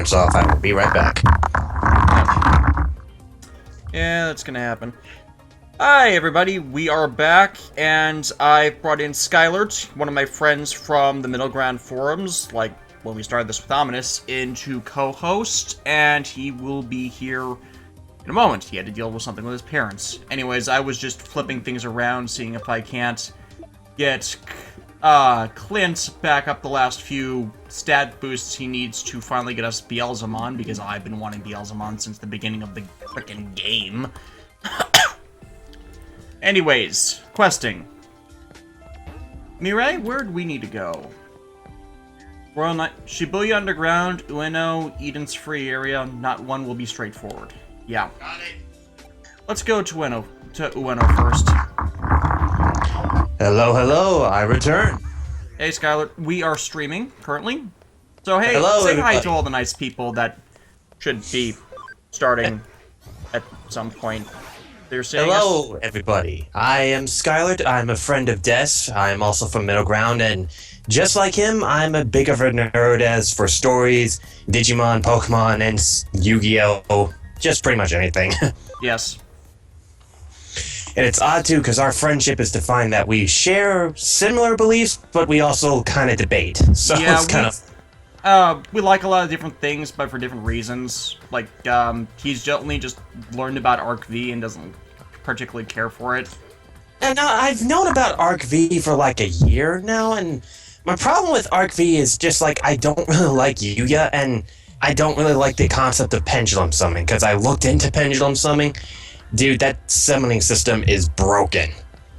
turns off. I will be right back. Yeah, that's gonna happen. Hi, everybody. We are back, and I've brought in Skylert, one of my friends from the Middle Ground forums, like when we started this with Ominous, into co-host, and he will be here in a moment. He had to deal with something with his parents. Anyways, I was just flipping things around, seeing if I can't get Clint back up the last few stat boosts he needs to finally get us Beelzemon, because I've been wanting Beelzemon since the beginning of the frickin' game. Anyways, questing. Mirai, where'd we need to go? Royal Knight, Shibuya Underground, Ueno, Eden's Free Area. Not one will be straightforward. Yeah. Got it. Let's go to Ueno first. Hello, hello, I return. Hey, Skylar, we are streaming currently. So, hey, Hello, say everybody. hi to all the nice people that should be starting at some point. They're saying Hello, everybody. I am Skylert. I'm a friend of Des. I'm also from Middle Ground, and just like him, I'm a big of a nerd as for stories, Digimon, Pokemon, and Yu-Gi-Oh! Just pretty much anything. Yes. And it's odd, too, because our friendship is defined that we share similar beliefs, but we also kind of debate. So Yeah, it's kind of... We like a lot of different things, but for different reasons. Like, he's only just learned about Arc V and doesn't particularly care for it. And I've known about Arc V for like a year now, and my problem with Arc V is just like I don't really like Yuya, and I don't really like the concept of pendulum summoning, because I looked into pendulum summoning. Dude, that summoning system is broken.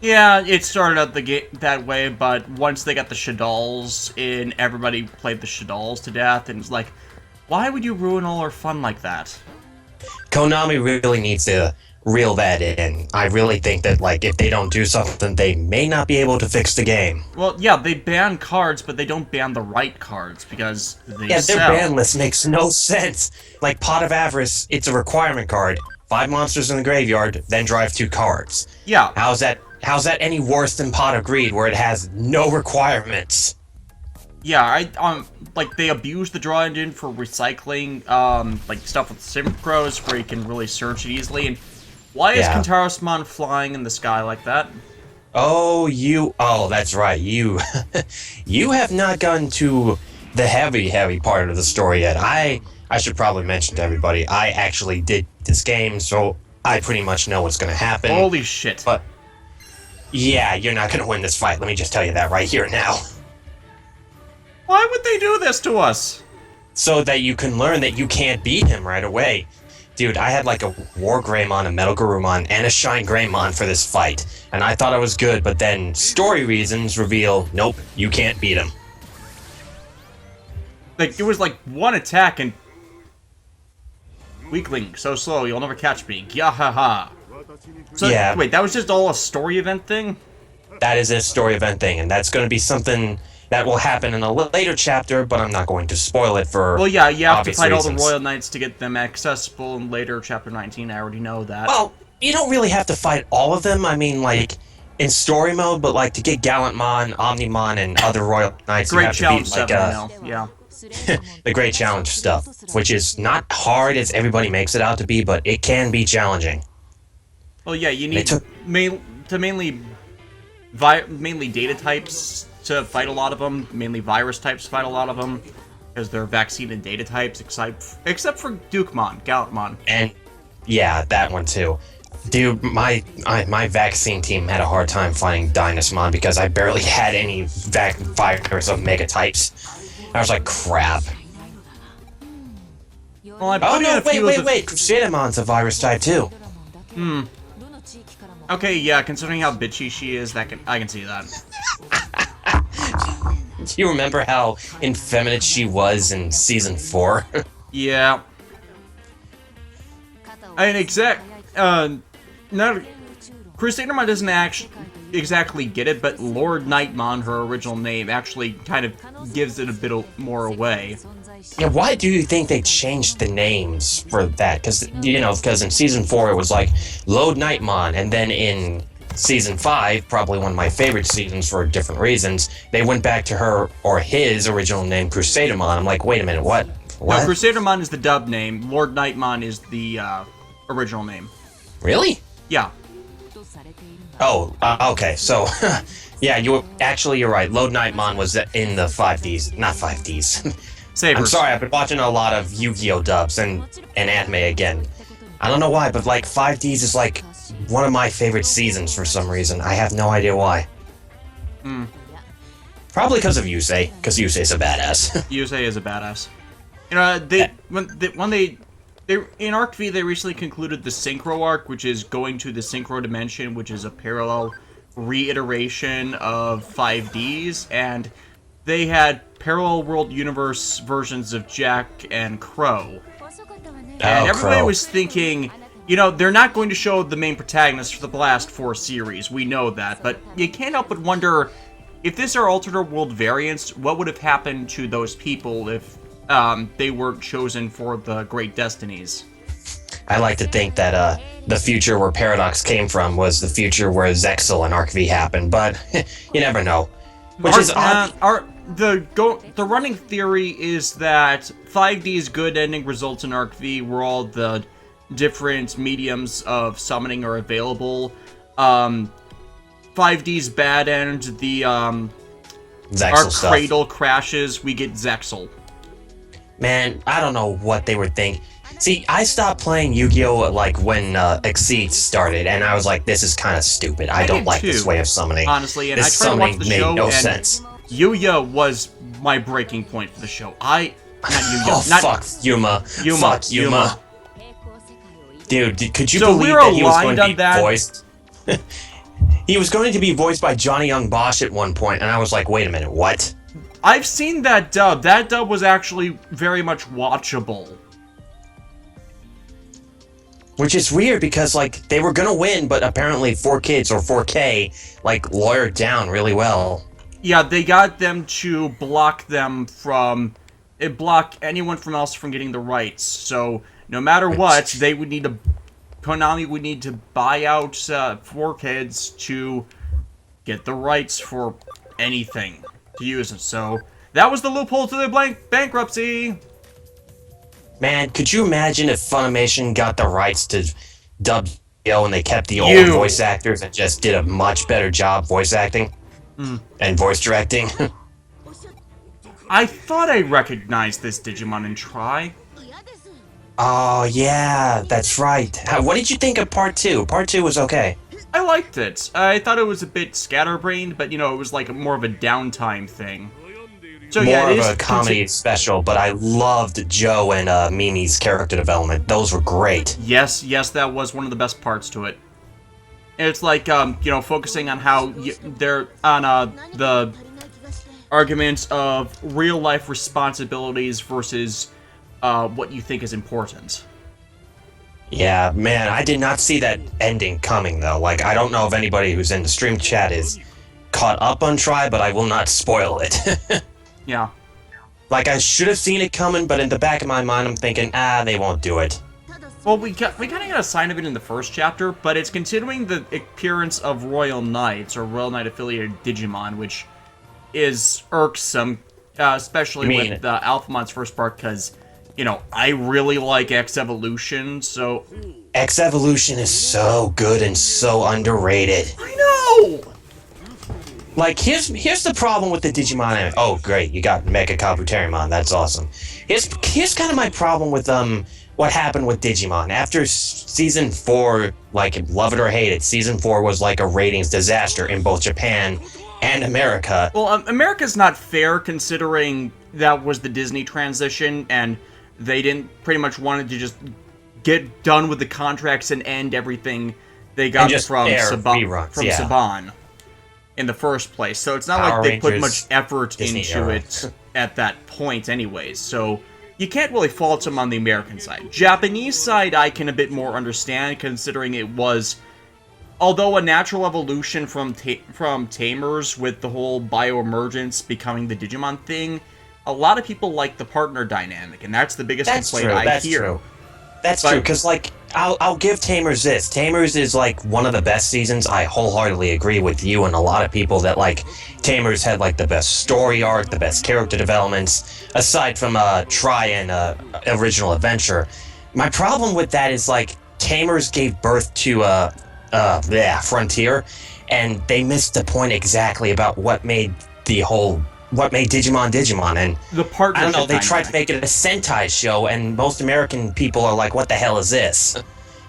Yeah, it started out the game that way, but once they got the Shaddolls in, everybody played the Shaddolls to death, and it's like, why would you ruin all our fun like that? Konami really needs to reel that in. I really think that, like, if they don't do something, they may not be able to fix the game. Well, yeah, they ban cards, but they don't ban the right cards, because they Yeah, sell. their ban list makes no sense. Like, Pot of Avarice, it's a requirement card. 5 monsters in the graveyard, then drive 2 cards. Yeah. How's that any worse than Pot of Greed, where it has no requirements? Yeah, like, they abuse the draw engine for recycling, like, stuff with synchros, where you can really search it easily, and why is Kentarosmon flying in the sky like that? Oh, that's right, you have not gotten to the heavy part of the story yet. I should probably mention to everybody, I actually did this game, so I pretty much know what's gonna happen. Holy shit. But, yeah, you're not gonna win this fight, let me just tell you that right here now. Why would they do this to us? So that you can learn that you can't beat him right away. Dude, I had like a War Greymon, a Metal Garurumon, and a Shine Greymon for this fight, and I thought I was good, but then story reasons reveal, nope, you can't beat him. Like, it was like one attack and... Weakling, so slow, you'll never catch me. Gyahaha. So, Yeah. Wait, that was just all a story event thing? That is a story event thing, and that's going to be something that will happen in a later chapter, but I'm not going to spoil it for Well, yeah, you have to obvious fight reasons. all the Royal Knights to get them accessible in later Chapter 19, I already know that. Well, you don't really have to fight all of them, I mean, like, in story mode, but like, to get Gallantmon, Omnimon, and other Royal Knights, you Great have to Challenge beat, 7 like, now, yeah. the Great Challenge stuff, which is not hard as everybody makes it out to be, but it can be challenging. Well, yeah, you need mainly data types to fight a lot of them, mainly virus types to fight a lot of them, because they're vaccine and data types, except for Dukemon, Gallantmon. And, yeah, that one too. Dude, my vaccine team had a hard time fighting Dynasmon because I barely had any virus of mega types. I was like, crap. Well, I Oh put in no, a few wait, Crusadermon's a virus type too. Okay, yeah, considering how bitchy she is, I can see that. Do you remember how effeminate she was in Season 4? Yeah. I mean, Crusadermon doesn't exactly get it, but Lord Nightmon, her original name, actually kind of gives it a bit more away. Yeah, why do you think they changed the names for that? Because in Season 4 it was like Lord Nightmon, and then in Season 5, probably one of my favorite seasons for different reasons, they went back to her, or his original name, Crusadermon. I'm like, wait a minute, what? What? No, Crusadermon is the dub name. Lord Nightmon is the original name. Really? Yeah. Oh, okay. So, yeah, you're right. Lord Nightmon was in the 5Ds, not 5Ds. Sabers. I'm sorry, I've been watching a lot of Yu-Gi-Oh dubs and anime again. I don't know why, but like 5Ds is like one of my favorite seasons for some reason. I have no idea why. Probably because of Yusei, because Yusei's a badass. Yusei is a badass. You know, when they in Arc V they recently concluded the Synchro arc, which is going to the Synchro dimension, which is a parallel reiteration of 5Ds, and they had parallel world universe versions of Jack and Crow. And everybody was thinking, you know, they're not going to show the main protagonist for the last 4 series. We know that, but you can't help but wonder if this are alternate world variants, what would have happened to those people if they weren't chosen for the Great Destinies? I like to think that the future where Paradox came from was the future where Zexal and Arc V happened, but you never know. The running theory is that 5D's good ending results in Arc V, where all the different mediums of summoning are available. 5D's bad end, the our cradle crashes, we get Zexal. Man, I don't know what they were thinking. See, I stopped playing Yu-Gi-Oh! Like when Exceed started, and I was like, this is kind of stupid. I don't like this way of summoning. Honestly, and this I tried to watch the show, no and sense. Yuya was my breaking point for the show. Not Yuya. Oh, fuck Yuma. Fuck Yuma. Dude, could you believe that he was going to be voiced? He was going to be voiced by Johnny Young Bosch at one point, and I was like, wait a minute, what? I've seen that dub. That dub was actually very much watchable. Which is weird because, like, they were gonna win, but apparently 4Kids or 4K, like, lawyered down really well. Yeah, they got them to block anyone from else from getting the rights. So, no matter what, Konami would need to buy out 4Kids to get the rights for anything to use it. So, that was the loophole to the bankruptcy. Man, could you imagine if Funimation got the rights to dub Yu-Gi-Oh! And they kept the old voice actors and just did a much better job voice acting and voice directing? I thought I recognized this Digimon in Try. Oh, yeah, that's right. What did you think of Part 2? Part 2 was okay. I liked it. I thought it was a bit scatterbrained, but, you know, it was like more of a downtime thing. So, more of a comedy special, but I loved Joe and Mimi's character development. Those were great. Yes, that was one of the best parts to it. And it's like, you know, focusing on how they're on the arguments of real-life responsibilities versus what you think is important. Yeah, man, I did not see that ending coming, though. Like, I don't know if anybody who's in the stream chat is caught up on Try, but I will not spoil it. Yeah. Like, I should have seen it coming, but in the back of my mind, I'm thinking, they won't do it. Well, we kind of got a sign of it in the first chapter, but it's continuing the appearance of Royal Knights, or Royal Knight affiliated Digimon, which is irksome, especially with Alphamon's first part, because, you know, I really like X-Evolution, so... X-Evolution is so good and so underrated. I know! Like, here's the problem with the Digimon anime. Oh, great, you got Mecha Kabuterimon, that's awesome. Here's kind of my problem with what happened with Digimon. After Season 4, like, love it or hate it, Season 4 was like a ratings disaster in both Japan and America. Well, America's not fair, considering that was the Disney transition, and they didn't pretty much wanted to just get done with the contracts and end everything they got from Saban in the first place. So it's not like they put much effort into it at that point anyways. So you can't really fault them on the American side. Japanese side, I can a bit more understand, considering it was, although a natural evolution from Tamers with the whole bioemergence becoming the Digimon thing, a lot of people like the partner dynamic, and that's the biggest complaint I hear. True. That's true, because, like, I'll give Tamers this. Tamers is, like, one of the best seasons. I wholeheartedly agree with you and a lot of people that, like, Tamers had, like, the best story arc, the best character developments, aside from Try and Original Adventure. My problem with that is, like, Tamers gave birth to Frontier, and they missed the point exactly about what made Digimon, and The partnership. I don't know, they tried to dynamic. make it a Sentai show, and most American people are like, what the hell is this?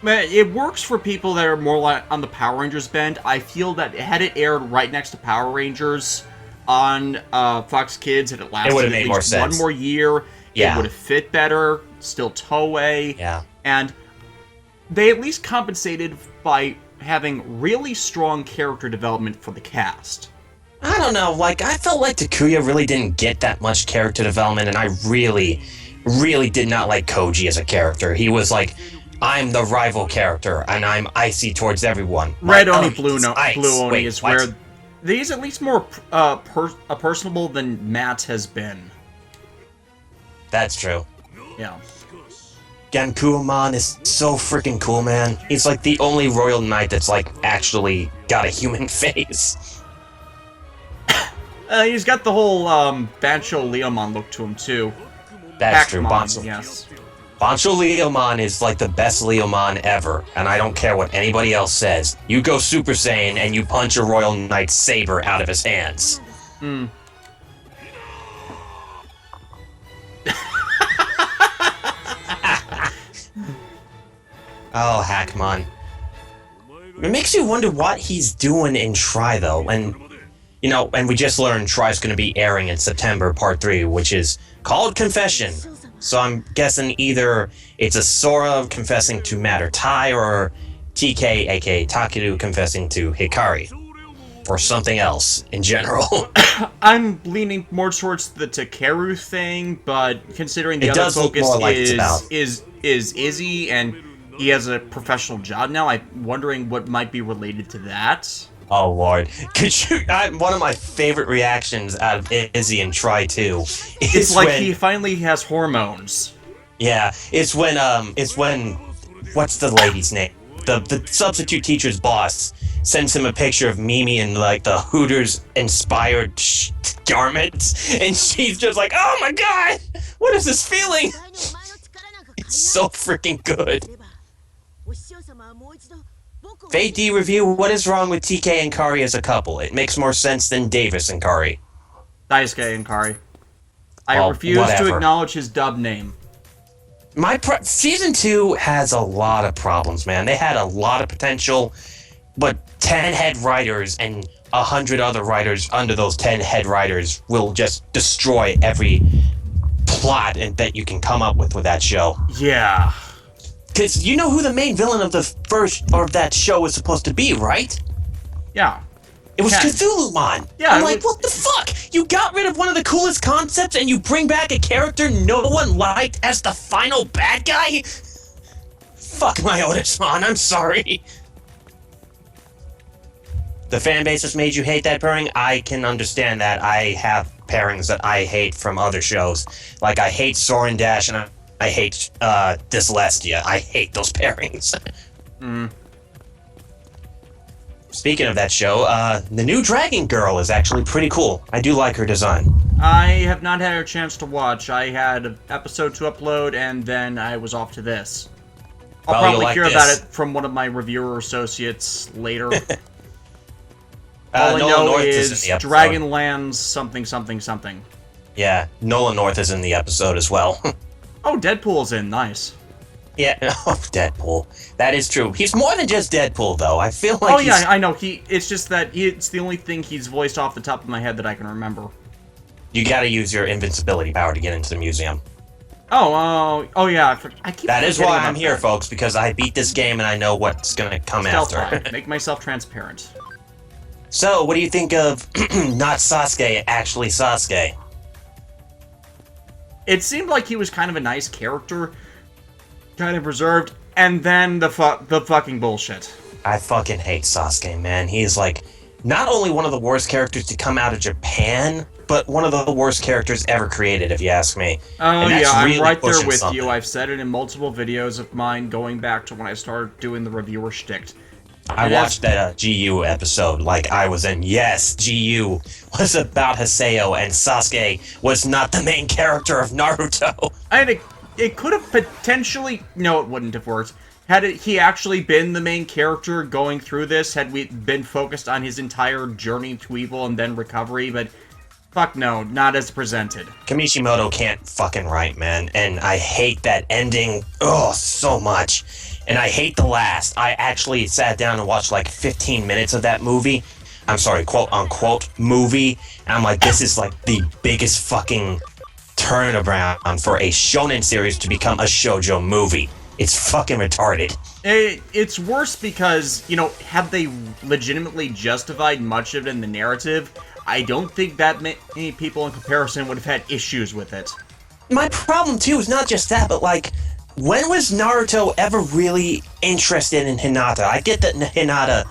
Man, it works for people that are more like on the Power Rangers bend. I feel that had it aired right next to Power Rangers on Fox Kids, and it lasted would've at made more least sense. one more year, Yeah. it would have fit better. Still Toei. Yeah. And they at least compensated by having really strong character development for the cast. I don't know, like, I felt like Takuya really didn't get that much character development, and I really, really did not like Koji as a character. He was like, I'm the rival character, and I'm icy towards everyone. Red My Oni, element is ice. Blue Oni Wait, is what? where he's at least more personable than Matt has been. That's true. Yeah. Genkuamon is so freaking cool, man. He's like the only Royal Knight that's like actually got a human face. He's got the whole Bancho Leomon look to him, too. That's true. Pac-Mon, yes. Bancho Leomon is like the best Leomon ever, and I don't care what anybody else says. You go Super Saiyan and you punch a Royal Knight's saber out of his hands. Hmm. Oh, Hackmon. It makes you wonder what he's doing in Try, though, and... You know, and we just learned Try's going to be airing in September, Part 3, which is called Confession. So I'm guessing either it's a Sora confessing to Matt or Tai, or TK, aka Takeru, confessing to Hikari. Or something else, in general. I'm leaning more towards the Takeru thing, but considering the It other does look focus more like it's about- is Izzy, and he has a professional job now, I'm wondering what might be related to that. Oh lord. Could you... one of my favorite reactions out of Izzy and Try 2 is It's like when... he finally has hormones. Yeah, it's when, what's the lady's name? The substitute teacher's boss sends him a picture of Mimi in, like, the Hooters-inspired garments, and she's just like, oh my god! What is this feeling? It's so freaking good. Fate D review, what is wrong with TK and Kari as a couple? It makes more sense than Davis and Kari. Daisuke and Kari. I Well, refuse to whatever. acknowledge his dub name. Season 2 has a lot of problems, man. They had a lot of potential, but 10 head writers and 100 other writers under those 10 head writers will just destroy every plot that you can come up with that show. Yeah. Because you know who the main villain of the first of that show was supposed to be, right? Yeah. It was Ken. Cthulhu-mon. Yeah, I'm it like, was- what the fuck? You got rid of one of the coolest concepts and you bring back a character no one liked as the final bad guy? Fuck my Otis-mon, I'm sorry. The fan base has made you hate that pairing? I can understand that. I have pairings that I hate from other shows. Like, I hate Soren Dash and I hate Dyslestia. I hate those pairings. Speaking of that show, the new Dragon Girl is actually pretty cool. I do like her design. I have not had a chance to watch. I had an episode to upload, and then I was off to this. I'll Well, you'll probably like hear this. about it from one of my reviewer associates later. All I Nolan know North is in the episode. Dragonland's something, something, something. Yeah, Nolan North is in the episode as well. Oh, Deadpool's in. Nice. Yeah, oh, Deadpool. That is true. He's more than just Deadpool, though. I feel like Oh, he's... yeah, I know. It's just that it's the only thing he's voiced off the top of my head that I can remember. You gotta use your invincibility power to get into the museum. Oh, yeah. I keep That is forgetting why about I'm here, that. folks, because I beat this game and I know what's gonna come Stealth after. line. Make myself transparent. So, what do you think of not Sasuke, actually Sasuke? It seemed like he was kind of a nice character, kind of reserved, and then the fucking bullshit. I fucking hate Sasuke, man. He's like not only one of the worst characters to come out of Japan, but one of the worst characters ever created, if you ask me. Oh yeah, I'm really right there pushing with something. you. I've said it in multiple videos of mine going back to when I started doing the reviewer shtick. I watched that GU episode like I was in. Yes, GU was about Haseo, and Sasuke was not the main character of Naruto. And it could have potentially... No, it wouldn't have worked. Had he actually been the main character going through this, had we been focused on his entire journey to evil and then recovery, but fuck no, not as presented. Kamishimoto can't fucking write, man, and I hate that ending, so much. And I hate the last. I actually sat down and watched like 15 minutes of that movie. I'm sorry, quote unquote movie. And I'm like, this is like the biggest fucking turnaround for a shonen series to become a shoujo movie. It's fucking retarded. It's worse because, had they legitimately justified much of it in the narrative, I don't think that many people in comparison would have had issues with it. My problem too is not just that, but like, when was Naruto ever really interested in Hinata? I get that Hinata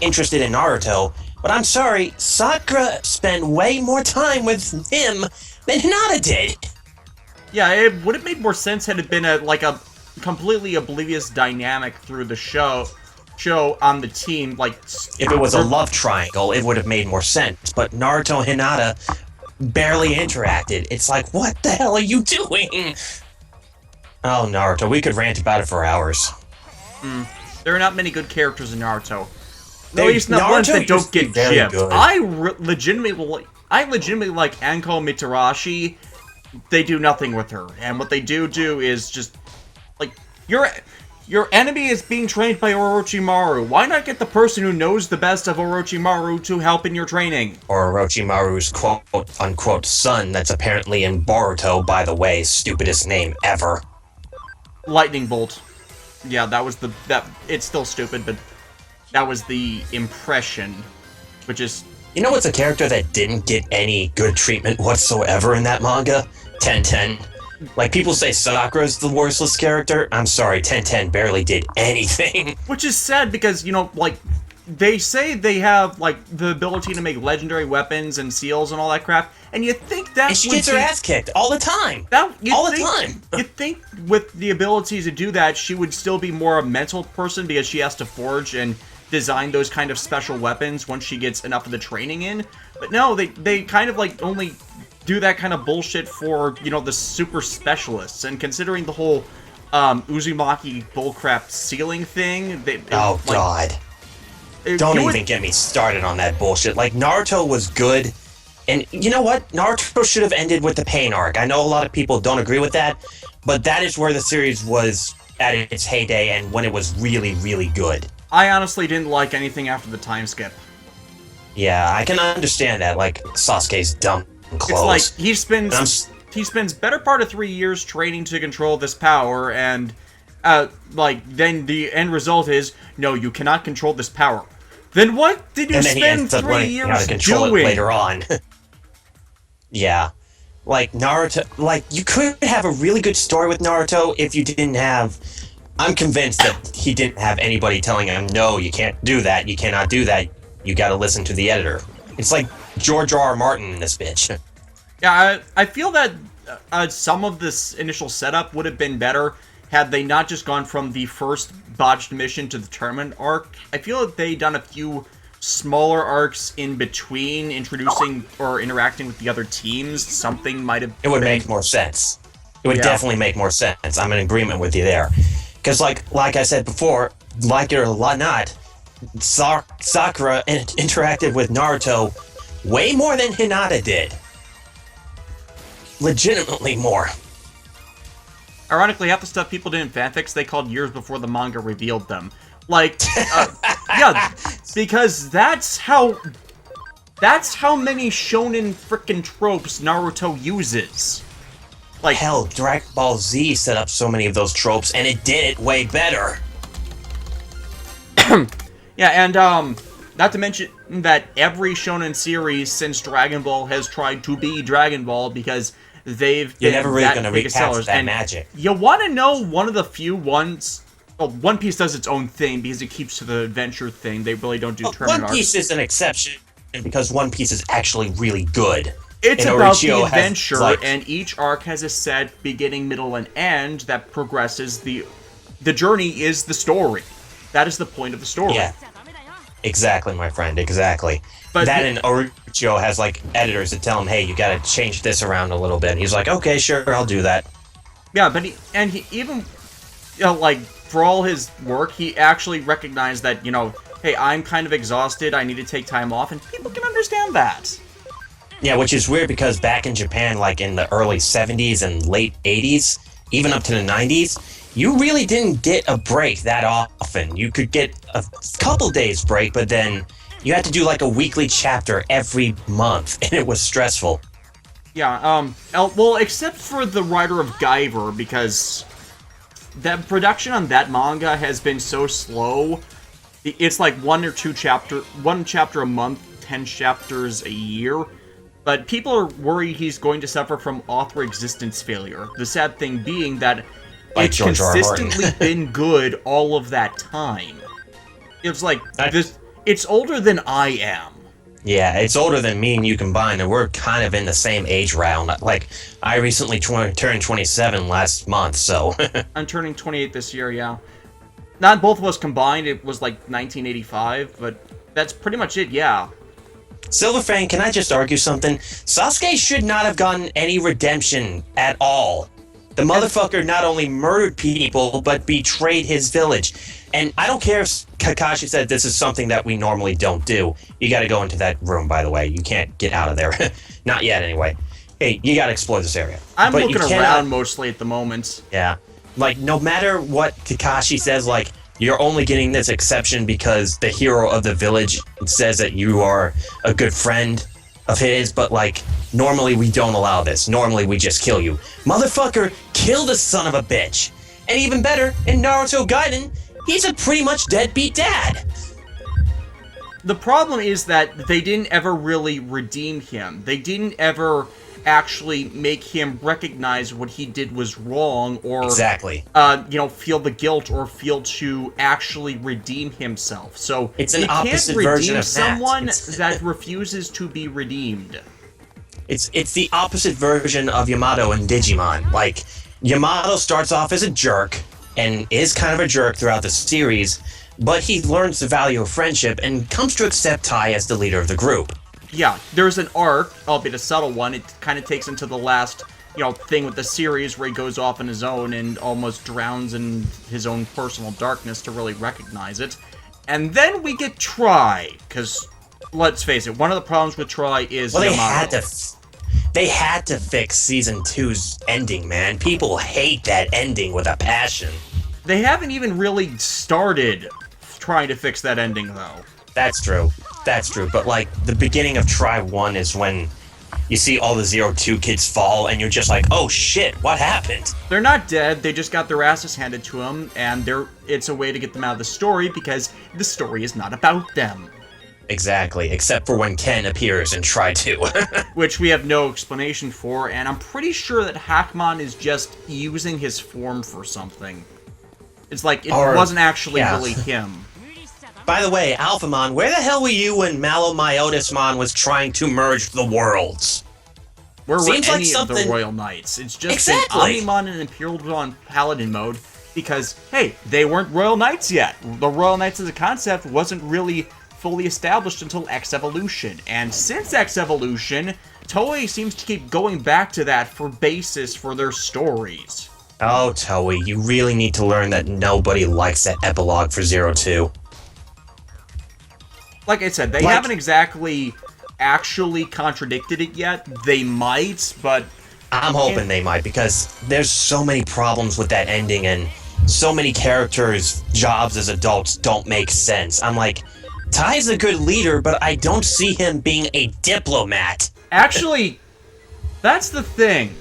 interested in Naruto, but I'm sorry, Sakura spent way more time with him than Hinata did. Yeah, it would have made more sense had it been a completely oblivious dynamic through the show on the team. Like, if it was a love triangle, it would have made more sense. But Naruto and Hinata barely interacted. It's like, what the hell are you doing? Oh, Naruto, we could rant about it for hours. There are not many good characters in Naruto. At least not ones that don't get gypped. I legitimately like Anko Mitarashi. They do nothing with her, and what they do is just like your enemy is being trained by Orochimaru. Why not get the person who knows the best of Orochimaru to help in your training? Or Orochimaru's quote-unquote son that's apparently in Boruto, by the way, stupidest name ever. Lightning Bolt. Yeah, it's still stupid, but that was the impression, which is... You know what's a character that didn't get any good treatment whatsoever in that manga? Tenten. Like, people say Sakura's the worthless character. I'm sorry, Tenten barely did anything. Which is sad because, they say they have, the ability to make legendary weapons and seals and all that crap, and you think that and she gets her ass kicked all the time. The time. You'd think with the ability to do that, she would still be more a mental person because she has to forge and design those kind of special weapons once she gets enough of the training in. But no, they kind of, only do that kind of bullshit for, the super specialists. And considering the whole Uzumaki bullcrap sealing thing... God. Don't even get me started on that bullshit. Like, Naruto was good, and you know what? Naruto should have ended with the pain arc. I know a lot of people don't agree with that, but that is where the series was at its heyday and when it was really, really good. I honestly didn't like anything after the time skip. Yeah, I can understand that. Like, Sasuke's dumb clothes. It's like, he spends better part of 3 years training to control this power, and, then the end result is, no, you cannot control this power. Then what did you spend 3 years how to control doing? It later on. Yeah. Like, Naruto... Like, you could have a really good story with Naruto if you didn't have... I'm convinced that he didn't have anybody telling him, no, you can't do that, you cannot do that, you gotta listen to the editor. It's like George R.R. Martin in this bitch. Yeah, I feel that some of this initial setup would have been better had they not just gone from the first botched mission to the tournament arc. I feel that they done a few smaller arcs in between, introducing or interacting with the other teams. Something might have It would make more sense. It would definitely make more sense. I'm in agreement with you there. Because, like I said before, like it or not, Sakura interacted with Naruto way more than Hinata did. Legitimately more. Ironically, half the stuff people did in fanfics, they called years before the manga revealed them. Yeah, because that's how many shonen frickin' tropes Naruto uses. Like, hell, Dragon Ball Z set up so many of those tropes, and it did it way better. Yeah, and not to mention that every shonen series since Dragon Ball has tried to be Dragon Ball because they've You're been never really that going to big recapture sellers. that And magic. you want to know one of the few ones Well, One Piece does its own thing because it keeps to the adventure thing. They really don't do tournament One Piece arcs. is an exception because One Piece is actually really good. It's And about the Oricchio adventure, has, like, and each arc has a set beginning, middle, and end that progresses the journey is the story. That is the point of the story. Yeah. Exactly, my friend, exactly. But that and Oricchio has, like, editors that tell him, hey, you gotta change this around a little bit. And he's like, okay, sure, I'll do that. Yeah, but he even, you know, like, for all his work, he actually recognized that, you know, hey, I'm kind of exhausted, I need to take time off, and people can understand that. Yeah, which is weird because back in Japan, like in the early 70s and late 80s, even up to the 90s, you really didn't get a break that often. You could get a couple days break, but then you had to do like a weekly chapter every month, and it was stressful. Yeah, well, except for the writer of Guyver, because that production on that manga has been so slow. It's like one chapter a month, 10 chapters a year. But people are worried he's going to suffer from author existence failure. The sad thing being that Like it's George R. R. Martin. consistently been good all of that time. It's like, it's older than I am. Yeah, it's older than me and you combined, and we're kind of in the same age round. Like, I recently turned 27 last month, so... I'm turning 28 this year, yeah. Not both of us combined, it was like 1985, but that's pretty much it, yeah. Silverfang, can I just argue something? Sasuke should not have gotten any redemption at all. The motherfucker not only murdered people, but betrayed his village. And I don't care if Kakashi said this is something that we normally don't do. You gotta go into that room, by the way. You can't get out of there. Not yet, anyway. Hey, you gotta explore this area. I'm But looking you cannot- around mostly at the moment. Yeah. Like, no matter what Kakashi says, like, you're only getting this exception because the hero of the village says that you are a good friend of his, but, like, normally we don't allow this. Normally we just kill you. Motherfucker, kill the son of a bitch. And even better, in Naruto Gaiden, he's a pretty much deadbeat dad. The problem is that they didn't ever really redeem him. They didn't ever actually make him recognize what he did was wrong, or Exactly. you know, feel the guilt or feel to actually redeem himself. So It's an you can't opposite version redeem of that. someone It's- that refuses to be redeemed. It's the opposite version of Yamato in Digimon. Like, Yamato starts off as a jerk, and is kind of a jerk throughout the series, but he learns the value of friendship and comes to accept Tai as the leader of the group. Yeah, there's an arc, albeit a subtle one. It kind of takes into the last, you know, thing with the series where he goes off on his own and almost drowns in his own personal darkness to really recognize it. And then we get Try, because, let's face it, one of the problems with Try is Well, Yamato. they had to fix season 2's ending, man. People hate that ending with a passion. They haven't even really started trying to fix that ending, though. That's true. That's true. But, like, the beginning of Try 1 is when you see all the 02 kids fall, and you're just like, oh shit, what happened? They're not dead, they just got their asses handed to them, and it's a way to get them out of the story, because the story is not about them. Exactly, except for when Ken appears in Try 2. Which we have no explanation for, and I'm pretty sure that Hackmon is just using his form for something. It's like, it wasn't actually really him. By the way, Alphamon, where the hell were you when Malomyotismon was trying to merge the worlds? Where were Seems like any of the something- Royal Knights? It's just Exactly. been Omnimon and Imperial Dawn Paladin mode, because, hey, they weren't Royal Knights yet. The Royal Knights as a concept wasn't really fully established until X Evolution, and since X Evolution, Toei seems to keep going back to that for basis for their stories. Oh, Toei, you really need to learn that nobody likes that epilogue for 02. Like I said, they haven't exactly actually contradicted it yet. They might, but I'm hoping they might, because there's so many problems with that ending, and so many characters' jobs as adults don't make sense. I'm like, Ty's a good leader, but I don't see him being a diplomat. actually, that's the thing.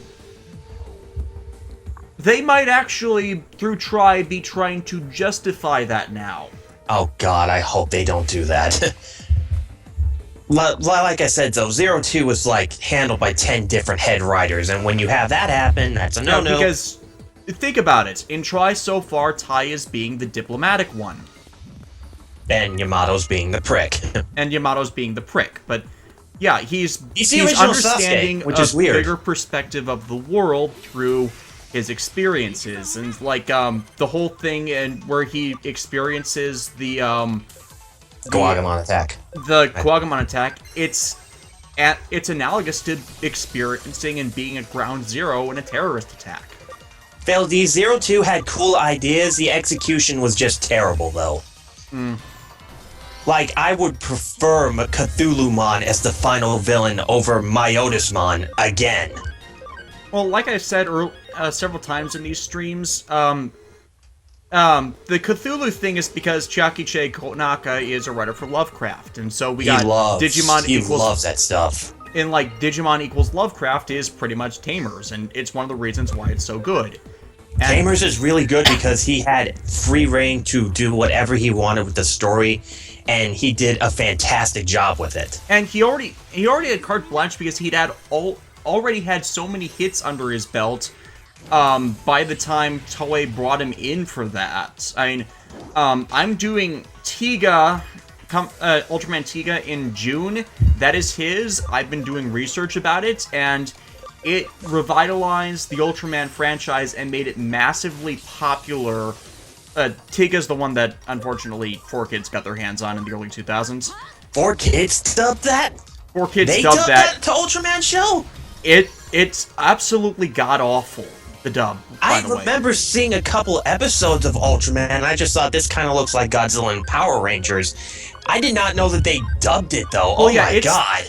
They might actually, through Try, be trying to justify that now. Oh god, I hope they don't do that. Like I said, though, 02 was, like, handled by 10 different head writers, and when you have that happen, that's a no-no. Because think about it. In Try so far, Tai is being the diplomatic one. And Yamato's being the prick. And Yamato's being the prick. But yeah, he's the original understanding Sasuke, which is weird. Bigger perspective of the world through his experiences. And like the whole thing and where he experiences the Guagamon attack. The Guagamon attack, it's analogous to experiencing and being at ground zero in a terrorist attack. Fail D02 had cool ideas, the execution was just terrible, though. Like, I would prefer Cthulhu-mon as the final villain over Myotis-mon again. Well, like I said several times in these streams, the Cthulhu thing is because Chiaki Konaka is a writer for Lovecraft, and so we got Digimon he equals... loves that stuff. And like, Digimon equals Lovecraft is pretty much Tamers, and it's one of the reasons why it's so good. And Tamers is really good because he had free reign to do whatever he wanted with the story, and he did a fantastic job with it. And he already had carte blanche because he'd already had so many hits under his belt by the time Toei brought him in for that. I mean, I'm doing Tiga, Ultraman Tiga in June. That is his. I've been doing research about it, and it revitalized the Ultraman franchise and made it massively popular. Tiga's the one that, unfortunately, 4Kids got their hands on in the early 2000s. 4Kids dubbed that? 4Kids they dubbed that to Ultraman show? It's absolutely god-awful, the dub, by the way. I remember seeing a couple episodes of Ultraman, and I just thought this kind of looks like Godzilla and Power Rangers. I did not know that they dubbed it, though. Well, oh my god.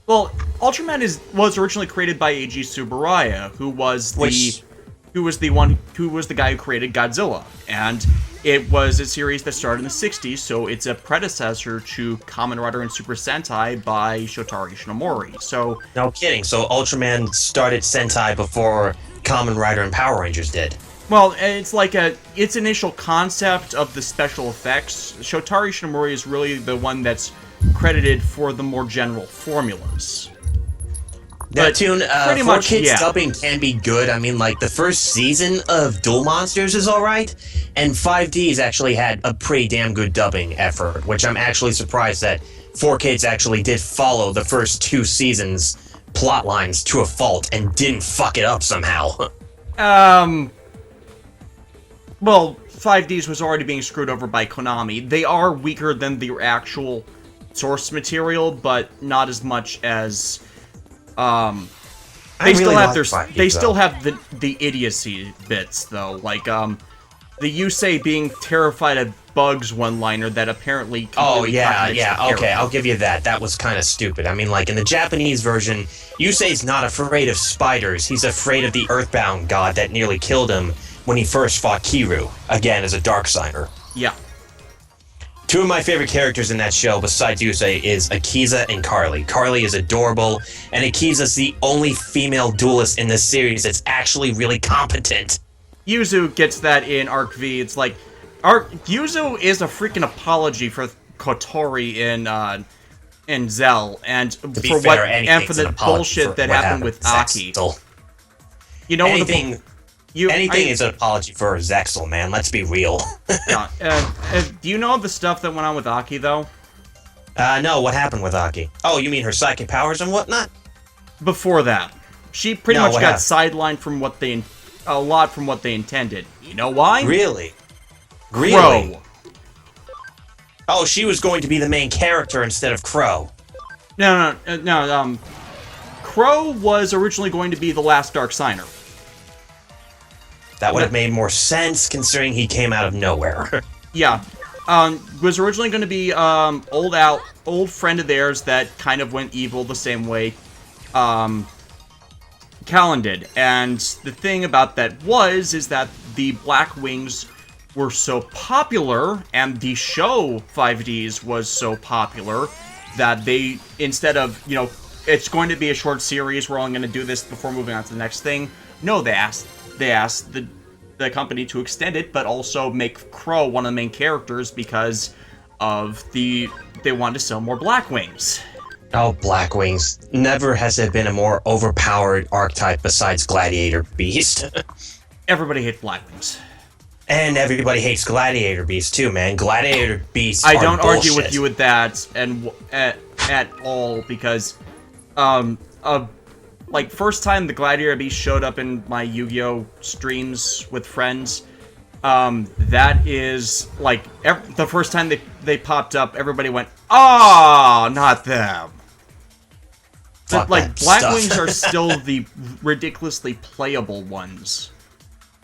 Well, Ultraman was originally created by Eiji Tsuburaya, who was the guy who created Godzilla, and it was a series that started in the 60s, so it's a predecessor to Kamen Rider and Super Sentai by Shotari Shinomori. So no kidding. So Ultraman started Sentai before Kamen Rider and Power Rangers did. Well, it's like its initial concept of the special effects. Shotari Shinomori is really the one that's credited for the more general formulas. Neptune, pretty much, 4Kids dubbing can be good. I mean, like, the first season of Duel Monsters is alright, and 5D's actually had a pretty damn good dubbing effort, which I'm actually surprised that 4Kids actually did follow the first 2 seasons' plot lines to a fault and didn't fuck it up somehow. Well, 5D's was already being screwed over by Konami. They are weaker than the actual source material, but not as much as... They still have the idiocy bits, though. Like, the Yusei being terrified of bugs one-liner that apparently... okay, I'll give you that. That was kind of stupid. I mean, like, in the Japanese version, Yusei's not afraid of spiders. He's afraid of the Earthbound god that nearly killed him when he first fought Kiru, again, as a dark signer. Yeah. 2 of my favorite characters in that show, besides Yusei, is Akiza and Carly. Carly is adorable, and Akiza's the only female duelist in this series that's actually really competent. Yuzu gets that in Arc V. It's like, Yuzu is a freaking apology for Kotori in Zell, and for the bullshit that happened with Aki. You know, anything is an apology for Zexel, man. Let's be real. Yeah. Do you know the stuff that went on with Aki, though? No. What happened with Aki? Oh, you mean her psychic powers and whatnot? Before that, she pretty much got sidelined from a lot from what they intended. You know why? Really? Crow. Oh, she was going to be the main character instead of Crow. No. Crow was originally going to be the last Dark Signer. That would have made more sense, considering he came out of nowhere. Yeah. Was originally going to be old friend of theirs that kind of went evil the same way Callan did. And the thing about that is that the Black Wings were so popular, and the show 5Ds was so popular, that they, instead of, it's going to be a short series, we're only going to do this before moving on to the next thing. No, they asked the company to extend it, but also make Crow one of the main characters because of they wanted to sell more Black Wings. Oh, Black Wings. Never has there been a more overpowered archetype besides Gladiator Beast. Everybody hates Black Wings. And everybody hates Gladiator Beasts too, man. Gladiator Beasts I are don't bullshit. argue with you with that and at all because, like first time the Gladiator Beast showed up in my Yu-Gi-Oh streams with friends, that is like the first time they popped up, everybody went, "Ah, not them." But like Black Wings are still the ridiculously playable ones.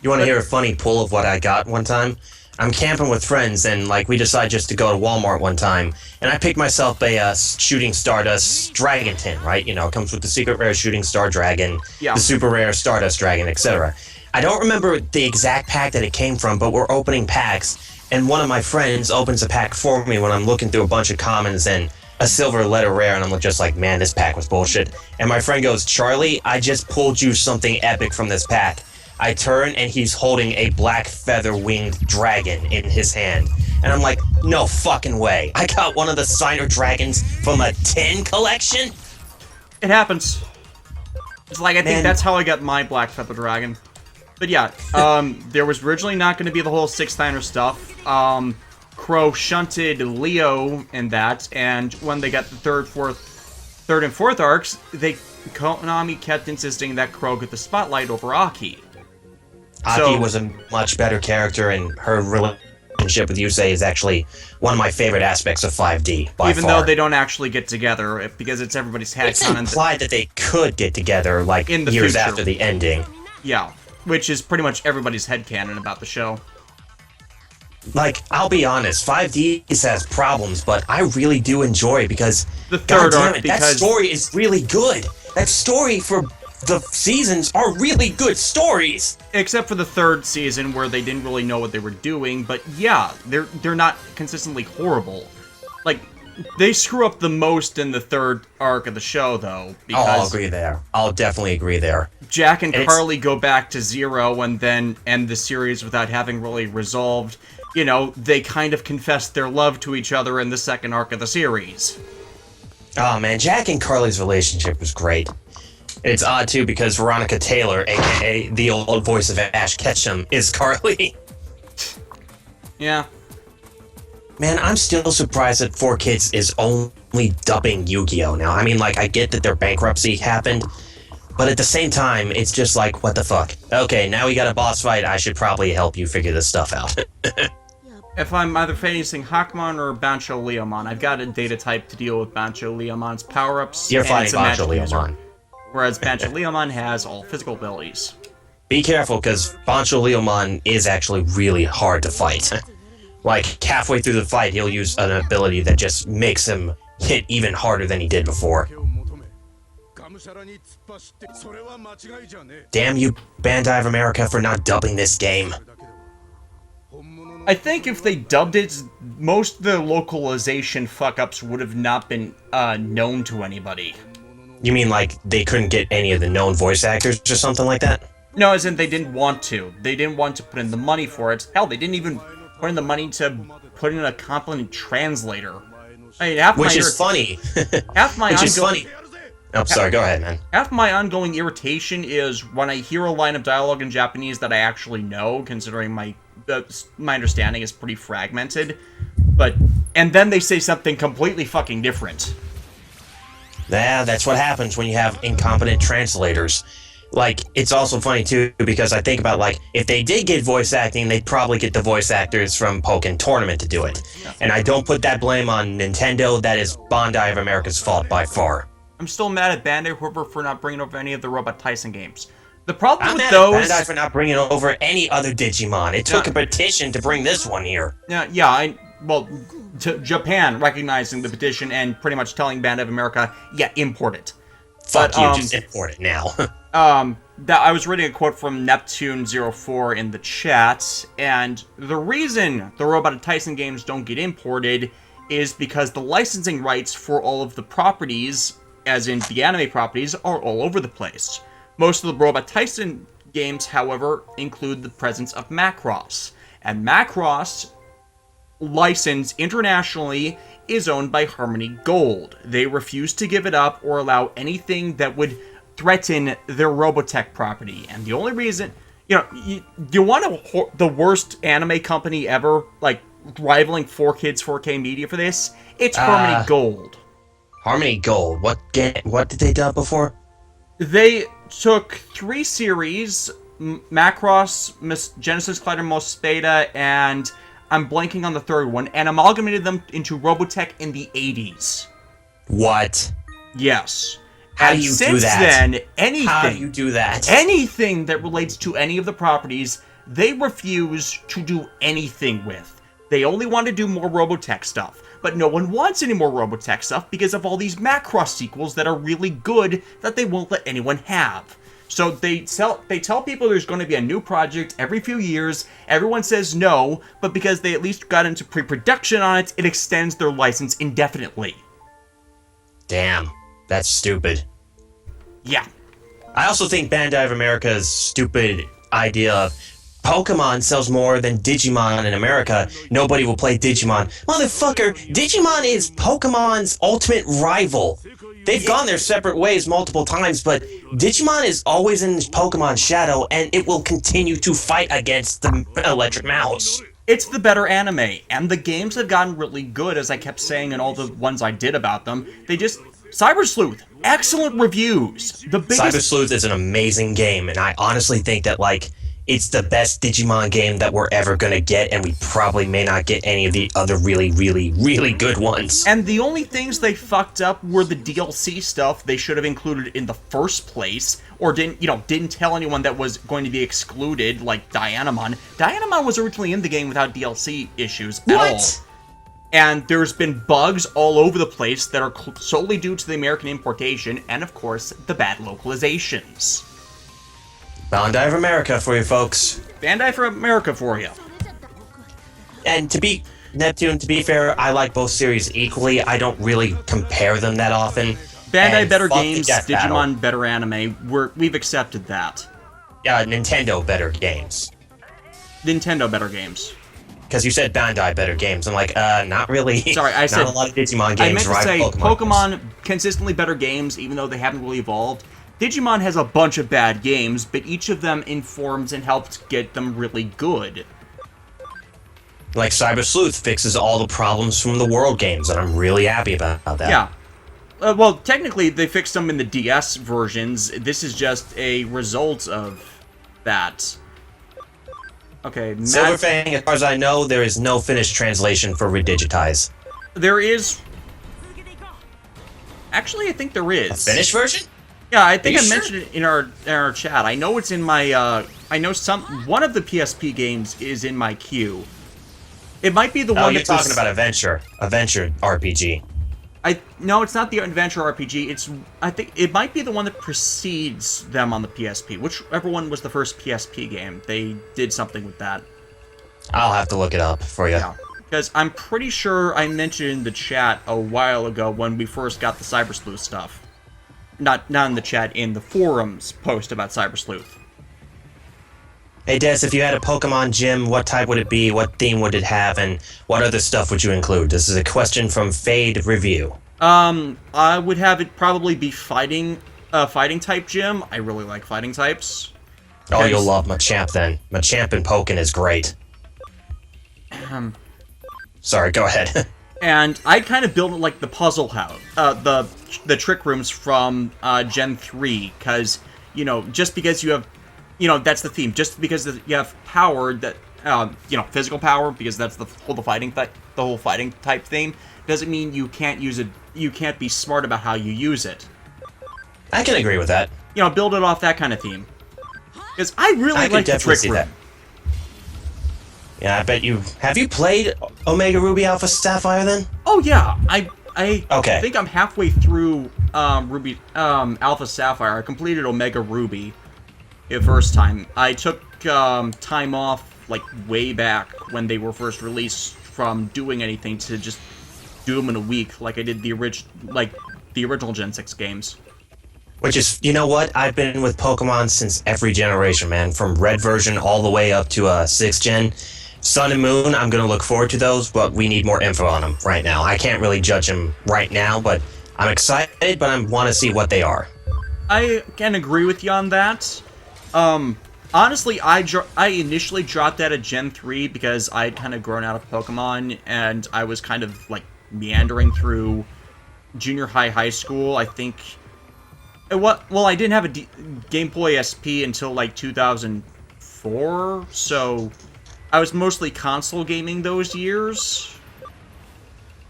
You want to hear a funny pull of what I got one time? I'm camping with friends, and like we decide just to go to Walmart one time, and I picked myself a Shooting Stardust Dragon tin, right? You know, it comes with the secret rare Shooting Star Dragon, the super rare Stardust Dragon, etc. I don't remember the exact pack that it came from, but we're opening packs, and one of my friends opens a pack for me when I'm looking through a bunch of commons and a silver letter rare, and I'm just like, man, this pack was bullshit. And my friend goes, Charlie, I just pulled you something epic from this pack. I turn, and he's holding a black feather-winged dragon in his hand. And I'm like, no fucking way. I got one of the Signer dragons from a tin collection? It happens. It's like, I think that's how I got my black feather dragon. But yeah, there was originally not going to be the whole 6 Signer stuff. Crow shunted Leo in that, and when they got the third and fourth arcs, Konami kept insisting that Crow get the spotlight over Aki. Aki was a much better character, and her relationship with Yusei is actually one of my favorite aspects of 5D, by Even far. though they don't actually get together, because it's everybody's headcanon. It's implied that they could get together, like, in the years future. after the ending. Yeah, which is pretty much everybody's headcanon about the show. Like, I'll be honest, 5D has problems, but I really do enjoy it because the third arc, that story is really good. That story for the seasons are really good stories. Except for the third season where they didn't really know what they were doing, but yeah, they're not consistently horrible. Like, they screw up the most in the third arc of the show, though. Because I'll agree there. I'll definitely agree there. Jack and Carly go back to zero and then end the series without having really resolved. You know, they kind of confessed their love to each other in the second arc of the series. Oh man, Jack and Carly's relationship was great. It's odd too because Veronica Taylor, aka the old voice of Ash Ketchum, is Carly. Yeah. Man, I'm still surprised that 4Kids is only dubbing Yu-Gi-Oh! Now. I mean, like, I get that their bankruptcy happened, but at the same time, it's just like, what the fuck? Okay, now we got a boss fight, I should probably help you figure this stuff out. If I'm either facing Hakumon or Bancho Leomon, I've got a data type to deal with Bancho Leomon's power-ups. You're fighting Bancho Leomon. Whereas Bancho Leomon has all physical abilities. Be careful, because Bancho Leomon is actually really hard to fight. Like, halfway through the fight, he'll use an ability that just makes him hit even harder than he did before. Damn you, Bandai of America, for not dubbing this game. I think if they dubbed it, most of the localization fuck-ups would have not been known to anybody. You mean like they couldn't get any of the known voice actors or something like that? No, as in they didn't want to. They didn't want to put in the money for it. Hell, they didn't even put in the money to put in a competent translator. I mean, Which is funny. Oh, sorry, go ahead, man. Half my ongoing irritation is when I hear a line of dialogue in Japanese that I actually know, considering my understanding is pretty fragmented, and then they say something completely fucking different. Yeah, that's what happens when you have incompetent translators. Like, it's also funny, too, because I think about, like, if they did get voice acting, they'd probably get the voice actors from Pokken Tournament to do it. Yeah. And I don't put that blame on Nintendo. That is Bandai of America's fault by far. I'm still mad at Bandai Hoover for not bringing over any of the Robot Tyson games. The problem I'm with mad those... at Bandai for not bringing over any other Digimon. It took a petition to bring this one here. Japan recognizing the petition and pretty much telling Bandai of America, yeah, import it. Fuck you, just import it now. I was reading a quote from Neptune04 in the chat, and the reason the Robot Tyson games don't get imported is because the licensing rights for all of the properties, as in the anime properties, are all over the place. Most of the Robot Tyson games, however, include the presence of Macross, and Macross, licensed internationally, is owned by Harmony Gold. They refuse to give it up or allow anything that would threaten their Robotech property, and the only reason You want the worst anime company ever, like rivaling 4Kids 4K Media for this? It's Harmony Gold. Harmony Gold. What did they dub before? They took 3 series, Macross, Genesis Collider Mospeada, and I'm blanking on the third one, and amalgamated them into Robotech in the 80s. What? Yes. How do you do that? Then, How do you do that? Anything that relates to any of the properties, they refuse to do anything with. They only want to do more Robotech stuff. But no one wants any more Robotech stuff because of all these Macross sequels that are really good that they won't let anyone have. So they tell people there's going to be a new project every few years. Everyone says no, but because they at least got into pre-production on it, it extends their license indefinitely. Damn, that's stupid. Yeah. I also think Bandai of America's stupid idea of Pokemon sells more than Digimon in America. Nobody will play Digimon. Motherfucker, Digimon is Pokemon's ultimate rival. They've gone their separate ways multiple times, but Digimon is always in Pokemon's shadow, and it will continue to fight against the Electric Mouse. It's the better anime, and the games have gotten really good, as I kept saying in all the ones I did about them. Cyber Sleuth, excellent reviews. Cyber Sleuth is an amazing game, and I honestly think that, it's the best Digimon game that we're ever gonna get, and we probably may not get any of the other really, really, really good ones. And the only things they fucked up were the DLC stuff they should have included in the first place, or didn't tell anyone that was going to be excluded, like Dianamon. Dianamon was originally in the game without DLC issues at all. And there's been bugs all over the place that are solely due to the American importation, and of course, the bad localizations. Bandai of America for you folks. Bandai for America for you. And Neptune, to be fair, I like both series equally. I don't really compare them that often. Bandai better games, Digimon better anime. We've accepted that. Yeah, Nintendo better games. Nintendo better games. Because you said Bandai better games. I'm like, not really. Sorry, I said not a lot of Digimon games. I meant to say Pokemon consistently better games, even though they haven't really evolved. Digimon has a bunch of bad games, but each of them informs and helps get them really good. Like Cyber Sleuth fixes all the problems from the World games, and I'm really happy about that. Yeah. Well, technically, they fixed them in the DS versions. This is just a result of that. Okay, Silverfang, as far as I know, there is no finished translation for Redigitize. There is... Actually, I think there is. A finished version? Yeah, I think I mentioned it in our chat. I know it's in my, I know one of the PSP games is in my queue. It might be the one you're talking about Adventure RPG. No, it's not the Adventure RPG. I think it might be the one that precedes them on the PSP. Whichever one was the first PSP game, they did something with that. I'll have to look it up for you. Yeah, because I'm pretty sure I mentioned in the chat a while ago when we first got the Cyber Sleuth stuff. Not in the chat, in the forums post about Cyber Sleuth. Hey Des, if you had a Pokemon gym, what type would it be, what theme would it have, and what other stuff would you include? This is a question from Fade Review. I would have it probably be fighting type gym. I really like fighting types. Oh, you'll love Machamp then. Machamp and Pokken is great. Sorry, go ahead. And I kind of built it like the puzzle house, the trick rooms from Gen 3, because, just because you have, that's the theme. Just because you have power that, physical power, because that's the whole fighting type theme, doesn't mean you can't use it. You can't be smart about how you use it. I can agree with that. Build it off that kind of theme. Because I really like the trick room. That. Yeah, I bet you... Have you played Omega Ruby Alpha Sapphire, then? Oh, yeah. I okay. think I'm halfway through Ruby Alpha Sapphire. I completed Omega Ruby the first time. I took time off, way back when they were first released from doing anything to just do them in a week, like I did the original Gen 6 games. Which is, you know what? I've been with Pokemon since every generation, man. From Red version all the way up to 6th Gen. Sun and Moon, I'm going to look forward to those, but we need more info on them right now. I can't really judge them right now, but I'm excited, but I want to see what they are. I can agree with you on that. Honestly, I initially dropped that at Gen 3 because I'd kind of grown out of Pokemon, and I was kind of, like, meandering through junior high school. I think... Well, I didn't have a Game Boy SP until, like, 2004, so I was mostly console gaming those years.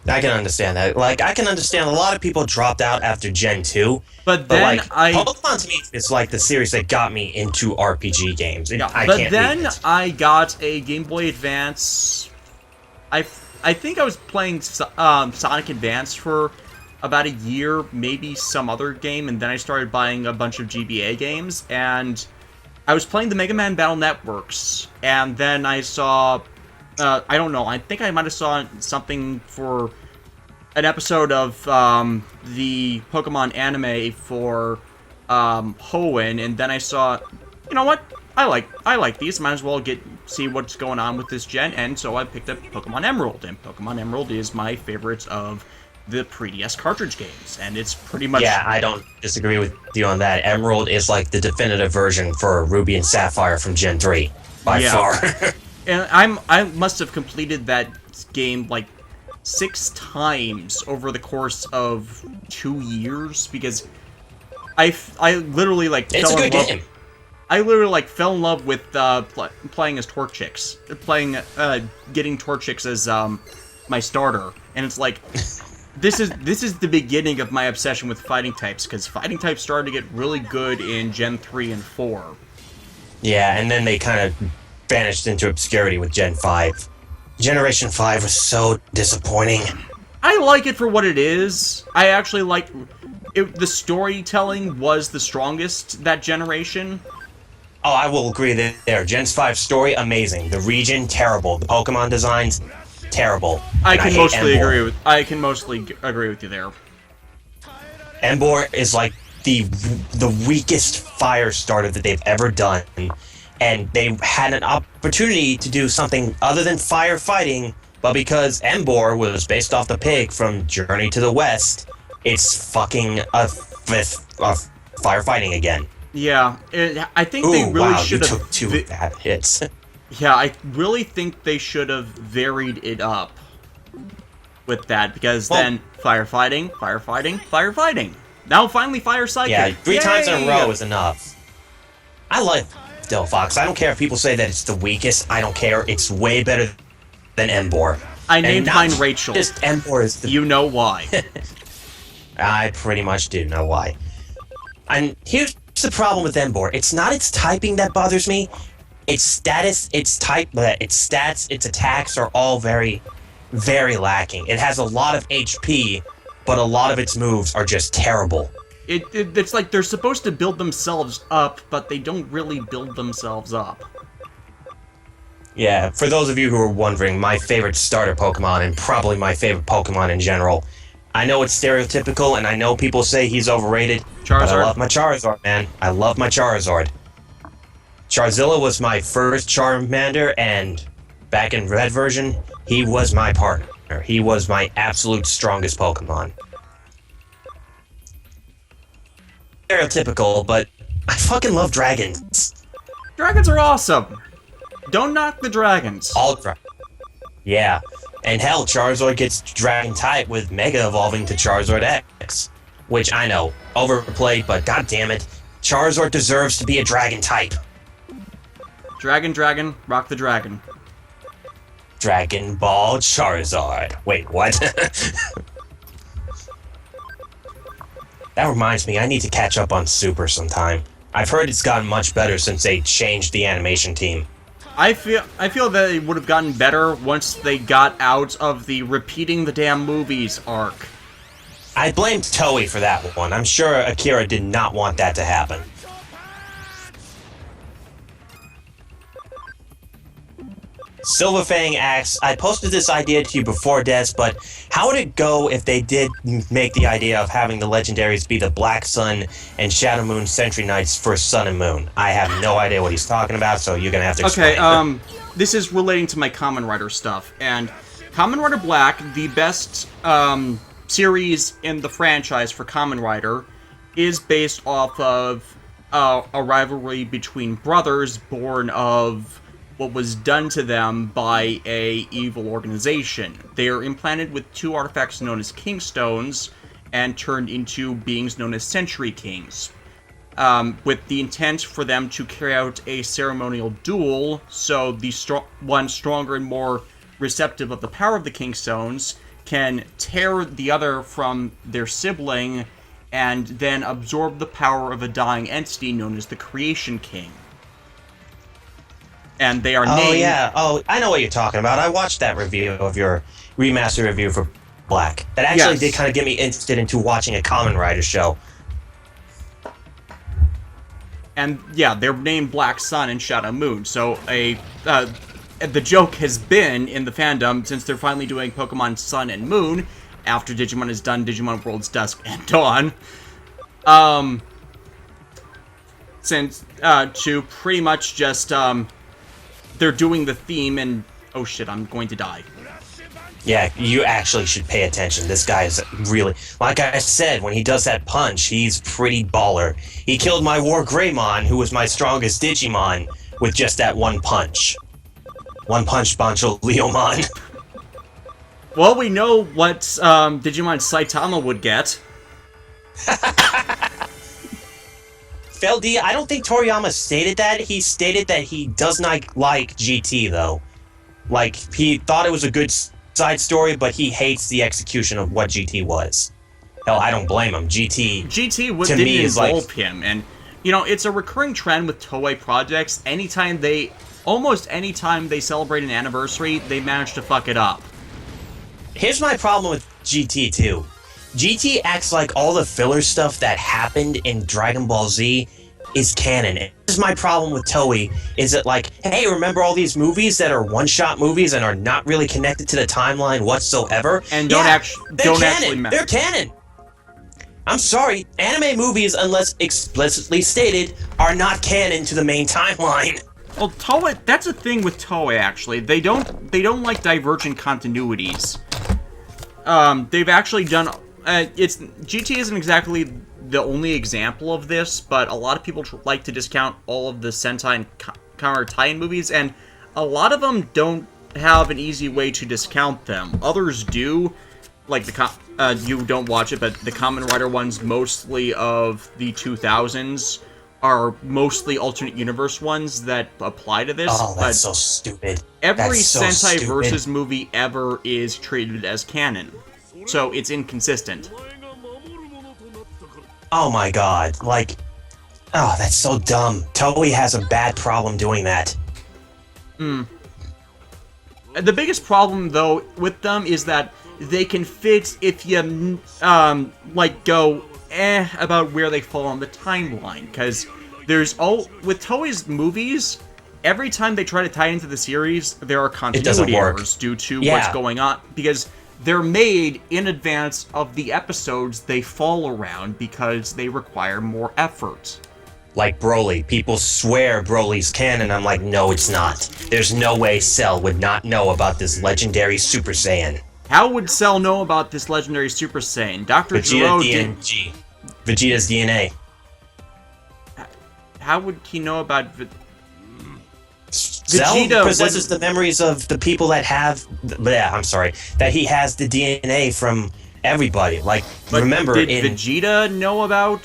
I can understand that. Like, I can understand a lot of people dropped out after Gen 2. But then like, Pokemon to me is like the series that got me into RPG games. Yeah, I but can't then beat it. I got a Game Boy Advance. I think I was playing Sonic Advance for about a year, maybe some other game, and then I started buying a bunch of GBA games, and I was playing the Mega Man Battle Networks, and then I saw... I don't know, I think I might have saw something for an episode of the Pokemon anime for Hoenn, and then I saw, you know what, I like these, might as well see what's going on with this gen, and so I picked up Pokemon Emerald, and Pokemon Emerald is my favorite of the pre-DS cartridge games, and it's pretty much... Yeah, I don't disagree with you on that. Emerald is like the definitive version for Ruby and Sapphire from Gen 3, by far. And I must have completed that game like 6 times over the course of 2 years because I literally like it's fell a in good love. game. I literally like fell in love with playing as Torchics, getting Torchics as my starter, and it's like this is the beginning of my obsession with fighting types because fighting types started to get really good in Gen 3 and 4. Yeah, and then they kind of vanished into obscurity with Gen 5. Generation 5 was so disappointing. I like it for what it is. I actually like it. The storytelling was the strongest that generation. Oh, I will agree there. Gen 5 story, amazing. The region, terrible. The Pokemon designs, terrible. I can mostly agree with you there. Embor is like the weakest fire starter that they've ever done. And they had an opportunity to do something other than firefighting, but because Embor was based off the pig from Journey to the West, it's fucking firefighting again. Yeah, I think they really should have... took 2 bad hits. Yeah, I really think they should have varied it up with that, because then firefighting. Now finally fire psychic. Yeah, 3 times in a row is enough. I like Delphox. I don't care if people say that it's the weakest. I don't care. It's way better than Embor. I named mine Rachel. Just Embor is the... You know why. I pretty much do know why. And here's the problem with Embor. It's not its typing that bothers me. Its status, its type, its stats, its attacks are all very, very lacking. It has a lot of HP, but a lot of its moves are just terrible. It's like they're supposed to build themselves up, but they don't really build themselves up. Yeah, for those of you who are wondering, my favorite starter Pokemon, and probably my favorite Pokemon in general, I know it's stereotypical, and I know people say he's overrated, Charizard? but I love my Charizard, man. I love my Charizard. Charizilla was my first Charmander, and back in Red version, he was my partner. He was my absolute strongest Pokemon. Stereotypical, but I fucking love dragons. Dragons are awesome. Don't knock the dragons. All dragons. Yeah. And hell, Charizard gets dragon type with Mega evolving to Charizard X. Which I know, overplayed, but goddammit, Charizard deserves to be a dragon type. Dragon, rock the dragon. Dragon Ball Charizard. Wait, what? That reminds me, I need to catch up on Super sometime. I've heard it's gotten much better since they changed the animation team. I feel that it would have gotten better once they got out of the repeating the damn movies arc. I blamed Toei for that one. I'm sure Akira did not want that to happen. Silverfang asks, I posted this idea to you before, Des, but how would it go if they did make the idea of having the legendaries be the Black Sun and Shadow Moon Sentry Knights for Sun and Moon? I have no idea what he's talking about, so you're gonna have to explain. Okay, this is relating to my Kamen Rider stuff, and Kamen Rider Black, the best series in the franchise for Kamen Rider, is based off of a rivalry between brothers born of what was done to them by a evil organization. They are implanted with two artifacts known as King Stones and turned into beings known as Century Kings, with the intent for them to carry out a ceremonial duel, so the one stronger and more receptive of the power of the King Stones can tear the other from their sibling and then absorb the power of a dying entity known as the Creation King. And they are named... Oh, yeah. Oh, I know what you're talking about. I watched that review of your remaster review for Black. That actually did kind of get me interested into watching a Kamen Rider show. And, yeah, they're named Black Sun and Shadow Moon. So, the joke has been in the fandom, since they're finally doing Pokemon Sun and Moon, after Digimon has done Digimon Worlds Dusk and Dawn, to pretty much just, they're doing the theme and... Oh shit, I'm going to die. Yeah, you actually should pay attention. This guy is really... Like I said, when he does that punch, he's pretty baller. He killed my War Greymon, who was my strongest Digimon, with just that one punch. One punch Bancho Leomon. Well, we know what Digimon Saitama would get. Feldy, I don't think Toriyama stated that. He stated that he does not like GT, though. Like, he thought it was a good side story, but he hates the execution of what GT was. Hell, I don't blame him. GT didn't involve him, and, you know, it's a recurring trend with Toei projects. Almost any time they celebrate an anniversary, they manage to fuck it up. Here's my problem with GT, too. GT acts like all the filler stuff that happened in Dragon Ball Z is canon. This is my problem with Toei, is that like, hey, remember all these movies that are one-shot movies and are not really connected to the timeline whatsoever? And don't actually matter. They're canon! I'm sorry, anime movies, unless explicitly stated, are not canon to the main timeline. Well, Toei, that's a thing with Toei, actually. They don't like divergent continuities. They've actually done... GT isn't exactly the only example of this, but a lot of people like to discount all of the Sentai and counter tie-in movies, and a lot of them don't have an easy way to discount them. Others do, like you don't watch it, but the Kamen Rider ones, mostly of the 2000s, are mostly alternate universe ones that apply to this. Oh, that's so stupid. Every Sentai versus movie ever is treated as canon, so it's inconsistent. Oh my god, like... Oh, that's so dumb. Toei has a bad problem doing that. The biggest problem, though, with them is that they can fit if you, go about where they fall on the timeline, because with Toei's movies, every time they try to tie into the series, there are continuity errors due to what's going on, because they're made in advance of the episodes they fall around because they require more effort. Like Broly. People swear Broly's canon. I'm like, no, it's not. There's no way Cell would not know about this legendary Super Saiyan. How would Cell know about this legendary Super Saiyan? Dr. Gero DNG. Vegeta's DNA. How would he know about... Cell possesses the memories of the people that have... that he has the DNA from everybody. Like, but remember... Did Vegeta know about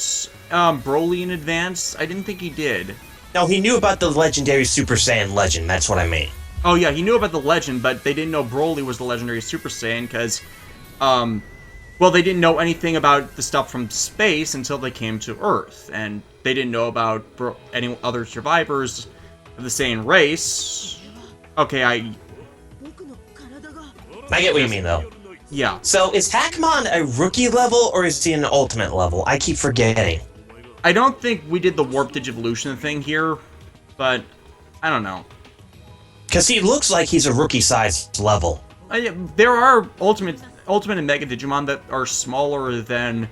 Broly in advance? I didn't think he did. No, he knew about the legendary Super Saiyan legend. That's what I mean. Oh yeah, he knew about the legend, but they didn't know Broly was the legendary Super Saiyan, because... they didn't know anything about the stuff from space until they came to Earth, and they didn't know about any other survivors of the same race. Okay, I get what you mean, though. Yeah. So, is Hackmon a rookie level, or is he an ultimate level? I keep forgetting. I don't think we did the Warp Digivolution thing here, but I don't know. Because he looks like he's a rookie-sized level. There are Ultimate and Mega Digimon that are smaller than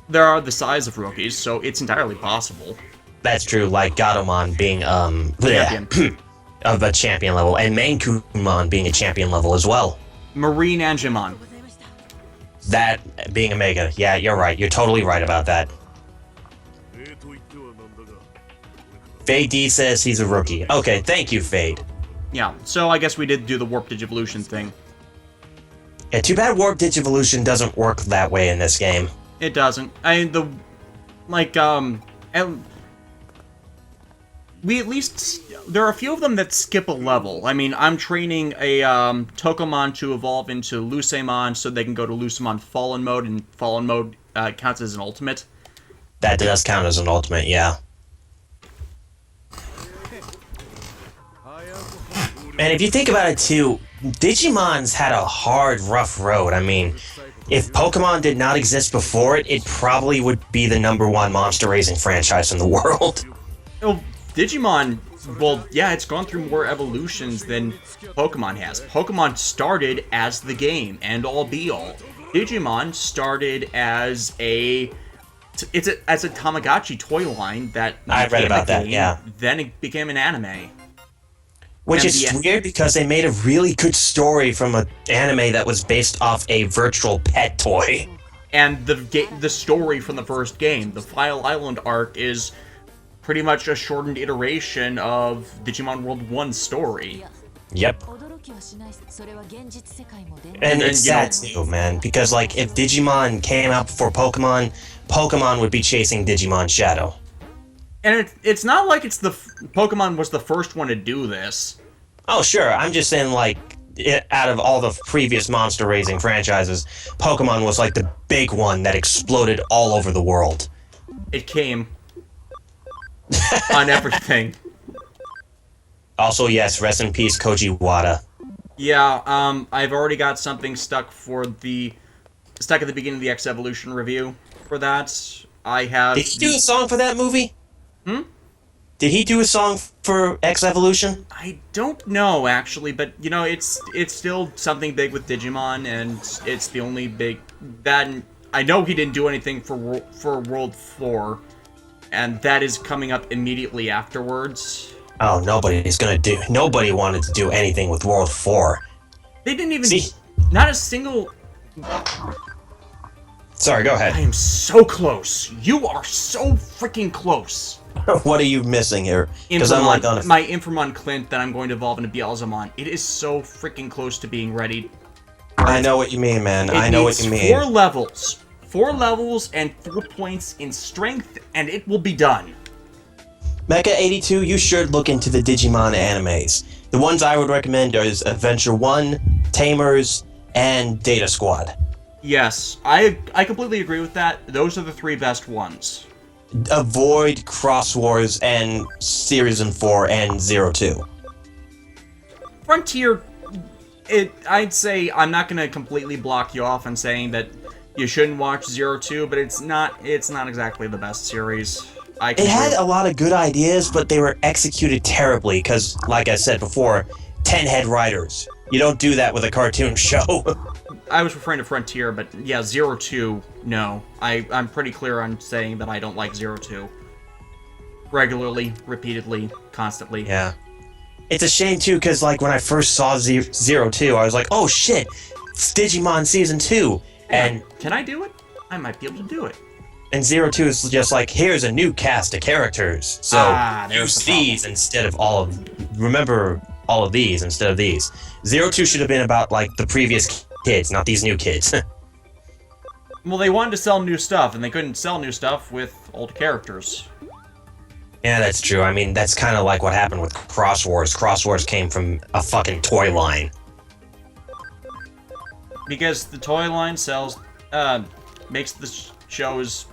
there are the size of rookies, so it's entirely possible. That's true, like Gatomon being, of a champion level, and Mankumon being a champion level as well. Marine Angemon. That being a Mega. Yeah, you're right. You're totally right about that. Fade D says he's a rookie. Okay, thank you, Fade. Yeah, so I guess we did do the warp digivolution thing. Yeah, too bad warp digivolution doesn't work that way in this game. It doesn't. We at least... There are a few of them that skip a level. I mean, I'm training a Tokomon to evolve into Lucemon so they can go to Lucemon Fallen Mode, and Fallen Mode counts as an ultimate. That does count as an ultimate, yeah. And if you think about it too, Digimon's had a hard, rough road. I mean, if Pokemon did not exist before it, it probably would be the #1 monster-raising franchise in the world. Well, Digimon, well, yeah, it's gone through more evolutions than Pokemon has. Pokemon started as the game, and all be all. Digimon started as a Tamagotchi toy line that I read about that, yeah. Then it became an anime. Which is weird because they made a really good story from an anime that was based off a virtual pet toy. And the story from the first game, the File Island arc, is pretty much a shortened iteration of Digimon World 1's story. Yep. And it's sad too, man, because like if Digimon came out before Pokemon, Pokemon would be chasing Digimon Shadow. And it's not like Pokemon was the first one to do this. Oh, sure. I'm just saying, like, out of all the previous monster-raising franchises, Pokemon was, like, the big one that exploded all over the world. It came on everything. Also, yes, rest in peace, Koji Wada. Yeah, I've already got something stuck at the beginning of the X Evolution review for that. I have... Did he do a song for that movie? Did he do a song for X Evolution? I don't know, actually, but, you know, it's still something big with Digimon, and it's the only big... That, I know he didn't do anything for World 4, and that is coming up immediately afterwards. Oh, nobody wanted to do anything with World 4. They didn't even... See? Not a single... Sorry, go ahead. I am so close. You are so freaking close. What are you missing here? Because I'm like on my Inframon Clint that I'm going to evolve into Beelzemon. It is so freaking close to being ready. I know what you mean, man. I know what you mean. 4 levels. 4 levels and 4 points in strength, and it will be done. Mecha82, you should look into the Digimon animes. The ones I would recommend are Adventure 1, Tamers, and Data Squad. Yes, I completely agree with that. Those are the 3 best ones. Avoid Cross Wars and Season 4 and 02. Frontier, I'd say I'm not going to completely block you off and saying that you shouldn't watch 02, but it's not exactly the best series. It had a lot of good ideas, but they were executed terribly because, like I said before, 10 head writers. You don't do that with a cartoon show. I was referring to Frontier, but yeah, 02, no. I'm pretty clear on saying that I don't like 02. Regularly, repeatedly, constantly. Yeah. It's a shame, too, because, like, when I first saw 02, I was like, oh, shit, it's Digimon Season 2. And can I do it? I might be able to do it. And 02 is just like, here's a new cast of characters. So, use these instead of remember all of these instead of these. 02 should have been about, like, the previous kids, not these new kids. Well, they wanted to sell new stuff, and they couldn't sell new stuff with old characters. Yeah, that's true. I mean, that's kind of like what happened with Cross Wars. Cross Wars came from a fucking toy line. Because the toy line makes the shows...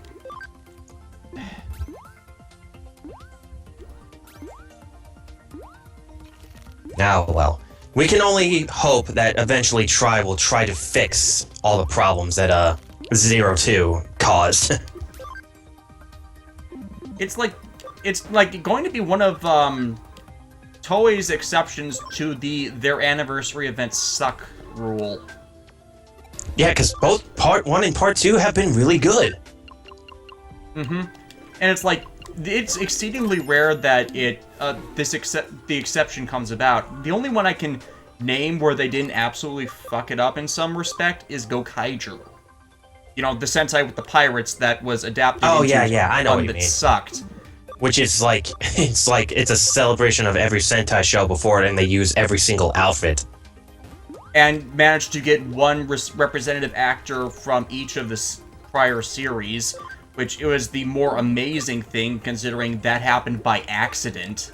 Now, well, we can only hope that eventually Tri will try to fix all the problems that 02 caused. It's like going to be one of Toei's exceptions to their anniversary events suck rule. Yeah, because both Part 1 and Part 2 have been really good. Mm-hmm. And it's like, it's exceedingly rare that the exception comes about. The only one I can name where they didn't absolutely fuck it up in some respect is Gokaiger. You know, the Sentai with the pirates that was adapted into yeah, I know what you that mean. Sucked. which is like it's a celebration of every Sentai show before it, and they use every single outfit. And managed to get one representative actor from each of the prior series, which it was the more amazing thing considering that happened by accident.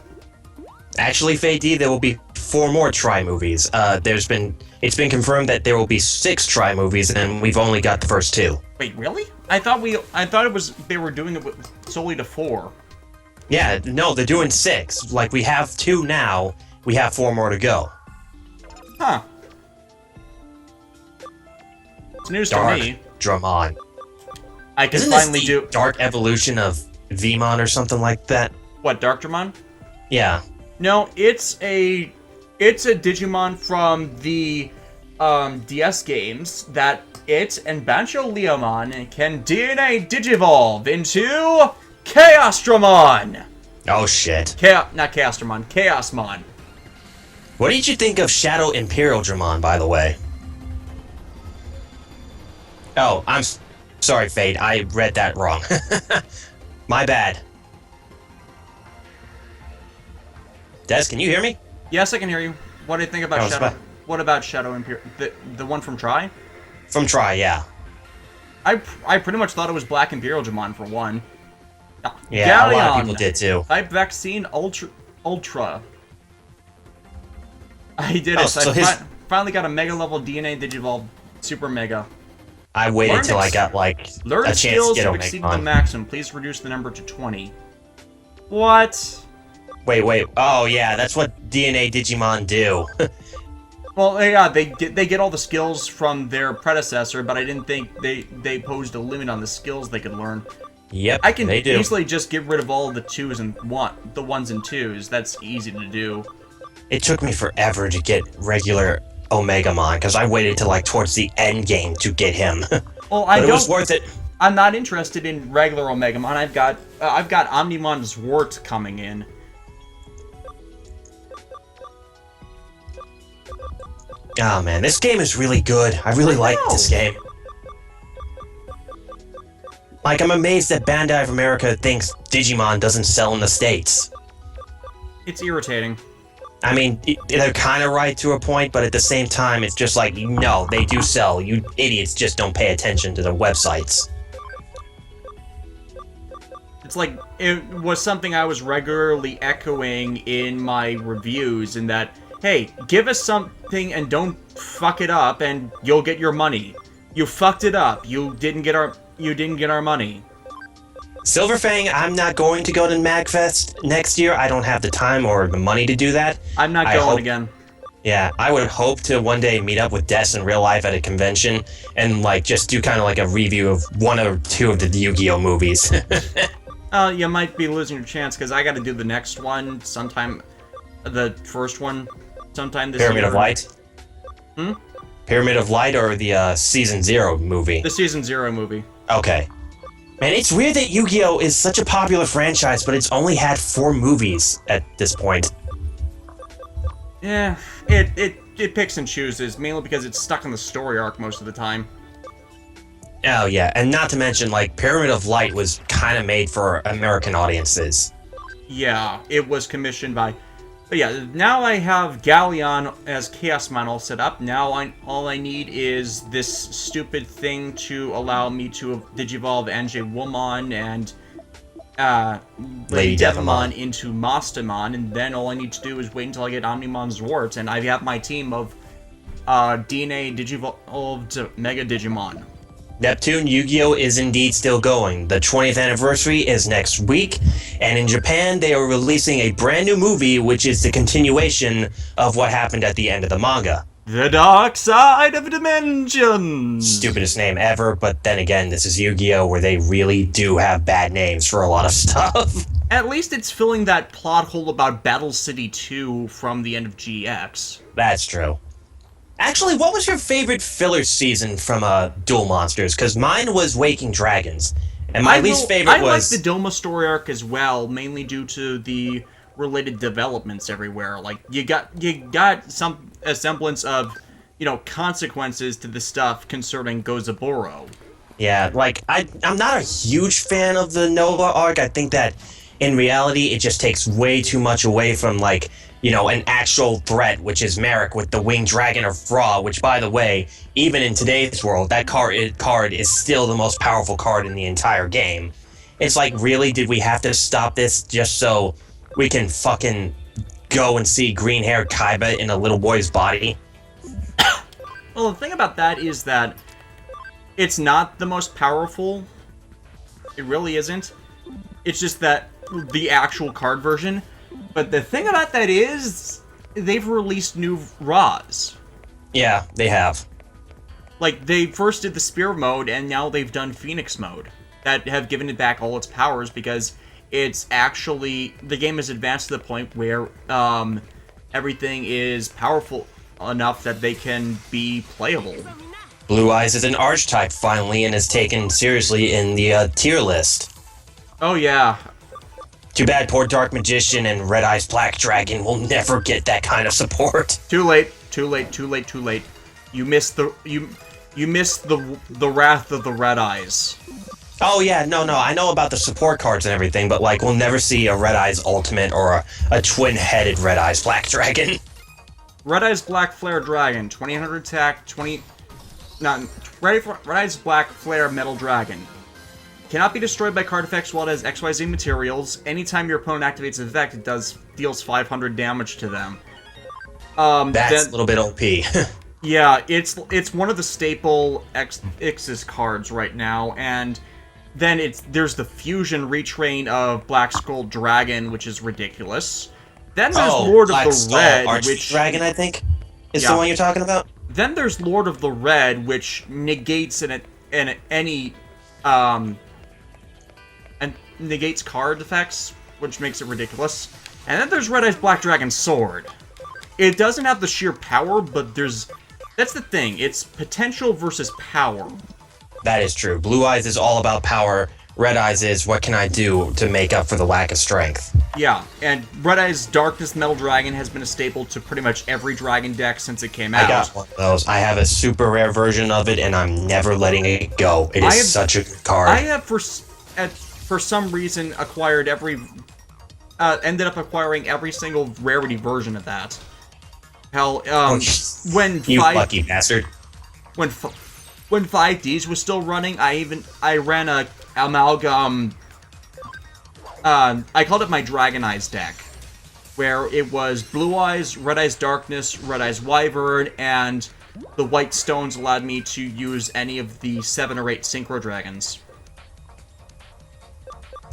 Actually, Fade D, there will be 4 more Try movies. It's been confirmed that there will be 6 Try movies, and we've only got the first 2. Wait, really? I thought it was they were doing it solely to 4. Yeah, no, they're doing 6. Like, we have 2 now, we have 4 more to go. Huh. It's news Dark to me. Dramon. I can Isn't finally this do... the Dark Evolution of Vmon or something like that? What, Dark Dramon? Yeah. No, it's a Digimon from the DS games that it and Bancho Leomon can DNA Digivolve into Chaos Dramon! Oh shit. Not Chaos Dramon, Chaosmon. What did you think of Shadow Imperial Dramon, by the way? Oh, I'm sorry, Fade. I read that wrong. My bad. Des, can you hear me? Yes, I can hear you. What do you think about Oh, Shadow? What about Shadow Imperial? The one from Try? From Try, yeah. I pretty much thought it was Black Imperial Dramon for one. Yeah, Galleon, a lot of people did too. Type Vaccine Ultra. I did Oh, it. so I finally got a Mega level DNA Digivolve Super Mega. I waited till I got like Learn a chance to skills get have a exceeded the Megamon. maximum. Please reduce the number to 20. What? Wait. Oh yeah, that's what DNA Digimon do. Well, yeah, they get all the skills from their predecessor, but I didn't think they posed a limit on the skills they could learn. Yep, I can they do. easily just get rid of all the the ones and twos. That's easy to do. It took me forever to get regular Omegamon because I waited till like towards the end game to get him. Well, But it was worth it. I'm not interested in regular Omegamon. I've got Omnimon Zwart coming in. Oh man, this game is really good. I really like this game. Like, I'm amazed that Bandai of America thinks Digimon doesn't sell in the States. It's irritating. I mean, they're kind of right to a point, but at the same time, it's just like, no, they do sell. You idiots just don't pay attention to the websites. It's like, it was something I was regularly echoing in my reviews, in that, hey, give us something and don't fuck it up, and you'll get your money. You fucked it up. You didn't get our money. Silverfang, I'm not going to go to MagFest next year. I don't have the time or the money to do that. I'm not going again. Yeah, I would hope to one day meet up with Des in real life at a convention and like just do kind of like a review of 1 or 2 of the Yu-Gi-Oh movies. You might be losing your chance because I got to do the next one sometime. The first one sometime this Pyramid year. of Light? Hmm? Pyramid of Light or the Season 0 movie? The Season 0 movie. Okay. Man, it's weird that Yu-Gi-Oh! Is such a popular franchise, but it's only had 4 movies at this point. Yeah, it picks and chooses, mainly because it's stuck in the story arc most of the time. Oh yeah, and not to mention, like, Pyramid of Light was kind of made for American audiences. Yeah, it was commissioned by... But yeah, now I have Galleon as Chaosmon all set up. Now all I need is this stupid thing to allow me to digivolve Anjewomon and Lady Devamon into Mastamon, and then all I need to do is wait until I get Omnimon Zwart, and I have my team of DNA Digivolved Mega Digimon. Neptune Yu-Gi-Oh! Is indeed still going. The 20th anniversary is next week, and in Japan they are releasing a brand new movie which is the continuation of what happened at the end of the manga. The Dark Side of Dimensions! Stupidest name ever, but then again, this is Yu-Gi-Oh! Where they really do have bad names for a lot of stuff. At least it's filling that plot hole about Battle City 2 from the end of GX. That's true. Actually, what was your favorite filler season from Duel Monsters? Because mine was Waking Dragons, and my least favorite was... I like the Doma story arc as well, mainly due to the related developments everywhere. Like, you got a semblance of, consequences to the stuff concerning Gozaburo. Yeah, like, I'm not a huge fan of the Nova arc. I think that in reality, it just takes way too much away from, like, you know, an actual threat, which is Merrick with the Winged Dragon of Ra, which, by the way, even in today's world, that card is still the most powerful card in the entire game. It's like, really, did we have to stop this just so we can fucking go and see green-haired Kaiba in a little boy's body? Well, the thing about that is that it's not the most powerful. It really isn't. It's just that the actual card version. But the thing about that is, they've released new Raws. Yeah, they have. Like, they first did the Spear mode, and now they've done Phoenix mode. That have given it back all its powers, because it's actually... The game has advanced to the point where everything is powerful enough that they can be playable. Blue Eyes is an archetype, finally, and is taken seriously in the tier list. Oh, yeah. Too bad poor Dark Magician and Red Eyes Black Dragon will never get that kind of support. Too late. Too late. Too late. Too late. You missed the... You missed the wrath of the Red Eyes. Oh yeah, no, I know about the support cards and everything, but like, we'll never see a Red Eyes Ultimate or a twin-headed Red Eyes Black Dragon. Red Eyes Black Flare Dragon, 2000 attack, 20... Not... Red Eyes Black Flare Metal Dragon. Cannot be destroyed by card effects while it has XYZ materials. Anytime your opponent activates an effect, it deals 500 damage to them. That's a little bit OP. Yeah, it's one of the staple Ixis cards right now, and then there's the fusion retrain of Black Skull Dragon, which is ridiculous. Then there's Lord of the Red, which Dragon, I think, is the one you're talking about. Then there's Lord of the Red, which negates any and negates card effects, which makes it ridiculous. And then there's Red Eyes Black Dragon Sword. It doesn't have the sheer power, but that's the thing. It's potential versus power. That is true. Blue Eyes is all about power. Red Eyes is what can I do to make up for the lack of strength. Yeah, and Red Eyes Darkness Metal Dragon has been a staple to pretty much every Dragon deck since it came out. I got one of those. I have a super rare version of it, and I'm never letting it go. It is such a good card. I have, for some reason, ended up acquiring every single rarity version of that. Hell, when you lucky bastard. When 5Ds was still running, I ran a amalgam. I called it my Dragon Eyes deck, where it was Blue Eyes, Red Eyes Darkness, Red Eyes Wyvern, and the White Stones allowed me to use any of the 7 or 8 Synchro Dragons.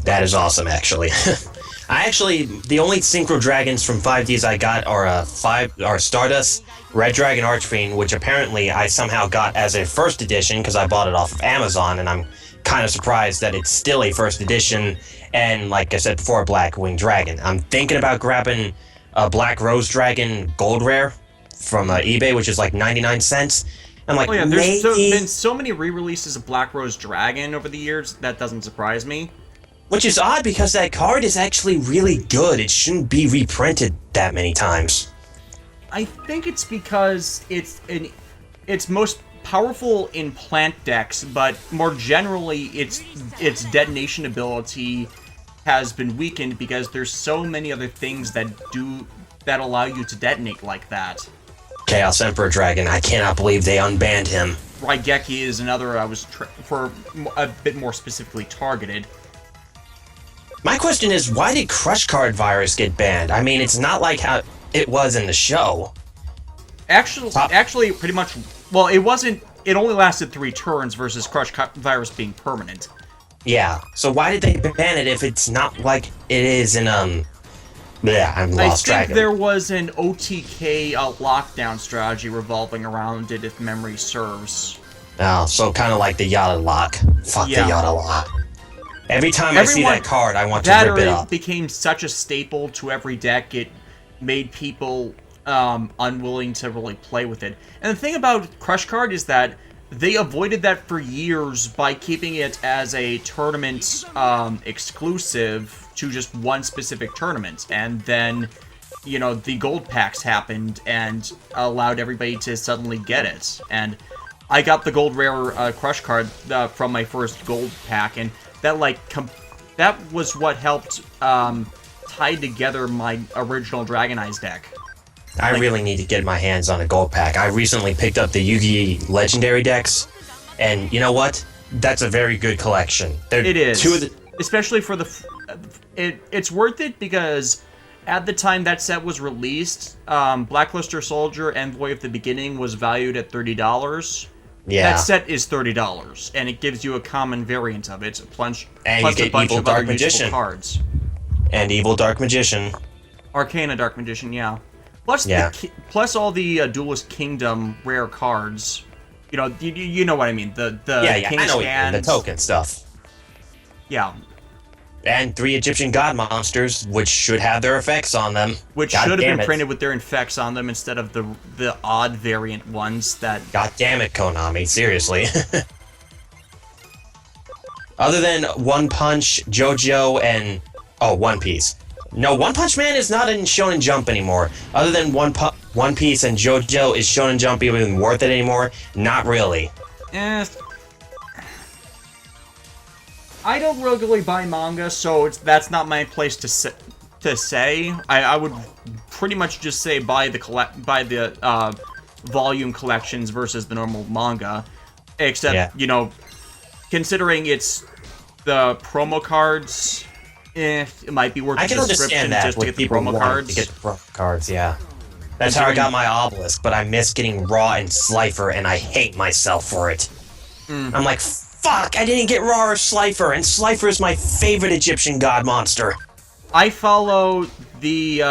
That is awesome, actually. The only Synchro Dragons from 5Ds I got are Stardust, Red Dragon Archfiend, which apparently I somehow got as a first edition because I bought it off of Amazon, and I'm kind of surprised that it's still a first edition, and like I said before, a Black Winged Dragon. I'm thinking about grabbing a Black Rose Dragon Gold Rare from eBay, which is like 99 cents. I'm like, there's been so many re-releases of Black Rose Dragon over the years, that doesn't surprise me. Which is odd because that card is actually really good. It shouldn't be reprinted that many times. I think it's because it's most powerful in plant decks, but more generally, its detonation ability has been weakened because there's so many other things that allow you to detonate like that. Chaos Emperor Dragon. I cannot believe they unbanned him. Raigeki is another I was for a bit more specifically targeted. My question is, why did Crush Card Virus get banned? I mean, it's not like how it was in the show. Actually, pretty much. Well, it wasn't. It only lasted 3 turns versus Crush Virus being permanent. Yeah. So why did they ban it if it's not like it is in Yeah, I'm lost track. I think there was an OTK lockdown strategy revolving around it, if memory serves. Oh, so kind of like the Yada Lock. Fuck the Yada Lock. Every time I see that card, I want to rip it up. It became such a staple to every deck, it made people unwilling to really play with it. And the thing about Crush Card is that they avoided that for years by keeping it as a tournament exclusive to just one specific tournament. And then, you know, the gold packs happened and allowed everybody to suddenly get it. And I got the gold rare Crush Card from my first gold pack, and that, like, that was what helped tie together my original Dragon Eyes deck. I really need to get my hands on a gold pack. I recently picked up the Yu-Gi Legendary decks, and you know what? That's a very good collection. It is. Especially for it's worth it because at the time that set was released, Blackluster Soldier Envoy of the Beginning was valued at $30. Yeah. That set is $30, and it gives you a common variant of it, plus and you get a bunch Evil of Dark other Magician. useful cards. And Evil Dark Magician. Arcana Dark Magician, yeah. Plus, plus all the Duelist Kingdom rare cards. You know, you know what I mean. The King's I know what you mean, Hand. the token stuff. Yeah. And 3 Egyptian god monsters, which should have their effects on them. Which should have been printed with their effects on them instead of the odd variant ones that... God damn it, Konami, seriously. Other than One Punch, JoJo, and... Oh, One Piece. No, One Punch Man is not in Shonen Jump anymore. Other than One Piece and JoJo, is Shonen Jump even worth it anymore? Not really. I don't regularly buy manga, so that's not my place to say. I would pretty much just say buy the volume collections versus the normal manga, except you know, considering it's the promo cards, it might be worth. I can understand that just to get the promo cards. To get the promo cards, yeah. That's how I got my obelisk, but I miss getting Raw and Slifer, and I hate myself for it. I'm like, fuck, I didn't get Raw or Slifer, and Slifer is my favorite Egyptian god monster. I follow the,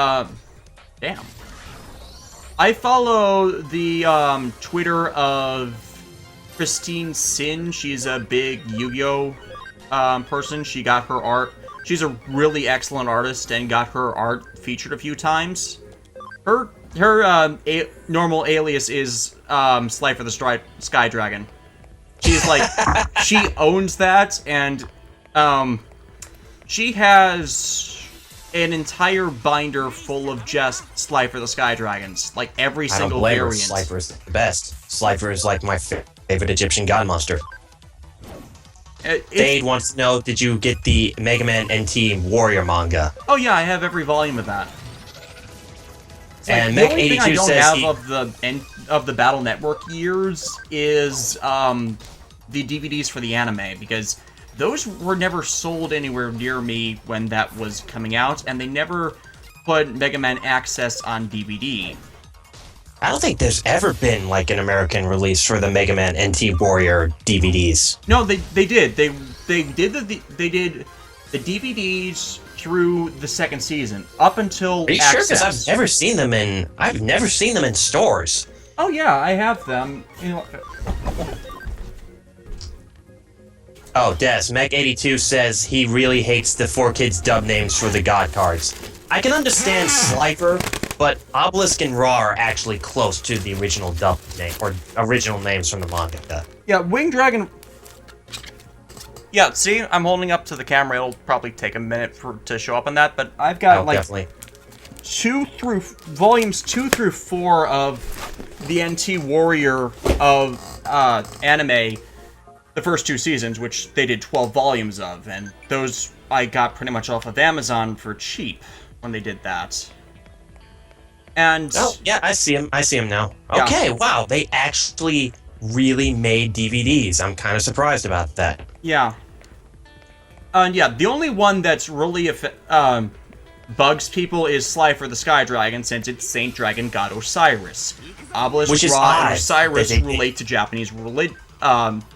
I follow the, Twitter of Christine Sin. She's a big Yu-Gi-Oh! Person. She got her art. She's a really excellent artist and got her art featured a few times. Her normal alias is, Slifer the Sky Dragon. She's like, she owns that, and, she has an entire binder full of just Slifer the Sky Dragons. Like, every single variant. Slifer is the best. Slifer is like my favorite Egyptian god monster. Fade wants to know, did you get the Mega Man NT Warrior manga? Oh yeah, I have every volume of that. And the only thing I Mech82 don't says have of the Battle Network years is the DVDs for the anime, because those were never sold anywhere near me when that was coming out, and they never put Mega Man Access on DVD. I don't think there's ever been like an American release for the Mega Man NT Warrior DVDs. No, they did. They did the DVDs through the second season up until Are you Access. sure? Because I've never seen them in stores. Oh yeah, I have them. You know. Oh, Des, Mech82 says he really hates the 4Kids dub names for the god cards. I can understand Slifer, but Obelisk and Ra are actually close to the original dub name, or original names from the manga. Yeah, Wing Dragon... Yeah, see, I'm holding up to the camera. It'll probably take a minute to show up on that, but I've got, definitely. volumes 2 through 4 of the NT Warrior of anime, the first 2 seasons, which they did 12 volumes of, and those I got pretty much off of Amazon for cheap when they did that. And oh, yeah, I see him now. Yeah. Okay, wow, they actually really made DVDs. I'm kind of surprised about that. Yeah. And yeah, the only one that's really bugs people is Slifer the Sky Dragon, since it's Saint Dragon God Osiris. Obelisk, Which is Ra, odd and Osiris that relate to Japanese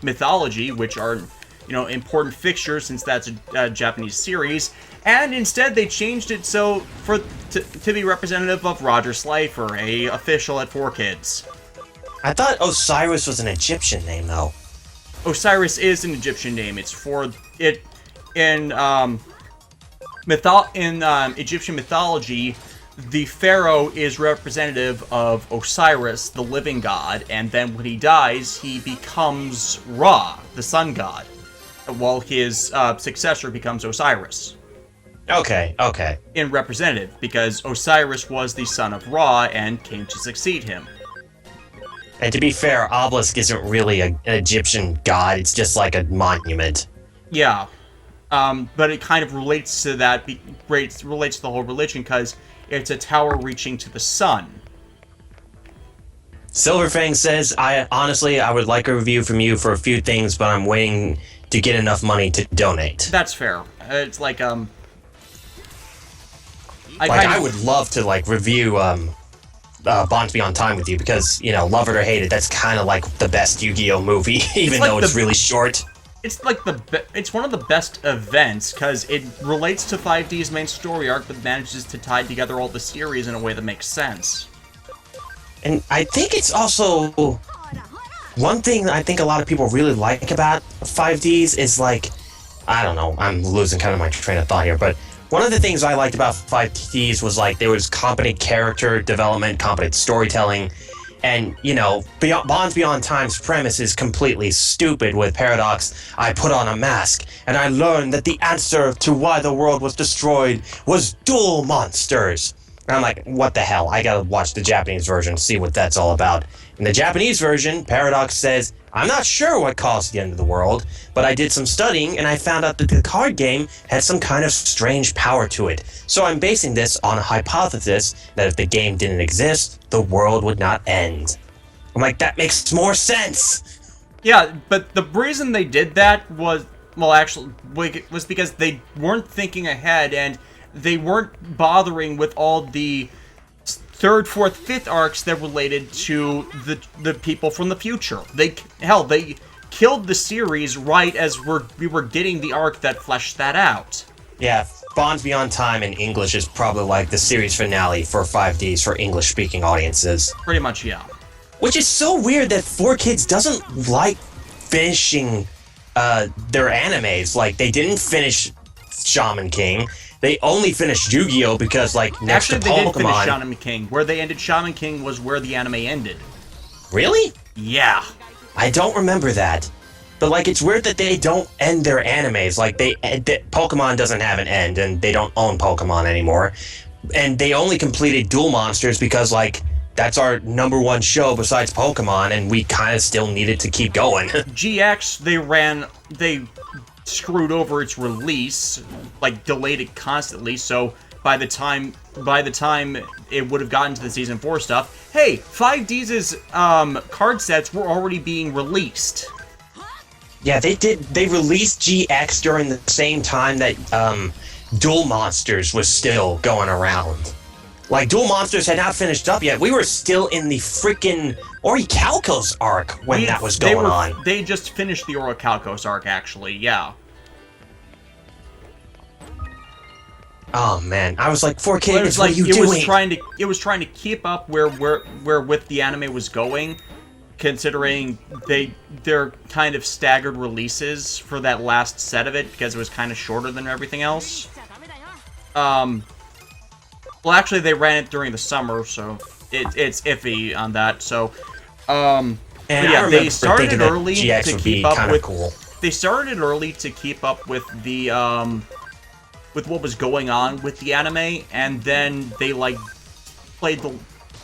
mythology, which are, you know, important fixtures since that's a Japanese series. And instead, they changed it so to be representative of Roger Slifer, a official at 4Kids. I thought Osiris was an Egyptian name, though. Osiris is an Egyptian name. It's for it in Egyptian mythology. The pharaoh is representative of Osiris, the living god, and then when he dies, he becomes Ra, the sun god, while his successor becomes Osiris. Okay. In representative, because Osiris was the son of Ra and came to succeed him. And to be fair, Obelisk isn't really an Egyptian god, it's just like a monument. Yeah. But it kind of relates to that, relates to the whole religion, because it's a tower reaching to the sun. Silverfang says, I would like a review from you for a few things, but I'm waiting to get enough money to donate. That's fair. It's like, I would love to, like, review, Bonds Beyond Time with you, because, you know, love it or hate it, that's kind of like the best Yu-Gi-Oh movie, even though it's really short. It's like it's one of the best events, because it relates to 5D's main story arc, but manages to tie together all the series in a way that makes sense. And I think it's also... One thing I think a lot of people really like about 5Ds is, like... I don't know, I'm losing kind of my train of thought here, but one of the things I liked about 5Ds was, like, there was competent character development, competent storytelling, and, you know, Bonds Beyond Time's premise is completely stupid with Paradox. I put on a mask, and I learned that the answer to why the world was destroyed was dual monsters. And I'm like, what the hell? I gotta watch the Japanese version to see what that's all about. In the Japanese version, Paradox says, I'm not sure what caused the end of the world, but I did some studying and I found out that the card game had some kind of strange power to it. So I'm basing this on a hypothesis that if the game didn't exist, the world would not end. I'm like, that makes more sense! Yeah, but the reason they did that was, well, actually, was because they weren't thinking ahead, and they weren't bothering with all the 3rd, 4th, 5th arcs that related to the people from the future. They killed the series right as we were getting the arc that fleshed that out. Yeah, Bonds Beyond Time in English is probably like the series finale for 5Ds for English-speaking audiences. Pretty much, yeah. Which is so weird that 4Kids doesn't like finishing their animes. Like, they didn't finish Shaman King. They only finished Yu-Gi-Oh! Because, like, next to Pokemon... Actually, they did finish Shaman King. Where they ended Shaman King was where the anime ended. Really? Yeah. I don't remember that. But, like, it's weird that they don't end their animes. Like, Pokemon doesn't have an end, and they don't own Pokemon anymore. And they only completed Duel Monsters because, like, that's our #1 show besides Pokemon, and we kind of still needed to keep going. GX, they screwed over its release, like, delayed it constantly, so by the time it would have gotten to the Season 4 stuff, hey, 5D's card sets were already being released. Yeah, they released GX during the same time that Duel Monsters was still going around. Like, Duel Monsters had not finished up yet. We were still in the freaking Orichalcos arc when that was going on. They just finished the Orichalcos arc, actually, yeah. Oh man, I was like, 4Kids, what are you doing? It was trying to keep up where with the anime was going, considering they're kind of staggered releases for that last set of it because it was kind of shorter than everything else. Well, actually, they ran it during the summer, so it's iffy on that. So, and yeah, they started early to keep up with. Cool. They started early to keep up with the with what was going on with the anime, and then they like played the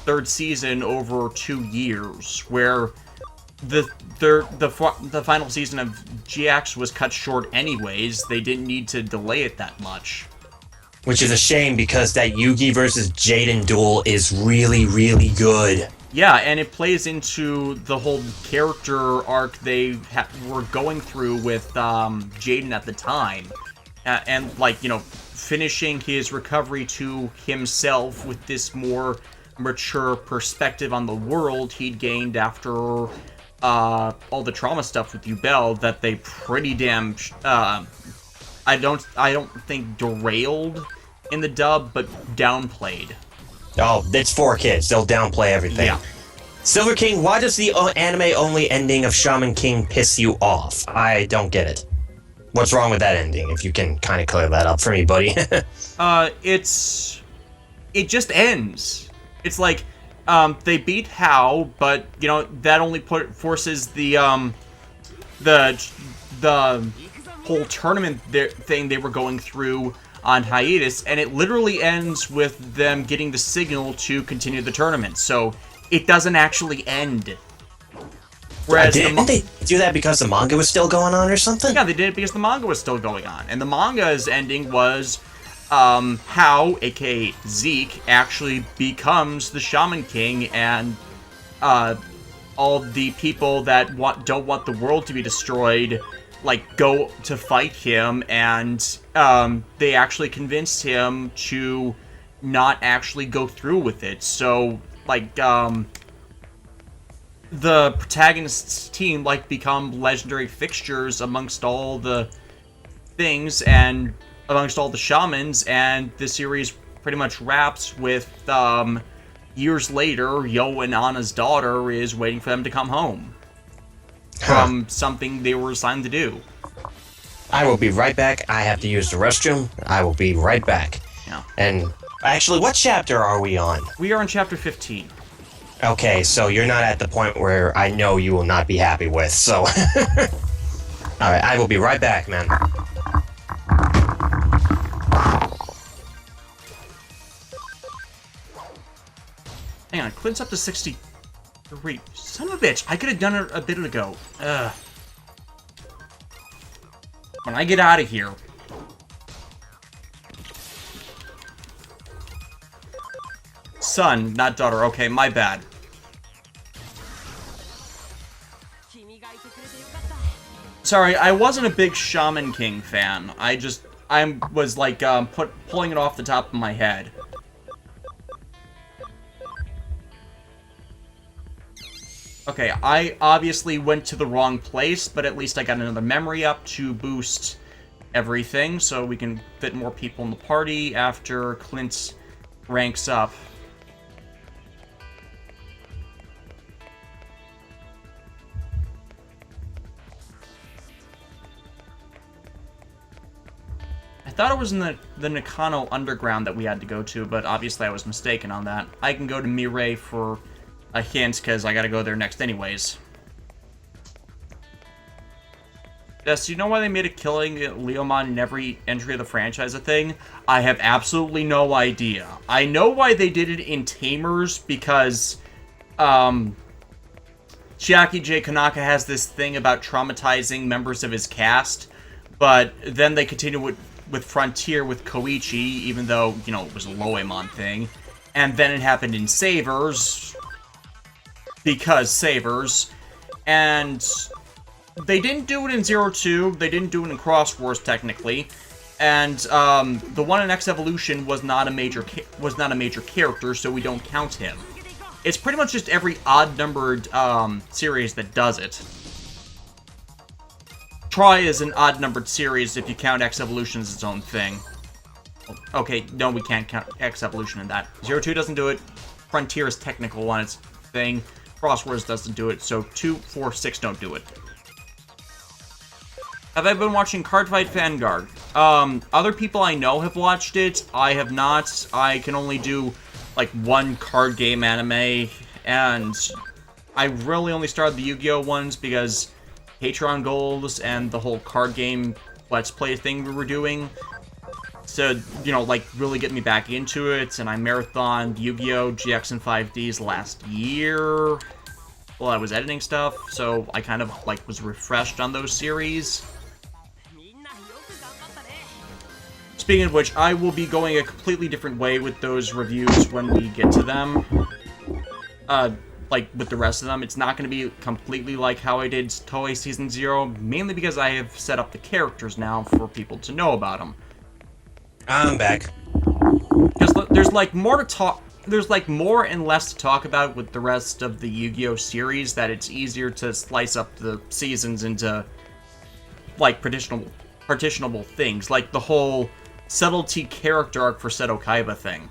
3rd season over 2 years, where the final season of GX was cut short anyways. They didn't need to delay it that much. Which is a shame, because that Yugi versus Jaden duel is really, really good. Yeah, and it plays into the whole character arc they were going through with Jaden at the time. And, like, you know, finishing his recovery to himself with this more mature perspective on the world he'd gained after all the trauma stuff with Yubel that they pretty damn... I don't think derailed in the dub, but downplayed. Oh, it's 4Kids. They'll downplay everything. Yeah. Silver King, why does the anime-only ending of Shaman King piss you off? I don't get it. What's wrong with that ending? If you can kind of clear that up for me, buddy. It just ends. It's like, they beat Hao, but, you know, that only forces the whole tournament thing they were going through on hiatus, and it literally ends with them getting the signal to continue the tournament, so it doesn't actually end. Whereas didn't they do that because the manga was still going on or something? Yeah, they did it because the manga was still going on. And the manga's ending was how, aka Zeke, actually becomes the Shaman King, and all the people that don't want the world to be destroyed, like, go to fight him, and they actually convinced him to not actually go through with it. So, like, the protagonist's team, like, become legendary fixtures amongst all the things and amongst all the shamans, and the series pretty much wraps with, years later, Yo and Anna's daughter is waiting for them to come home from something they were assigned to do. I will be right back. I have to use the restroom. I will be right back. Yeah. And actually, what chapter are we on? We are on chapter 15. Okay, so you're not at the point where I know you will not be happy with, so... Alright, I will be right back, man. Hang on, Clint's up to 63. Son of a bitch, I could have done it a bit ago. Ugh. When I get out of here... Son, not daughter. Okay, my bad. Sorry, I wasn't a big Shaman King fan. I was like, pulling it off the top of my head. Okay, I obviously went to the wrong place, but at least I got another memory up to boost everything, so we can fit more people in the party after Clint ranks up. I thought it was in the Nakano Underground that we had to go to, but obviously I was mistaken on that. I can go to Mirai for a hint, because I gotta go there next anyways. Des, do you know why they made a killing Leomon in every entry of the franchise a thing? I have absolutely no idea. I know why they did it in Tamers, because Chiaki J. Kanaka has this thing about traumatizing members of his cast, but then they continue with Frontier with Koichi, even though, you know, it was a Loemon thing. And then it happened in Savers, because Savers. And they didn't do it in 02, they didn't do it in Cross Wars, technically. And the one in X Evolution was not a major character, so we don't count him. It's pretty much just every odd-numbered series that does it. Try is an odd-numbered series if you count X Evolution as its own thing. Okay, no, we can't count X Evolution in that. 02 doesn't do it. Frontier is technical on its thing. Cross Wars doesn't do it, so 2, 4, 6 don't do it. Have I been watching Cardfight Vanguard? Other people I know have watched it. I have not. I can only do, like, one card game anime, and I really only started the Yu-Gi-Oh! Ones because Patreon goals and the whole card game Let's Play thing we were doing. So, you know, like, really get me back into it, and I marathoned Yu-Gi-Oh! GX and 5Ds last year while I was editing stuff, so I kind of, like, was refreshed on those series. Speaking of which, I will be going a completely different way with those reviews when we get to them. Like, with the rest of them, it's not going to be completely like how I did Toei Season 0, mainly because I have set up the characters now for people to know about them. I'm back. Because there's, like, more to talk... There's, like, more and less to talk about with the rest of the Yu-Gi-Oh! Series, that it's easier to slice up the seasons into, like, partitionable things, like the whole subtlety character arc for Seto Kaiba thing.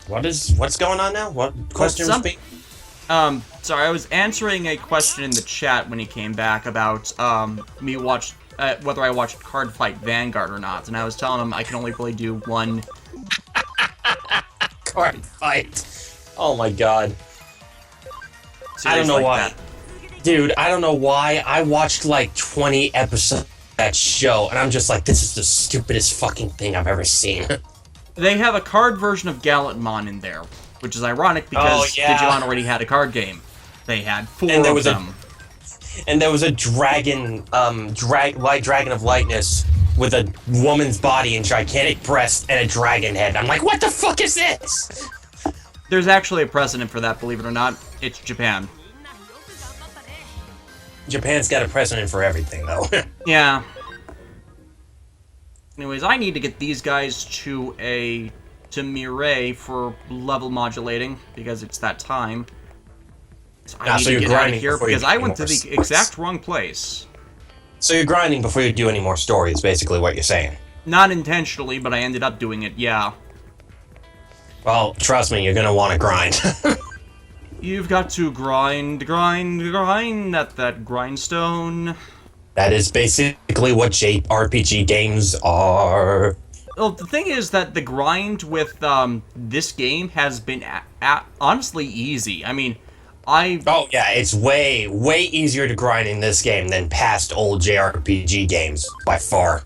What's going on now? What question was being... Sorry, I was answering a question in the chat when he came back about, whether I watched Cardfight Vanguard or not, and I was telling him I can only really do one... Cardfight. Oh my god. I don't know like why. That. Dude, I don't know why. I watched like 20 episodes of that show, and I'm just like, this is the stupidest fucking thing I've ever seen. They have a card version of Gallantmon in there, which is ironic because Digimon already had a card game. They had 4 of them. and there was a dragon, light dragon of lightness with a woman's body and gigantic breasts and a dragon head. I'm like, what the fuck is this? There's actually a precedent for that, believe it or not. It's Japan. Japan's got a precedent for everything, though. Yeah. Anyways, I need to get these guys to Mirai for level modulating, because it's that time. So I need to get out of here, because I went to the exact wrong place. So you're grinding before you do any more stories, basically what you're saying. Not intentionally, but I ended up doing it, yeah. Well, trust me, you're gonna want to grind. You've got to grind at that grindstone. That is basically what JRPG games are. Well, the thing is that the grind with this game has been honestly easy. I mean, Oh yeah, it's way easier to grind in this game than past old JRPG games, by far.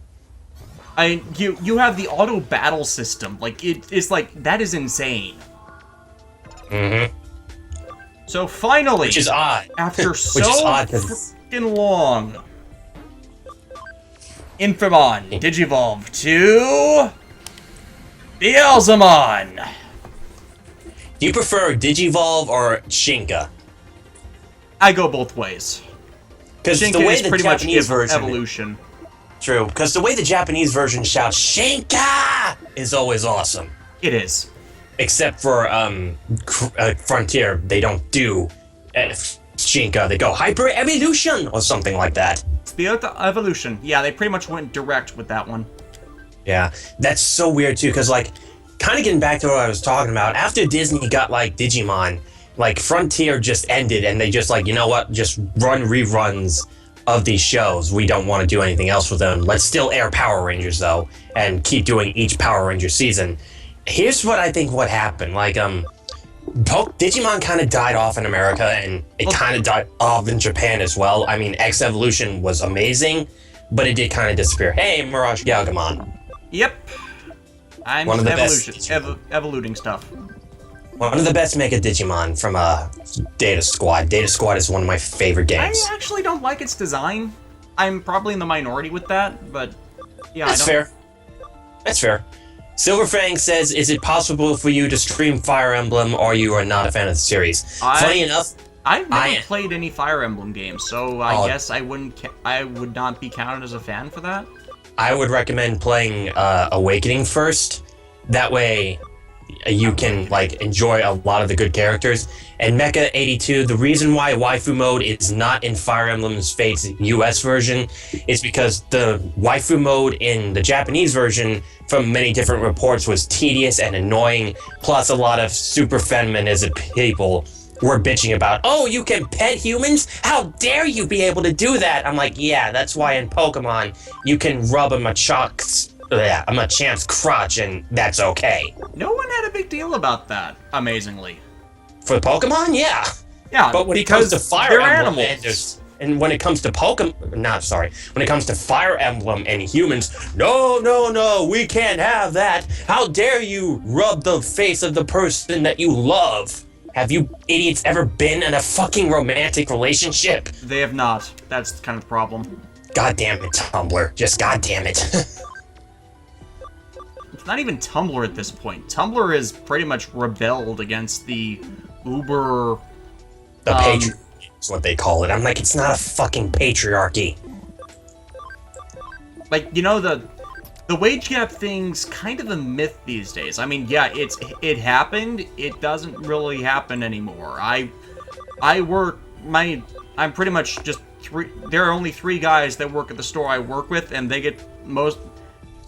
You have the auto battle system. Like, it's like, that is insane. Mm-hmm. So finally, which is odd. After so freaking long, Infamon Digivolve to Beelzemon. Do you prefer Digivolve or Shinka? I go both ways. Because the way the Japanese version evolution. True, because the way the Japanese version shouts Shinka is always awesome. It is. Except for Frontier, they don't do Shinka. They go Hyper Evolution or something like that. It's the evolution. Yeah, they pretty much went direct with that one. Yeah, that's so weird too, because like, kind of getting back to what I was talking about, after Disney got like Digimon, like Frontier just ended and they just like, you know what, just run reruns of these shows. We don't want to do anything else with them. Let's still air Power Rangers though, and keep doing each Power Ranger season. Here's what I think what happened, like Digimon kind of died off in America and it kind of died off in Japan as well. I mean, X Evolution was amazing, but it did kind of disappear. Hey, Mirage Galgamon. Yep. I'm one of the evolution, best evoluting stuff. One of the best Mega Digimon from Data Squad. Data Squad is one of my favorite games. I actually don't like its design. I'm probably in the minority with that, but yeah, that's fair. That's fair. Silverfang says, "Is it possible for you to stream Fire Emblem, or you are not a fan of the series?" Funny enough, I've never played any Fire Emblem games, so I guess I would not be counted as a fan for that. I would recommend playing Awakening first. That way, you can like enjoy a lot of the good characters. And Mecha 82, the reason why waifu mode is not in Fire Emblem's Fate's US version is because the waifu mode in the Japanese version, from many different reports, was tedious and annoying. Plus, a lot of super feminism people were bitching about, oh, you can pet humans? How dare you be able to do that? I'm like, yeah, that's why in Pokemon you can rub a Machamp's crotch and that's okay. No one had a big deal about that, amazingly. For Pokemon, yeah. Yeah, but when it comes to Fire Emblem and when it comes to when it comes to Fire Emblem and humans, no, we can't have that. How dare you rub the face of the person that you love? Have you idiots ever been in a fucking romantic relationship? They have not. That's kind of the problem. God damn it, Tumblr. Just god damn it. It's not even Tumblr at this point. Tumblr has pretty much rebelled against the uber... The patriarchy is what they call it. I'm like, it's not a fucking patriarchy. Like, you know, the wage gap thing's kind of a myth these days. I mean, yeah, it happened. It doesn't really happen anymore. I'm pretty much just three. There are only 3 guys that work at the store I work with, and they get most.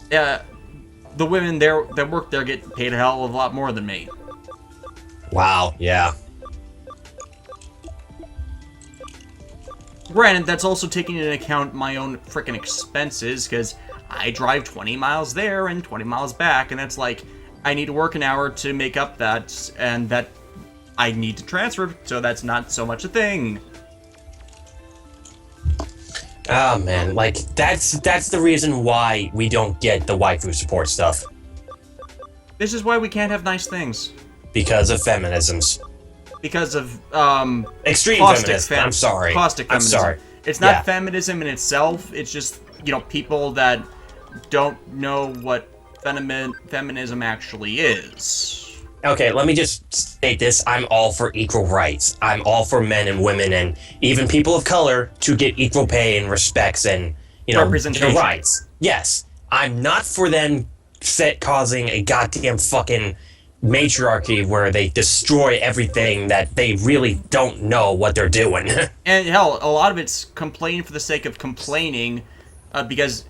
The women there that work there get paid a hell of a lot more than me. Wow. Yeah. Granted, that's also taking into account my own frickin' expenses, because I drive 20 miles there and 20 miles back, and that's like, I need to work an hour to make up that, and that I need to transfer, so that's not so much a thing. Oh man, like, that's the reason why we don't get the waifu support stuff. This is why we can't have nice things. Because of feminisms. Because of, extreme feminism. I'm sorry. Caustic feminism. I'm sorry. It's not feminism in itself. It's just, people that don't know what feminism actually is. Okay, let me just state this. I'm all for equal rights. I'm all for men and women and even people of color to get equal pay and respects and, representation. their rights. Yes. I'm not for them causing a goddamn fucking matriarchy where they destroy everything that they really don't know what they're doing. And hell, a lot of it's complaining for the sake of complaining, because...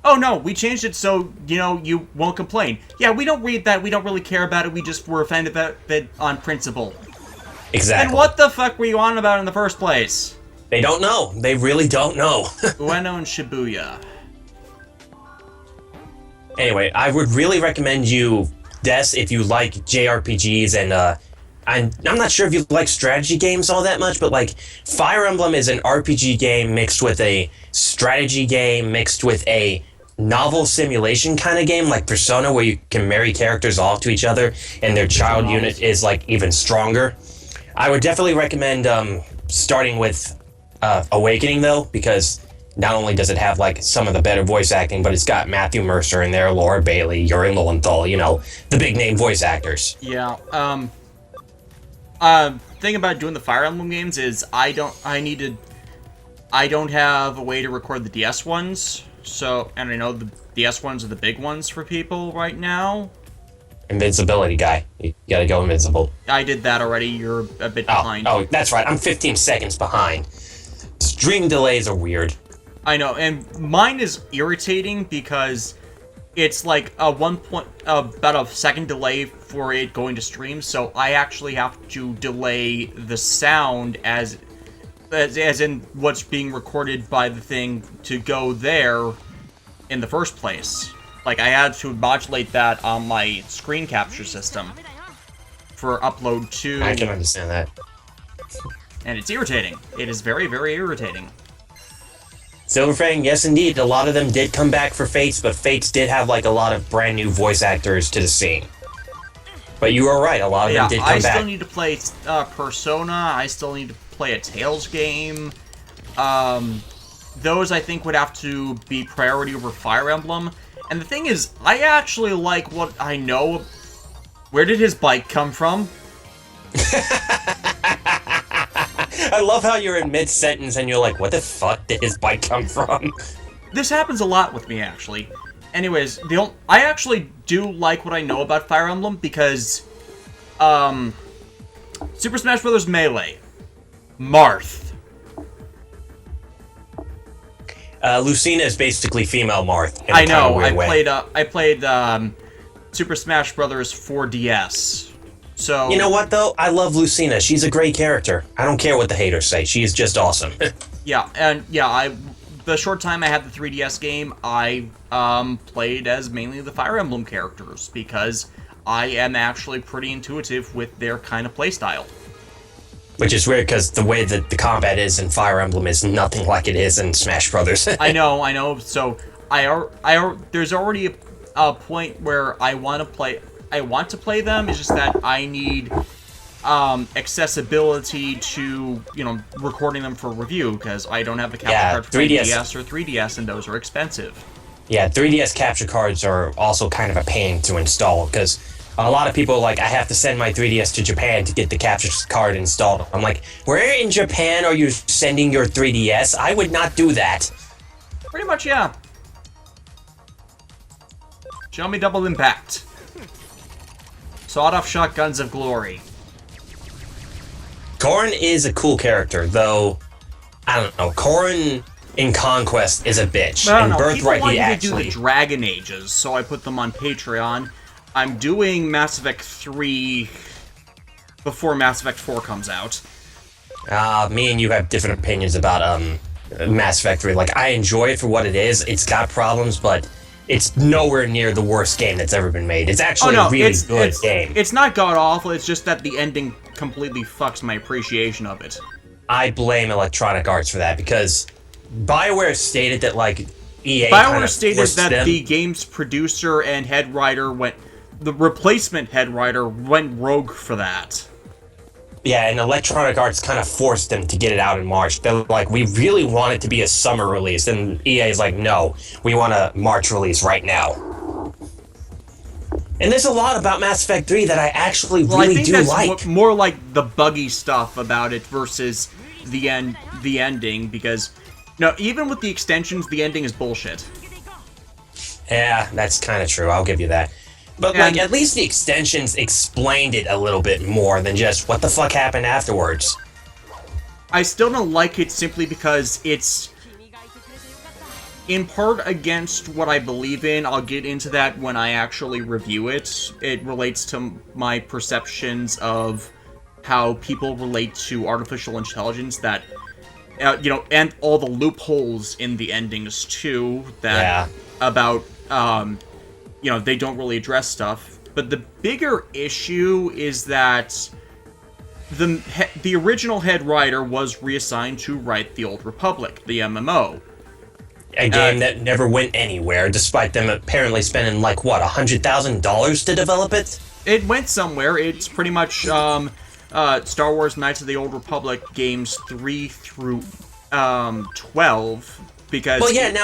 Oh no, we changed it so, you won't complain. Yeah, we don't read that, we don't really care about it, we just were offended about it on principle. Exactly. And what the fuck were you on about in the first place? They don't know. They really don't know. Ueno and Shibuya. Anyway, I would really recommend you, Des, if you like JRPGs and, I'm not sure if you like strategy games all that much, but like Fire Emblem is an RPG game mixed with a strategy game mixed with a novel simulation kind of game like Persona where you can marry characters off to each other and their child unit is like even stronger. I would definitely recommend starting with Awakening though, because not only does it have like some of the better voice acting, but it's got Matthew Mercer in there, Laura Bailey, Yuri Lowenthal, the big name voice actors. Yeah, thing about doing the Fire Emblem games is I don't have a way to record the DS ones, and I know the DS ones are the big ones for people right now. Invincibility guy. You gotta go invincible. I did that already, you're a bit behind. Oh, that's right, I'm 15 seconds behind. Stream delays are weird. I know, and mine is irritating because it's like about a second delay for it going to stream, so I actually have to delay the sound as in what's being recorded by the thing to go there in the first place. Like, I had to modulate that on my screen capture system for upload to... I can understand that. And it's irritating. It is very, very irritating. Silverfang, yes indeed, a lot of them did come back for Fates, but Fates did have like a lot of brand new voice actors to the scene. But you were right, a lot of them did come back. I still need to play Persona, I still need to play a Tales game. Those I think would have to be priority over Fire Emblem. And the thing is, I actually like what I know. Where did his bike come from? I love how you're in mid-sentence and you're like, what the fuck did his bike come from? This happens a lot with me, actually. Anyways, I actually do like what I know about Fire Emblem because, Super Smash Bros. Melee. Marth. Lucina is basically female Marth. I know, I played Super Smash Bros. 4DS. So, you know what, though? I love Lucina. She's a great character. I don't care what the haters say. She is just awesome. Yeah, and yeah, the short time I had the 3DS game, I played as mainly the Fire Emblem characters, because I am actually pretty intuitive with their kind of playstyle. Which is weird, because the way that the combat is in Fire Emblem is nothing like it is in Smash Brothers. I know, so there's already a point where I want to play them, it's just that I need accessibility to, recording them for review, because I don't have the capture card for 3DS or 3DS, and those are expensive. Yeah, 3DS capture cards are also kind of a pain to install, because a lot of people are like, I have to send my 3DS to Japan to get the capture card installed. I'm like, where in Japan are you sending your 3DS? I would not do that. Pretty much, yeah. Show me Double Impact. Sawed-off Shotguns of Glory. Corrin is a cool character, though, I don't know, Corrin in Conquest is a bitch. In Birthright, he actually... to do the Dragon Ages, so I put them on Patreon. I'm doing Mass Effect 3 before Mass Effect 4 comes out. Me and you have different opinions about Mass Effect 3. Like, I enjoy it for what it is. It's got problems, but it's nowhere near the worst game that's ever been made. It's actually a really good game. It's not god-awful, it's just that the ending completely fucks my appreciation of it. I blame Electronic Arts for that, because BioWare stated that, like, EA BioWare stated that the game's producer and head writer the replacement head writer went rogue for that. Yeah, and Electronic Arts kind of forced them to get it out in March. They're like, we really want it to be a summer release, and EA is like, no, we want a March release right now. And there's a lot about Mass Effect 3 that I actually really do like. I think that's more like the buggy stuff about it versus the ending, because even with the extensions, the ending is bullshit. Yeah, that's kind of true. I'll give you that. But like, at least the extensions explained it a little bit more than just what the fuck happened afterwards. I still don't like it simply because it's in part against what I believe in. I'll get into that when I actually review it. It relates to my perceptions of how people relate to artificial intelligence that, and all the loopholes in the endings too, that about, they don't really address stuff. But the bigger issue is that the original head writer was reassigned to write The Old Republic, the MMO. A game that never went anywhere, despite them apparently spending, like, what, $100,000 to develop it? It went somewhere. It's pretty much Star Wars Knights of the Old Republic games 3 through 12. Because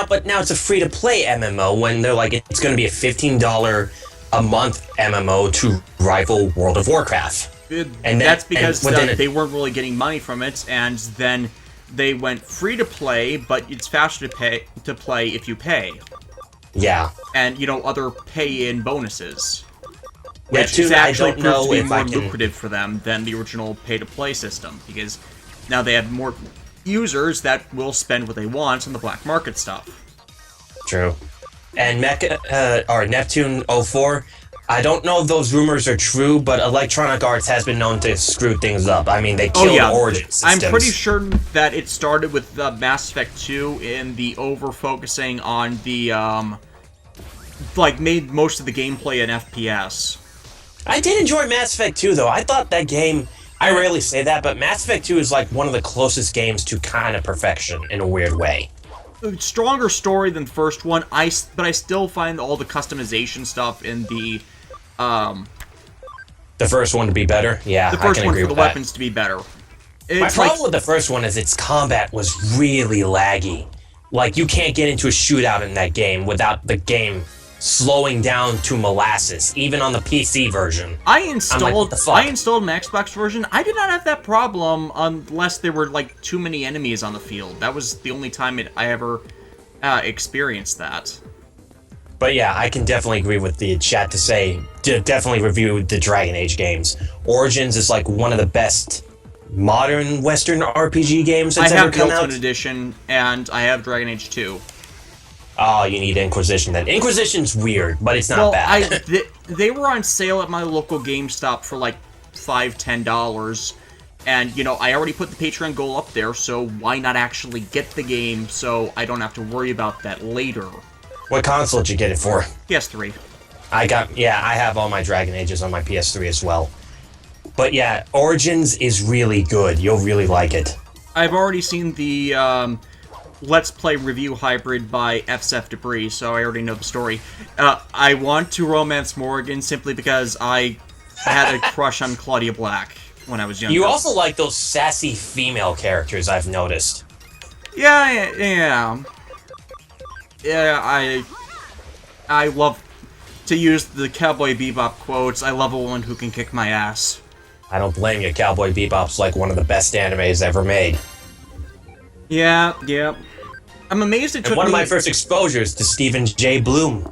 but now it's a free-to-play MMO when they're like, it's going to be a $15 a month MMO to rival World of Warcraft. And that's because they weren't really getting money from it, and then they went free-to-play, but it's faster to play if you pay. Yeah. And, other pay-in bonuses. Which is actually proved to be more lucrative for them than the original pay-to-play system, because now they have more users that will spend what they want on the black market stuff. True. And Neptune 04, I don't know if those rumors are true, but Electronic Arts has been known to screw things up. I mean, they killed Origin systems. I'm pretty sure that it started with Mass Effect 2 in the over-focusing on the, made most of the gameplay an FPS. I did enjoy Mass Effect 2, though. I thought that game, I rarely say that, but Mass Effect 2 is like one of the closest games to kind of perfection in a weird way. Stronger story than the first one, but I still find all the customization stuff in the first one to be better. Yeah, the first one for the weapons to be better. My problem with the first one is its combat was really laggy. Like, you can't get into a shootout in that game without the game slowing down to molasses, even on the PC version. I installed an Xbox version. I did not have that problem unless there were too many enemies on the field. That was the only time I ever experienced that. But yeah, I can definitely agree with the chat to say definitely review the Dragon Age games. Origins is like one of the best modern Western RPG games that's ever come out. I have Ultimate Edition and I have Dragon Age 2. Oh, you need Inquisition then. Inquisition's weird, but it's not bad. They were on sale at my local GameStop for $5, $10. And, I already put the Patreon goal up there, so why not actually get the game so I don't have to worry about that later? What console did you get it for? PS3. I have all my Dragon Ages on my PS3 as well. But yeah, Origins is really good. You'll really like it. I've already seen the Let's Play review hybrid by FSF Debris, so I already know the story. I want to romance Morrigan simply because I had a crush on Claudia Black when I was younger. You also like those sassy female characters, I've noticed. Yeah, I love, to use the Cowboy Bebop quotes, I love a woman who can kick my ass. I don't blame you. Cowboy Bebop's like one of the best animes ever made. Yeah. I'm amazed it took one of my first exposures to Stephen J. Bloom.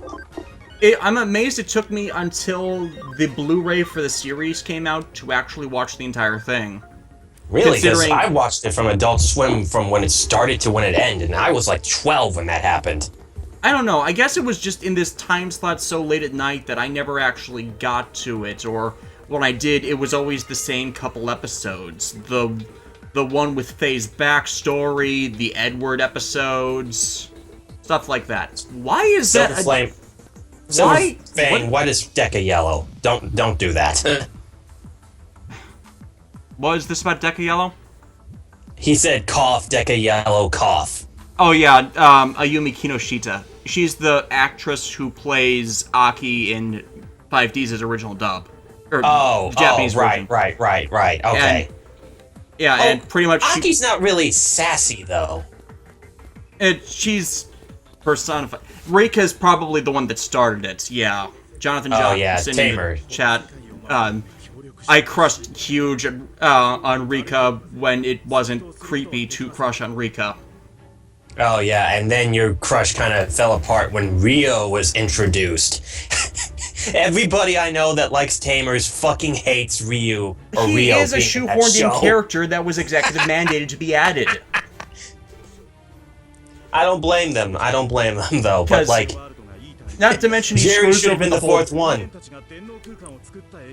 I'm amazed it took me until the Blu-ray for the series came out to actually watch the entire thing. Really? Because I watched it from Adult Swim from when it started to when it ended, and I was like 12 when that happened. I don't know. I guess it was just in this time slot so late at night that I never actually got to it, or when I did, it was always the same couple episodes. The one with Faye's backstory, the Edward episodes, stuff like that. Why is Silver that? Flame. Silver Fang, what is Deca Yellow? Don't do that. What is this about Deca Yellow? He said cough, Deca Yellow, cough. Oh yeah, Ayumi Kinoshita. She's the actress who plays Aki in 5D's original dub. Or Oh, Japanese version. right. Okay. And pretty much Aki's not really sassy though. she's personified. Reika's probably the one that started it. Yeah, Jonathan Johnson in the chat. I crushed huge on Rika when it wasn't creepy to crush on Rika. Oh yeah, and then your crush kind of fell apart when Rio was introduced. Everybody I know that likes Tamers fucking hates Ryu or He Rio. He is a shoehorned-in character that was executive mandated to be added. I don't blame them. Though. But like, not to mention he Jerry screws should have over been the fourth one.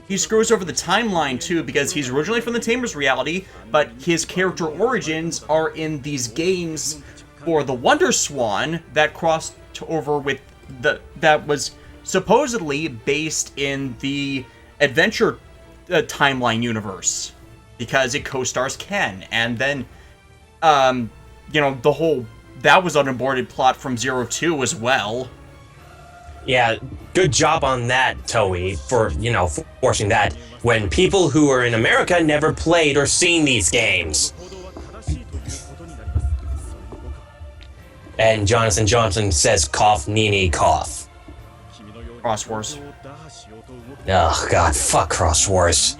He screws over the timeline too because he's originally from the Tamers reality, but his character origins are in these games for the Wonder Swan that crossed over with that was supposedly based in the Adventure timeline universe because it co-stars Ken, and then the whole that was an aborted plot from 02 as well. Yeah, good job on that, Toei, for forcing that when people who are in America never played or seen these games. And Jonathan Johnson says cough Nini cough. Cross Wars. Oh god, fuck Cross Wars.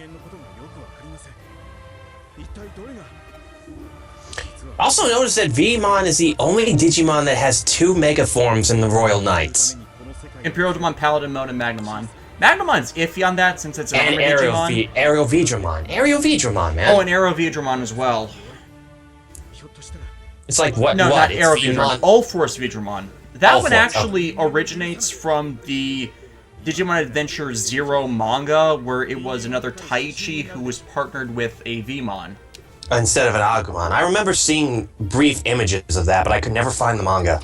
Also notice that Vmon is the only Digimon that has 2 Mega Forms in the Royal Knights. Imperial Digimon, Paladin Mode, and Magnamon. Magnamon's iffy on that since it's an and Digimon. Aerial Vidramon. Aerial Vidramon, man. Oh, and Aerial Vidramon as well. It's like what? No, what? not It's Aerial Vidramon. All-Force Vidramon. That one All-Force, actually originates from the Digimon Adventure 0 manga, where it was another Taichi who was partnered with a Vmon. Instead of an Agumon. I remember seeing brief images of that, but I could never find the manga.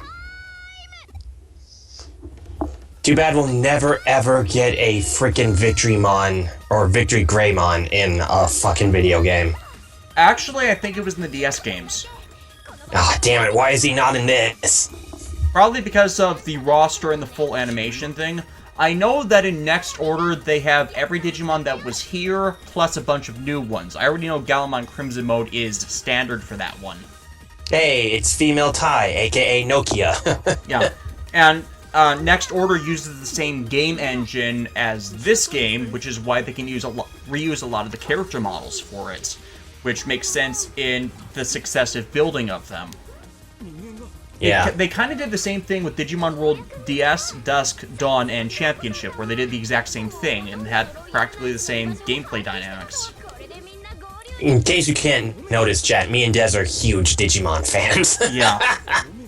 Too bad we'll never ever get a freaking Victorymon or Victory Greymon in a fucking video game. Actually, I think it was in the DS games. Ah, damn it, why is he not in this? Probably because of the roster and the full animation thing. I know that in Next Order, they have every Digimon that was here, plus a bunch of new ones. I already know Galamon Crimson Mode is standard for that one. Hey, it's Female Tai, aka Nokia. Yeah, and Next Order uses the same game engine as this game, which is why they can reuse a lot of the character models for it, which makes sense in the successive building of them. Yeah. They kind of did the same thing with Digimon World DS, Dusk, Dawn, and Championship, where they did the exact same thing and had practically the same gameplay dynamics. In case you can't notice, chat, me and Des are huge Digimon fans. Yeah.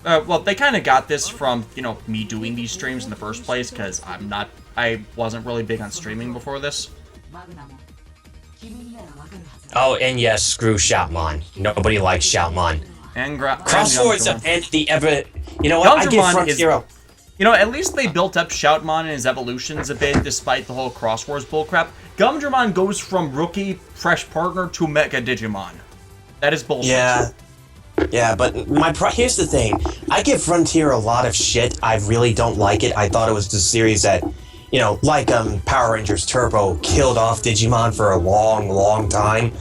Well, they kind of got this from, me doing these streams in the first place, because I wasn't really big on streaming before this. Oh, and yes, screw Shoutmon. Nobody likes Shoutmon. And Crosswords have ended the ever... You know what? I give Frontier... At least they built up Shoutmon and his evolutions a bit, despite the whole Crosswords bullcrap. Gumdramon goes from rookie, fresh partner to Mega Digimon. That is bullshit. Yeah, but here's the thing. I give Frontier a lot of shit. I really don't like it. I thought it was the series that, like Power Rangers Turbo killed off Digimon for a long, long time.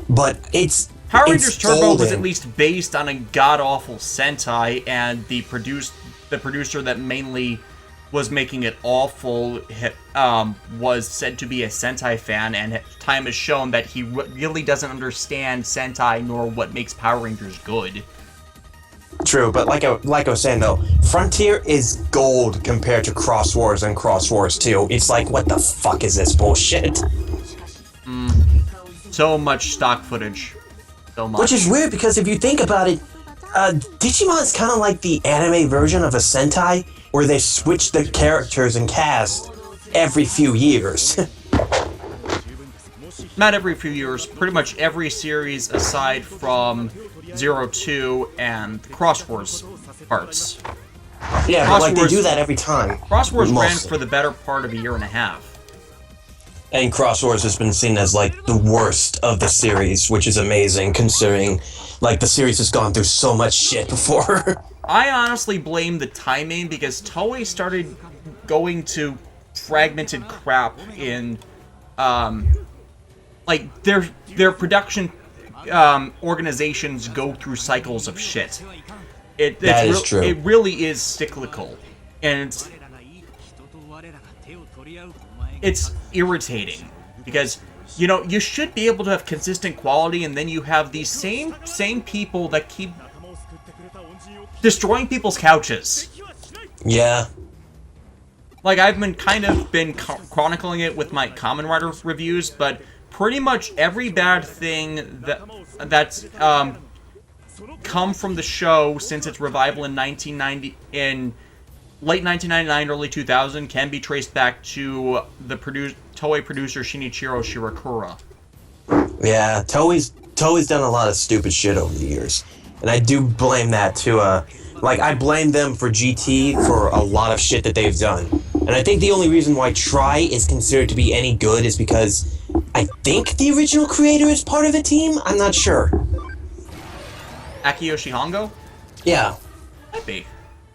But Power Rangers Turbo was at least based on a god-awful Sentai, and the producer that mainly was making it awful was said to be a Sentai fan, and time has shown that he really doesn't understand Sentai nor what makes Power Rangers good. True, but like I was saying though, Frontier is gold compared to Cross Wars and Cross Wars 2. It's like, what the fuck is this bullshit? So much stock footage. So much. Which is weird because if you think about it, Digimon is kind of like the anime version of a Sentai, where they switch the characters and cast every few years. Not every few years, pretty much every series aside from 02 and the Cross Wars parts. Yeah, but like they do that every time. Cross Wars ran for the better part of a year and a half. And Cross Wars has been seen as like the worst of the series, which is amazing considering like the series has gone through so much shit before. I honestly blame the timing because Toei started going to fragmented crap in like their production organizations go through cycles of shit. That is true. It really is cyclical, and it's irritating because you should be able to have consistent quality, and then you have these same people that keep destroying people's couches. Yeah. Like, I've been chronicling it with my Kamen Rider reviews, but pretty much every bad thing that's come from the show since its revival in late 1999, early 2000 can be traced back to the Toei producer Shinichiro Shirakura. Yeah, Toei's done a lot of stupid shit over the years, and I do blame that too. Like, I blame them for GT for a lot of shit that they've done. And I think the only reason why Try is considered to be any good is because I think the original creator is part of the team? I'm not sure. Akiyoshi Hongo? Yeah. Might be.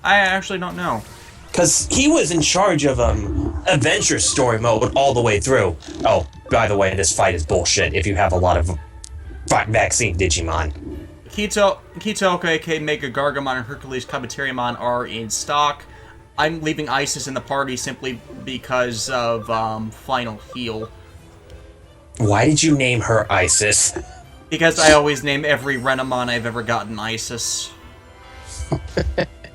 I actually don't know. Because he was in charge of Adventure Story mode all the way through. Oh, by the way, this fight is bullshit if you have a lot of vaccine Digimon. Kitoka, aka Mega Gargamon, and Hercules Kabuterimon are in stock. I'm leaving Isis in the party simply because of Final Heal. Why did you name her Isis? Because I always name every Renamon I've ever gotten Isis.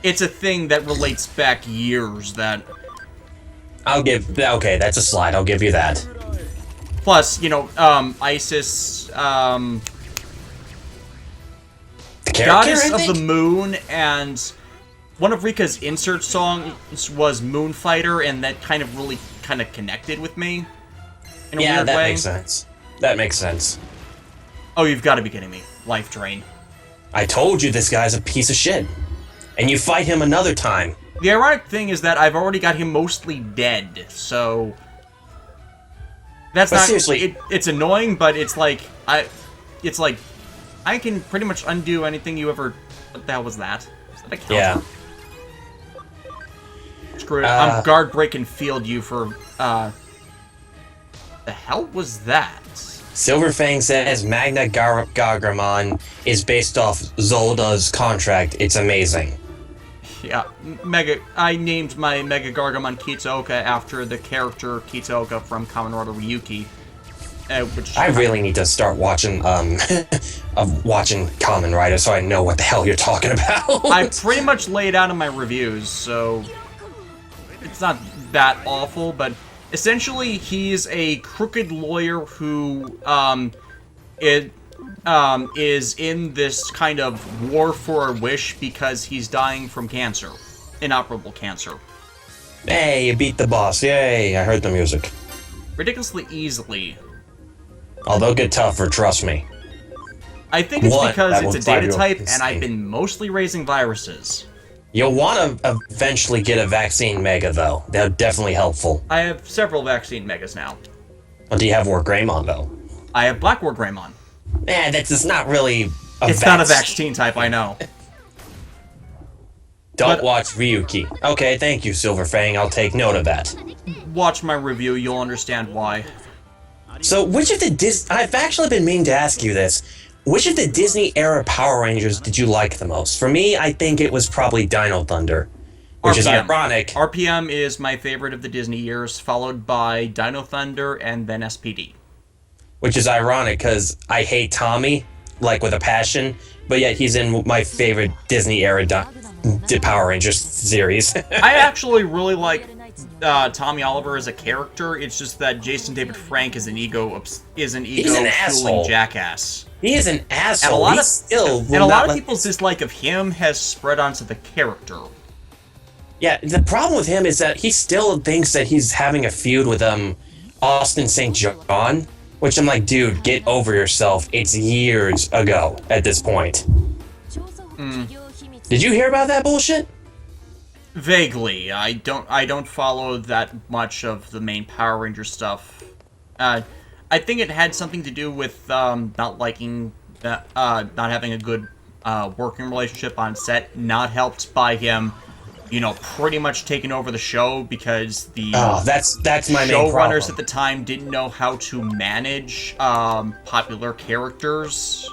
It's a thing that relates back years that... Okay, that's a slide, I'll give you that. Plus, Isis, Goddess of the Moon, and one of Rika's insert songs was Moon Fighter, and that kind of really connected with me in a weird way. Yeah, that makes sense. That makes sense. Oh, you've got to be kidding me. Life Drain. I told you this guy's a piece of shit. And you fight him another time. The ironic thing is that I've already got him mostly dead, so... That's but not... Seriously... It's annoying, but it's like... I can pretty much undo anything you ever... What the hell was that? Is that a counter? Yeah. Screw it. I'm guard break and field you for... The hell was that? Silverfang says Magna Gargamon is based off Zolda's contract. It's amazing. Yeah, I named my Mega Gargamon Kitsuoka after the character Kitsuoka from Kamen Rider Ryuki. Which I really need to start watching watching Kamen Rider so I know what the hell you're talking about. I pretty much laid out in my reviews, so it's not that awful, but essentially he's a crooked lawyer who is in this kind of war for a wish because he's dying from cancer. Inoperable cancer. Hey, you beat the boss. Yay, I heard the music. Ridiculously easily. Although get tougher, trust me. I think it's because it's a data type and I've been mostly raising viruses. You'll want to eventually get a vaccine mega, though. They're definitely helpful. I have several vaccine megas now. But do you have War Greymon, though? I have Black War Greymon. That's just not really It's not a vaccine type, I know. Don't watch Ryuki. Okay, thank you, Silverfang. I'll take note of that. Watch my review, you'll understand why. So, which of the I've actually been meaning to ask you this. Which of the Disney-era Power Rangers did you like the most? For me, I think it was probably Dino Thunder, which is ironic. RPM is my favorite of the Disney years, followed by Dino Thunder and then SPD. Which is ironic, because I hate Tommy, like, with a passion, but yet he's in my favorite Disney-era Power Rangers series. I actually really like Tommy Oliver as a character. It's just that Jason David Frank is an ego-fueling jackass. He is an asshole. And a lot of people's dislike of him has spread onto the character. Yeah, the problem with him is that he still thinks that he's having a feud with Austin St. John, which I'm like, dude, get over yourself. It's years ago at this point. Did you hear about that bullshit? Vaguely. I don't follow that much of the main Power Ranger stuff. I think it had something to do with not liking that, not having a good working relationship on set, not helped by him pretty much taken over the show because the that's my main problem. showrunners at the time didn't know how to manage popular characters.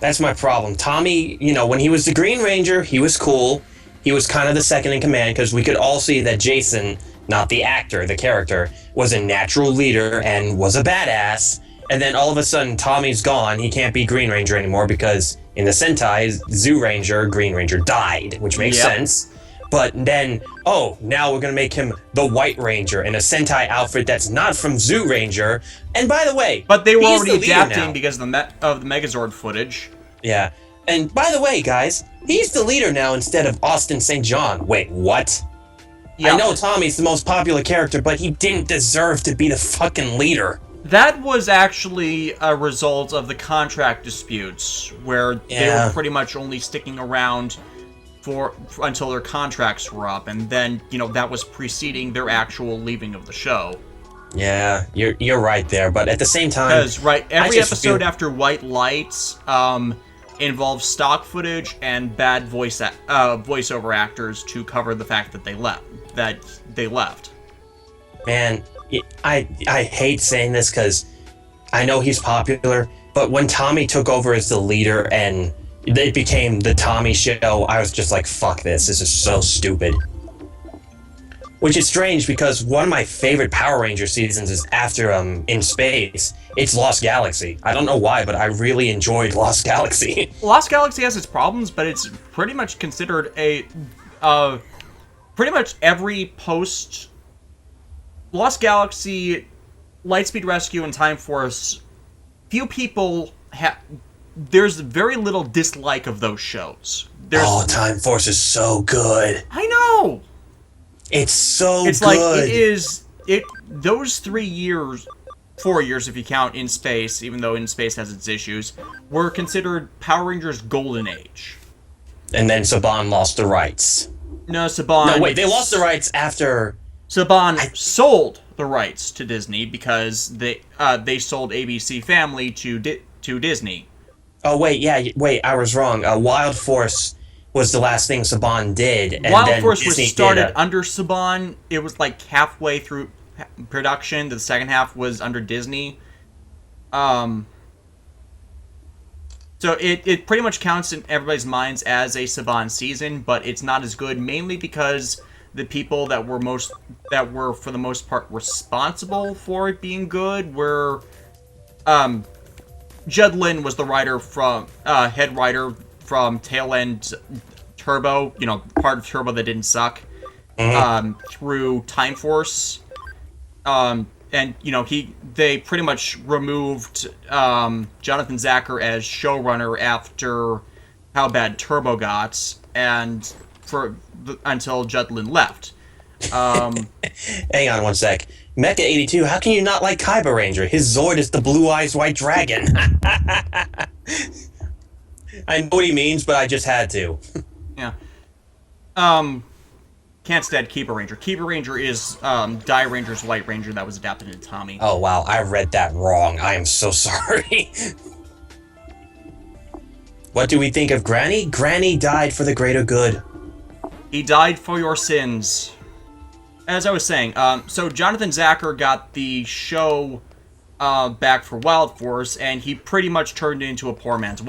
That's my problem. Tommy, when he was the Green Ranger, he was cool. He was kind of the second in command because we could all see that Jason, not the actor, the character, was a natural leader and was a badass. And then all of a sudden, Tommy's gone. He can't be Green Ranger anymore because in the Sentai, Zoo Ranger, Green Ranger died, which makes sense. But then, now we're going to make him the White Ranger in a Sentai outfit that's not from Zoo Ranger. And by the way, but they were already adapting because of the Megazord footage. Yeah. And by the way, guys, he's the leader now instead of Austin St. John. Wait, what? Yeah. I know Tommy's the most popular character, but he didn't deserve to be the fucking leader. That was actually a result of the contract disputes, where they were pretty much only sticking around until their contracts were up, and then, that was preceding their actual leaving of the show. Yeah, you're right there, but at the same time... Because, every episode after White Lights involves stock footage and bad voiceover actors to cover the fact that they left. Man, I hate saying this because I know he's popular, but when Tommy took over as the leader and it became the Tommy show, I was just like, fuck this is so stupid. Which is strange because one of my favorite Power Ranger seasons is after In Space. It's Lost Galaxy. I don't know why, but I really enjoyed Lost Galaxy. Lost Galaxy has its problems, but it's pretty much considered pretty much every post Lost Galaxy, Lightspeed Rescue, and Time Force, few people there's very little dislike of those shows. Time Force is so good. I know! It's so good. It's like, those 3 years, 4 years if you count In Space, even though In Space has its issues, were considered Power Rangers' golden age. And then Saban lost the rights. No, Saban... No, wait, they lost the rights after... Saban sold the rights to Disney because they sold ABC Family to Disney. Oh, wait, I was wrong. Wild Force was the last thing Saban did. And Wild then Force Disney was started under Saban. It was like halfway through production. The second half was under Disney. So it pretty much counts in everybody's minds as a Saban season, but it's not as good, mainly because the people that were for the most part responsible for it being good were Judd Lin was the head writer from Tail End Turbo, part of Turbo that didn't suck, through Time Force, and they pretty much removed Jonathan Zacher as showrunner after How Bad Turbo got, and until Judd Lin left. Hang on one sec. Mecha82, how can you not like Kaiba Ranger? His Zord is the Blue Eyes White Dragon. I know what he means, but I just had to. Yeah. Can't stand Keeper Ranger. Keeper Ranger is Die Ranger's White Ranger that was adapted into Tommy. Oh, wow. I read that wrong. I am so sorry. What do we think of Granny? Granny died for the greater good. He died for your sins. As I was saying, so Jonathan Zacher got the show back for Wild Force, and he pretty much turned it into a poor man's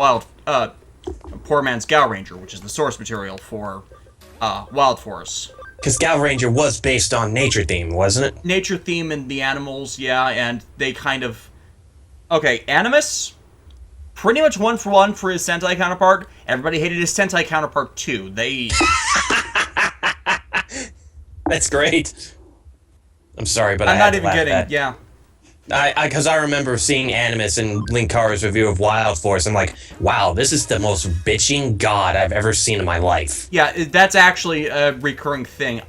Gal Ranger, which is the source material for Wild Force. Because Gal Ranger was based on nature theme, wasn't it? Nature theme and the animals, yeah, and they kind of... Okay, Animus, pretty much 1-for-1 for his Sentai counterpart. Everybody hated his Sentai counterpart, too. They... That's great. I'm sorry, but I'm I not had to even laugh kidding, at that. yeah. Because I remember seeing Animus in Linkara's review of Wild Force. I'm like, wow, this is the most bitching god I've ever seen in my life. Yeah, that's actually a recurring thing.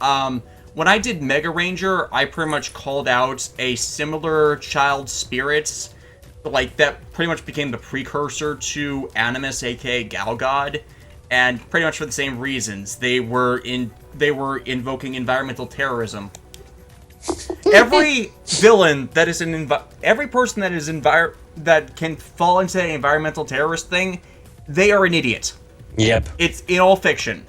When I did Mega Ranger, I pretty much called out a similar child spirits, like that pretty much became the precursor to Animus, aka Gal God, and pretty much for the same reasons. They were invoking environmental terrorism. Every villain that is every person that is that can fall into the environmental terrorist thing, they are an idiot. Yep. It's in all fiction.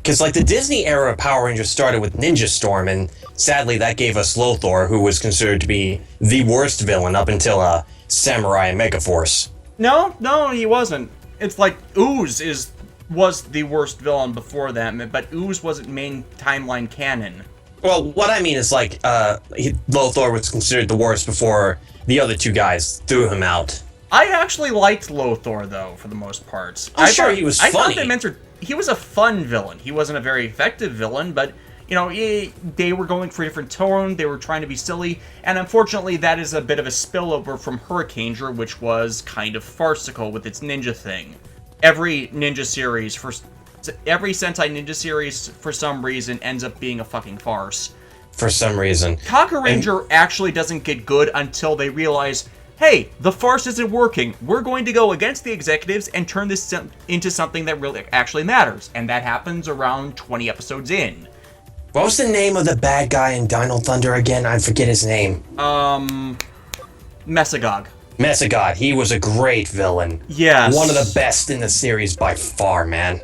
Because, like, the Disney era of Power Rangers started with Ninja Storm, and sadly that gave us Sleuth, who was considered to be the worst villain up until Samurai and Megaforce. No, he wasn't. It's like Ooze was the worst villain before that, but Ooze wasn't main timeline canon. Well, what I mean is, like, Lothor was considered the worst before the other two guys threw him out. I actually liked Lothor, though, for the most part. He was funny. I thought he was a fun villain. He wasn't a very effective villain, but, you know, they were going for a different tone, they were trying to be silly, and unfortunately that is a bit of a spillover from Hurricaneger, which was kind of farcical with its ninja thing. Every Sentai ninja series, for some reason, ends up being a fucking farce. For some reason. Kakuranger actually doesn't get good until they realize, hey, the farce isn't working. We're going to go against the executives and turn this into something that really actually matters. And that happens around 20 episodes in. What was the name of the bad guy in Dino Thunder again? I forget his name. Mesagog. Mesagog. He was a great villain. Yes. One of the best in the series by far, man.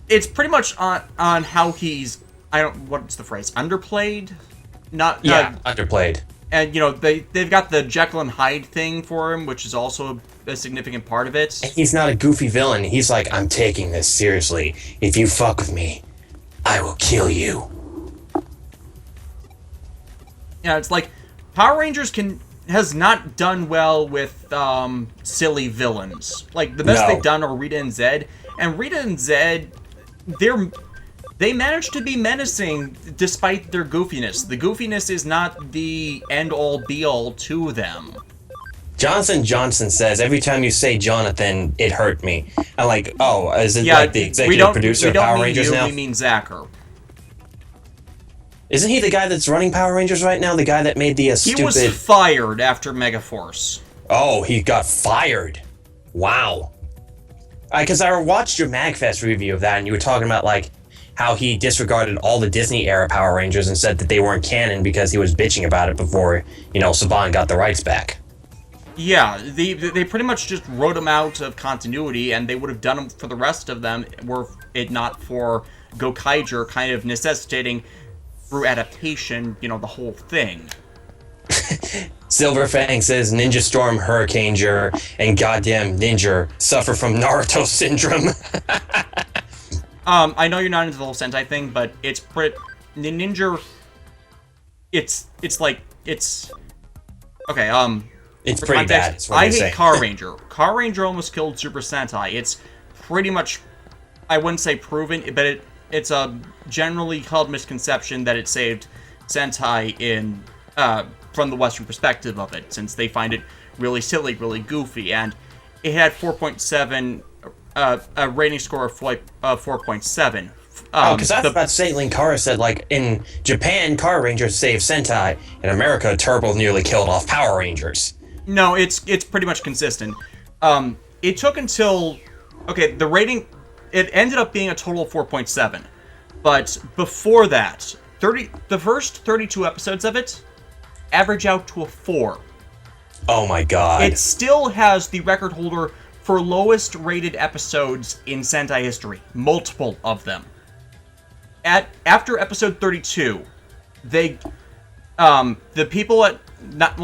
It's pretty much on how he's, what's the phrase? Underplayed? Underplayed. And, you know, they've got the Jekyll and Hyde thing for him, which is also a significant part of it. And he's not a goofy villain. He's like, I'm taking this seriously. If you fuck with me, I will kill you. Yeah, it's like, Power Rangers has not done well with silly villains. Like, the best they've done are Rita and Zed. And Rita and Zed, they managed to be menacing despite their goofiness. The goofiness is not the end-all be-all to them. Jonathan Johnson says, every time you say Jonathan, it hurt me. I'm like, oh, is it like the executive producer of Power Rangers now? We mean Zacher. Isn't he the guy that's running Power Rangers right now? The guy that made the stupid... He was fired after Megaforce. Oh, he got fired. Wow. Because I watched your MagFest review of that, and you were talking about, like, how he disregarded all the Disney-era Power Rangers and said that they weren't canon because he was bitching about it before, Saban got the rights back. Yeah, they pretty much just wrote them out of continuity, and they would have done them for the rest of them were it not for Gokaiger kind of necessitating, through adaptation, the whole thing. Silverfang says Ninja Storm, Hurricaneger, and goddamn Ninja suffer from Naruto syndrome. I know you're not into the whole Sentai thing, but it's Ninja. It's okay. It's pretty bad. I hate Car Ranger. Car Ranger almost killed Super Sentai. It's pretty much, I wouldn't say proven, but it's a generally held misconception that it saved Sentai in from the Western perspective of it, since they find it really silly, really goofy, and it had 4.7. A rating score of 4.7. Because I was about to say, Linkara said, like, in Japan, Car Rangers saved Sentai. In America, Turbo nearly killed off Power Rangers. No, it's pretty much consistent. It took until... Okay, the rating... It ended up being a total of 4.7. But before that, the first 32 episodes of it average out to a 4. Oh my god. It still has the record holder for lowest rated episodes in Sentai history. Multiple of them. After episode 32, the people not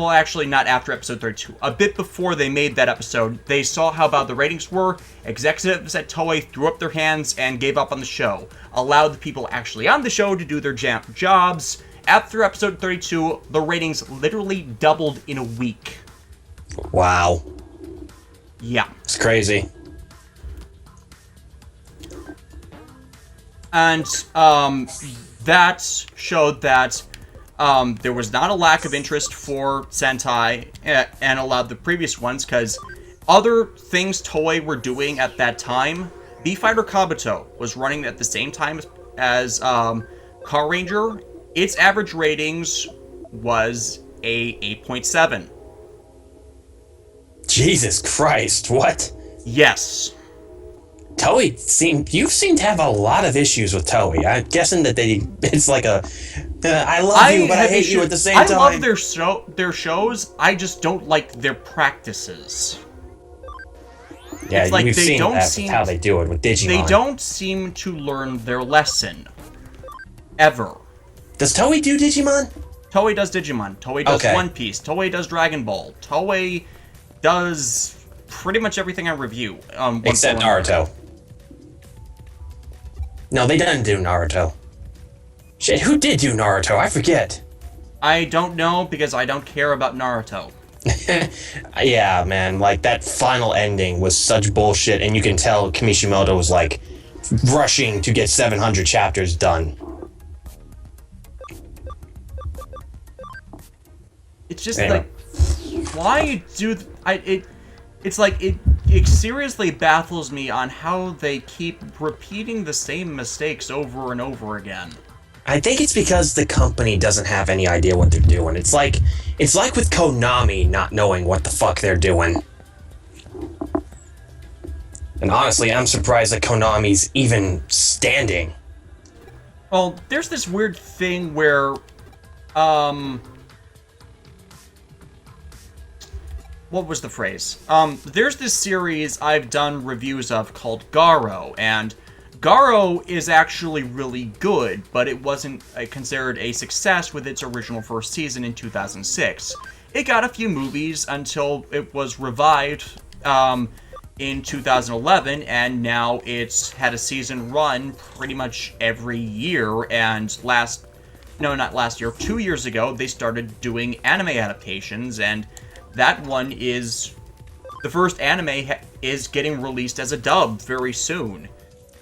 after episode 32, a bit before they made that episode, they saw how bad the ratings were, executives at Toei threw up their hands and gave up on the show, allowed the people actually on the show to do their jobs. After episode 32, the ratings literally doubled in a week. Wow. Yeah. It's crazy. And that showed that there was not a lack of interest for Sentai and allowed the previous ones, because other things Toei were doing at that time, B-Fighter Kabuto was running at the same time as Car Ranger. Its average ratings was a 8.7. Jesus Christ, what? Yes. Toei you seem to have a lot of issues with Toei. I'm guessing that it's like a, I love you, but I hate you at the same time. I love their shows, I just don't like their practices. Yeah, it's like you've they seen don't that, seem how they do it with Digimon. they don't seem to learn their lesson ever. Does Toei do Digimon? Toei does Digimon. Toei does Okay. One Piece. Toei does Dragon Ball. Toei does pretty much everything I review. Except Naruto. No, they didn't do Naruto. Shit, who did do Naruto? I forget. I don't know because I don't care about Naruto. Yeah, man, like, that final ending was such bullshit, and you can tell Kimishimoto was, like, rushing to get 700 chapters done. It's just Yeah. like, why do it's like it seriously baffles me on how they keep repeating the same mistakes over and over again. I think it's because the company doesn't have any idea what they're doing. It's like with Konami not knowing what the fuck they're doing. And honestly, I'm surprised that Konami's even standing. Well, there's this weird thing where, what was the phrase? There's this series I've done reviews of called Garo, and Garo is actually really good, but it wasn't considered a success with its original first season in 2006. It got a few movies until it was revived in 2011, and now it's had a season run pretty much every year, and 2 years ago, they started doing anime adaptations, and that one is... the first anime is getting released as a dub very soon.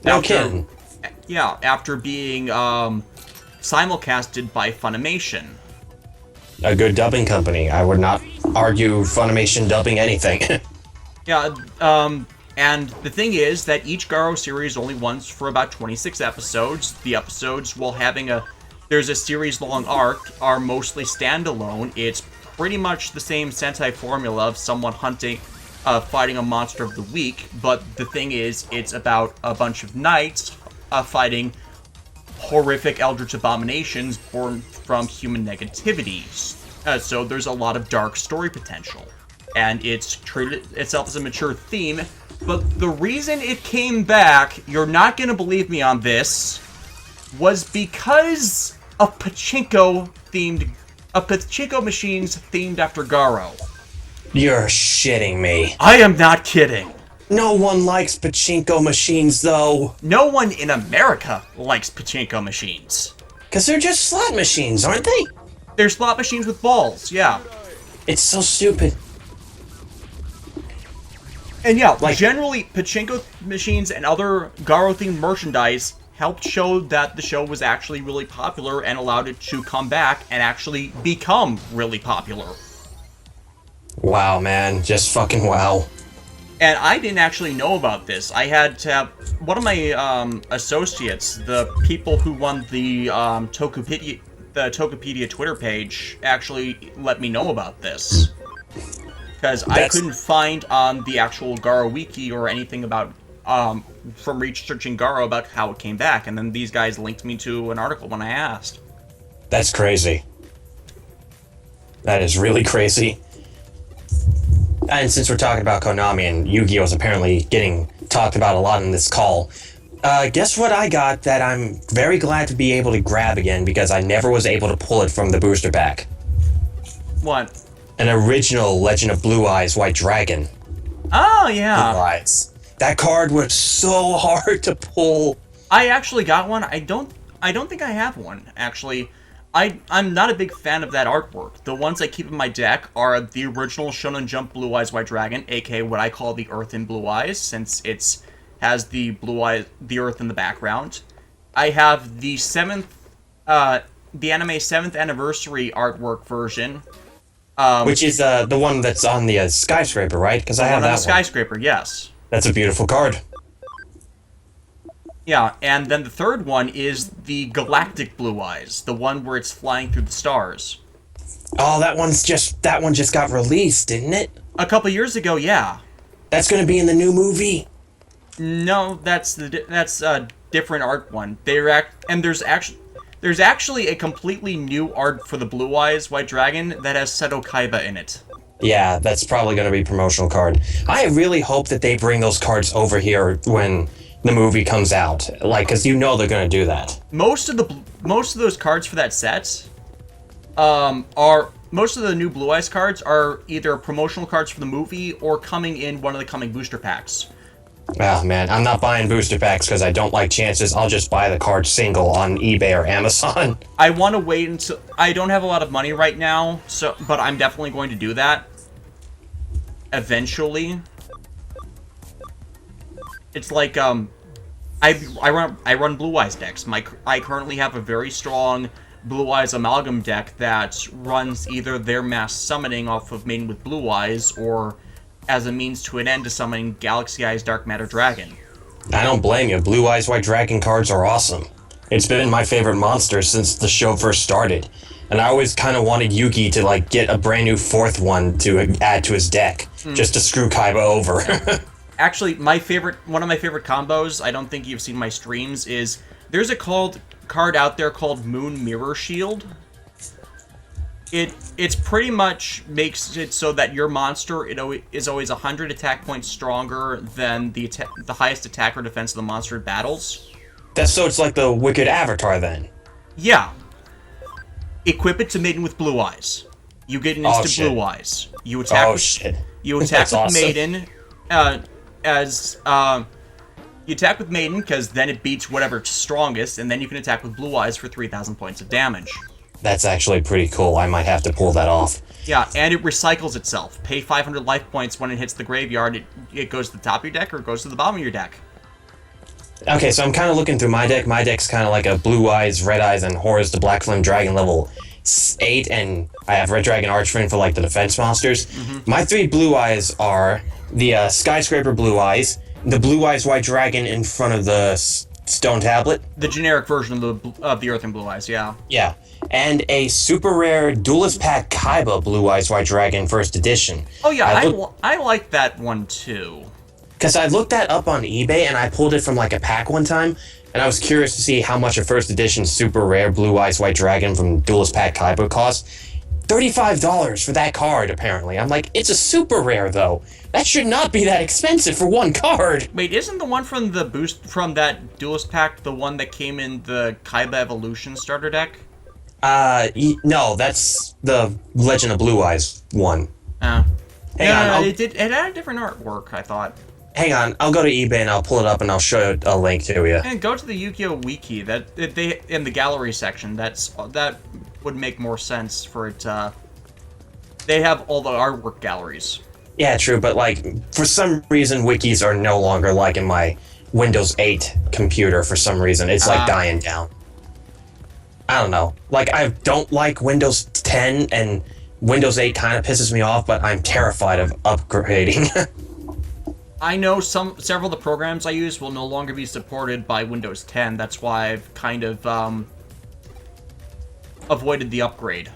No kidding. Yeah, after being simulcasted by Funimation. A good dubbing company. I would not argue Funimation dubbing anything. Yeah, and the thing is that each Garo series only runs for about 26 episodes. The episodes, while having there's a series-long arc, are mostly standalone. It's pretty much the same Sentai formula of someone fighting a monster of the week, but the thing is, it's about a bunch of knights fighting horrific eldritch abominations born from human negativities. So there's a lot of dark story potential. And it's treated itself as a mature theme, but the reason it came back, you're not gonna believe me on this, was because of pachinko machines themed after Garo. You're shitting me. I am not kidding. No one likes pachinko machines, though. No one in America likes pachinko machines. Because they're just slot machines, aren't they? They're slot machines with balls, yeah. It's so stupid. And yeah, generally, pachinko machines and other Garo-themed merchandise helped show that the show was actually really popular and allowed it to come back and actually become really popular. Wow, man. Just fucking wow. And I didn't actually know about this. I had to have one of my associates, the people who run the Tokupedia Twitter page, actually let me know about this. Because I couldn't find on the actual Garo wiki or anything about, from researching Garo about how it came back. And then these guys linked me to an article when I asked. That's crazy. That is really crazy. And since we're talking about Konami and Yu-Gi-Oh's apparently getting talked about a lot in this call, guess what I got that I'm very glad to be able to grab again because I never was able to pull it from the booster pack. What? An original Legend of Blue Eyes White Dragon. Oh, yeah. Blue Eyes. That card was so hard to pull. I actually got one. I don't think I have one, actually. I'm not a big fan of that artwork. The ones I keep in my deck are the original Shonen Jump Blue Eyes White Dragon, aka what I call the Earth in Blue Eyes, since it has the blue eyes, the Earth in the background. I have the the anime 7th anniversary artwork version, which is the one that's on the skyscraper, right? Because I have that one. Skyscraper, yes. That's a beautiful card. Yeah, and then the third one is the Galactic Blue Eyes, the one where it's flying through the stars. Oh, that one just got released, didn't it? A couple years ago, yeah. That's gonna be in the new movie. No, that's a different art one. There's actually a completely new art for the Blue Eyes White Dragon that has Seto Kaiba in it. Yeah, that's probably going to be promotional card. I really hope that they bring those cards over here when the movie comes out, like, because you know they're going to do that. Most of those cards for that set, are most of the new Blue Eyes cards are either promotional cards for the movie or coming in one of the coming booster packs. Oh man, I'm not buying booster packs because I don't like chances. I'll just buy the card single on eBay or Amazon. I want to wait until I don't have a lot of money right now, but I'm definitely going to do that eventually. It's like I run Blue Eyes decks. I currently have a very strong Blue Eyes Amalgam deck that runs either their mass summoning off of Maiden with Blue Eyes or as a means to an end to summoning Galaxy Eyes Dark Matter Dragon. I don't blame you. Blue Eyes White Dragon cards are awesome. It's been my favorite monster since the show first started. And I always kind of wanted Yugi to like get a brand new fourth one to add to his deck, just to screw Kaiba over. Actually, one of my favorite combos, I don't think you've seen my streams, is there's a card out there called Moon Mirror Shield. It's pretty much makes it so that your monster is always 100 attack points stronger than the highest attack or defense of the monster it battles. So it's like the Wicked Avatar then. Yeah. Equip it to Maiden with Blue Eyes. You get an instant Blue Eyes. You attack You attack with awesome. Maiden you attack with Maiden because then it beats whatever's strongest, and then you can attack with Blue Eyes for 3,000 points of damage. That's actually pretty cool. I might have to pull that off. Yeah, and it recycles itself. Pay 500 life points when it hits the graveyard. It goes to the top of your deck or it goes to the bottom of your deck. Okay, so I'm kind of looking through my deck. My deck's kind of like a Blue Eyes, Red Eyes, and Horus the Black Flame Dragon level 8, and I have Red Dragon Archfiend for like the defense monsters. Mm-hmm. My 3 Blue Eyes are the Skyscraper Blue Eyes, the Blue Eyes White Dragon in front of the Stone Tablet. The generic version of the Earth and Blue Eyes, yeah. Yeah. And a super rare Duelist Pack Kaiba Blue Eyes White Dragon first edition. Oh yeah, I like that one too. Because I looked that up on eBay and I pulled it from like a pack one time, and I was curious to see how much a first edition super rare Blue Eyes White Dragon from Duelist Pack Kaiba costs. $35 for that card, apparently. I'm like, it's a super rare though. That should not be that expensive for one card. Wait, isn't the one from that Duelist Pack the one that came in the Kaiba Evolution starter deck? No, that's the Legend of Blue Eyes one. Hang on. It had a different artwork, I thought. Hang on, I'll go to eBay and I'll pull it up and I'll show you a link to you. And go to the Yu-Gi-Oh! Wiki. They in the gallery section. That would make more sense for it. They have all the artwork galleries. Yeah, true, but like for some reason, wikis are no longer like in my Windows 8 computer. For some reason, it's like dying down. I don't know. Like, I don't like Windows 10, and Windows 8 kind of pisses me off, but I'm terrified of upgrading. I know several of the programs I use will no longer be supported by Windows 10. That's why I've kind of avoided the upgrade.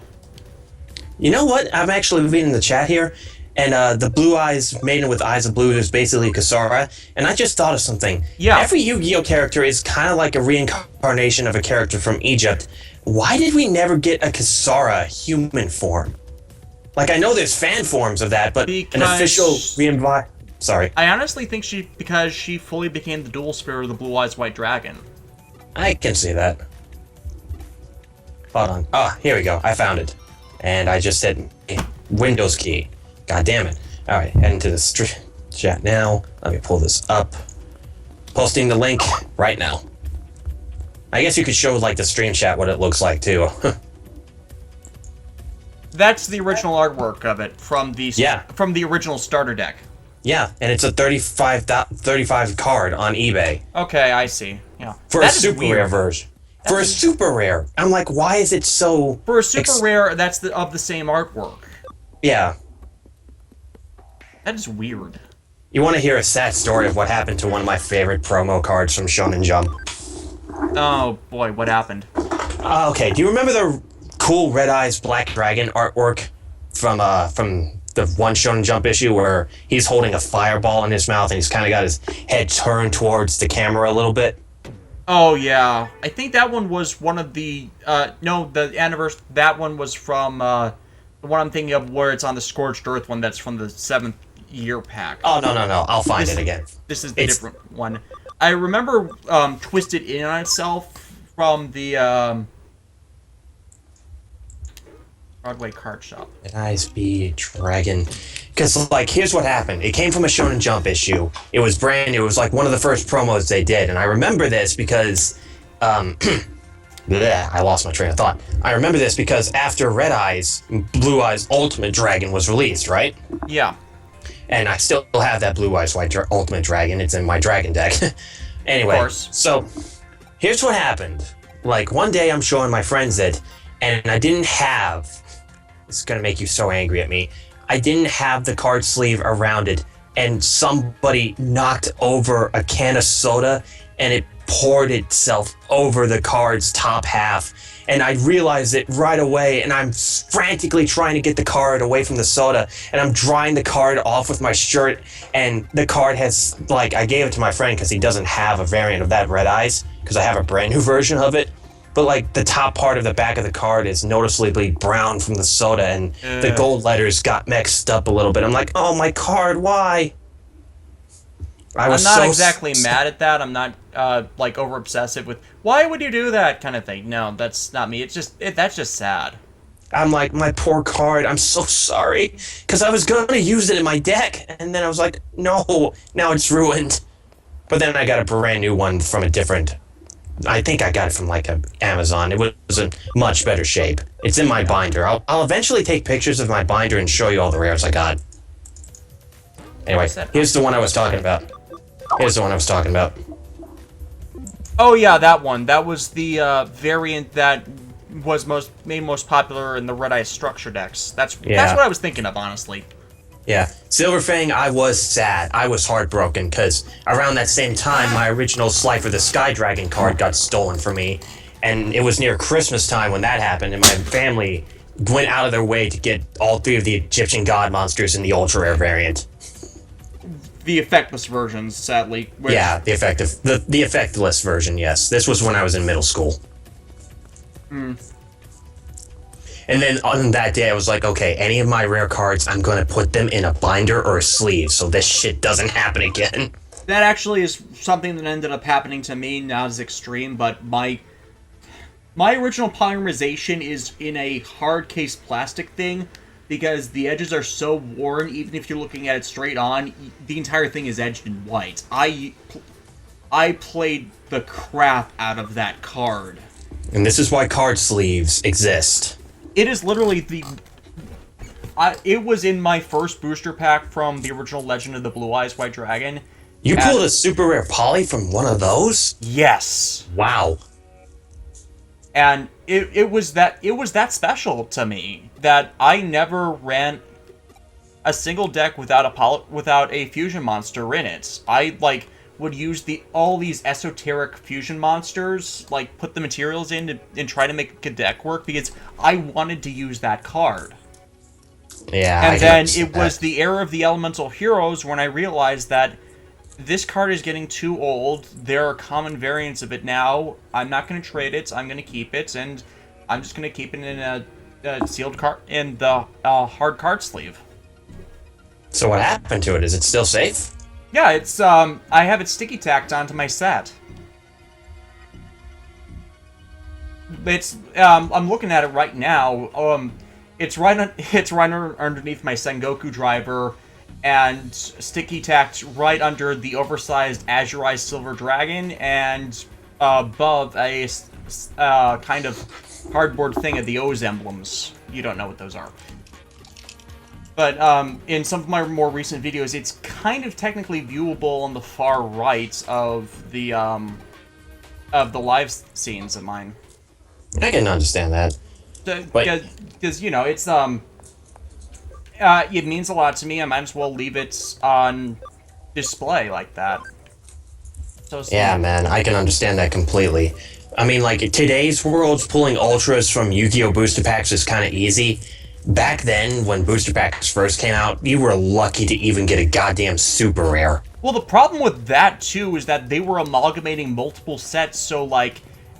You know what? I'm actually reading the chat here, and the Blue Eyes Maiden with Eyes of Blue is basically Kasara, and I just thought of something. Yeah. Every Yu-Gi-Oh! Character is kind of like a reincarnation of a character from Egypt. Why did we never get a Kasara human form? Like, I know there's fan forms of that, but an official Sorry. I honestly think because she fully became the dual spirit of the Blue Eyes White Dragon. I can see that. Hold on. Oh, here we go. I found it. And I just hit Windows key. God damn it. Alright, head into the chat now. Let me pull this up. Posting the link right now. I guess you could show like the stream chat what it looks like too. That's the original artwork of it from the original starter deck. Yeah, and it's a 35 card on eBay. Okay, I see. Yeah. For a super rare version. For a super rare. I'm like, why is it so... For a super rare, that's of the same artwork. Yeah. That is weird. You want to hear a sad story of what happened to one of my favorite promo cards from Shonen Jump? Oh, boy, what happened? Okay, do you remember the cool Red Eyes Black Dragon artwork from the one Shonen Jump issue where he's holding a fireball in his mouth and he's kind of got his head turned towards the camera a little bit? Oh, yeah. I think that one was one of the... no, the anniversary... That one was from The one I'm thinking of where it's on the Scorched Earth one that's from the 7th year pack. Oh, no. I'll find it again. This is the different one. I remember Twisted in on itself from the Broadway card shop. NISB Dragon. Because, like, here's what happened. It came from a Shonen Jump issue. It was brand new. It was, like, one of the first promos they did. And I remember this because, bleh, I lost my train of thought. I remember this because after Red Eyes, Blue Eyes Ultimate Dragon was released, right? Yeah. And I still have that Blue Eyes White Ultimate Dragon. It's in my Dragon deck. Anyway, of course. So, here's what happened. Like, one day I'm showing my friends it, and I didn't have... This is going to make you so angry at me. I didn't have the card sleeve around it, and somebody knocked over a can of soda, and it poured itself over the card's top half. And I realized it right away, and I'm frantically trying to get the card away from the soda, and I'm drying the card off with my shirt, and the card has, like, I gave it to my friend because he doesn't have a variant of that Red Eyes, because I have a brand new version of it. But, like, the top part of the back of the card is noticeably brown from the soda, and the gold letters got mixed up a little bit. I'm like, oh, my card, why? I'm not exactly mad at that. I'm not, like, over-obsessive with, why would you do that kind of thing. No, that's not me. It's just, that's just sad. I'm like, my poor card, I'm so sorry. Because I was going to use it in my deck, and then I was like, no, now it's ruined. But then I got a brand new one from a different... I think I got it from, like, Amazon. It was in much better shape. It's in my binder. I'll eventually take pictures of my binder and show you all the rares I got. Anyway, here's the one I was talking about. Oh yeah, that one. That was the variant that was made most popular in the Red Eye structure decks. That's what I was thinking of, honestly. Yeah, Silverfang, I was sad. I was heartbroken, because around that same time, my original Slifer the Sky Dragon card got stolen from me, and it was near Christmas time when that happened, and my family went out of their way to get all 3 of the Egyptian god monsters in the ultra rare variant. The effectless versions, sadly. Yeah, the effectless version, yes. This was when I was in middle school. And then on that day, I was like, okay, any of my rare cards, I'm going to put them in a binder or a sleeve so this shit doesn't happen again. That actually is something that ended up happening to me, not as extreme, but my original polymerization is in a hard case plastic thing, because the edges are so worn, even if you're looking at it straight on, the entire thing is edged in white. I played the crap out of that card. And this is why card sleeves exist. It is literally it was in my first booster pack from the original Legend of the Blue Eyes White Dragon. You pulled a super rare poly from one of those? Yes. Wow. And it was that special to me that I never ran a single deck without a fusion monster in it. I would use all these esoteric fusion monsters, put the materials in and try to make a deck work because I wanted to use that card. Yeah. And then it was the era of the elemental heroes when I realized that this card is getting too old. There are common variants of it now. I'm not going to trade it. I'm going to keep it, and I'm just going to keep it in a sealed card in the hard card sleeve. So what happened to it? Is it still safe? Yeah, it's I have it sticky tacked onto my set. It's I'm looking at it right now. It's right underneath my Sengoku driver, and sticky tacked right under the oversized Azurized Silver Dragon, and above a kind of cardboard thing of the O's emblems. You don't know what those are. But in some of my more recent videos, it's kind of technically viewable on the far right of the live scenes of mine. I can understand that. Because you know, it's it means a lot to me. I might as well leave it on display like that. So yeah, man, I can understand that completely. I mean, today's world, pulling ultras from Yu-Gi-Oh! Booster packs is kind of easy. Back then, when booster packs first came out, you were lucky to even get a goddamn super rare. Well, the problem with that, too, is that they were amalgamating multiple sets, so,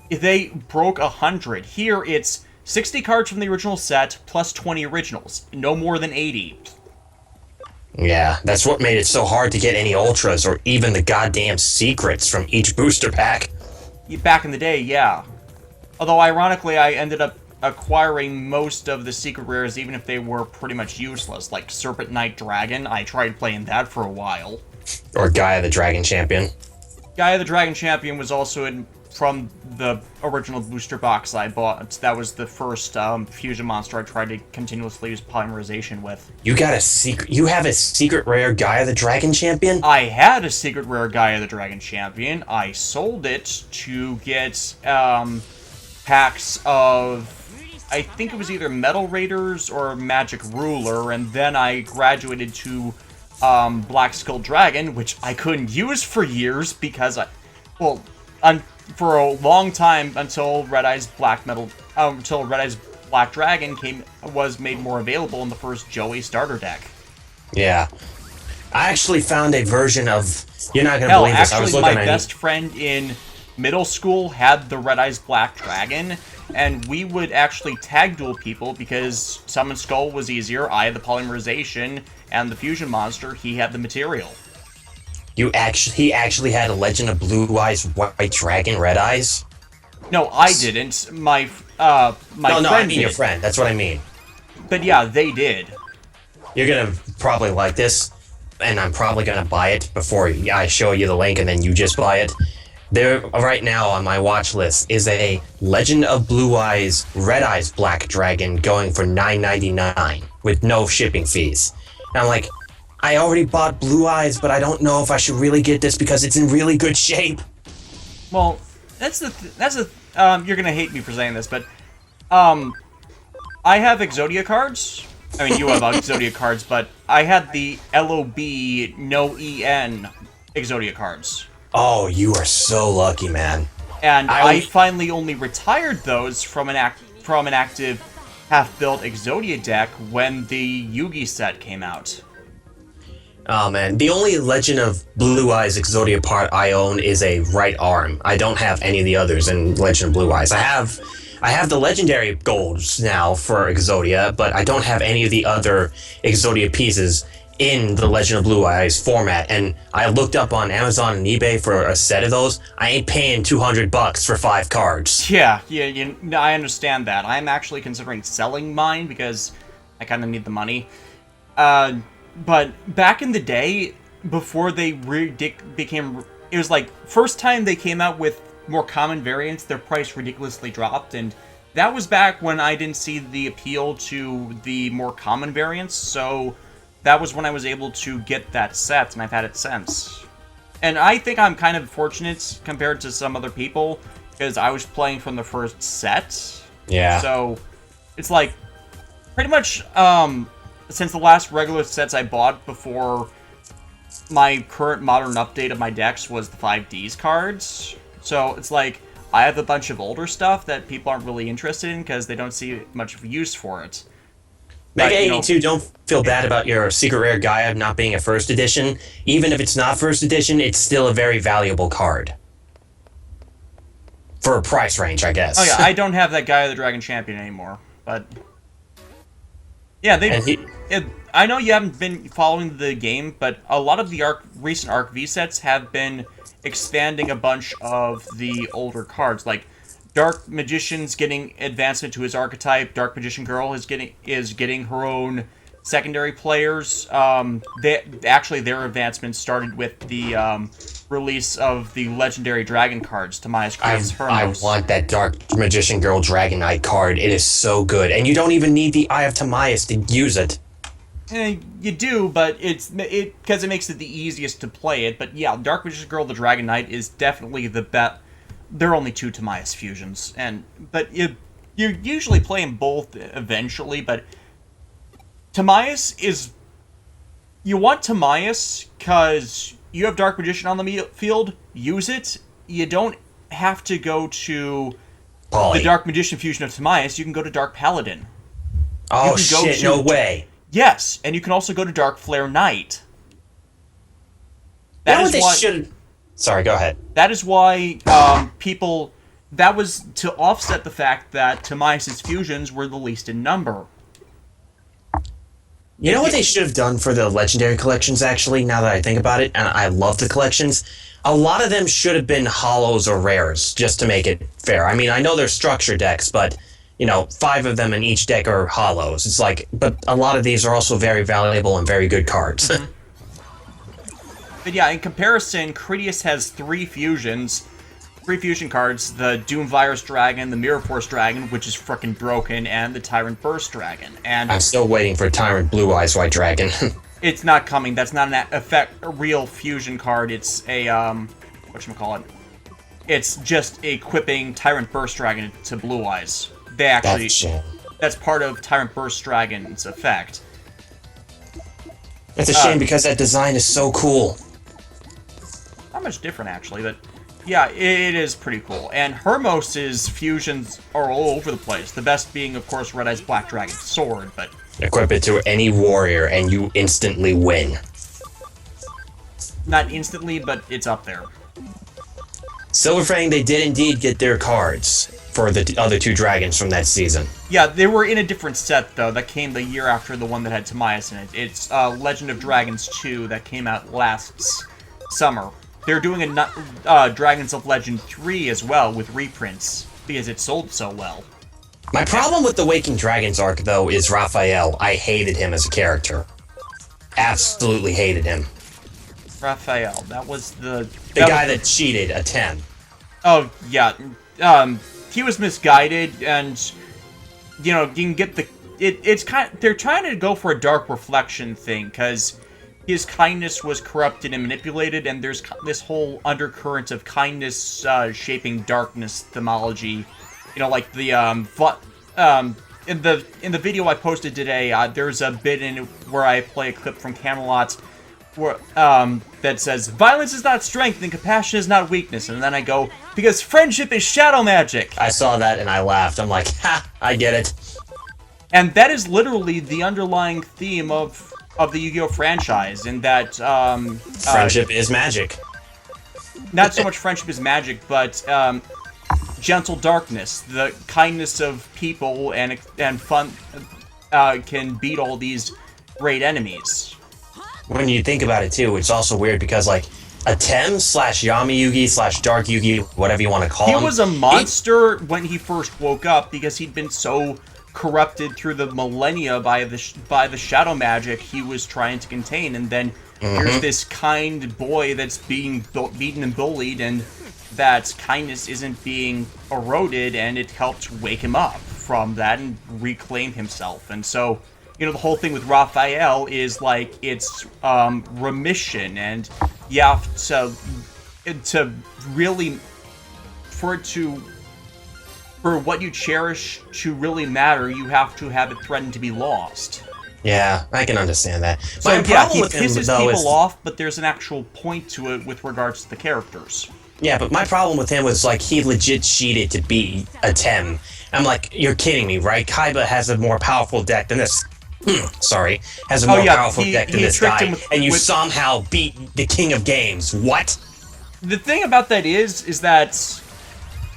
if they broke 100. Here, it's 60 cards from the original set plus 20 originals. No more than 80. Yeah, that's what made it so hard to get any ultras or even the goddamn secrets from each booster pack. Back in the day, yeah. Although, ironically, I ended up acquiring most of the secret rares, even if they were pretty much useless. Like Serpent Knight Dragon, I tried playing that for a while. Or Gaia the Dragon Champion. Gaia the Dragon Champion was also from the original booster box I bought. That was the first fusion monster I tried to continuously use polymerization with. You have a secret rare Gaia the Dragon Champion? I had a secret rare Gaia the Dragon Champion. I sold it to get packs of, I think it was either Metal Raiders or Magic Ruler, and then I graduated to Black Skull Dragon, which I couldn't use for years because for a long time until Red Eye's Black Dragon was made more available in the first Joey starter deck. Yeah. I actually found a version of, you're not gonna believe this. I was looking my best friend in middle school had the Red Eye's Black Dragon, and we would actually tag duel people because Summon Skull was easier. I had the polymerization and the fusion monster. He had the material. He actually had a Legend of Blue Eyes White Dragon Red Eyes? No, I didn't. My No, friend I mean did. your friend. That's what I mean. But yeah, they did. You're gonna probably like this, and I'm probably gonna buy it before I show you the link, and then you just buy it. There, right now on my watch list is a Legend of Blue Eyes Red Eyes Black Dragon going for $9.99 with no shipping fees. And I'm like, I already bought Blue Eyes, but I don't know if I should really get this because it's in really good shape. Well, you're gonna hate me for saying this, but I have Exodia cards. I mean, you have Exodia cards, but I had the LOB no EN Exodia cards. Oh, you are so lucky, man. And I finally only retired those from an active half-built Exodia deck when the Yugi set came out. Oh man, the only Legend of Blue Eyes Exodia part I own is a right arm. I don't have any of the others in Legend of Blue Eyes. I have the legendary golds now for Exodia, but I don't have any of the other Exodia pieces in the Legend of Blue Eyes format. And I looked up on Amazon and eBay for a set of those. I ain't paying $200 for 5 cards. Yeah, I understand that. I'm actually considering selling mine because I kind of need the money. But back in the day, before they became... It was like, first time they came out with more common variants, their price ridiculously dropped, and that was back when I didn't see the appeal to the more common variants, so that was when I was able to get that set, and I've had it since. And I think I'm kind of fortunate compared to some other people, because I was playing from the first set. Yeah. So, it's like, pretty much, since the last regular sets I bought before my current modern update of my decks was the 5Ds cards. So it's like, I have a bunch of older stuff that people aren't really interested in because they don't see much of use for it. Mega 82, don't feel bad about your Secret Rare Gaia not being a first edition. Even if it's not first edition, it's still a very valuable card. For a price range, I guess. Oh yeah, I don't have that Gaia the Dragon Champion anymore, but... Yeah, I know you haven't been following the game, but a lot of the recent Arc V sets have been expanding a bunch of the older cards. Like, Dark Magician's getting advancement to his archetype. Dark Magician Girl is getting her own secondary players. Their advancement started with the release of the legendary dragon cards. Tamias creates Hermos. I want that Dark Magician Girl Dragon Knight card. It is so good, and you don't even need the Eye of Tamias to use it. You do, but because it makes it the easiest to play it. But yeah, Dark Magician Girl, the Dragon Knight, is definitely the best. There are only 2 Tamias fusions, but you usually play them both eventually. But Tamias is, you want Tamias because you have Dark Magician on the field. Use it. You don't have to go to the Dark Magician fusion of Tamias. You can go to Dark Paladin. Oh shit! No way. Yes, and you can also go to Dark Flare Knight. Sorry, go ahead. That is why people that was to offset the fact that Tamiya's fusions were the least in number. You know what they should have done for the Legendary collections, actually, now that I think about it, and I love the collections? A lot of them should have been holos or rares, just to make it fair. I mean, I know they're structure decks, but, 5 of them in each deck are holos. It's like, but a lot of these are also very valuable and very good cards. Mm-hmm. But yeah, in comparison, Critias has 3 fusions. 3 fusion cards, the Doom Virus Dragon, the Mirror Force Dragon, which is frickin' broken, and the Tyrant Burst Dragon. And I'm still waiting for Tyrant Blue Eyes White Dragon. It's not coming. That's not a real fusion card. It's a, whatchamacallit. It's just equipping Tyrant Burst Dragon to Blue Eyes. They actually... That's part of Tyrant Burst Dragon's effect. It's a shame because that design is so cool. Not much different, actually, but... Yeah, it is pretty cool. And Hermos's fusions are all over the place. The best being, of course, Red Eye's Black Dragon Sword, but... Equip it to any warrior and you instantly win. Not instantly, but it's up there. Silver Fang, they did indeed get their cards for the other 2 dragons from that season. Yeah, they were in a different set, though. That came the year after the one that had Tamiya's in it. It's Legend of Dragons 2 that came out last summer. They're doing a Dragons of Legend 3 as well with reprints, because it sold so well. My problem with the Waking Dragons arc, though, is Raphael. I hated him as a character. Absolutely hated him. Raphael, that was the... The guy that cheated a 10. Oh, yeah. He was misguided, and, you can get the... It's kind of... They're trying to go for a dark reflection thing, because his kindness was corrupted and manipulated, and there's this whole undercurrent of kindness shaping darkness themology. Like the in the video I posted today, there's a bit in it where I play a clip from Camelot where that says violence is not strength and compassion is not weakness, and then I go because friendship is shadow magic. I saw that and I laughed. I'm like, ha, I get it. And that is literally the underlying theme of the Yu-Gi-Oh franchise, in that friendship is magic. Not so much friendship is magic, but gentle darkness, the kindness of people and fun can beat all these great enemies. When you think about it too, it's also weird because like a Tem / Yami Yugi / Dark Yugi, whatever you want to call him. He was a monster when he first woke up because he'd been so corrupted through the millennia by the shadow magic he was trying to contain, and then here's this kind boy that's being beaten and bullied, and that kindness isn't being eroded, and it helped wake him up from that and reclaim himself. And so, the whole thing with Raphael is like it's remission, and you have to really for what you cherish to really matter, you have to have it threaten to be lost. Yeah, I can understand that. So My problem he with him, pisses though, people is... off, but there's an actual point to it with regards to the characters. Yeah, but my problem with him was, like, he legit cheated to be a Tem. I'm like, you're kidding me, right? Kaiba has a more powerful deck than this... sorry. Has a more powerful deck than this guy, and you somehow beat the king of games. What? The thing about that is that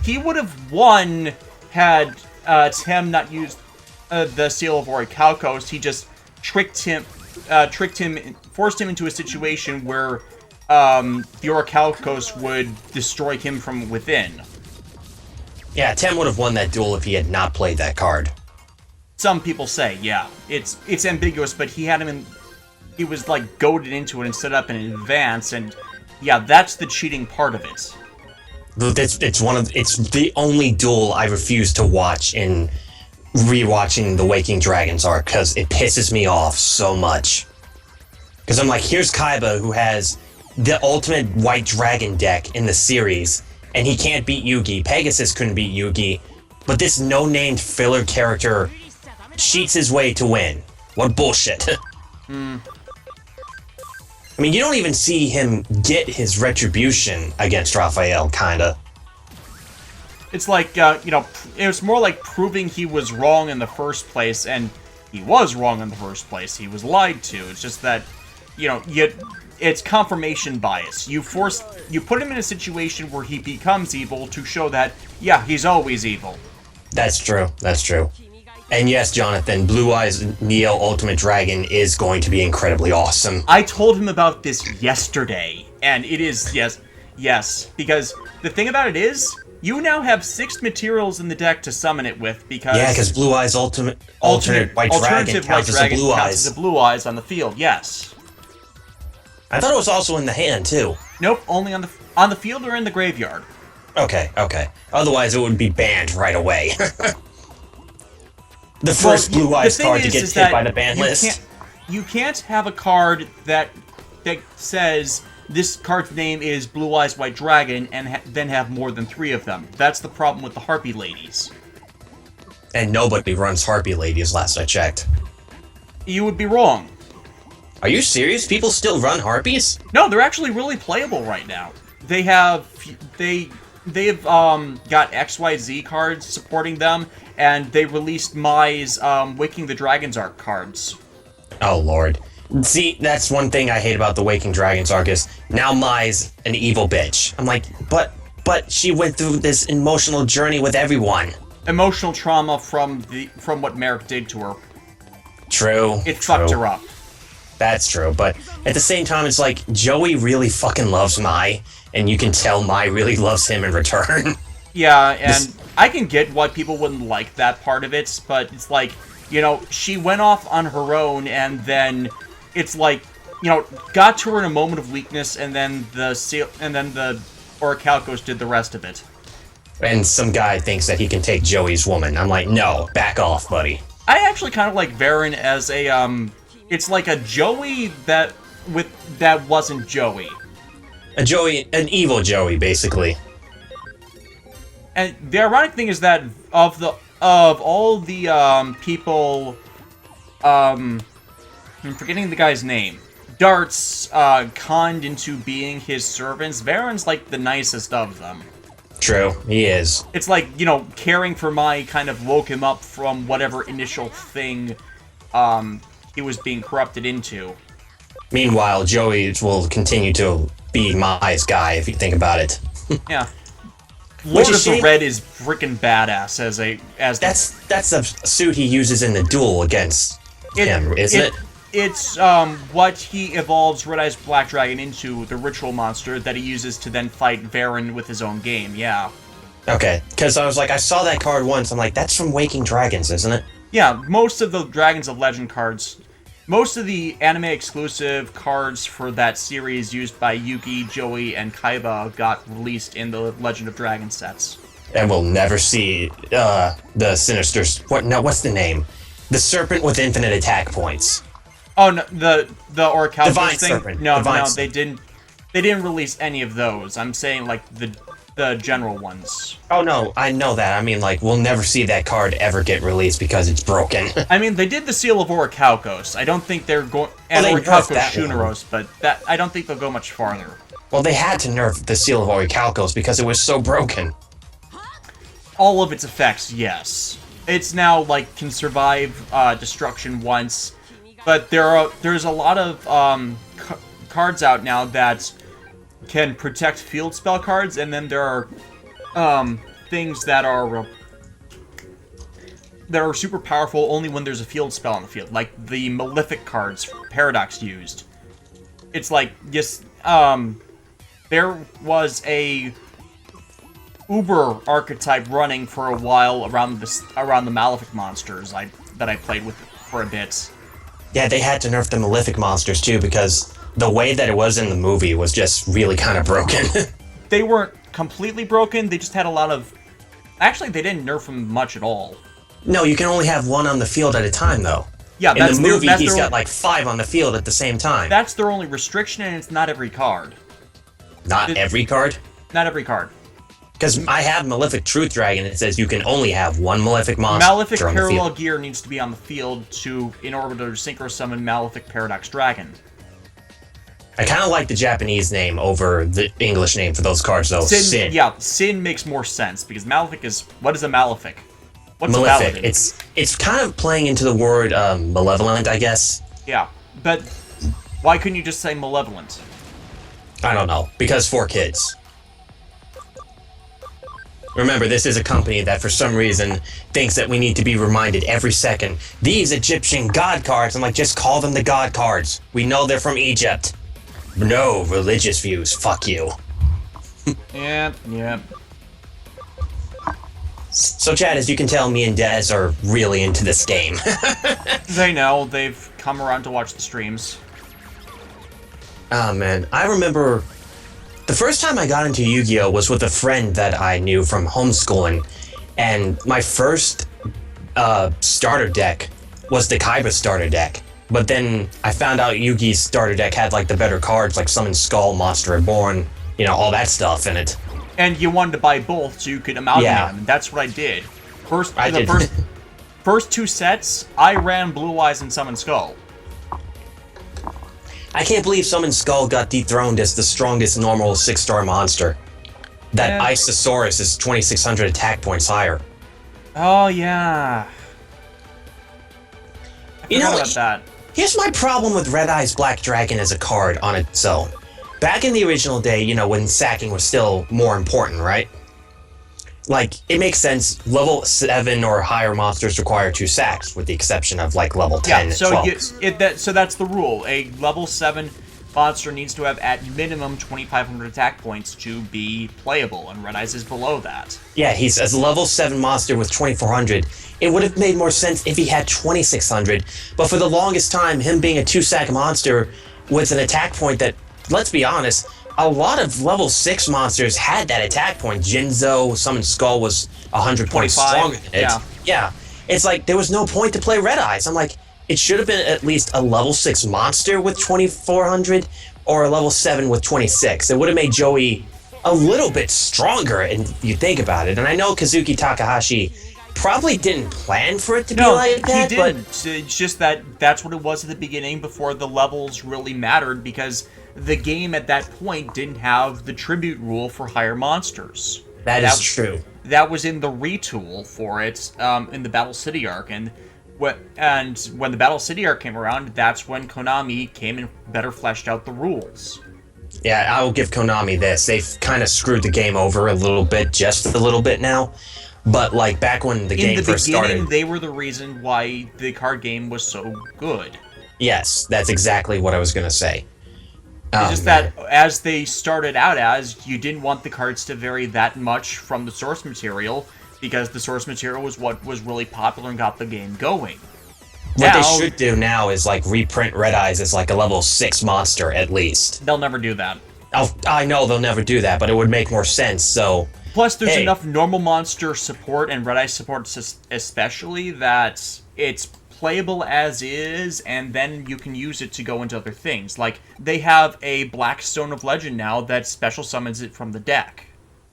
he would have won had Tem not used the Seal of Orichalcos. He just forced him into a situation where the Orichalcos would destroy him from within. Yeah, Tem would have won that duel if he had not played that card. Some people say, yeah. It's ambiguous, but he had him he was like goaded into it and set up in advance, and yeah, that's the cheating part of it. It's the only duel I refuse to watch in rewatching the Waking Dragons arc, because it pisses me off so much. Because I'm like, here's Kaiba, who has the ultimate white dragon deck in the series, and he can't beat Yugi. Pegasus couldn't beat Yugi, but this no-named filler character cheats his way to win. What bullshit. I mean, you don't even see him get his retribution against Raphael, kinda. It's like, it was more like proving he was wrong in the first place, and he was wrong in the first place. He was lied to. It's just that, it's confirmation bias. You put him in a situation where he becomes evil to show that, yeah, he's always evil. That's true. That's true. And yes, Jonathan, Blue Eyes Neo Ultimate Dragon is going to be incredibly awesome. I told him about this yesterday, and it is, yes, because the thing about it is, you now have 6 materials in the deck to summon it with, because... Yeah, because Blue Eyes Alternate White Dragon counts as a Blue Eyes. Counts as a Blue Eyes on the field, yes. I thought it was also in the hand, too. Nope, only on the field or in the graveyard. Okay. Otherwise, it would be banned right away. The first Blue Eyes card to get hit by the ban list. You can't have a card that says this card's name is Blue Eyes White Dragon and then have more than 3 of them. That's the problem with the Harpy Ladies. And nobody runs Harpy Ladies, last I checked. You would be wrong. Are you serious? People still run Harpies? No, they're actually really playable right now. They've got XYZ cards supporting them, and they released Mai's Waking the Dragons arc cards. Oh, Lord. See, that's one thing I hate about the Waking Dragons arc is, now Mai's an evil bitch. I'm like, but she went through this emotional journey with everyone. Emotional trauma from what Merrick did to her. True. It fucked her up. That's true, but at the same time, it's like, Joey really fucking loves Mai, and you can tell Mai really loves him in return. Yeah, and I can get why people wouldn't like that part of it, but it's like, she went off on her own, and then it's like, got to her in a moment of weakness, and then the Orichalcos did the rest of it. And some guy thinks that he can take Joey's woman. I'm like, no, back off, buddy. I actually kind of like Varen as a, it's like a Joey that wasn't Joey. An evil Joey, basically. And the ironic thing is that of all the people, I'm forgetting the guy's name, Dart's conned into being his servants, Varen's like the nicest of them. True, he is. It's like, caring for Mai kind of woke him up from whatever initial thing he was being corrupted into. Meanwhile, Joey will continue to be Mai's guy, if you think about it. Yeah. Lord of the Red is freaking badass That's a suit he uses in the duel against him, isn't it? It's what he evolves Red Eyes Black Dragon into, the ritual monster that he uses to then fight Varen with his own game, yeah. Okay, because I was like, I saw that card once, I'm like, that's from Waking Dragons, isn't it? Yeah, most of the Dragons of Legend cards, most of the anime-exclusive cards for that series used by Yugi, Joey, and Kaiba got released in the Legend of Dragon sets. And we'll never see the Sinister... what's the name? The Serpent with Infinite Attack Points. Oh, no, the Orichalcos Divine thing? Serpent. No, Divine they didn't release any of those. I'm saying, like, the general ones. Oh, no, I know that. I mean, like, we'll never see that card ever get released because it's broken. I mean, they did the Seal of Orichalcos. I don't think they're going... And Orichalcos Shuneros, but I don't think they'll go much farther. Well, they had to nerf the Seal of Orichalcos because it was so broken. All of its effects, yes. It's now, like, can survive destruction once, but there's a lot of cards out now that can protect field spell cards, and then there are things that are super powerful only when there's a field spell on the field, like the Malefic cards Paradox used. It's like, yes, there was a Uber archetype running for a while around the Malefic monsters that I played with for a bit. Yeah, they had to nerf the Malefic monsters too because the way that it was in the movie was just really kind of broken. They weren't completely broken, they just had a lot of... Actually, they didn't nerf them much at all. No, you can only have one on the field at a time, though. Yeah, in the movie, he's got like 5 on the field at the same time. That's their only restriction, and it's not every card. Every card? Not every card. Because I have Malefic Truth Dragon, it says you can only have one Malefic monster Malefic on the Parallel field. Gear needs to be on the field in order to Synchro Summon Malefic Paradox Dragon. I kind of like the Japanese name over the English name for those cards, though. Sin. Yeah, Sin makes more sense, because Malefic is... What is a Malefic? What's Malefic. a Paladin? It's kind of playing into the word malevolent, I guess. Yeah, but why couldn't you just say malevolent? I don't know, because 4 kids. Remember, this is a company that for some reason thinks that we need to be reminded every second. These Egyptian god cards, I'm like, just call them the god cards. We know they're from Egypt. No religious views, fuck you. Yep. So Chad, as you can tell, me and Des are really into this game. They know, they've come around to watch the streams. Oh man, I remember the first time I got into Yu-Gi-Oh! Was with a friend that I knew from homeschooling, and my first starter deck was the Kaiba starter deck. But then I found out Yugi's starter deck had like the better cards, like Summon Skull, Monster Reborn, you know, all that stuff in it. And you wanted to buy both so you could amalgamate them, and that's what I did. First 2 sets, I ran Blue Eyes and Summon Skull. I can't believe Summon Skull got dethroned as the strongest normal 6-star monster. That Isosaurus is 2,600 attack points higher. Oh, yeah. You know, about that. Here's my problem with Red Eyes Black Dragon as a card on its own. Back in the original day, you know, when sacking was still more important, right? Like, it makes sense, level 7 or higher monsters require 2 sacks, with the exception of, like, level 10 and 12. So that's the rule. A level 7 monster needs to have, at minimum, 2,500 attack points to be playable, and Red Eyes is below that. Yeah, he's a level 7 monster with 2,400. It would have made more sense if he had 2,600, but for the longest time, him being a 2-sack monster with an attack point that, let's be honest, a lot of level 6 monsters had that attack point. Jinzo, Summon Skull was 100 points stronger than it. Yeah. It's like, there was no point to play Red Eyes. I'm like, it should have been at least a level 6 monster with 2,400 or a level 7 with 26. It would have made Joey a little bit stronger, and you think about it. And I know Kazuki Takahashi probably didn't plan for it to be like that, he didn't. It's just that that's what it was at the beginning before the levels really mattered, because the game at that point didn't have the tribute rule for higher monsters. That is true. That was in the retool for it in the Battle City arc, and when the Battle City arc came around, that's when Konami came and better fleshed out the rules. Yeah, I will give Konami this. They've kind of screwed the game over a little bit, just a little bit now. But, like, back when the game first started... In the beginning, they were the reason why the card game was so good. Yes, that's exactly what I was going to say. It's just that, as they started out as, you didn't want the cards to vary that much from the source material, because the source material was what was really popular and got the game going. What they should do now is, like, reprint Red Eyes as, like, a level 6 monster, at least. They'll never do that. I know they'll never do that, but it would make more sense, so... Plus, there's enough normal monster support, and Red Eye support especially, that it's playable as is, and then you can use it to go into other things. Like, they have a Black Stone of Legend now that special summons it from the deck.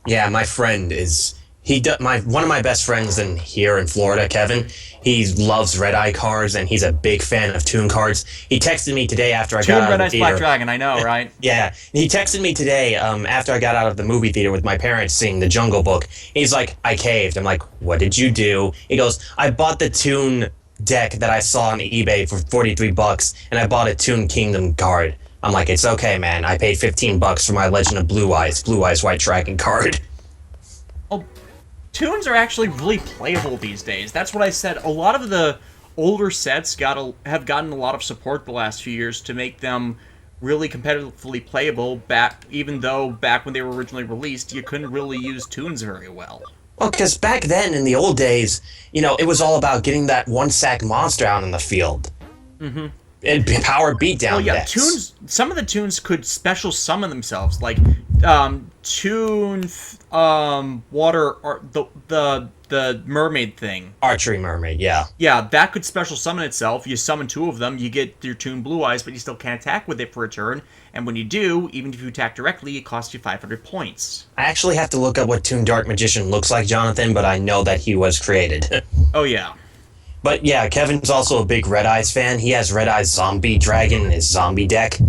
Yeah, my friend is... one of my best friends here in Florida, Kevin, he loves Red Eye cards, and he's a big fan of Toon cards. He texted me today after I got out of the Red Eye's theater. Black Dragon, I know, right? Yeah, he texted me today after I got out of the movie theater with my parents seeing The Jungle Book. He's like, I caved. I'm like, what did you do? He goes, I bought the Toon deck that I saw on eBay for $43, and I bought a Toon Kingdom card. I'm like, it's okay, man. I paid $15 for my Legend of Blue Eyes White Dragon card. Oh, Toons are actually really playable these days. That's what I said. A lot of the older sets have gotten a lot of support the last few years to make them really competitively playable, even though back when they were originally released, you couldn't really use Toons very well. Well, because back then, in the old days, you know, it was all about getting that 1-sack monster out in the field. Mm-hmm. And power beatdown decks. Toons, some of the Toons could special summon themselves, like Toon water, or the mermaid thing. Archery mermaid, yeah. Yeah, that could special summon itself. You summon 2 of them, you get your Toon Blue Eyes, but you still can't attack with it for a turn. And when you do, even if you attack directly, it costs you 500 points. I actually have to look up what Toon Dark Magician looks like, Jonathan, but I know that he was created. Oh, yeah. But yeah, Kevin's also a big Red Eyes fan. He has Red Eyes Zombie Dragon in his zombie deck.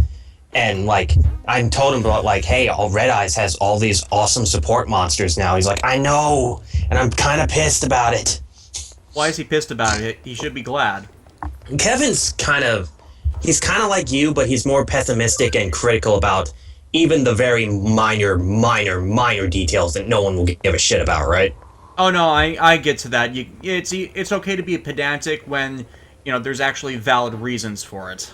And, like, I told him about, like, hey, Red Eyes has all these awesome support monsters now. He's like, I know, and I'm kind of pissed about it. Why is he pissed about it? He should be glad. Kevin's he's kind of like you, but he's more pessimistic and critical about even the very minor details that no one will give a shit about, right? Oh no, I get to that. It's okay to be pedantic when, there's actually valid reasons for it.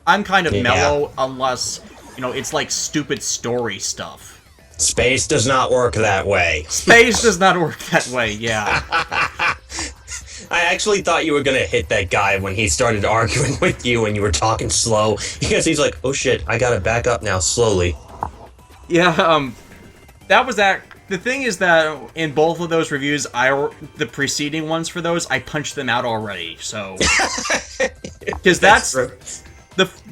I'm kind of mellow unless, it's like stupid story stuff. Space does not work that way. Space does not work that way, yeah. I actually thought you were gonna hit that guy when he started arguing with you and you were talking slow, because he's like, oh shit, I gotta back up now, slowly. Yeah, that was that. The thing is that in both of those reviews, the preceding ones for those, I punched them out already, so... Because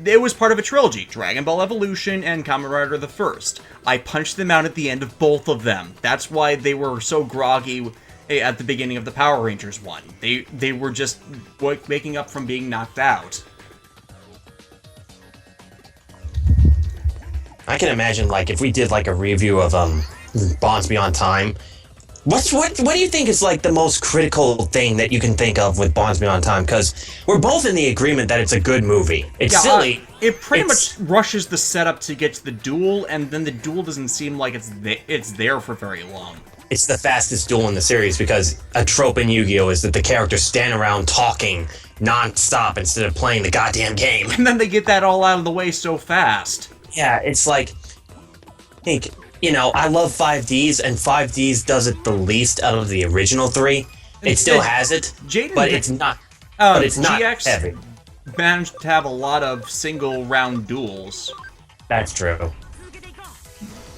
it was part of a trilogy, Dragon Ball Evolution and Kamen Rider the First. I punched them out at the end of both of them. That's why they were so groggy at the beginning of the Power Rangers one. They were just waking up from being knocked out. I can imagine, like, if we did, like, a review of, Bonds Beyond Time, what do you think is, like, the most critical thing that you can think of with Bonds Beyond Time? Because we're both in the agreement that it's a good movie. It's silly. It pretty much rushes the setup to get to the duel, and then the duel doesn't seem like it's there for very long. It's the fastest duel in the series, because a trope in Yu-Gi-Oh! Is that the characters stand around talking non-stop instead of playing the goddamn game. And then they get that all out of the way so fast. Yeah, it's like... I love 5Ds, and 5Ds does it the least out of the original three. It still has it, but it's not. But it's not GX heavy. Managed to have a lot of single round duels. That's true.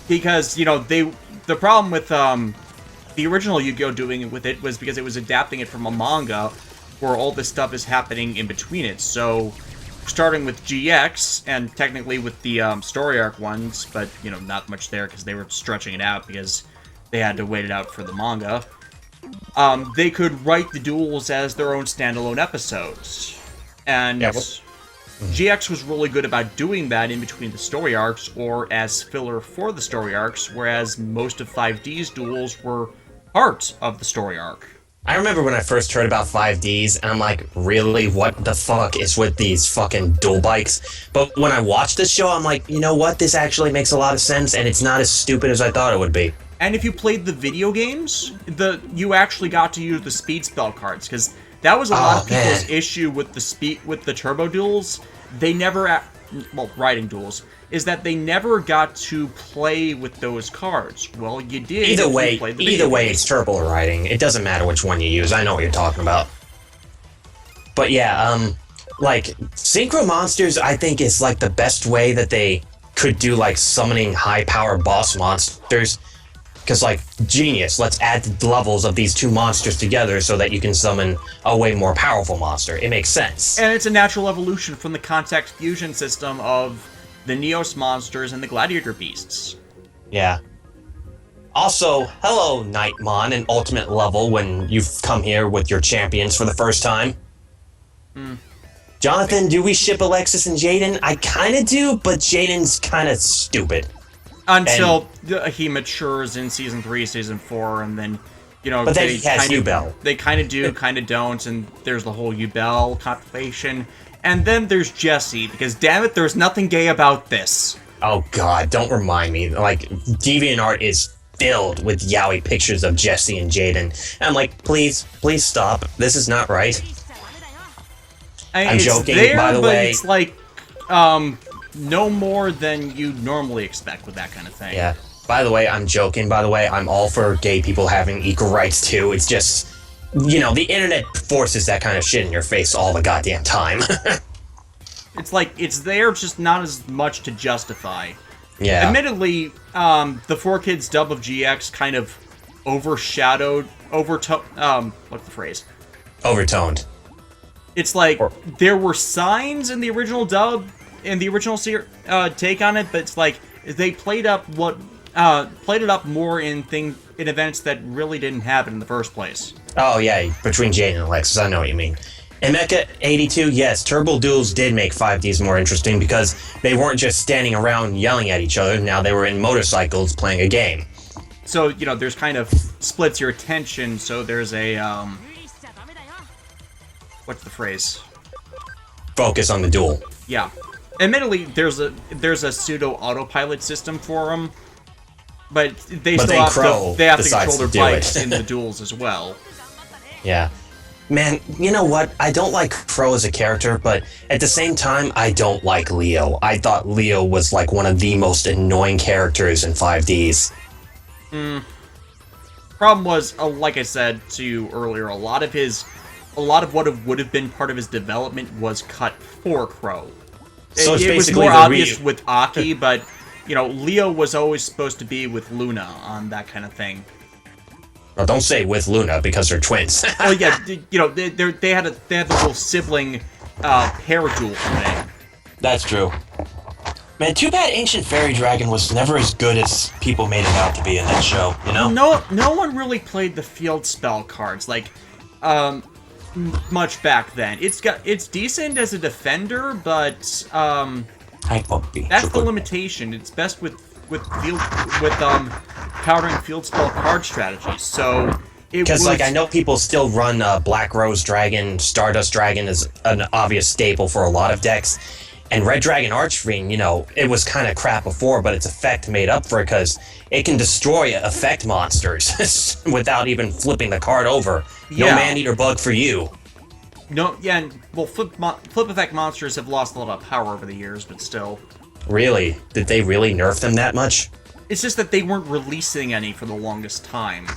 Because the problem with the original Yu-Gi-Oh doing it with it was because it was adapting it from a manga, where all this stuff is happening in between it. So, starting with GX, and technically with the story arc ones, but, not much there because they were stretching it out because they had to wait it out for the manga, they could write the duels as their own standalone episodes. And GX was really good about doing that in between the story arcs, or as filler for the story arcs, whereas most of 5D's duels were part of the story arc. I remember when I first heard about 5Ds, and I'm like, really? What the fuck is with these fucking dual bikes? But when I watched this show, I'm like, you know what? This actually makes a lot of sense, and it's not as stupid as I thought it would be. And if you played the video games, you actually got to use the speed spell cards, because that was a lot of people's issue with the turbo duels. They never, riding duels, is that they never got to play with those cards. Well, you did. Either way, it's turbo riding. It doesn't matter which one you use. I know what you're talking about. But yeah, like, Synchro Monsters, I think, is like the best way that they could do, like, summoning high-power boss monsters. Because, like, genius, let's add the levels of these two monsters together so that you can summon a way more powerful monster. It makes sense. And it's a natural evolution from the contact fusion system of the Neos monsters and the Gladiator beasts. Yeah. Also, hello, Nightmon, an ultimate level when you've come here with your champions for the first time. Jonathan, do we ship Alexis and Jaden? I kinda do, but Jaden's kinda stupid. Until he matures in Season 3, Season 4, and then, But then he has Yubel. They kinda do, kinda don't, and there's the whole Yubel contemplation. And then there's Jessie, because damn it, there's nothing gay about this. Oh god, don't remind me. Like, DeviantArt is filled with yaoi pictures of Jessie and Jaden. And I'm like, please stop. This is not right. I'm joking, by the way. It's like, no more than you normally expect with that kind of thing. Yeah. By the way, I'm joking. By the way, I'm all for gay people having equal rights too. It's just, the internet forces that kind of shit in your face all the goddamn time. It's like, it's there, just not as much to justify. Yeah. Admittedly, the 4Kids dub of GX kind of overshadowed, what's the phrase? Overtoned. It's like, there were signs in the original dub, in the original take on it, but it's like, they played it up more in events that really didn't happen in the first place. Oh yeah, between Jane and Alexis, I know what you mean. In Mecha 82, yes, Turbo Duels did make 5Ds more interesting because they weren't just standing around yelling at each other, now they were in motorcycles playing a game. So, there's kind of splits your attention, so there's a, what's the phrase? Focus on the duel. Yeah. Admittedly, there's a pseudo autopilot system for them, but they But still then have Crow to they have to decides control to their do bikes it. in the duels as well. Yeah. Man, you know what? I don't like Crow as a character, but at the same time, I don't like Leo. I thought Leo was like one of the most annoying characters in 5Ds. Problem was, like I said to you earlier, a lot of what would have been part of his development was cut for Crow. So it's It was basically more the obvious with Aki, but Leo was always supposed to be with Luna on that kind of thing. Well, don't say with Luna because they're twins. Well, yeah, they had the little sibling pair duel thing. That's true. Man, too bad Ancient Fairy Dragon was never as good as people made him out to be in that show, you know? No one really played the field spell cards much back then. It's decent as a defender, but Hi, Bumpy. that's the limitation. It's best with countering field spell card strategies. So because I know people still run Black Rose Dragon, Stardust Dragon is an obvious staple for a lot of decks. And Red Dragon Archfiend, it was kind of crap before, but its effect made up for it because it can destroy effect monsters without even flipping the card over. No Yeah. man-eater bug for you. No, yeah, and, well, flip effect monsters have lost a lot of power over the years, but still. Really? Did they really nerf them that much? It's just that they weren't releasing any for the longest time.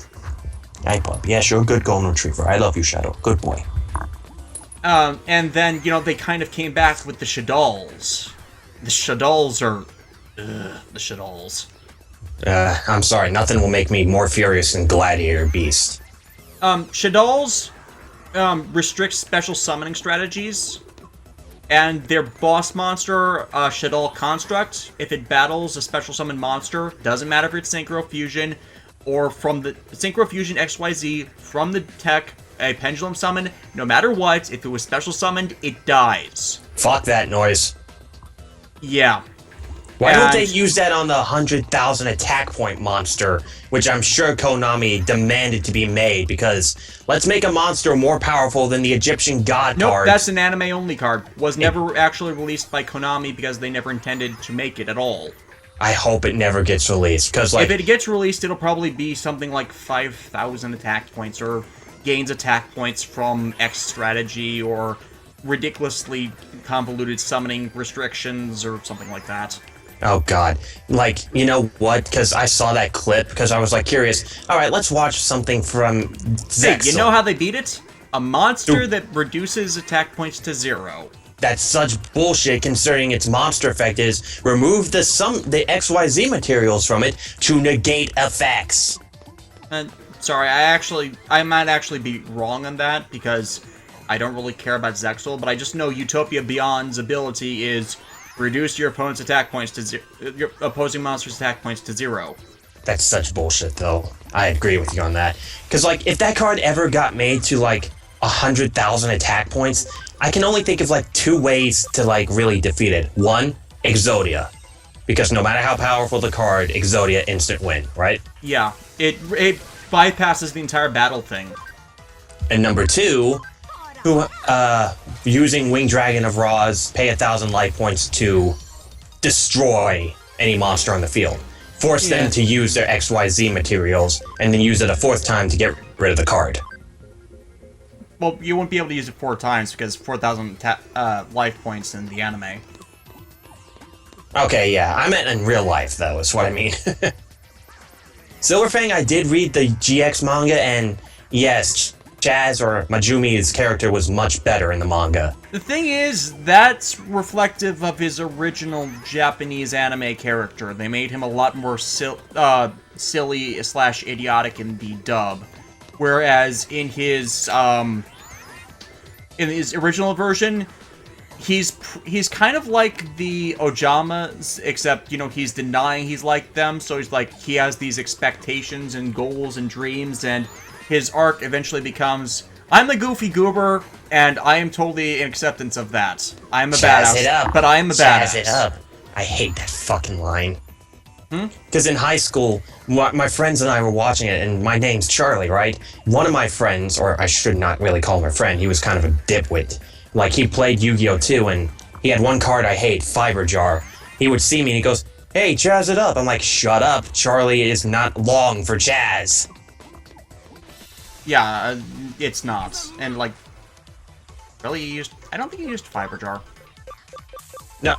Hi, Bub. Yeah, sure. Good golden retriever. I love you, Shadow. Good boy. And then, they kind of came back with the Shaddolls. The Shaddolls are... the Shaddolls. I'm sorry. Nothing will make me more furious than Gladiator Beast. Shaddolls restrict special summoning strategies, and their boss monster, Shaddol Construct, if it battles a special summon monster, doesn't matter if it's Synchro Fusion, or from the Synchro Fusion XYZ, from the tech, a Pendulum Summon, no matter what, if it was special summoned, it dies. Fuck that noise. Yeah. Why don't they use that on the 100,000 attack point monster, which I'm sure Konami demanded to be made, because let's make a monster more powerful than the Egyptian god card. Nope, that's an anime-only card. Was never actually released by Konami because they never intended to make it at all. I hope it never gets released, because if it gets released, it'll probably be something like 5,000 attack points, or gains attack points from X strategy, or ridiculously convoluted summoning restrictions, or something like that. Oh god. You know what? Because I saw that clip, because I was curious. Alright, let's watch something from Zexal. Hey, you know how they beat it? A monster that reduces attack points to 0. That's such bullshit, considering its monster effect is remove the XYZ materials from it to negate effects. Sorry, I might actually be wrong on that, because I don't really care about Zexal, but I just know Utopia Beyond's ability is reduce your opponent's attack points to your opposing monster's attack points to 0. That's such bullshit, though. I agree with you on that. Because, if that card ever got made to, 100,000 attack points, I can only think of, 2 ways to, really defeat it. One, Exodia. Because no matter how powerful the card, Exodia instant win, right? Yeah, it bypasses the entire battle thing. And number 2, using Winged Dragon of Ra's, pay 1,000 life points to destroy any monster on the field. Force them to use their XYZ materials, and then use it a 4th time to get rid of the card. Well, you won't be able to use it 4 times, because 4,000 life points in the anime. Okay, yeah, I meant in real life, though, is what I mean. Silverfang, I did read the GX manga, and yes, Chaz or Majumi's character was much better in the manga. The thing is, that's reflective of his original Japanese anime character. They made him a lot more silly/idiotic in the dub, whereas in his original version, he's kind of like the Ojamas, except he's denying he's like them. So he has these expectations and goals and dreams, and his arc eventually becomes, I'm the goofy goober, and I am totally in acceptance of that. I'm a badass, it up. but I am a badass. Jazz it up. I hate that fucking line. Because in high school, my friends and I were watching it, and my name's Charlie, right? One of my friends, or I should not really call him a friend, he was kind of a dipwit. He played Yu-Gi-Oh! Too, and he had one card I hate, Fiber Jar. He would see me and he goes, "Hey, jazz it up." I'm like, "Shut up, Charlie is not long for jazz." Yeah, it's not. And, like, really, I don't think he used Fiber Jar.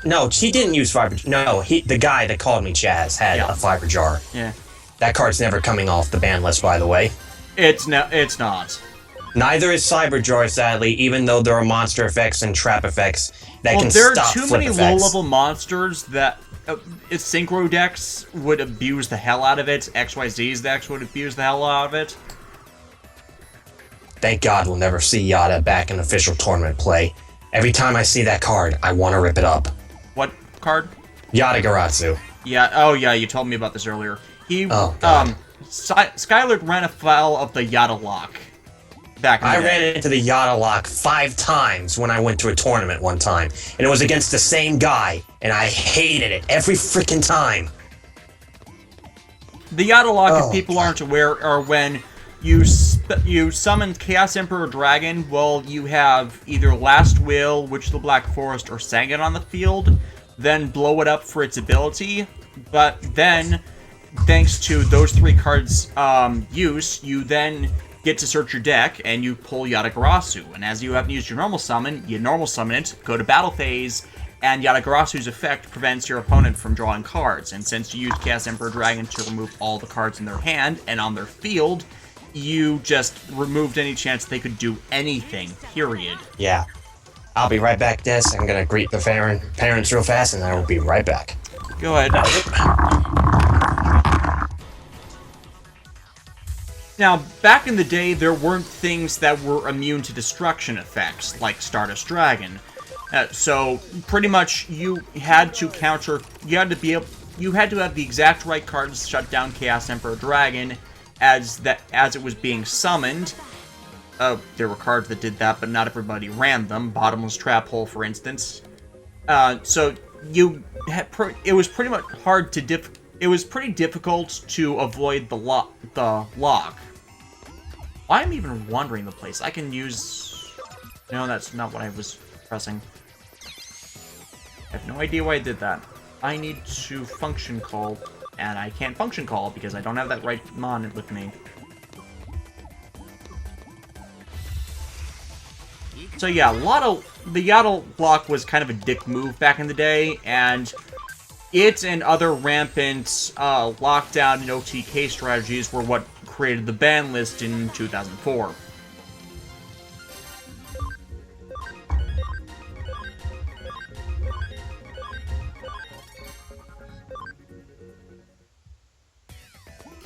No, he didn't use Fiber Jar. No, the guy that called me Chaz had a Fiber Jar. Yeah. That card's never coming off the ban list, by the way. It's not. Neither is Cyber Jar, sadly, even though there are monster effects and trap effects that can stop flip effects. There are too many low-level monsters that Synchro decks would abuse the hell out of it. XYZ's decks would abuse the hell out of it. Thank God we'll never see Yada back in official tournament play. Every time I see that card, I want to rip it up. What card? Yatagarasu. Yeah, oh yeah, you told me about this earlier. Skylar ran afoul of the Yada lock. I ran into the Yada lock 5 times when I went to a tournament one time, and it was against the same guy, and I hated it every freaking time. The Yada lock, if people aren't aware, are when you summon Chaos Emperor Dragon while you have either Last Will, Witch of the Black Forest, or Sangan on the field, then blow it up for its ability, but then, thanks to those 3 cards' use, you then get to search your deck, and you pull Yatagarasu. And as you haven't used your normal summon, you normal summon it, go to battle phase, and Yatagarasu's effect prevents your opponent from drawing cards. And since you used Chaos Emperor Dragon to remove all the cards in their hand and on their field, you just removed any chance they could do anything, period. Yeah. I'll be right back, Des. I'm gonna greet the parents real fast, and I will be right back. Go ahead. Now, back in the day, there weren't things that were immune to destruction effects, like Stardust Dragon. So, pretty much, you had to have the exact right cards to shut down Chaos Emperor Dragon as it was being summoned. There were cards that did that, but not everybody ran them. Bottomless Trap Hole, for instance. So, it was pretty much it was pretty difficult to avoid the lock. Why am I even wandering the place? I can use... No, that's not what I was pressing. I have no idea why I did that. I need to function call, and I can't function call because I don't have that right mon with me. So yeah, the Yada block was kind of a dick move back in the day, and it and other rampant lockdown and OTK strategies were what created the ban list in 2004.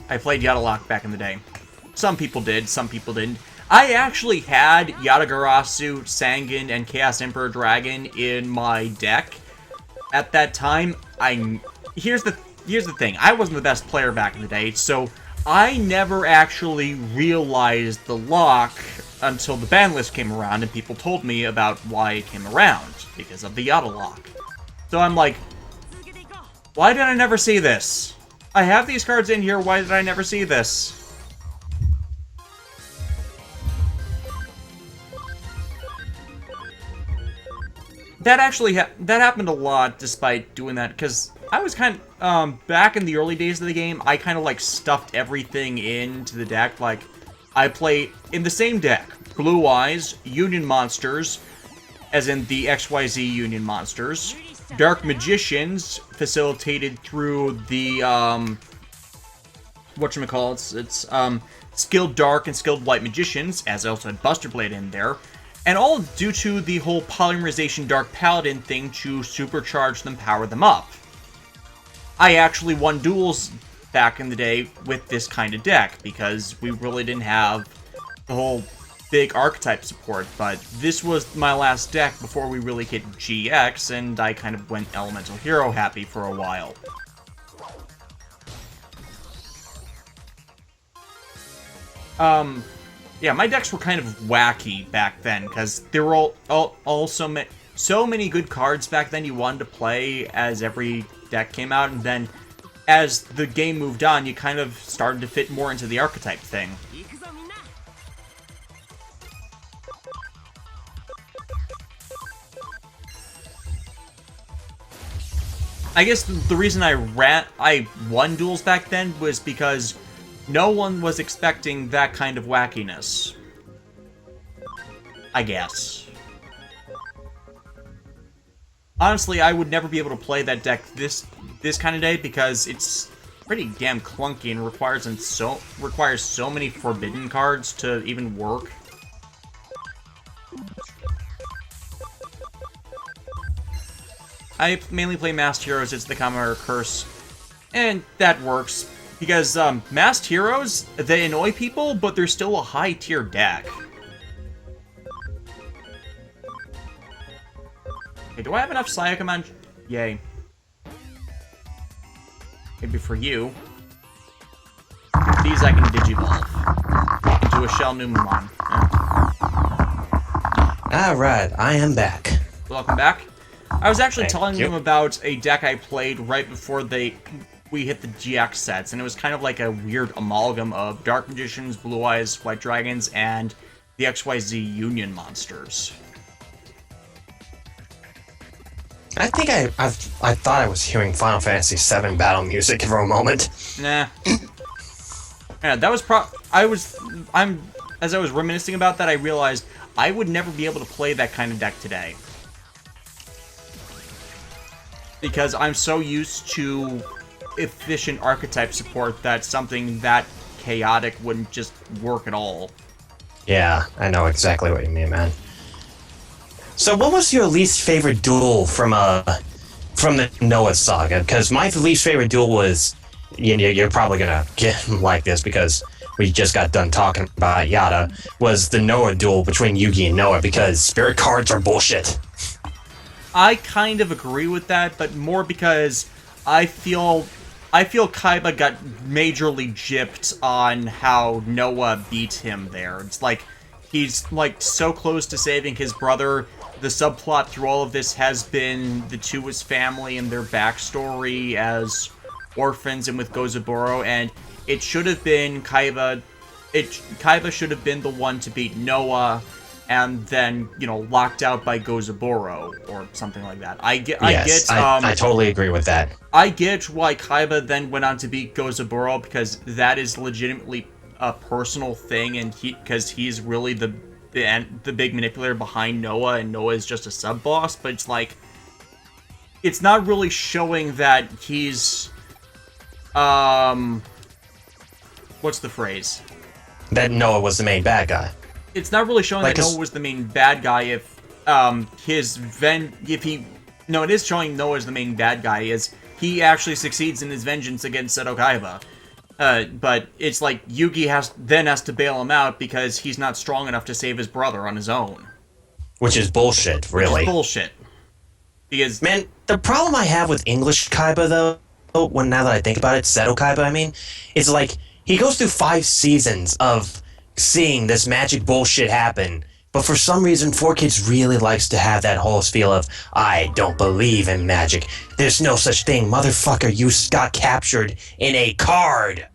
I played Yada Lock back in the day. Some people did, some people didn't. I actually had Yatagarasu, Sangan, and Chaos Emperor Dragon in my deck at that time. Here's the thing. I wasn't the best player back in the day, so I never actually realized the lock until the ban list came around and people told me about why it came around, because of the Yada lock. So I'm like, why did I never see this? I have these cards in here, why did I never see this? That actually that happened a lot despite doing that, because I was kind of, back in the early days of the game, I kind of, like, stuffed everything into the deck. Like, I play in the same deck, Blue Eyes, Union Monsters, as in the XYZ Union Monsters, Dark Magicians, facilitated through the, whatchamacallit, it's Skilled Dark and Skilled White Magicians, as I also had Buster Blade in there, and all due to the whole Polymerization Dark Paladin thing to supercharge them, power them up. I actually won duels back in the day with this kind of deck, because we really didn't have the whole big archetype support, but this was my last deck before we really hit GX, and I kind of went Elemental Hero happy for a while. Yeah, my decks were kind of wacky back then, because there were so many good cards back then you wanted to play as every deck came out, and then as the game moved on, you kind of started to fit more into the archetype thing. I guess the reason I won duels back then was because no one was expecting that kind of wackiness. I guess. Honestly, I would never be able to play that deck this kind of day because it's pretty damn clunky and requires so many forbidden cards to even work. I mainly play Masked Heroes, it's the Common Curse, and that works, because Masked Heroes, they annoy people, but they're still a high-tier deck. Okay, do I have enough Psychomon? Yay. Maybe for you. These I can Digivolve into a Shell Numemon. Alright, I am back. Welcome back. I was actually Thank telling you. them about a deck I played right before we hit the GX sets, and it was kind of like a weird amalgam of Dark Magicians, Blue Eyes, White Dragons, and the XYZ Union monsters. I think I thought I was hearing Final Fantasy VII battle music for a moment. Nah. Yeah, that was as I was reminiscing about that, I realized I would never be able to play that kind of deck today. Because I'm so used to efficient archetype support that something that chaotic wouldn't just work at all. Yeah, I know exactly what you mean, man. So what was your least favorite duel from the Noah saga? Because my least favorite duel was, you're probably gonna get like this because we just got done talking about Yada, was the Noah duel between Yugi and Noah, because spirit cards are bullshit. I kind of agree with that, but more because I feel Kaiba got majorly gypped on how Noah beat him there. It's like he's like so close to saving his brother. The subplot through all of this has been the two as family and their backstory as orphans and with Gozaburo, and it should have been Kaiba. Kaiba should have been the one to beat Noah, and then, locked out by Gozaburo or something like that. I totally agree with that. I get why Kaiba then went on to beat Gozaburo, because that is legitimately a personal thing, and because he's really the big manipulator behind Noah, and Noah is just a sub boss. But it's like, it's not really showing that he's what's the phrase? That Noah was the main bad guy. It's not really showing that Noah was the main bad guy it is showing Noah as the main bad guy is he actually succeeds in his vengeance against Seto Kaiba. But it's like Yugi has to bail him out because he's not strong enough to save his brother on his own. Which is bullshit, really. Which is bullshit. Because, man, the problem I have with English Kaiba, though, now that I think about it, Seto Kaiba, I mean, is like, he goes through 5 seasons of seeing this magic bullshit happen, but for some reason 4Kids really likes to have that whole feel of, I don't believe in magic. There's no such thing, motherfucker, you got captured in a card.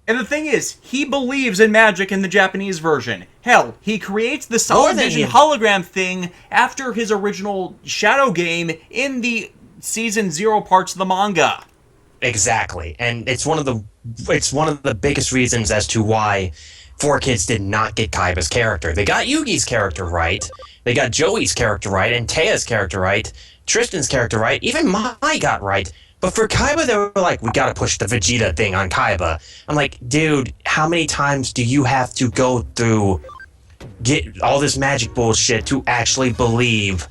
And the thing is, he believes in magic in the Japanese version. Hell, he creates the Solid Vision hologram thing after his original Shadow game in the Season 0 parts of the manga. Exactly, and it's one of the biggest reasons as to why 4Kids did not get Kaiba's character. They got Yugi's character right, they got Joey's character right, and Teia's character right, Tristan's character right, even Mai got right. But for Kaiba, they were like, we gotta push the Vegeta thing on Kaiba. I'm like, dude, how many times do you have to go through, get all this magic bullshit to actually believe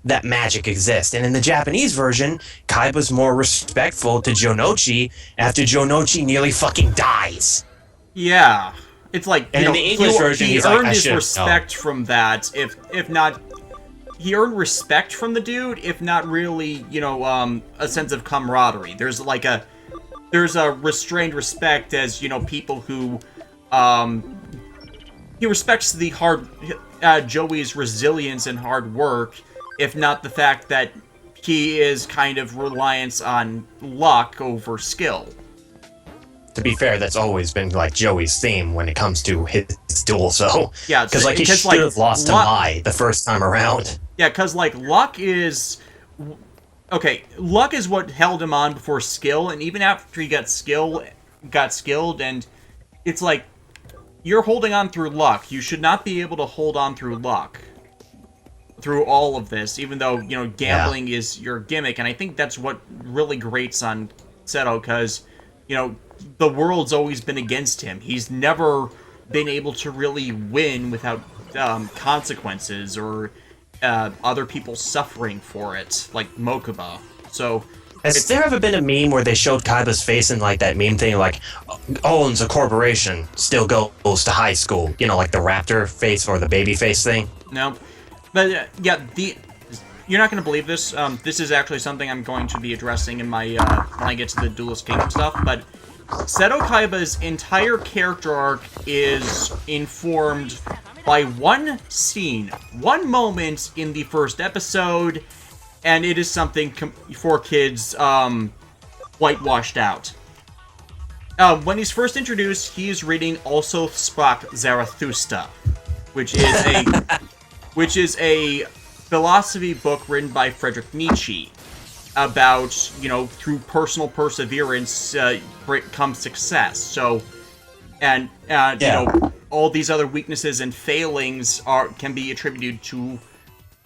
that magic exists? And in the Japanese version, Kaiba's more respectful to Jonochi after Jonochi nearly fucking dies. Yeah. It's like, and in the English version, he he's earned like, his respect from that, if not... He earned respect from the dude, if not really, a sense of camaraderie. There's a restrained respect as, people who, he respects the Joey's resilience and hard work, if not the fact that he is kind of reliant on luck over skill. To be fair, that's always been like Joey's theme when it comes to his duel, so... Yeah, because he should have lost to Mai the first time around. Yeah, because, luck is... okay, luck is what held him on before skill, and even after he got skilled, and it's like, you're holding on through luck. You should not be able to hold on through luck through all of this, even though, you know, gambling is your gimmick, and I think that's what really grates on Seto, because, you know, the world's always been against him. He's never been able to really win without consequences or other people suffering for it, like Mokuba. So, has there ever been a meme where they showed Kaiba's face in, like, that meme thing, like, owns a corporation, still goes to high school? You know, like the raptor face or the baby face thing? No. But, yeah, you're not going to believe this. This is actually something I'm going to be addressing in my, when I get to the Duelist Kingdom stuff, but Seto Kaiba's entire character arc is informed by one scene, one moment in the first episode, and it is something for kids whitewashed out. When he's first introduced, he is reading Also Sprach Zarathustra, which is a philosophy book written by Friedrich Nietzsche about, you know, through personal perseverance comes success. So, and you know, all these other weaknesses and failings can be attributed to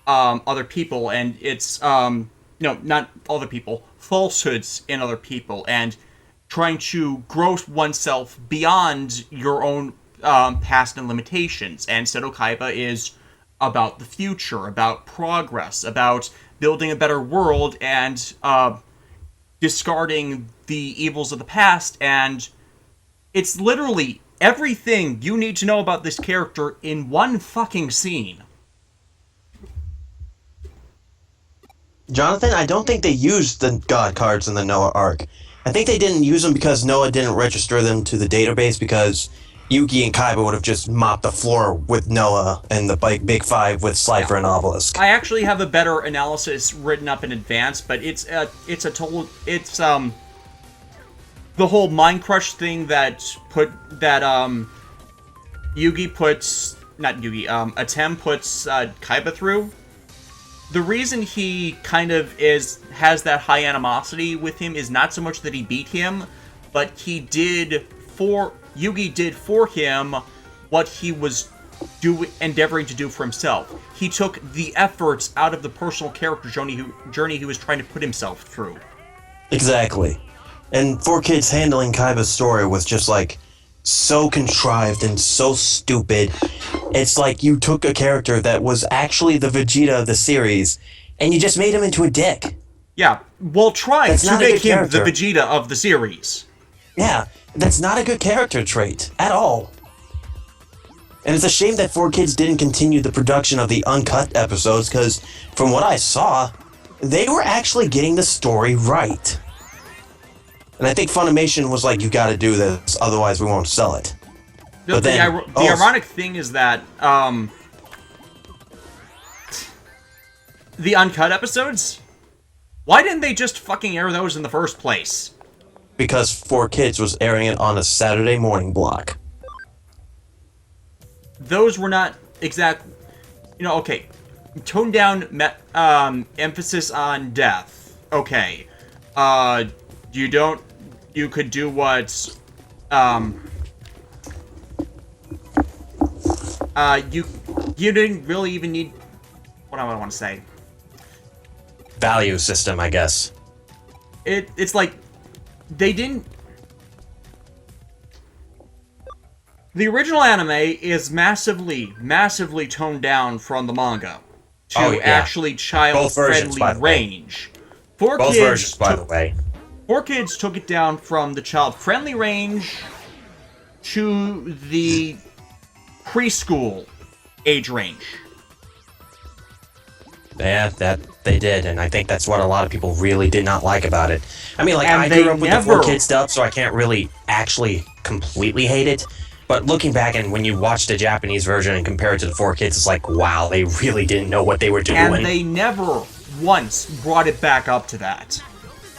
other people, and it's no, not other people, falsehoods in other people, and trying to grow oneself beyond your own past and limitations. And Seto Kaiba is about the future, about progress, about building a better world, and discarding the evils of the past. And it's literally everything you need to know about this character in one fucking scene. Jonathan, I don't think they used the God cards in the Noah arc. I think they didn't use them because Noah didn't register them to the database, because Yugi and Kaiba would have just mopped the floor with Noah and the Big Five with Slifer and Obelisk. I actually have a better analysis written up in advance, but it's the whole Mind Crush thing that Yugi puts, not Yugi, Atem puts Kaiba through. The reason he kind of has that high animosity with him is not so much that he beat him, but Yugi did for him what he was endeavoring to do for himself. He took the efforts out of the personal character journey he was trying to put himself through. Exactly. And 4Kids handling Kaiba's story was just like so contrived and so stupid. It's like you took a character that was actually the Vegeta of the series and you just made him into a dick. Yeah, well, trying to make him the Vegeta of the series. Yeah, that's not a good character trait at all. And it's a shame that 4Kids didn't continue the production of the uncut episodes, because from what I saw, they were actually getting the story right. And I think Funimation was like, you gotta do this, otherwise we won't sell it. But the ironic thing is that, the uncut episodes? Why didn't they just fucking air those in the first place? Because 4Kids was airing it on a Saturday morning block. Those were not exact... You know, okay. Tone down emphasis on death. Okay. You could do what... You didn't really even need... What do I want to say? Value system, I guess. It's like... They didn't... The original anime is massively, massively toned down from the manga to actually child-friendly range. Both versions, by the way. 4Kids took it down from the child-friendly range to the preschool age range. Yeah, that they did, and I think that's what a lot of people really did not like about it. I mean, like, I grew up with the 4Kids stuff, so I can't really actually completely hate it. But looking back, and when you watch the Japanese version and compare it to the 4Kids, it's like, wow, they really didn't know what they were doing. And they never once brought it back up to that.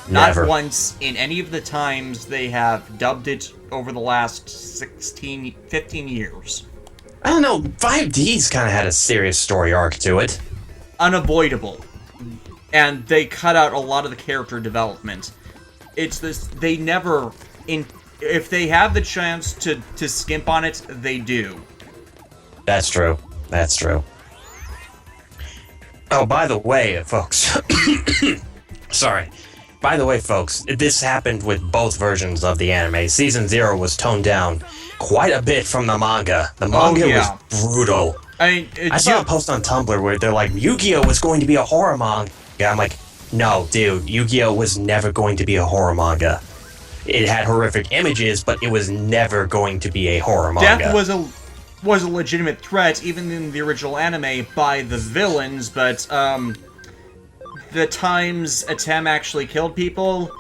Never. Not once in any of the times they have dubbed it over the last 15 years. I don't know, 5D's kind of had a serious story arc to it. Unavoidable. and they cut out a lot of the character development. It's this, they never, if they have the chance to skimp on it, they do. That's true. That's true. Oh, by the way, folks. Sorry. By the way, folks, this happened with both versions of the anime. Season 0 was toned down quite a bit from the manga. The manga was brutal. I saw a post on Tumblr where they're like, Yu-Gi-Oh! Was going to be a horror manga. I'm like, no, dude, Yu-Gi-Oh! Was never going to be a horror manga. It had horrific images, but it was never going to be a horror manga. Death was a legitimate threat, even in the original anime, by the villains, but, the times Atem actually killed people...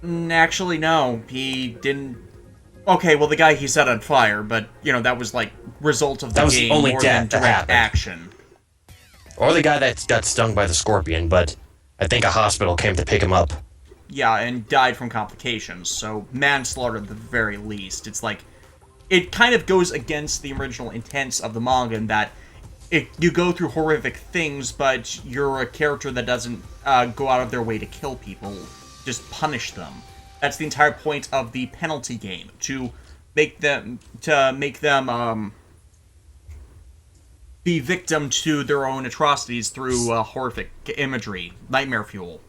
Actually, no. He didn't... Okay, well, the guy he set on fire, but, you know, that was, like, result of the game was the only more death than that direct happened. action. Or the guy that got stung by the scorpion, but I think a hospital came to pick him up. Yeah, and died from complications, so manslaughter at the very least. It's like... It kind of goes against the original intents of the manga in that you go through horrific things, but you're a character that doesn't go out of their way to kill people. Just punish them. That's the entire point of the penalty game, to make them be victim to their own atrocities through horrific imagery, nightmare fuel.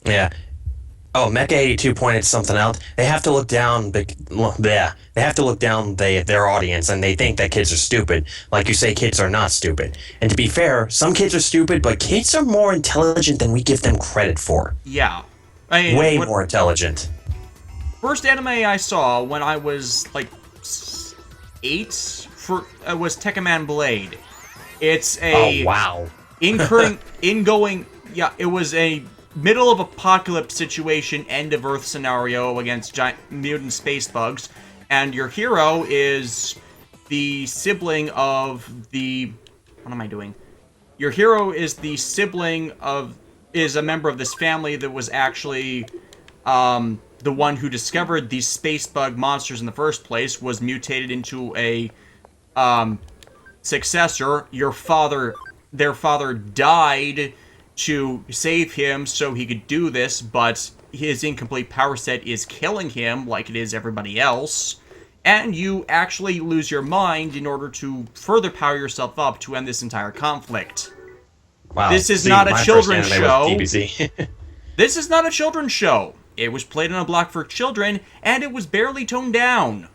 Yeah. Oh, Mecha82 pointed something out. They have to look down. They have to look down their audience, and they think that kids are stupid. Like you say, kids are not stupid. And to be fair, some kids are stupid, but kids are more intelligent than we give them credit for. Yeah, I mean, way more intelligent. First anime I saw when I was like 8 was Tekkaman Blade. It's a ingoing. Yeah, it was a middle of apocalypse situation, end of Earth scenario against giant mutant space bugs, and your hero is the sibling of the... What am I doing? Your hero is the sibling of... is a member of this family that was actually the one who discovered these space bug monsters in the first place, was mutated into a successor. Their father died to save him so he could do this, but his incomplete power set is killing him like it is everybody else, and you actually lose your mind in order to further power yourself up to end this entire conflict. Wow. This is not a children's show. This is not a children's show. It was played on a block for children, and it was barely toned down.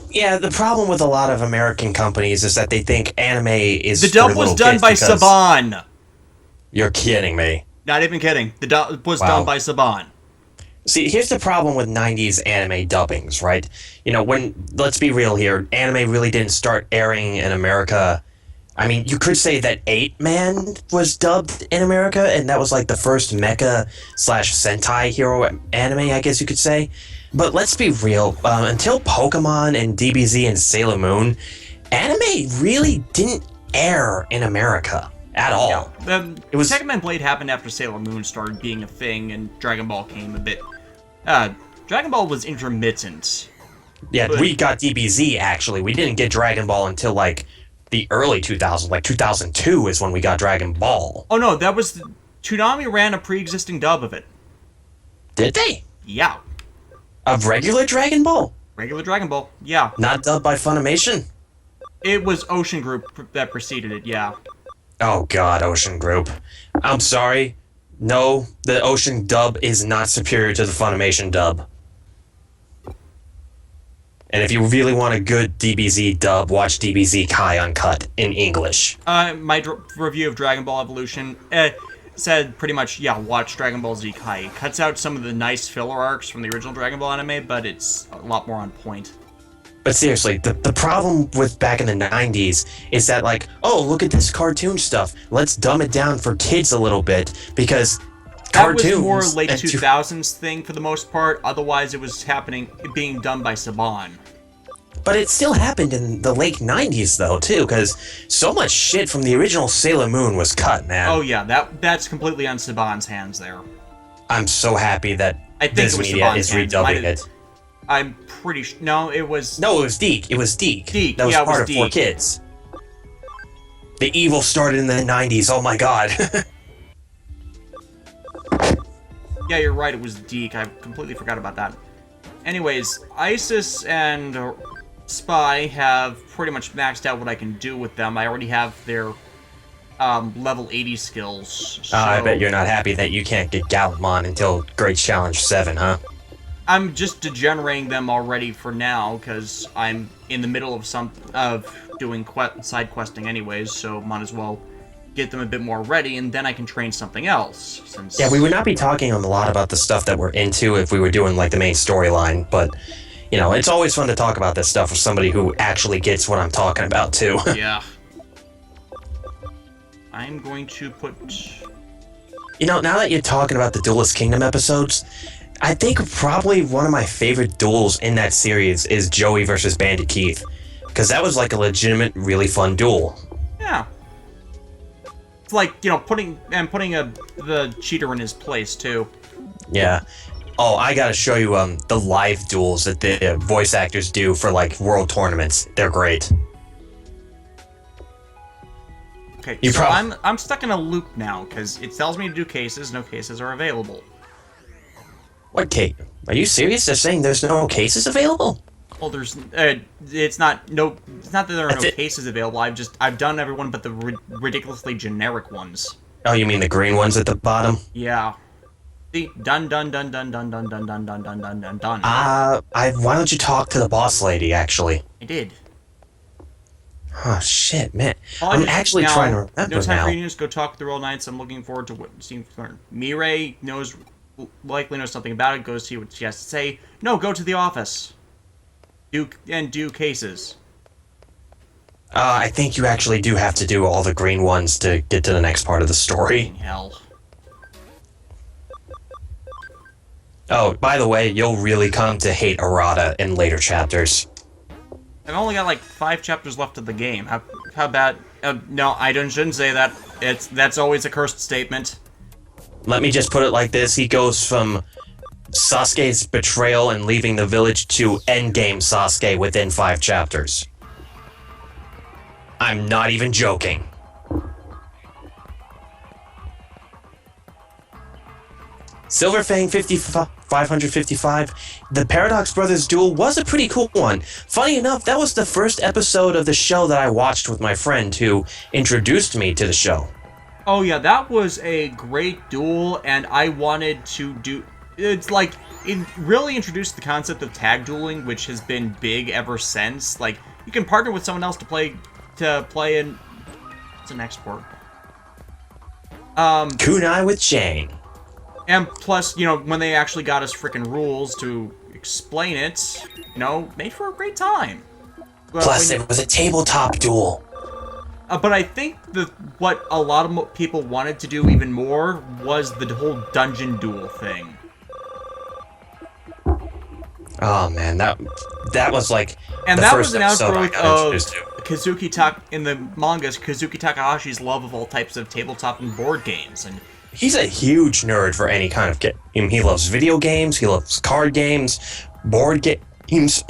Yeah, the problem with a lot of American companies is that they think anime is The dub was done by Saban. You're kidding me. Not even kidding. The dub was done by Saban. See, here's the problem with 90s anime dubbings, right? You know, let's be real here, anime really didn't start airing in America. I mean, you could say that 8-Man was dubbed in America, and that was like the first mecha/Sentai hero anime, I guess you could say. But let's be real, until Pokemon and DBZ and Sailor Moon, anime really didn't air in America at all. Yeah. Tekkaman Blade happened after Sailor Moon started being a thing, and Dragon Ball came a bit... Dragon Ball was intermittent. Yeah, we got DBZ, actually. We didn't get Dragon Ball until, like, the early 2000s. Like, 2002 is when we got Dragon Ball. Oh, no, that was... Toonami ran a pre-existing dub of it. Did they? Yeah. Of regular Dragon Ball? Regular Dragon Ball, yeah. Not dubbed by Funimation? It was Ocean Group that preceded it, yeah. Oh god, Ocean Group. I'm sorry. No, the Ocean dub is not superior to the Funimation dub. And if you really want a good DBZ dub, watch DBZ Kai Uncut in English. My review of Dragon Ball Evolution said pretty much, yeah, watch Dragon Ball Z Kai. It cuts out some of the nice filler arcs from the original Dragon Ball anime, but it's a lot more on point. But seriously, the problem with back in the 90s is that, like, oh, look at this cartoon stuff. Let's dumb it down for kids a little bit, because cartoons... That was more late 2000s thing for the most part. Otherwise, it was being done by Saban. But it still happened in the late 90s, though, too, because so much shit from the original Sailor Moon was cut, man. Oh, yeah, that's completely on Saban's hands there. I'm so happy that Viz Media is redubbing it. I'm pretty sure... No, it was... No, it was Deke. It was Deke. Deke, that was yeah, part it was of Deke. 4Kids. The evil started in the 90s, oh my god. Yeah, you're right, it was Deke. I completely forgot about that. Anyways, Isis and Spy have pretty much maxed out what I can do with them. I already have their level 80 skills. So I bet you're not happy that you can't get Gallimon until Great Challenge 7, huh? I'm just degenerating them already for now, because I'm in the middle of doing side questing anyways, so might as well get them a bit more ready, and then I can train something else. Since Yeah, we would not be talking a lot about the stuff that we're into if we were doing, like, the main storyline, but, you know, it's always fun to talk about this stuff with somebody who actually gets what I'm talking about, too. Yeah. I'm going to put... You know, now that you're talking about the Duelist Kingdom episodes, I think probably one of my favorite duels in that series is Joey versus Bandit Keith, because that was like a legitimate, really fun duel. Yeah. It's like, you know, putting the cheater in his place, too. Yeah. Oh, I gotta show you the live duels that the voice actors do for, like, world tournaments. They're great. Okay, so I'm stuck in a loop now, because it tells me to do cases, no cases are available. What case? Are you serious? They're saying there's no cases available? Well, it's not that there are no cases available. I've done everyone but the ridiculously generic ones. Oh, you mean the green ones at the bottom? Yeah. See, done. Why don't you talk to the boss lady, actually? I did. Oh, shit, man. I'm actually trying to remember no time now. for you to just go talk to the Royal Knights. I'm looking forward to what seems to learn. Mirai likely knows something about it. Go see what she has to say. No, go to the office. Do cases. I think you actually do have to do all the green ones to get to the next part of the story. Hell. Oh, by the way, you'll really come to hate Arata in later chapters. I've only got like 5 chapters left of the game. How bad? No, shouldn't say that. That's always a cursed statement. Let me just put it like this: he goes from Sasuke's betrayal and leaving the village to endgame Sasuke within 5 chapters. I'm not even joking. Silverfang 555. The Paradox Brothers duel was a pretty cool one. Funny enough, that was the first episode of the show that I watched with my friend who introduced me to the show. Oh yeah, that was a great duel, and I wanted to do... It's like, it really introduced the concept of tag dueling, which has been big ever since. Like, you can partner with someone else to play in... It's an export. Kunai with Shane. And plus, you know, when they actually got us freaking rules to explain it, you know, made for a great time. Plus, it was a tabletop duel. But I think what a lot of people wanted to do even more was the whole dungeon duel thing. Oh man, that was like and the that first was an episode outgrowth I got introduced to. In the mangas, Kazuki Takahashi's love of all types of tabletop and board games, and he's a huge nerd for any kind of game. He loves video games, he loves card games, board games.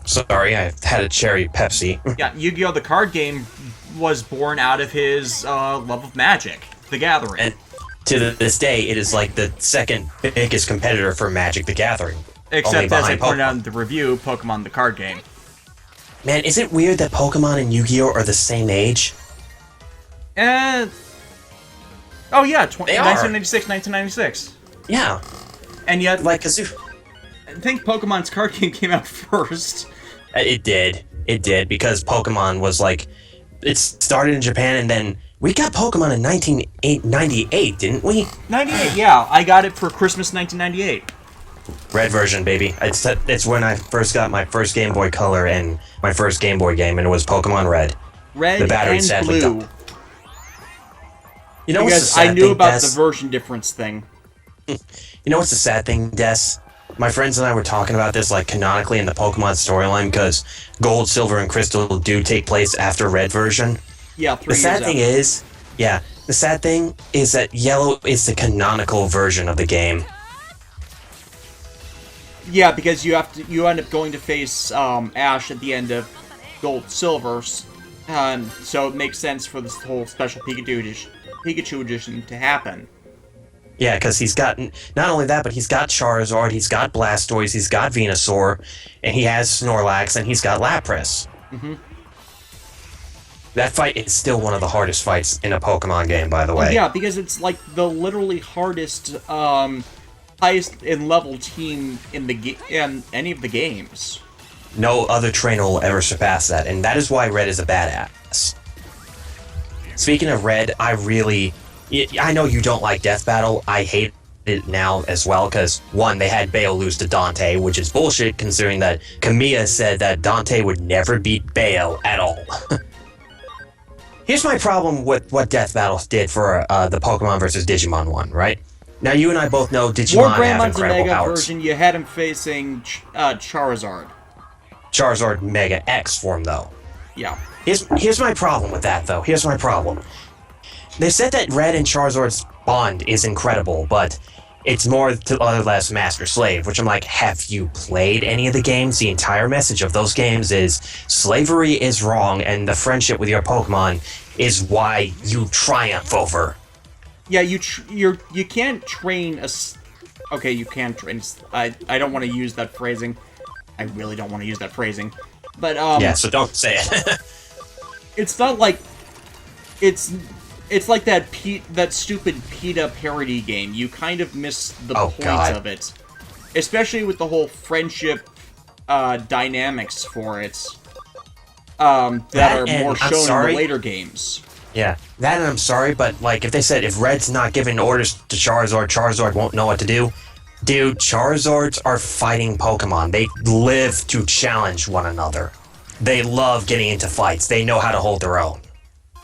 Sorry, I had a cherry Pepsi. Yeah, Yu-Gi-Oh! The card game was born out of his love of Magic, the Gathering. And to this day, it is like the second biggest competitor for Magic the Gathering. Except, as I pointed out in the review, Pokemon the card game. Man, is it weird that Pokemon and Yu-Gi-Oh! Are the same age? Oh yeah, 1996, 1996. Yeah. And yet, like Kazoo. I think Pokemon's card game came out first. It did, because Pokemon was like, it started in Japan, and then we got Pokemon in 1998, didn't we? 98, yeah. I got it for Christmas 1998. Red version, baby. It's when I first got my first Game Boy Color and my first Game Boy game, and it was Pokemon Red. Red the battery and sadly blue. died. You know because what's the sad I knew thing, about Des? the version difference thing. You know what's the sad thing, Des? My friends and I were talking about this, like, canonically in the Pokemon storyline, because Gold, Silver, and Crystal do take place after Red version. Yeah, 3 The years sad thing after. is, the sad thing is that Yellow is the canonical version of the game. Yeah, because you end up going to face Ash at the end of Gold Silver, So it makes sense for this whole special Pikachu edition to happen. Yeah, because he's got, not only that, but he's got Charizard, he's got Blastoise, he's got Venusaur, and he has Snorlax, and he's got Lapras. Mm-hmm. That fight is still one of the hardest fights in a Pokemon game, by the way. Oh, yeah, because it's like the literally hardest, highest in level team in any of the games. No other trainer will ever surpass that, and that is why Red is a badass. Speaking of Red, I know you don't like Death Battle. I hate it now as well, because, one, they had Bayo lose to Dante, which is bullshit, considering that Kamiya said that Dante would never beat Bayo at all. Here's my problem with what Death Battle did for the Pokemon vs. Digimon one, right? Now, you and I both know Digimon have incredible Mega powers. version, you had him facing Charizard. Charizard Mega X form, though. Yeah. Here's my problem with that, though. Here's my problem. They said that Red and Charizard's bond is incredible, but it's more or less master-slave, which I'm like, have you played any of the games? The entire message of those games is slavery is wrong, and the friendship with your Pokemon is why you triumph over. Yeah, you can't train a... Okay, you can train... I don't want to use that phrasing. I really don't want to use that phrasing. But, Yeah, so don't say it. It's not like... It's like that stupid PETA parody game. You kind of miss the point of it. Especially with the whole friendship dynamics for it. That are more shown in the later games. Yeah, that and I'm sorry, but like if they said if Red's not giving orders to Charizard, Charizard won't know what to do. Dude, Charizards are fighting Pokemon. They live to challenge one another. They love getting into fights. They know how to hold their own.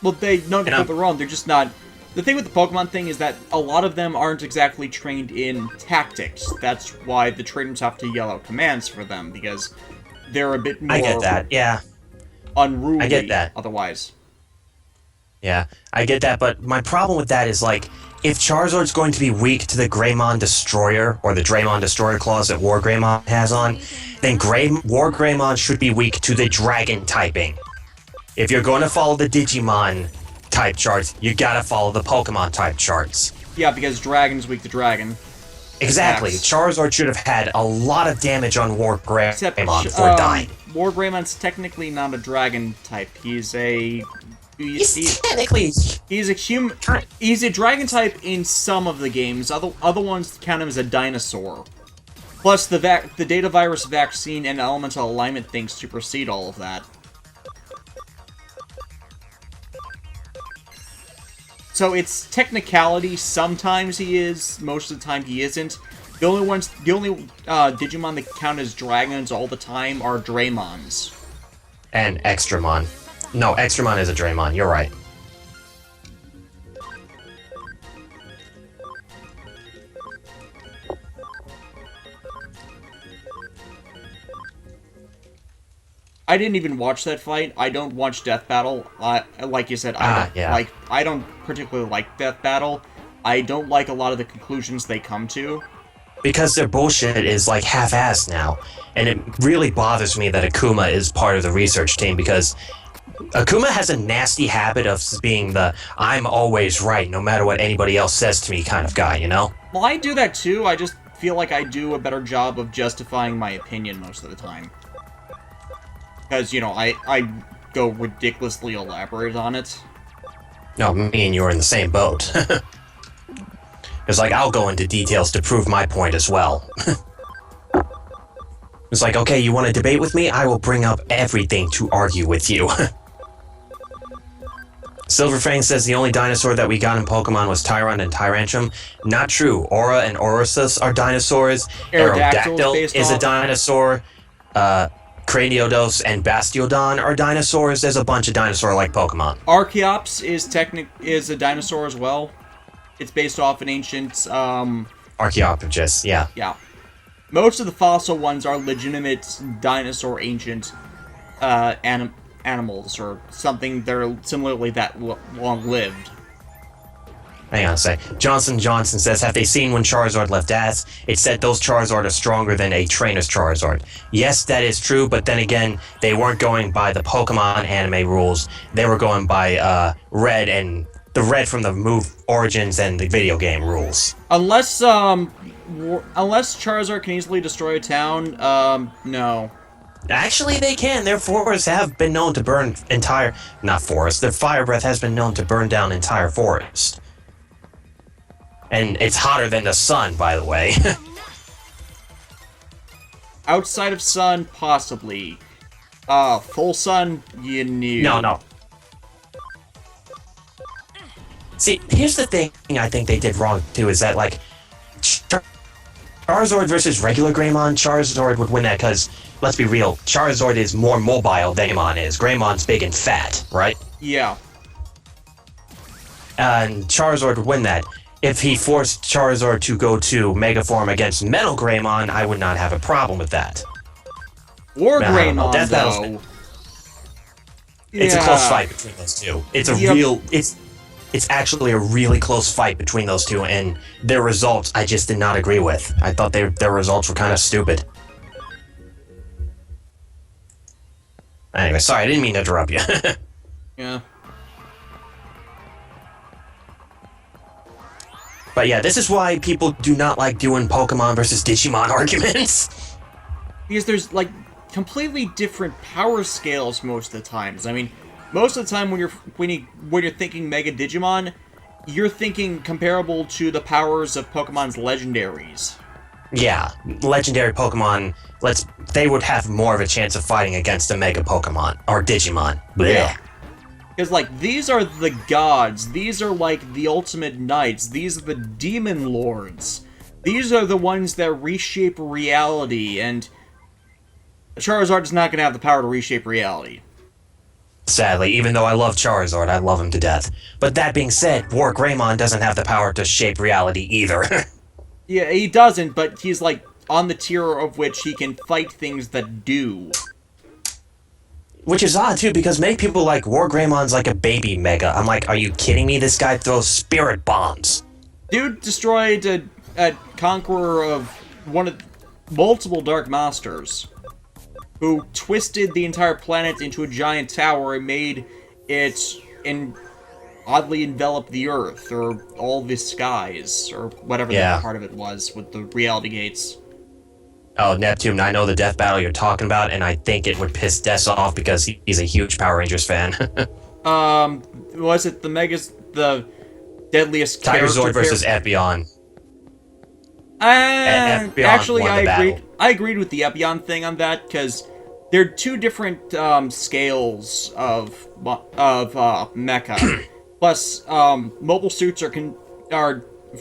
Well, they know how to hold their own. They're just not... The thing with the Pokemon thing is that a lot of them aren't exactly trained in tactics. That's why the trainers have to yell out commands for them, because they're a bit more... I get that, yeah. Unruly I get that. Otherwise. Yeah, I get that, but my problem with that is, like, if Charizard's going to be weak to the Greymon Destroyer, or the Draymon Destroyer claws that War Greymon has on, then War Greymon should be weak to the Dragon typing. If you're going to follow the Digimon type charts, you gotta follow the Pokemon type charts. Yeah, because Dragon's weak to Dragon. Exactly. Attacks. Charizard should have had a lot of damage on War Greymon before dying. War Greymon's technically not a Dragon type. He's a... He's technically... He's a human... He's a Dragon type in some of the games. Other ones count him as a dinosaur. Plus, the data virus vaccine and elemental alignment things supersede all of that. So it's technicality. Sometimes he is, most of the time he isn't. The only Digimon that count as dragons all the time are Draymons. And Extramon. No, Extramon is a Draymon, you're right. I didn't even watch that fight. I don't watch Death Battle. Like you said, I don't particularly like Death Battle. I don't like a lot of the conclusions they come to. Because their bullshit is, like, half-assed now. And it really bothers me that Akuma is part of the research team, because Akuma has a nasty habit of being the I'm always right, no matter what anybody else says to me kind of guy, you know? Well, I do that too. I just feel like I do a better job of justifying my opinion most of the time. Because, you know, I go ridiculously elaborate on it. No, me and you are in the same boat. It's like, I'll go into details to prove my point as well. It's like, okay, you want to debate with me? I will bring up everything to argue with you. Silverfang says the only dinosaur that we got in Pokemon was Tyrant and Tyrantrum. Not true. Aura and Orisus are dinosaurs. Aerodactyl is a dinosaur. Craniodos and Bastiodon are dinosaurs. There's a bunch of dinosaur-like Pokemon. Archeops is a dinosaur as well. It's based off an ancient, Archaeopteryx, yeah. Yeah. Most of the fossil ones are legitimate dinosaur ancient, animals, or something that are similarly that long-lived. hang on a sec. Johnson Johnson says, have they seen when Charizard left ass? It said those Charizard are stronger than a trainer's Charizard. Yes, that is true, but then again, they weren't going by the Pokemon anime rules. They were going by Red and the Red from the move Origins and the video game rules. Unless Charizard can easily destroy a town, no. Actually, they can. Their forests have been known to burn entire... Not forests. Their fire breath has been known to burn down entire forest. And it's hotter than the sun, by the way. Outside of sun, possibly. Full sun, you knew. No. See, here's the thing I think they did wrong, too, is that, like... Charizard versus regular Greymon, Charizard would win that because... Let's be real, Charizard is more mobile than Greymon is. Greymon's big and fat, right? Yeah. And Charizard would win that. If he forced Charizard to go to Mega Form against Metal Greymon, I would not have a problem with that. Or Greymon, though. It's a close fight between those two. It's it's actually a really close fight between those two, and their results I just did not agree with. I thought their results were kind of stupid. Anyway, sorry, I didn't mean to interrupt you. Yeah. But yeah, this is why people do not like doing Pokemon versus Digimon arguments. Because there's, like, completely different power scales most of the times. I mean, most of the time when you're thinking Mega Digimon, you're thinking comparable to the powers of Pokemon's legendaries. Yeah, legendary Pokemon, they would have more of a chance of fighting against a Mega Pokemon, or Digimon. Blech. Yeah. Because, like, these are the gods, these are, like, the ultimate knights, these are the demon lords. These are the ones that reshape reality, and Charizard is not going to have the power to reshape reality. Sadly, even though I love Charizard, I love him to death. But that being said, War Greymon doesn't have the power to shape reality either. Yeah, he doesn't, but he's, like, on the tier of which he can fight things that do. Which is odd, too, because many people like War Greymon's like a baby Mega. I'm like, are you kidding me? This guy throws spirit bombs. Dude destroyed a conqueror of one of multiple Dark Masters, who twisted the entire planet into a giant tower and made it oddly envelop the Earth, or all the skies, or whatever that part of it was, with the reality gates. Oh, Neptune, I know the death battle you're talking about, and I think it would piss Des off because he's a huge Power Rangers fan. Was it the deadliest Tiger Zord versus Epion. Actually, I agreed with the Epion thing on that, because they're two different scales of mecha. Plus, mobile suits are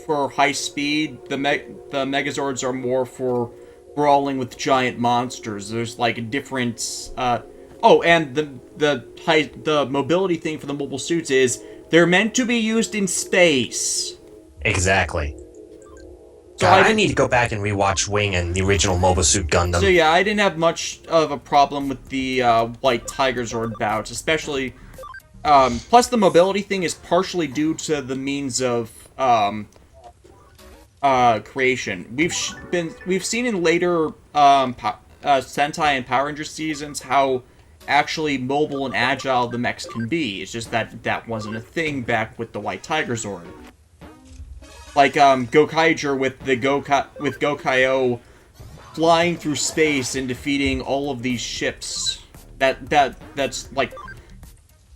for high speed. The Megazords are more for brawling with giant monsters. There's like a different. And the mobility thing for the mobile suits is they're meant to be used in space. Exactly. So I need to go back and rewatch Wing and the original Mobile Suit Gundam. So yeah, I didn't have much of a problem with the White Tiger Zord bouts, especially. Plus, the mobility thing is partially due to the means of creation. We've seen in later Sentai and Power Rangers seasons how actually mobile and agile the mechs can be. It's just that wasn't a thing back with the White Tiger Zord. Like Gokaiger with Gokaio flying through space and defeating all of these ships. That's like.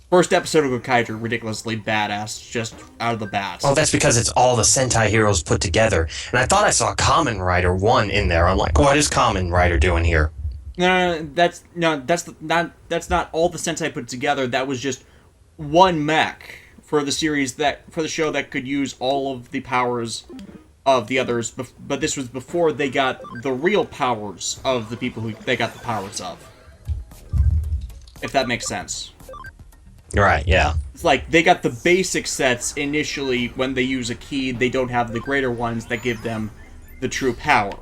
First episode of Gokaiger, ridiculously badass, just out of the bat. Oh, that's because it's all the Sentai heroes put together. And I thought I saw Kamen Rider 1 in there. I'm like, what is Kamen Rider doing here? No, that's not all the Sentai put together. That was just one mech for the series for the show that could use all of the powers of the others. But this was before they got the real powers of the people who they got the powers of. If that makes sense. Right, yeah. It's like, they got the basic sets initially. When they use a key, they don't have the greater ones that give them the true power.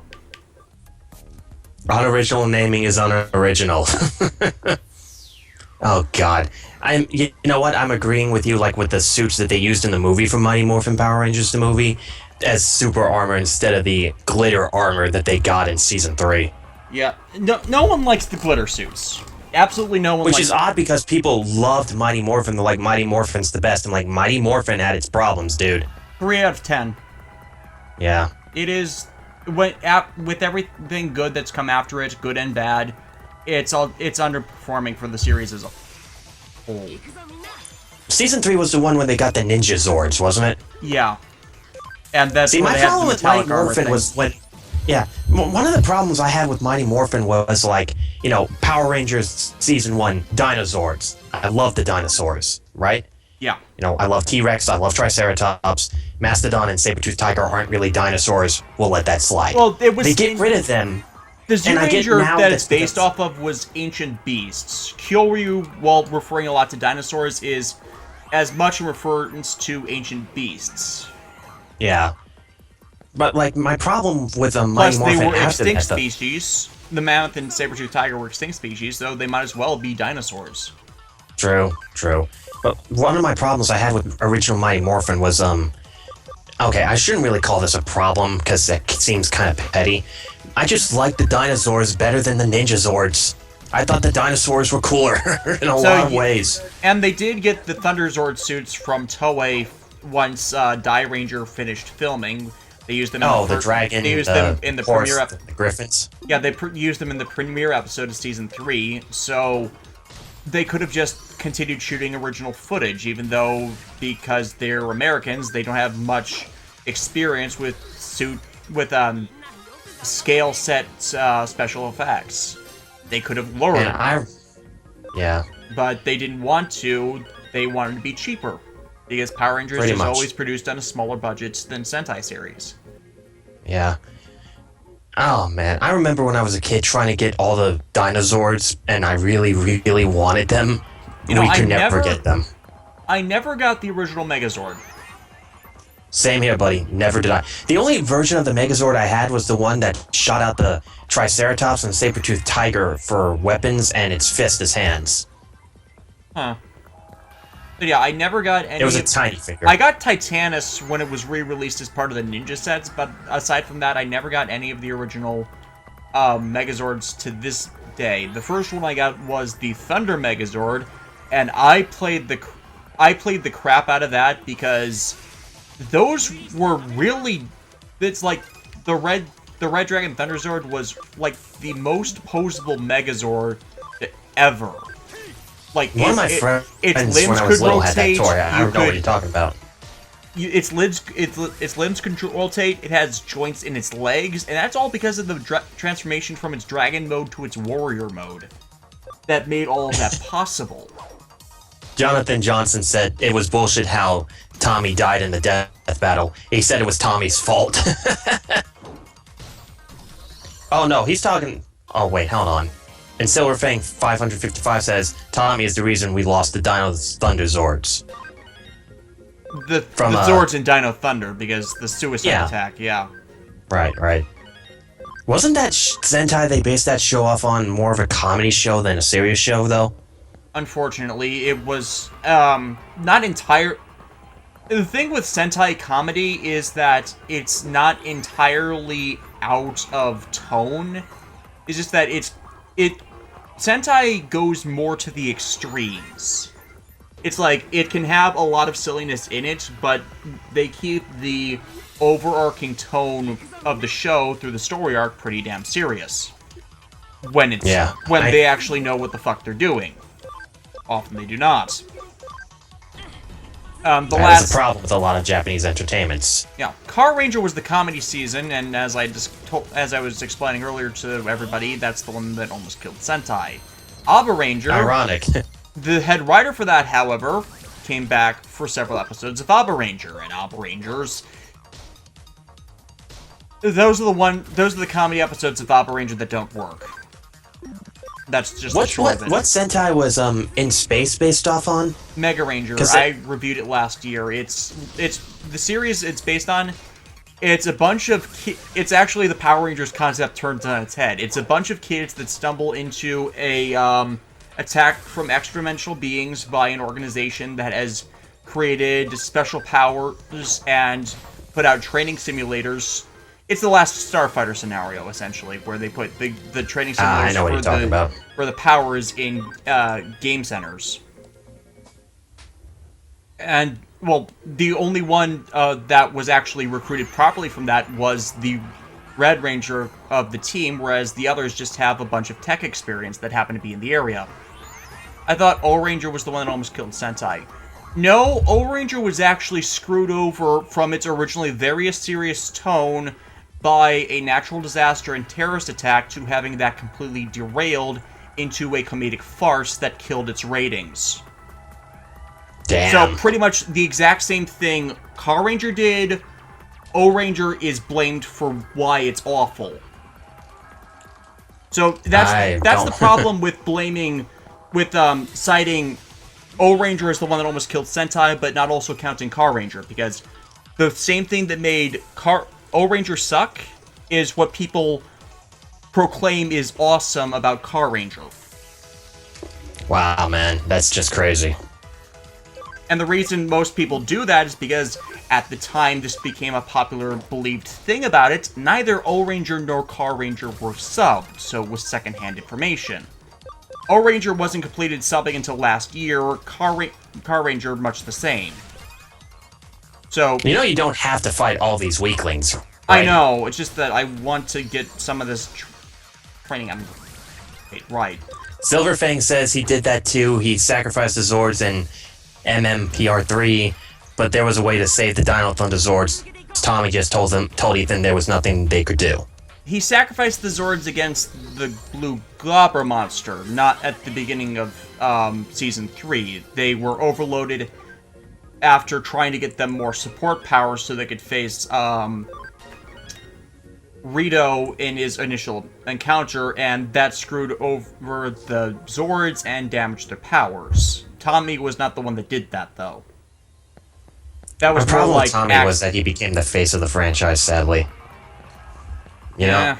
Unoriginal naming is unoriginal. Oh, God. You know what? I'm agreeing with you, like with the suits that they used in the movie from Mighty Morphin Power Rangers, the movie, as super armor instead of the glitter armor that they got in season 3. Yeah, no one likes the glitter suits. Absolutely no one Which likes is odd because people loved Mighty Morphin. They're like, Mighty Morphin's the best. I'm like, Mighty Morphin had its problems, dude. 3 out of 10. Yeah. It is, with everything good that's come after it, good and bad, it's underperforming for the series as a whole. Season 3 was the one when they got the Ninja Zords, wasn't it? Yeah. And that's See, where my they had problem the with Mighty metallic armor Morphin thing. was when... Yeah, one of the problems I had with Mighty Morphin was, like, you know, Power Rangers Season 1, Dinosaurs. I love the dinosaurs, right? Yeah. You know, I love T-Rex, I love Triceratops. Mastodon and Saber-Toothed Tiger aren't really dinosaurs. We'll let that slide. Well, it was... They get rid of them. The Zyuranger that that's it's based off of was Ancient Beasts. Kyoryu, while referring a lot to dinosaurs, is as much a reference to Ancient Beasts. Yeah. But, like, my problem with Mighty Plus, Morphin they were after extinct that, species. The Mammoth and Saber-Toothed Tiger were extinct species, so they might as well be dinosaurs. True. But one of my problems I had with original Mighty Morphin was, okay, I shouldn't really call this a problem, because that seems kind of petty. I just like the dinosaurs better than the Ninja Zords. I thought the dinosaurs were cooler in a lot of ways. And they did get the Thunder Zord suits from Toei once Die Ranger finished filming. They used them in the dragon, they used them in the horse, premiere the griffins. Yeah, they used them in the premiere episode of season 3, so they could have just continued shooting original footage, even though, because they're Americans, they don't have much experience with scale set special effects. They could have learned. Yeah. But they didn't want to. They wanted to be cheaper. Because Power Rangers is always produced on a smaller budget than Sentai series. Yeah. Oh, man. I remember when I was a kid trying to get all the dinosaurs, and I really, really wanted them. We could never get them. I never got the original Megazord. Same here, buddy. Never did I. The only version of the Megazord I had was the one that shot out the Triceratops and Saber-Toothed Tiger for weapons and its fist as hands. Huh. But yeah, I never got any... It was a tiny figure. I got Titanus when it was re-released as part of the Ninja sets, but aside from that, I never got any of the original Megazords to this day. The first one I got was the Thunder Megazord, and I played the crap out of that because those were really... It's like the Red Dragon Thunder Zord was like the most posable Megazord ever. Like one of my friends when I was little had that toy. I don't know what you're talking about. Its limbs could rotate. It has joints in its legs, and that's all because of the transformation from its dragon mode to its warrior mode. That made all of that possible. Jonathan Johnson said it was bullshit how Tommy died in the death battle. He said it was Tommy's fault. Oh no, he's talking... Oh wait, hold on. And Silverfang 555 says, Tommy is the reason we lost the Dino Thunder Zords. The Zords in Dino Thunder, because the suicide attack, yeah. Right. Wasn't that Sentai, they based that show off on more of a comedy show than a serious show, though? Unfortunately, it was, not entire... The thing with Sentai comedy is that it's not entirely out of tone. It's just that Sentai goes more to the extremes. It's like, it can have a lot of silliness in it, but they keep the overarching tone of the show through the story arc pretty damn serious. When they actually know what the fuck they're doing. Often they do not. That's a problem with a lot of Japanese entertainments. Yeah, Car Ranger was the comedy season, and as I was explaining earlier to everybody, that's the one that almost killed Sentai. Aba Ranger... Ironic. The head writer for that, however, came back for several episodes of Aba Ranger, and Aba Rangers... Those are the comedy episodes of Aba Ranger that don't work. That's just what Sentai was in space based off on? Mega Ranger. I reviewed it last year. It's the series it's based on. It's a bunch of it's actually the Power Rangers concept turned on its head. It's a bunch of kids that stumble into a attacked from extra-dimensional beings by an organization that has created special powers and put out training simulators. It's the last Starfighter scenario, essentially, where they put the training simulators I know what you're talking about. for the powers in game centers. And, well, the only one that was actually recruited properly from that was the Red Ranger of the team, whereas the others just have a bunch of tech experience that happen to be in the area. I thought O-Ranger was the one that almost killed Sentai. No, O-Ranger was actually screwed over from its originally very serious tone by a natural disaster and terrorist attack to having that completely derailed into a comedic farce that killed its ratings. Damn. So pretty much the exact same thing Car Ranger did, O-Ranger is blamed for why it's awful. So that's the problem with citing O-Ranger as the one that almost killed Sentai, but not also counting Car Ranger, because the same thing that made O-Ranger suck is what people proclaim is awesome about Car Ranger. Wow, man, that's just crazy. And the reason most people do that is because at the time this became a popular believed thing about it, neither O-Ranger nor Car Ranger were subbed, so it was secondhand information. O-Ranger wasn't completed subbing until last year, Car Ranger much the same. So you know you don't have to fight all these weaklings, right? I know, it's just that I want to get some of this training on right. Silverfang says he did that too. He sacrificed the Zords in MMPR3, but there was a way to save the Dino Thunder Zords. Tommy just told Ethan there was nothing they could do. He sacrificed the Zords against the Blue Globber monster, not at the beginning of Season 3. They were overloaded after trying to get them more support powers so they could face Rito in his initial encounter, and that screwed over the Zords and damaged their powers. Tommy was not the one that did that, though. That was My problem more with like Tommy was that he became the face of the franchise, sadly. You know?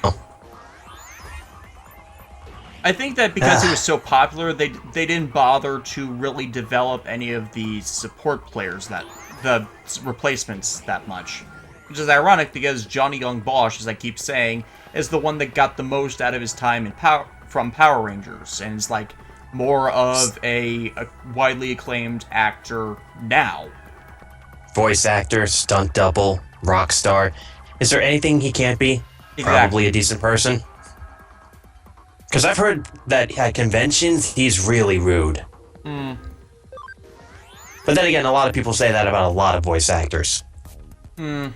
I think that because he was so popular, they didn't bother to really develop any of the support players, the replacements, that much. Which is ironic because Johnny Young Bosch, as I keep saying, is the one that got the most out of his time from Power Rangers, and is like more of a widely acclaimed actor now. Voice actor, stunt double, rock star. Is there anything he can't be? Exactly. Probably a decent person. Because I've heard that at conventions, he's really rude. But then again, a lot of people say that about a lot of voice actors. Oh,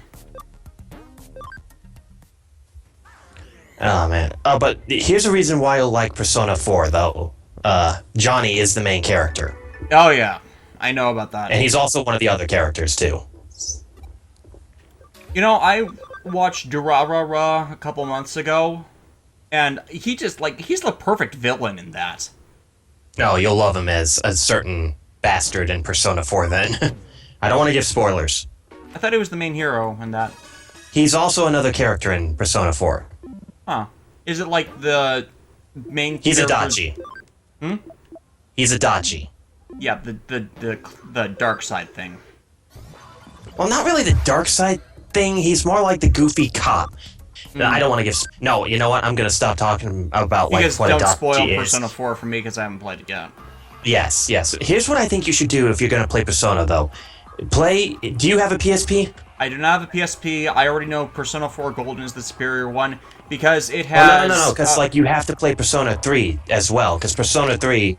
man. Oh, but here's a reason why you'll like Persona 4, though. Johnny is the main character. Oh, yeah. I know about that. And he's also one of the other characters, too. You know, I watched Durarara a couple months ago, and he's the perfect villain in that. No, you'll love him as a certain bastard in Persona 4, then. I don't want to give spoilers. I thought he was the main hero in that. He's also another character in Persona 4. Huh. Is it like the main He's a character's... Dachi. He's a Dachi. Yeah, the dark side thing. Well, not really the dark side thing. He's more like the goofy cop. I don't want to give... No, you know what? I'm going to stop talking about what a Dachi don't spoil is. Persona 4 for me because I haven't played it yet. Yes. Here's what I think you should do if you're going to play Persona, though. Do you have a PSP? I do not have a PSP. I already know Persona 4 Golden is the superior one because it has... No, because you have to play Persona 3 as well, because Persona 3...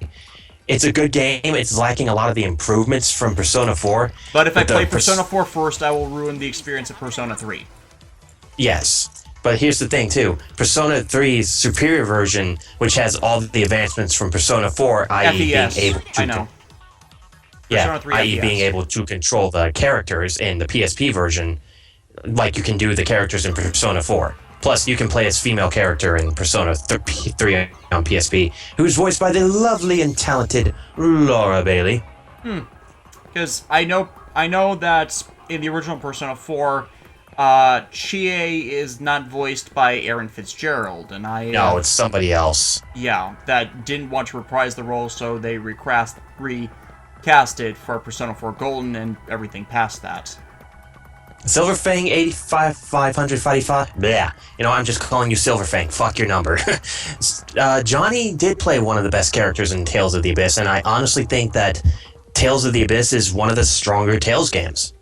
It's a good game. It's lacking a lot of the improvements from Persona 4. But if I play Persona 4 first, I will ruin the experience of Persona 3. Yes. But here's the thing, too. Persona 3's superior version, which has all the advancements from Persona 4, i.e. being able to... I know. Yeah, Persona 3 i.e. FPS. being able to control the characters in the PSP version, like you can do the characters in Persona 4. Plus, you can play as female character in Persona 3 on PSP, who's voiced by the lovely and talented Laura Bailey. Because I know that in the original Persona 4, Chie is not voiced by Aaron Fitzgerald, and No, it's somebody else. yeah, that didn't want to reprise the role, so they recast it for Persona 4 Golden and everything past that. Silverfang 555. Yeah, you know, I'm just calling you Silverfang. Fuck your number. Johnny did play one of the best characters in Tales of the Abyss, and I honestly think that Tales of the Abyss is one of the stronger Tales games.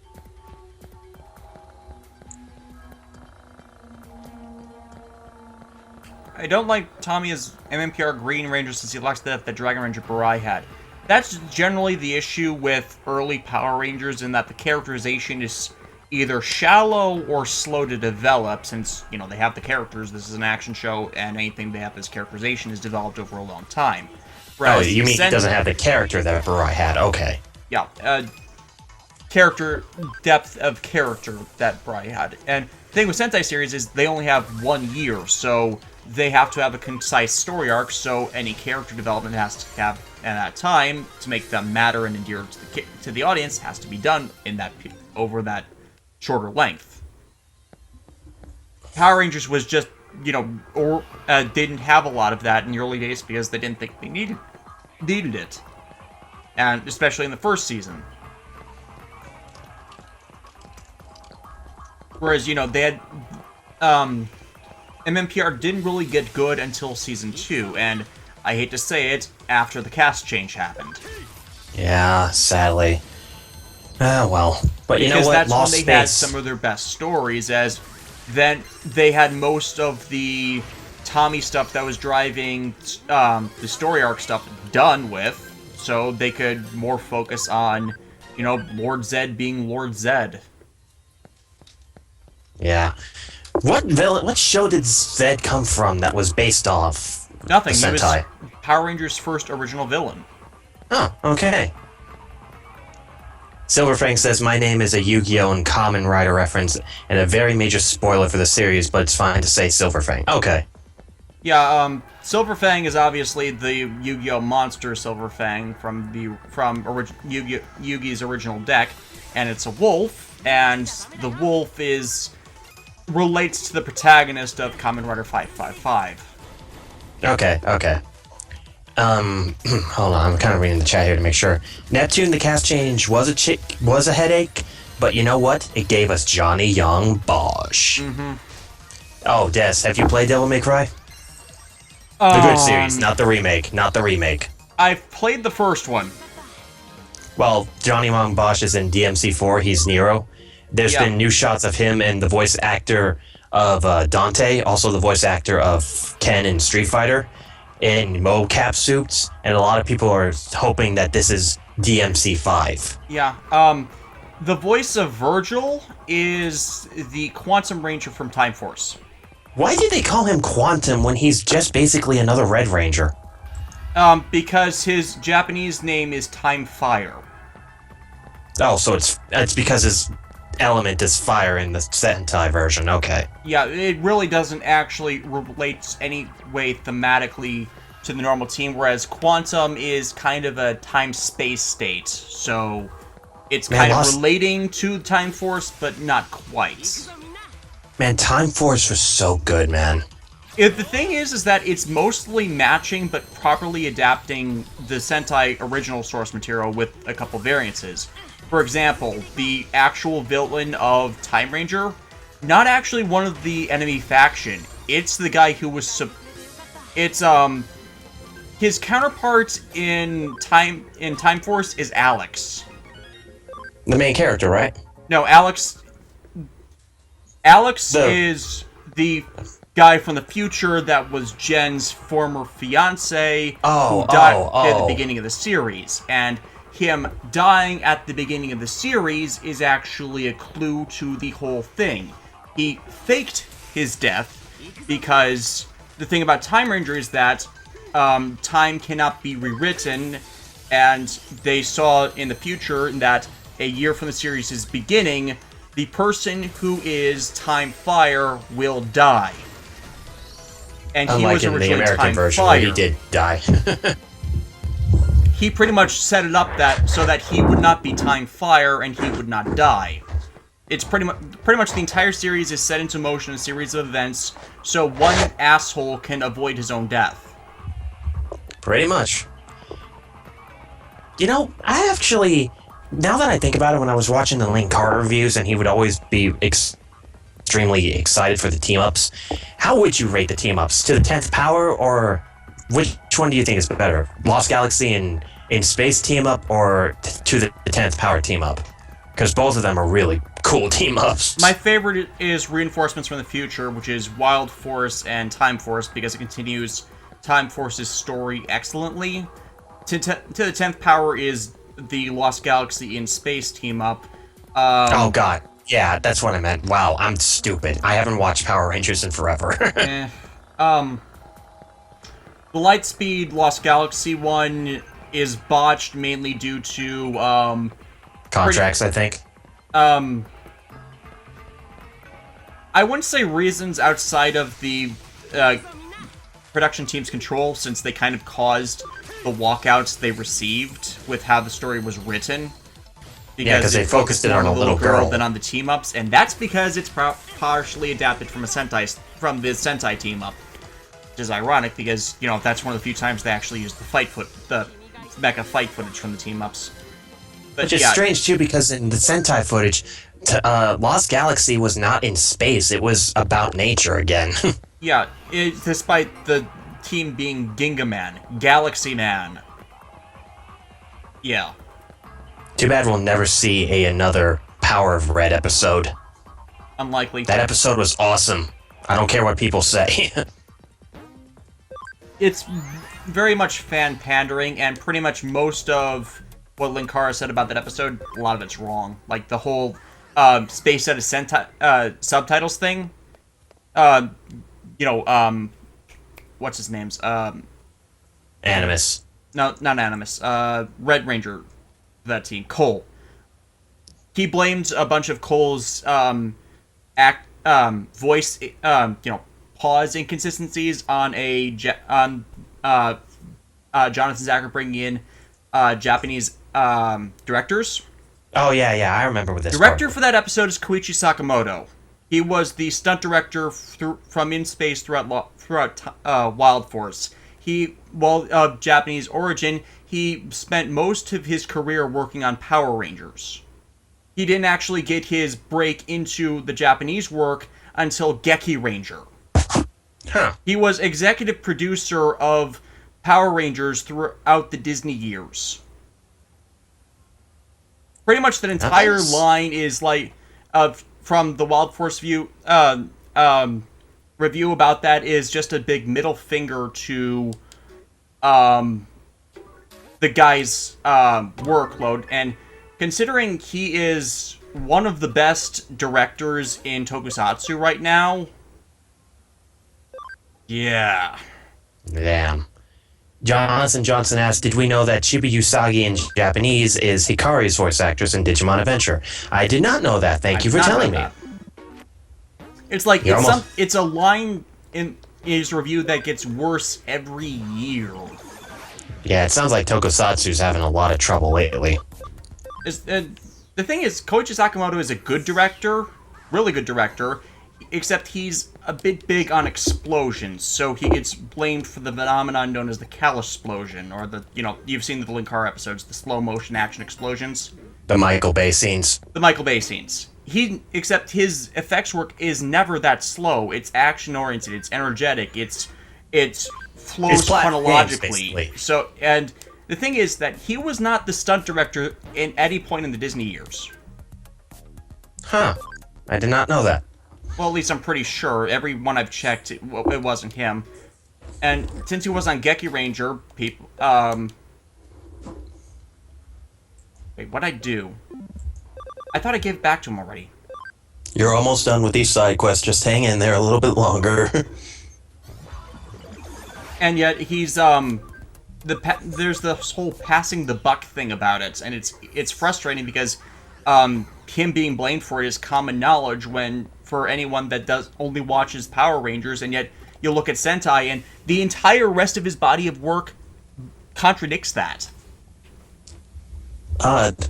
I don't like Tommy as MMPR Green Ranger since he lacks the Dragon Ranger Barai had. That's generally the issue with early Power Rangers, in that the characterization is either shallow or slow to develop, since, you know, they have the characters, this is an action show, and anything they have as characterization is developed over a long time. Whereas you mean he doesn't have the character that Barai had, okay. Yeah, character, depth of character that Barai had. And the thing with Sentai series is they only have 1 year, so they have to have a concise story arc, so any character development has to have at that time to make them matter and endear to the audience has to be done in that over that shorter length. Power Rangers was just, you know, or didn't have a lot of that in the early days because they didn't think they needed it, and especially in the first season. Whereas, you know, they had MMPR didn't really get good until season 2, and I hate to say it, after the cast change happened. Yeah, sadly. Well. But you know what? Because that's Lost when they had some of their best stories, as then they had most of the Tommy stuff that was driving the story arc stuff done with, so they could more focus on, you know, Lord Zed being Lord Zed. Yeah. What show did Zed come from that was based off Nothing. the He was Sentai? Power Rangers' first original villain. Oh, okay. Silverfang says, my name is a Yu-Gi-Oh! And Kamen Rider reference, and a very major spoiler for the series, but it's fine to say Silverfang. Okay. Yeah, Silverfang is obviously the Yu-Gi-Oh! Monster Silverfang from Yu-Gi's original deck, and it's a wolf, and the wolf relates to the protagonist of Kamen Rider 555. Okay. Hold on, I'm kind of reading the chat here to make sure. Neptune, the cast change was a headache, but you know what? It gave us Johnny Young Bosch. Mm-hmm. Oh, Des, have you played Devil May Cry? The good series, not the remake. I've played the first one. Well, Johnny Young Bosch is in DMC4, he's Nero. There's been new shots of him and the voice actor of Dante, also the voice actor of Ken in Street Fighter, in mocap suits, and a lot of people are hoping that this is DMC5. Yeah, the voice of Virgil is the Quantum Ranger from Time Force. Why did they call him Quantum when he's just basically another Red Ranger? Because his Japanese name is Time Fire. Oh, so it's because his element is fire in the Sentai version, okay. Yeah, it really doesn't actually relate any way thematically to the normal team, whereas Quantum is kind of a time-space state, so it's kind of relating to Time Force, but not quite. Man, Time Force was so good, man. The thing is that it's mostly matching, but properly adapting the Sentai original source material with a couple variances. For example, the actual villain of Time Ranger, not actually one of the enemy faction. It's the guy who was his counterpart in Time Force is Alex. The main character, right? No, Alex is the guy from the future that was Jen's former fiance who died at the beginning of the series, and him dying at the beginning of the series is actually a clue to the whole thing. He faked his death because the thing about Time Ranger is that time cannot be rewritten, and they saw in the future that a year from the series' beginning, the person who is Time Fire will die. And he was originally in the American Time version Fire. where he did die. He pretty much set it up so that he would not be Time Fire and he would not die. it's pretty much the entire series is set into motion, a series of events, so one asshole can avoid his own death. Pretty much. You know, I actually, now that I think about it, when I was watching the Linkara reviews, and he would always be extremely excited for the team-ups, how would you rate the team-ups? To the 10th power, or which one do you think is better? Lost Galaxy and in Space team-up, or to the 10th power team-up? Because both of them are really cool team-ups. My favorite is Reinforcements from the Future, which is Wild Force and Time Force, because it continues Time Force's story excellently. To the 10th power is the Lost Galaxy in Space team-up. Oh god, yeah, that's what I meant. Wow, I'm stupid. I haven't watched Power Rangers in forever. The Lightspeed Lost Galaxy one is botched mainly due to Contracts, I think. I wouldn't say reasons outside of the production team's control, since they kind of caused the walkouts they received with how the story was written. Because they focused it on a little girl than on the team-ups, and that's because it's partially adapted from the Sentai team-up. Which is ironic, because, you know, that's one of the few times they actually used the mecha fight footage from the team-ups. Which is strange, too, because in the Sentai footage, Lost Galaxy was not in space. It was about nature again. Yeah, despite the team being Ginga Man, Galaxy Man. Yeah. Too bad we'll never see another Power of Red episode. Unlikely. That episode was awesome. I don't care what people say. It's very much fan pandering, and pretty much most of what Linkara said about that episode, a lot of it's wrong. Like the whole Space Set of subtitles thing. What's his name's? Animus. No, not Animus. Red Ranger, that team. Cole. He blamed a bunch of Cole's voice, pause inconsistencies on Jonathan Zacher bringing in Japanese directors. Oh yeah, I remember with this. Director for that episode is Koichi Sakamoto. He was the stunt director from In Space throughout Wild Force. While of Japanese origin, he spent most of his career working on Power Rangers. He didn't actually get his break into the Japanese work until Geki Ranger. Huh. He was executive producer of Power Rangers throughout the Disney years. Pretty much that entire line is like from the Wild Force review about that is just a big middle finger to the guy's workload. And considering he is one of the best directors in Tokusatsu right now, yeah. Damn. Jonathan Johnson asked, did we know that Chibi Usagi in Japanese is Hikari's voice actress in Digimon Adventure? I did not know that. Thank you for telling me. It's like, it's a line in his review that gets worse every year. Yeah, it sounds like Tokusatsu's having a lot of trouble lately. The thing is, Koichi Sakamoto is a good director, really good director, except he's a bit big on explosions, so he gets blamed for the phenomenon known as the Cal-explosion, or you've seen the Linkara episodes, the slow motion action explosions. The Michael Bay scenes. Except his effects work is never that slow. It's action oriented, it's energetic, it flows chronologically. So, and the thing is that he was not the stunt director in any point in the Disney years. Huh. I did not know that. Well, at least I'm pretty sure. Every one I've checked, it wasn't him. And since he was on Geki Ranger, people, wait, what'd I do? I thought I gave it back to him already. You're almost done with these side quests. Just hang in there a little bit longer. And yet, he's, there's this whole passing the buck thing about it, and it's frustrating because, him being blamed for it is common knowledge for anyone that only watches Power Rangers, and yet you look at Sentai, and the entire rest of his body of work contradicts that. Odd.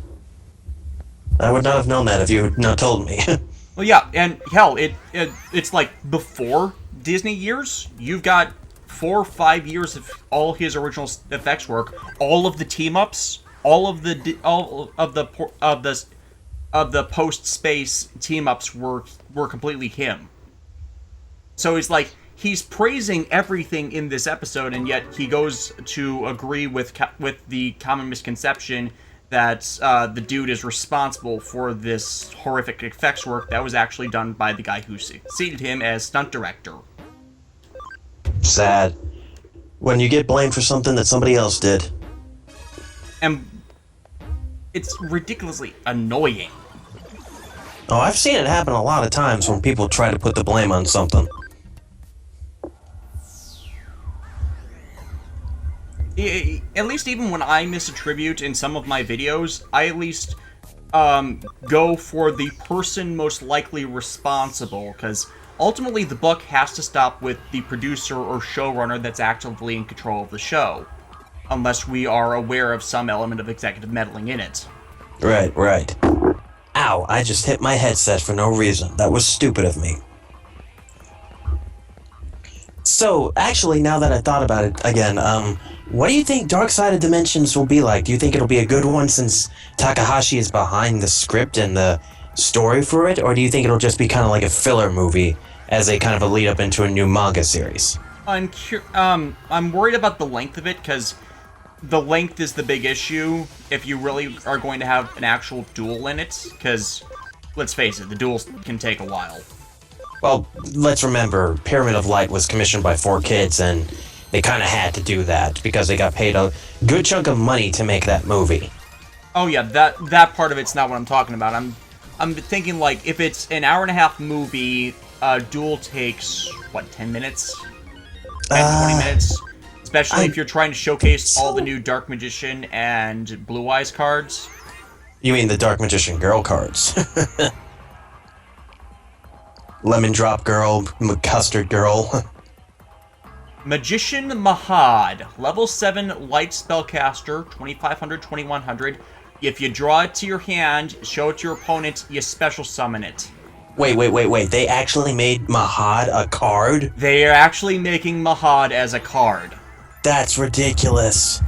I would not have known that if you had not told me. Well, yeah, and hell, it's like before Disney years. You've got 4 or 5 years of all his original effects work, all of the team ups, all of the post space team ups were completely him. So it's like he's praising everything in this episode, and yet he goes to agree with the common misconception that the dude is responsible for this horrific effects work that was actually done by the guy who succeeded him as stunt director. Sad. When you get blamed for something that somebody else did. And it's ridiculously annoying. Oh, I've seen it happen a lot of times when people try to put the blame on something. At least even when I misattribute in some of my videos, I at least go for the person most likely responsible, because ultimately the buck has to stop with the producer or showrunner that's actively in control of the show, unless we are aware of some element of executive meddling in it. Right. Ow, I just hit my headset for no reason. That was stupid of me. So, actually, now that I thought about it again, what do you think Dark Side of Dimensions will be like? Do you think it'll be a good one since Takahashi is behind the script and the story for it? Or do you think it'll just be kind of like a filler movie as a kind of a lead up into a new manga series? I'm worried about the length of it, because the length is the big issue if you really are going to have an actual duel in it, because, let's face it, the duels can take a while. Well, let's remember, Pyramid of Light was commissioned by 4Kids, and they kind of had to do that because they got paid a good chunk of money to make that movie. Oh yeah, that part of it's not what I'm talking about. I'm thinking, like, if it's an hour-and-a-half movie, duel takes, what, 10 minutes? 10, 20 minutes? Especially if you're trying to showcase all the new Dark Magician and Blue Eyes cards. You mean the Dark Magician Girl cards? Lemon Drop Girl, Custard Girl. Magician Mahad, level 7 light spellcaster, 2500, 2100. If you draw it to your hand, show it to your opponent, you special summon it. Wait. They actually made Mahad a card? They are actually making Mahad as a card. That's ridiculous.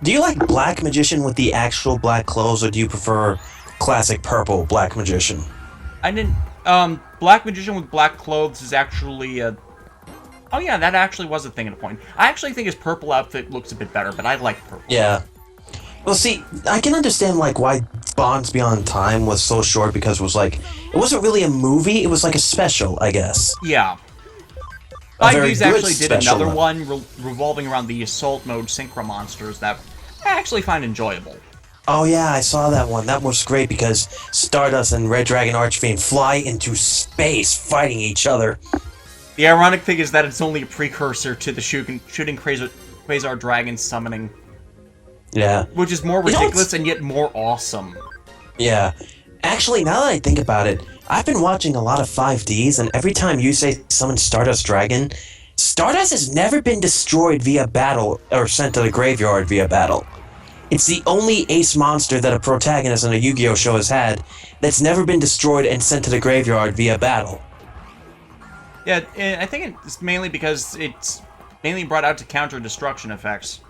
Do you like Black Magician with the actual black clothes, or do you prefer classic purple Black Magician? I didn't... Black Magician with black clothes is actually a... Oh yeah, that actually was a thing at a point. I actually think his purple outfit looks a bit better, but I like purple. Yeah. Well, see, I can understand, like, why Bonds Beyond Time was so short, because it was like... It wasn't really a movie, it was like a special, I guess. Yeah. IVs actually did another one revolving around the Assault Mode Synchro Monsters that I actually find enjoyable. Oh yeah, I saw that one. That was great because Stardust and Red Dragon Archfiend fly into space fighting each other. The ironic thing is that it's only a precursor to the shooting Quasar Dragon summoning. Yeah. Which is more ridiculous and yet more awesome. Yeah. Actually, now that I think about it, I've been watching a lot of 5Ds, and every time you say summon Stardust Dragon, Stardust has never been destroyed via battle or sent to the graveyard via battle. It's the only ace monster that a protagonist in a Yu-Gi-Oh! Show has had that's never been destroyed and sent to the graveyard via battle. Yeah, I think it's mainly because it's mainly brought out to counter destruction effects.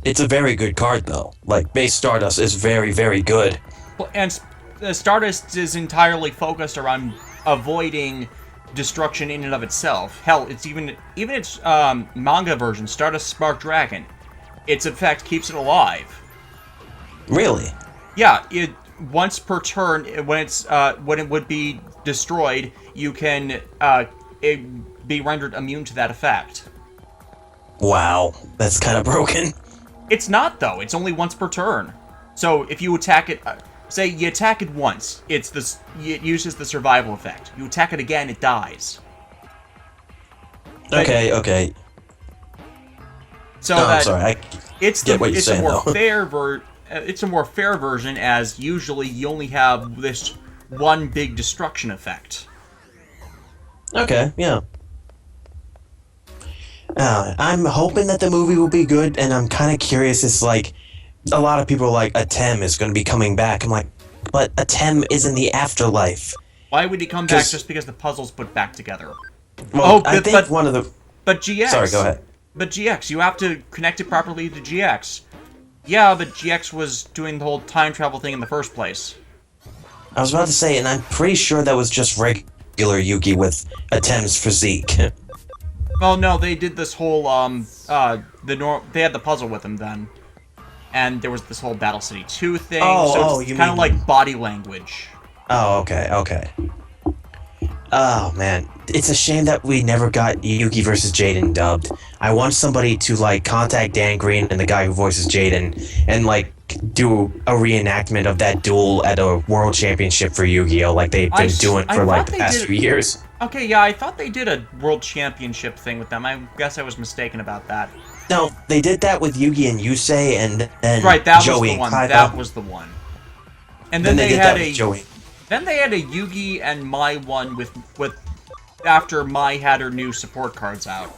It's a very good card, though. Like, base Stardust is very, very good. Well, and Stardust is entirely focused around avoiding destruction in and of itself. Hell, it's even its manga version, Stardust Spark Dragon. Its effect keeps it alive. Really? Yeah, once per turn, when it would be destroyed, you can be rendered immune to that effect. Wow, that's kind of broken. It's not, though. It's only once per turn. So if you attack it, say you attack it once, it uses the survival effect. You attack it again, it dies. Okay. So I'm sorry. It's get what you're saying, it's a more fair version, as usually you only have this one big destruction effect. Okay, yeah. I'm hoping that the movie will be good, and I'm kind of curious. It's like, a lot of people are like, Atem is going to be coming back. I'm like, but Atem is in the afterlife. Why would he come back just because the puzzle's put back together? Well, I think one of the... But GX... Sorry, go ahead. But GX, you have to connect it properly to GX. Yeah, but GX was doing the whole time travel thing in the first place. I was about to say, and I'm pretty sure that was just regular Yugi with Atem's physique. Well, no, they did this whole, they had the puzzle with him then. And there was this whole Battle City 2 thing, so it's kind of like body language. Oh, okay. Oh, man. It's a shame that we never got Yugi versus Jaden dubbed. I want somebody to, like, contact Dan Green and the guy who voices Jaden and, like, do a reenactment of that duel at a world championship for Yu-Gi-Oh! Like they've been doing for, like, the past few years. Okay, yeah, I thought they did a world championship thing with them. I guess I was mistaken about that. No, they did that with Yugi and Yusei, and then right, that Joey was the one. and That was the one. And then they did had that with Joey. Then they had a Yugi and Mai one with after Mai had her new support cards out.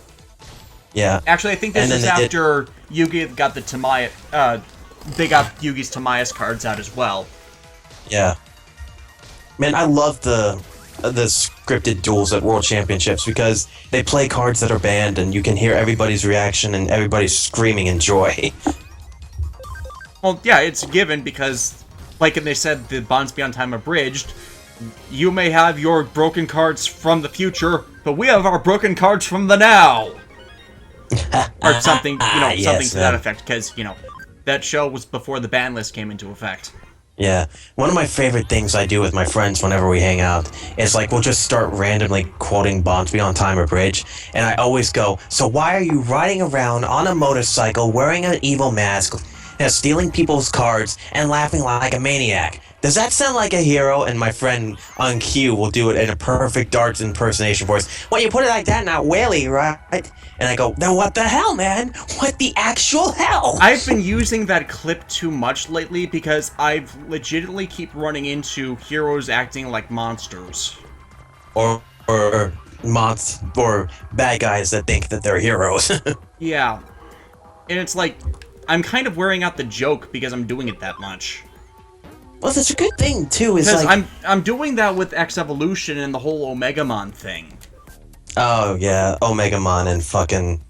Yeah. Actually, I think this is after Yugi got the Tamaya. They got Yugi's Tamiya's cards out as well. Yeah. Man, I love the scripted duels at World Championships because they play cards that are banned and you can hear everybody's reaction and everybody's screaming in joy. Well, yeah, it's a given because, like they said, the Bonds Beyond Time abridged. You may have your broken cards from the future, but we have our broken cards from the now. Or something, something to that effect, because, that show was before the ban list came into effect. Yeah. One of my favorite things I do with my friends whenever we hang out is, like, we'll just start randomly quoting Bonds Beyond Time or Bridge, and I always go, so why are you riding around on a motorcycle wearing an evil mask, stealing people's cards, and laughing like a maniac? Does that sound like a hero? And my friend on cue will do it in a perfect Darts impersonation voice. Well, you put it like that, not Whaley, right? And I go, then what the hell, man? What the actual hell? I've been using that clip too much lately because I've legitimately keep running into heroes acting like monsters. Or bad guys that think that they're heroes. Yeah. And it's like, I'm kind of wearing out the joke because I'm doing it that much. Well, that's a good thing, too. Because I'm doing that with X Evolution and the whole Omegamon thing. Oh, yeah. Omegamon and fucking...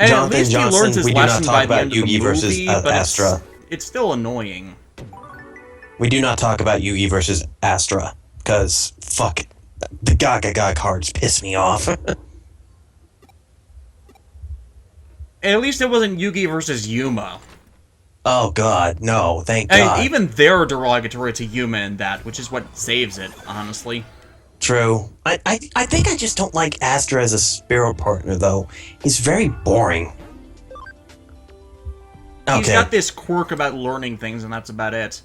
And Jonathan at least Johnson, he learns his we do not lesson talk by the about end of the Yugi versus movie, but Astra. it's still annoying. We do not talk about Yugi versus Astra, because, fuck, the Gaga cards piss me off. At least it wasn't Yugi versus Yuma. Oh god, no, thank God. I mean, even they're derogatory to Yuma in that, which is what saves it, honestly. True. I think I just don't like Astra as a spirit partner, though. He's very boring. Okay. He's got this quirk about learning things, and that's about it.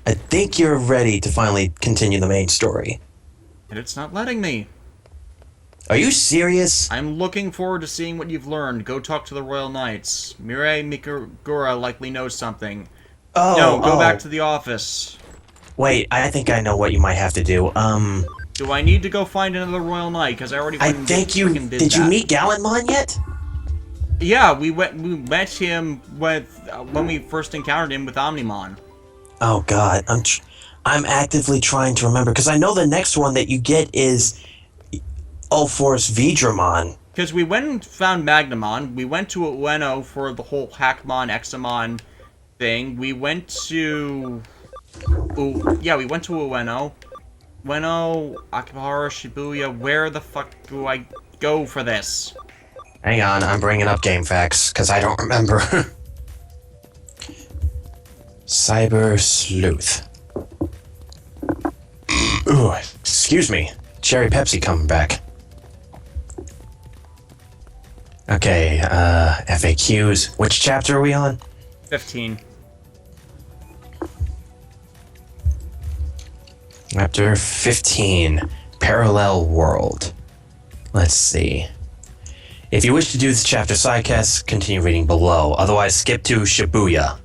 I think you're ready to finally continue the main story. And it's not letting me. Are you serious? I'm looking forward to seeing what you've learned. Go talk to the Royal Knights. Mirai Mikagura likely knows something. No, go back to the office. Wait, I think I know what you might have to do. Do I need to go find another Royal Knight? Because I already went and did that. Did you meet Gallantmon yet? Yeah, we met him when we first encountered him with Omnimon. Oh god, I'm actively trying to remember, because I know the next one that you get is Ulforce Vidramon. Because we went and found Magnamon, we went to Ueno for the whole Hackmon, Examon thing, we went to... we went to Ueno. Ueno, Akibahara, Shibuya, where the fuck do I go for this? Hang on, I'm bringing up game facts, because I don't remember. Cyber Sleuth. Ooh, excuse me. Cherry Pepsi coming back. Okay, FAQs. Which chapter are we on? 15. Chapter 15. Parallel World. Let's see. If you wish to do this chapter sidecast, continue reading below. Otherwise, skip to Shibuya.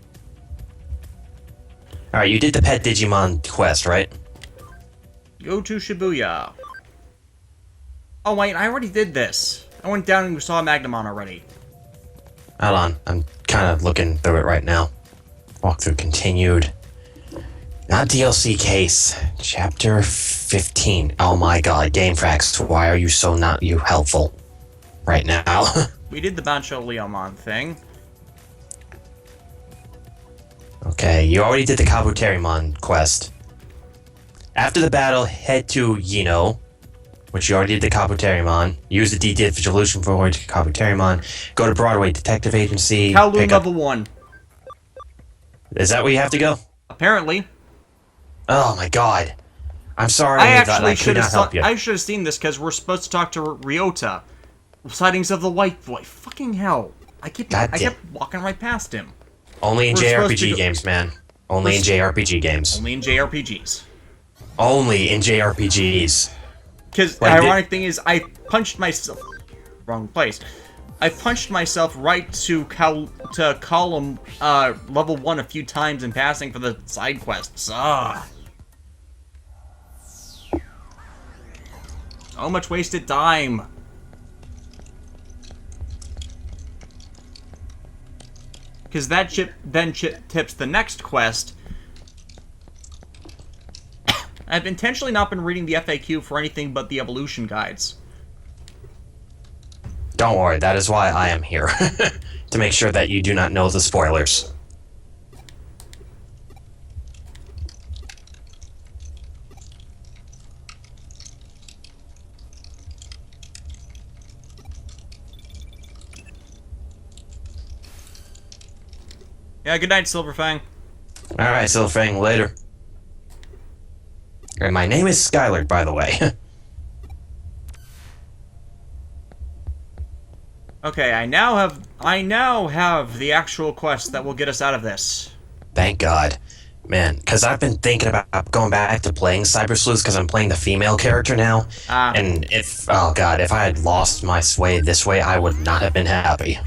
Alright, you did the pet Digimon quest, right? Go to Shibuya. Oh wait, I already did this. I went down and saw Magnamon already. Hold on, I'm kind of looking through it right now. Walkthrough continued. Not DLC case. Chapter 15. Oh my god, GameFAQs, why are you so not you helpful right now? We did the Bancho Leomon thing. Okay, you already did the Kabuterimon quest. After the battle, head to Yino, which you already did the Kabuterimon. Use the D-Digivolution forward to Kabuterimon. Go to Broadway Detective Agency. Kowloon level 1. Is that where you have to go? Apparently. Oh my god. I'm sorry I that I could not help you. I should have seen this because we're supposed to talk to Ryota. Sightings of the White Boy. Fucking hell. I kept walking right past him. Only in JRPG games, man. Only in JRPG games. Only in JRPGs. Only in JRPGs. Because the ironic thing is, I punched myself... Wrong place. I punched myself right to column level 1 a few times in passing for the side quests. So much wasted time. Because that chip then tips the next quest. I've intentionally not been reading the FAQ for anything but the evolution guides. Don't worry, that is why I am here. To make sure that you do not know the spoilers. Yeah, good night, Silverfang. Alright, Silverfang, later. And my name is Skylar, by the way. Okay, I now have the actual quest that will get us out of this. Thank God. Man, because I've been thinking about going back to playing Cyber Sleuth because I'm playing the female character now. And if I had lost my sway this way, I would not have been happy.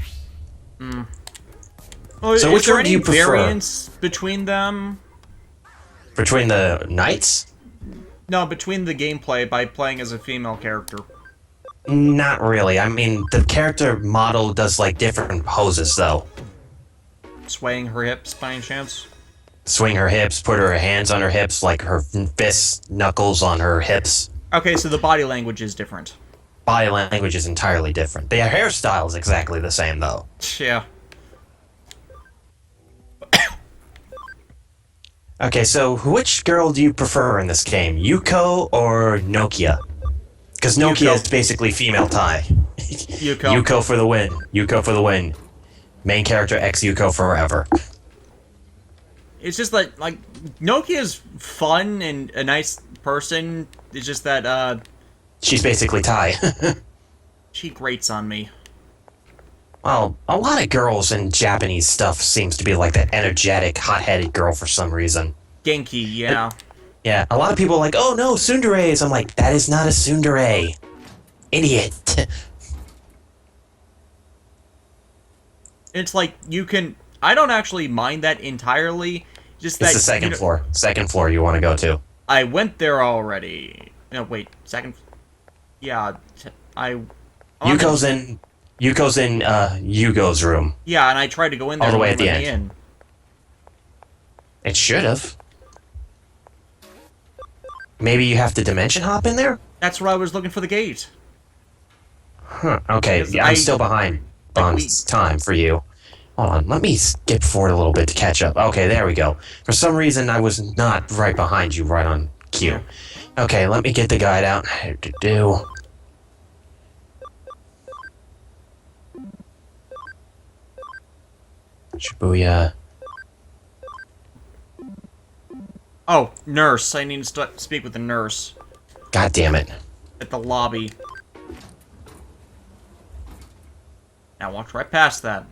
Well, so which one do you prefer? Variance between them? Between the knights? No, between the gameplay by playing as a female character. Not really. I mean, the character model does, like, different poses, though. Swaying her hips, by any chance? Swing her hips, put her hands on her hips, like her fists, knuckles on her hips. Okay, so the body language is different. Body language is entirely different. Their hairstyle is exactly the same, though. Yeah. Okay, so which girl do you prefer in this game? Yuko or Nokia? Because Nokia is basically female Tai. Yuko. Yuko for the win. Yuko for the win. Main character X Yuko forever. It's just like Nokia's fun and a nice person. It's just that she's basically Tai. She grates on me. Well, a lot of girls in Japanese stuff seems to be like that energetic, hot-headed girl for some reason. Genki, yeah. Yeah, a lot of people are like, oh no, tsunderes. I'm like, that is not a tsundere. Idiot. It's like, I don't actually mind that entirely. Just that... It's the second floor. Second floor you want to go to. I went there already. No, wait, second... Yeah, Yuko's in Yugo's room. Yeah, and I tried to go in there. All the way at the end. It should have. Maybe you have to dimension hop in there? That's where I was looking for the gate. Huh, okay, yeah, I'm still behind on time for you. Hold on, let me skip forward a little bit to catch up. Okay, there we go. For some reason, I was not right behind you, right on cue. Yeah. Okay, let me get the guide out. Shibuya. Oh, nurse. I need to speak with the nurse. God damn it. At the lobby. Now walked right past that.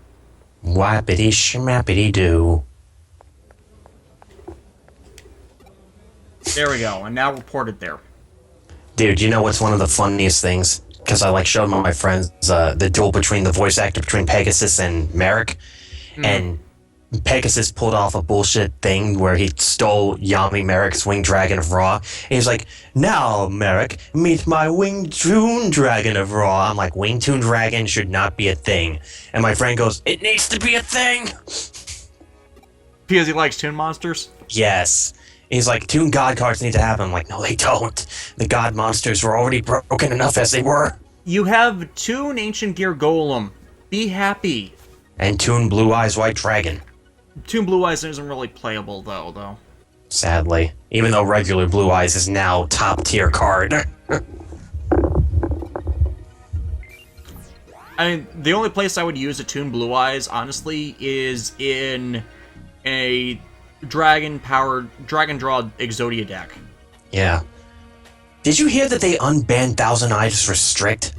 Wappity schmappity doo. There we go, and now reported there. Dude, you know what's one of the funniest things? Because I showed my friends the duel between the voice actor between Pegasus and Merrick. And Pegasus pulled off a bullshit thing where he stole Yami Merrick's Winged Dragon of Ra. And he's like, now, Merrick, meet my Winged Toon Dragon of Ra. I'm like, Winged Toon Dragon should not be a thing. And my friend goes, it needs to be a thing! Because he likes Toon Monsters? Yes. He's like, Toon God cards need to happen. I'm like, no, they don't. The God monsters were already broken enough as they were. You have Toon Ancient Gear Golem. Be happy. And Toon Blue Eyes White Dragon. Toon Blue Eyes isn't really playable, though. Sadly. Even though regular Blue Eyes is now top tier card. I mean, the only place I would use a Toon Blue Eyes, honestly, is in a dragon-powered, dragon-draw Exodia deck. Yeah. Did you hear that they unbanned Thousand Eyes Restrict?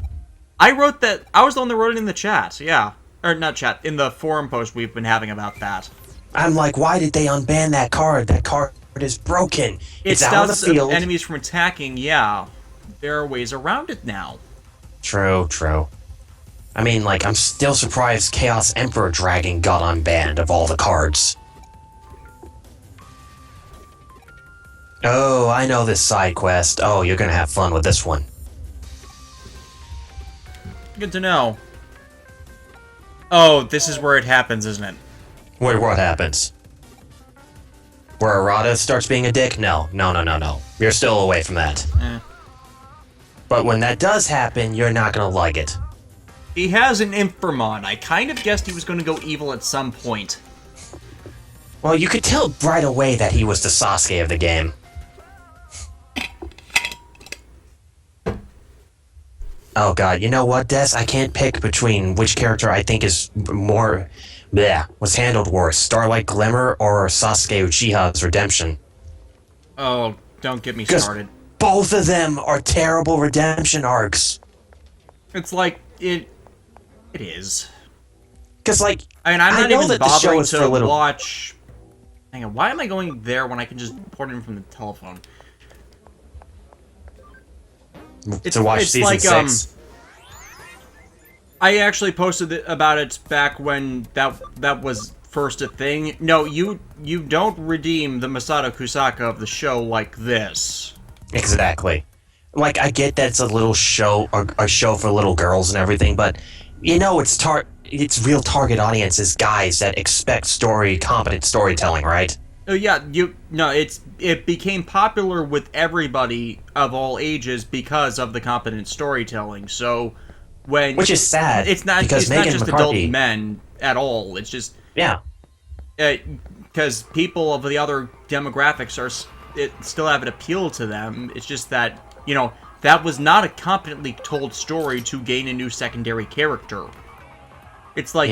I wrote that. I was the one that wrote it in the chat, yeah. Or not chat, in the forum post we've been having about that. I'm like, why did they unban that card? That card is broken. It's out of the field. Enemies from attacking, yeah. There are ways around it now. True. I mean, like, I'm still surprised Chaos Emperor Dragon got unbanned of all the cards. Oh, I know this side quest. Oh, you're gonna have fun with this one. Good to know. Oh, this is where it happens, isn't it? Wait, what happens? Where Arata starts being a dick? No. You're still away from that. But when that does happen, you're not gonna like it. He has an Infamon. I kind of guessed he was going to go evil at some point. Well, you could tell right away that he was the Sasuke of the game. Oh god, you know what, Des? I can't pick between which character I think is more... was handled worse. Starlight Glimmer or Sasuke Uchiha's redemption. Oh, don't get me started. Both of them are terrible redemption arcs. It's like, it is. Because, like, I mean, I'm not even bothering to little... watch... Hang on, why am I going there when I can just port it in from the telephone? To watch season 6. I actually posted about it back when that was first a thing. No, you don't redeem the Masato Kusaka of the show like this. Exactly. Like, I get that it's a little show, a show for little girls and everything, but you know its real target audience is guys that expect competent storytelling, right? Oh yeah, it became popular with everybody of all ages because of the competent storytelling. So which is sad, it's not just adult men at all. It's just because people of the other demographics still have an appeal to them. It's just that that was not a competently told story to gain a new secondary character. It's like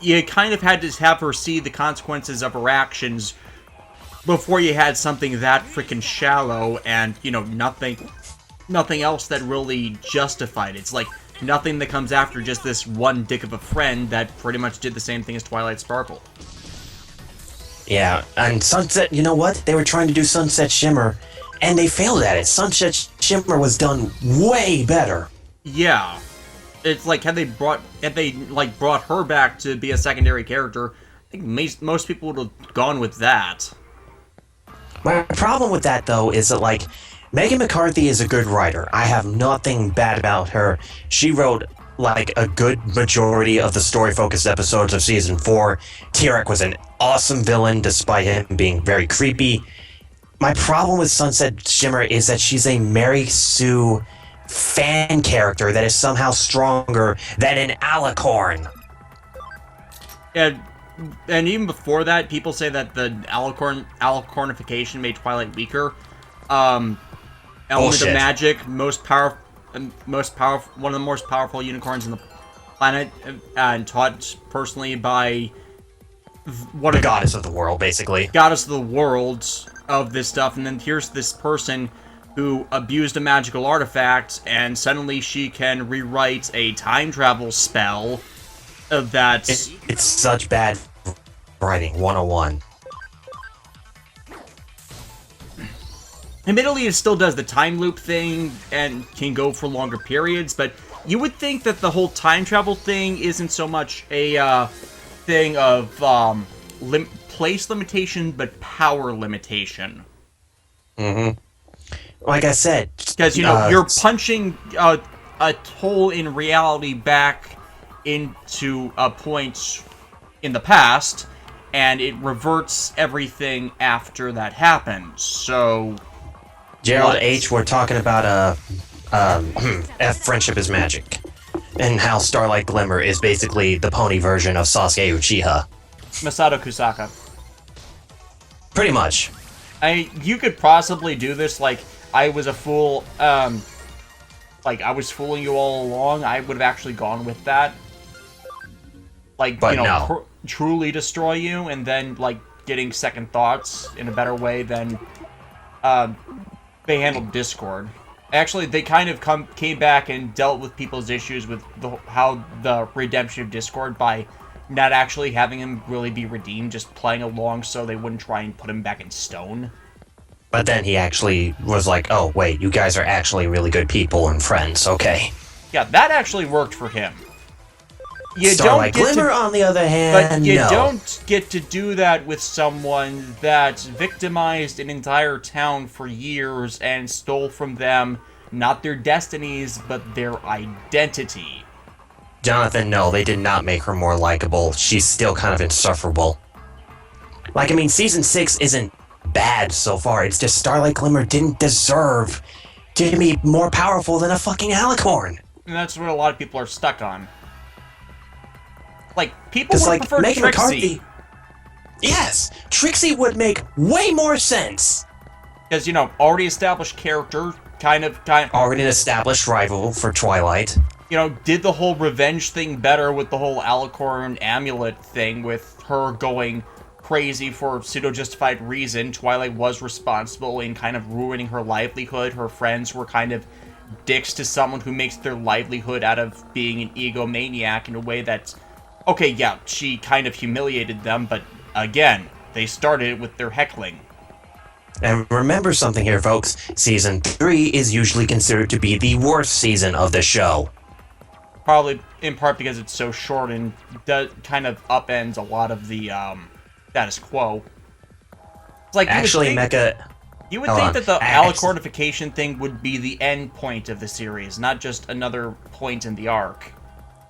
you kind of had to have her see the consequences of her actions before you had something that freaking shallow and, nothing else that really justified it. It's like nothing that comes after just this one dick of a friend that pretty much did the same thing as Twilight Sparkle. Yeah, and Sunset, you know what? They were trying to do Sunset Shimmer, and they failed at it. Sunset Shimmer was done way better. Yeah. It's like, had they brought her back to be a secondary character, I think most people would have gone with that. My problem with that, though, is that, like, Megan McCarthy is a good writer. I have nothing bad about her. She wrote, like, a good majority of the story-focused episodes of Season 4. Tyrek was an awesome villain, despite him being very creepy. My problem with Sunset Shimmer is that she's a Mary Sue fan character that is somehow stronger than an alicorn. And even before that, people say that the alicornification made Twilight weaker. Element Bullshit. of Magic, one of the most powerful unicorns on the planet, and taught personally by the goddess of the world, basically. Goddess of the world of this stuff, and then here's this person who abused a magical artifact, and suddenly she can rewrite a time travel spell that's... It's such bad writing, 101. Admittedly, it still does the time loop thing and can go for longer periods, but you would think that the whole time travel thing isn't so much a thing of place limitation, but power limitation. Mm-hmm. Like I said... Because, you're punching a hole in reality back into a point in the past, and it reverts everything after that happens. So, Gerald what? H., we're talking about F, friendship is magic, and how Starlight Glimmer is basically the pony version of Sasuke Uchiha. Masato Kusaka. Pretty much. You could possibly do this, like, I was a fool, like, I was fooling you all along. I would have actually gone with that. Like, but you know, no. Truly destroy you, and then, like, getting second thoughts in a better way than, they handled Discord. Actually, they kind of came back and dealt with people's issues with how the redemption of Discord by not actually having him really be redeemed, just playing along so they wouldn't try and put him back in stone. But then he actually was like, oh, wait, you guys are actually really good people and friends, okay. Yeah, that actually worked for him. Starlight Glimmer, on the other hand, but you don't get to do that with someone that victimized an entire town for years and stole from them not their destinies, but their identity. Jonathan, no, they did not make her more likable. She's still kind of insufferable. Like, I mean, Season 6 isn't bad so far. It's just Starlight Glimmer didn't deserve to be more powerful than a fucking alicorn. And that's what a lot of people are stuck on. Like, people would like, prefer Trixie. McCarthy, yes, Trixie would make way more sense. Because, you know, already established character, kind of... Already an established rival for Twilight. You know, did the whole revenge thing better with the whole alicorn amulet thing, with her going crazy for pseudo-justified reason. Twilight was responsible in kind of ruining her livelihood. Her friends were kind of dicks to someone who makes their livelihood out of being an egomaniac in a way that's... Okay, yeah, she kind of humiliated them, but again, they started with their heckling. And remember something here, folks. Season 3 is usually considered to be the worst season of the show. Probably in part because it's so short and kind of upends a lot of the status quo. It's like actually, Mecha... You would think that the alicornification thing would be the end point of the series, not just another point in the arc.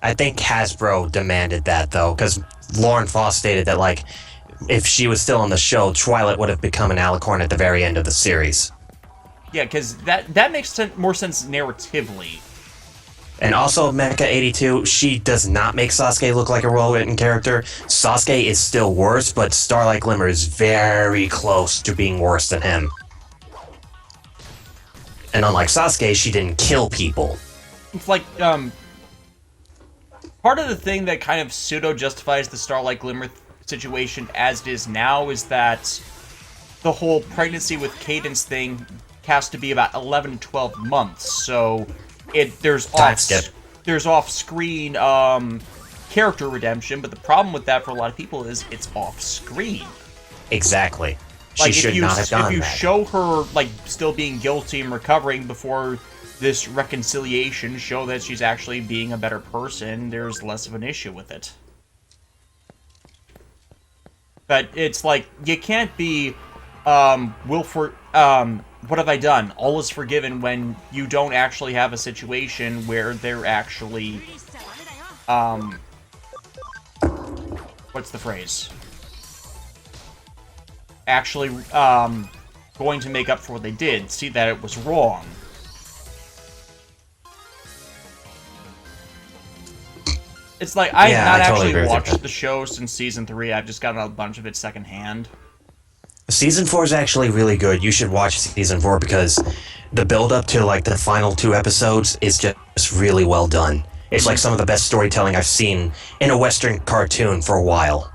I think Hasbro demanded that, though, because Lauren Foss stated that, like, if she was still on the show, Twilight would have become an alicorn at the very end of the series. Yeah, because that makes more sense narratively. And also, Mecha 82, she does not make Sasuke look like a well-written character. Sasuke is still worse, but Starlight Glimmer is very close to being worse than him. And unlike Sasuke, she didn't kill people. It's like, part of the thing that kind of pseudo-justifies the Starlight Glimmer situation as it is now is that the whole pregnancy with Cadence thing has to be about 11 to 12 months, so there's off-screen character redemption, but the problem with that for a lot of people is it's off-screen. Exactly. Like, she should not have done that. If you show her, like, still being guilty and recovering before this reconciliation, show that she's actually being a better person, there's less of an issue with it. But it's like, you can't be, what have I done? All is forgiven when you don't actually have a situation where they're actually, what's the phrase? Actually, going to make up for what they did, see that it was wrong. It's like, I have not actually watched the show since Season 3, I've just gotten a bunch of it secondhand. Season 4 is actually really good. You should watch Season 4 because the build-up to, like, the final 2 episodes is just really well done. It's like some of the best storytelling I've seen in a Western cartoon for a while.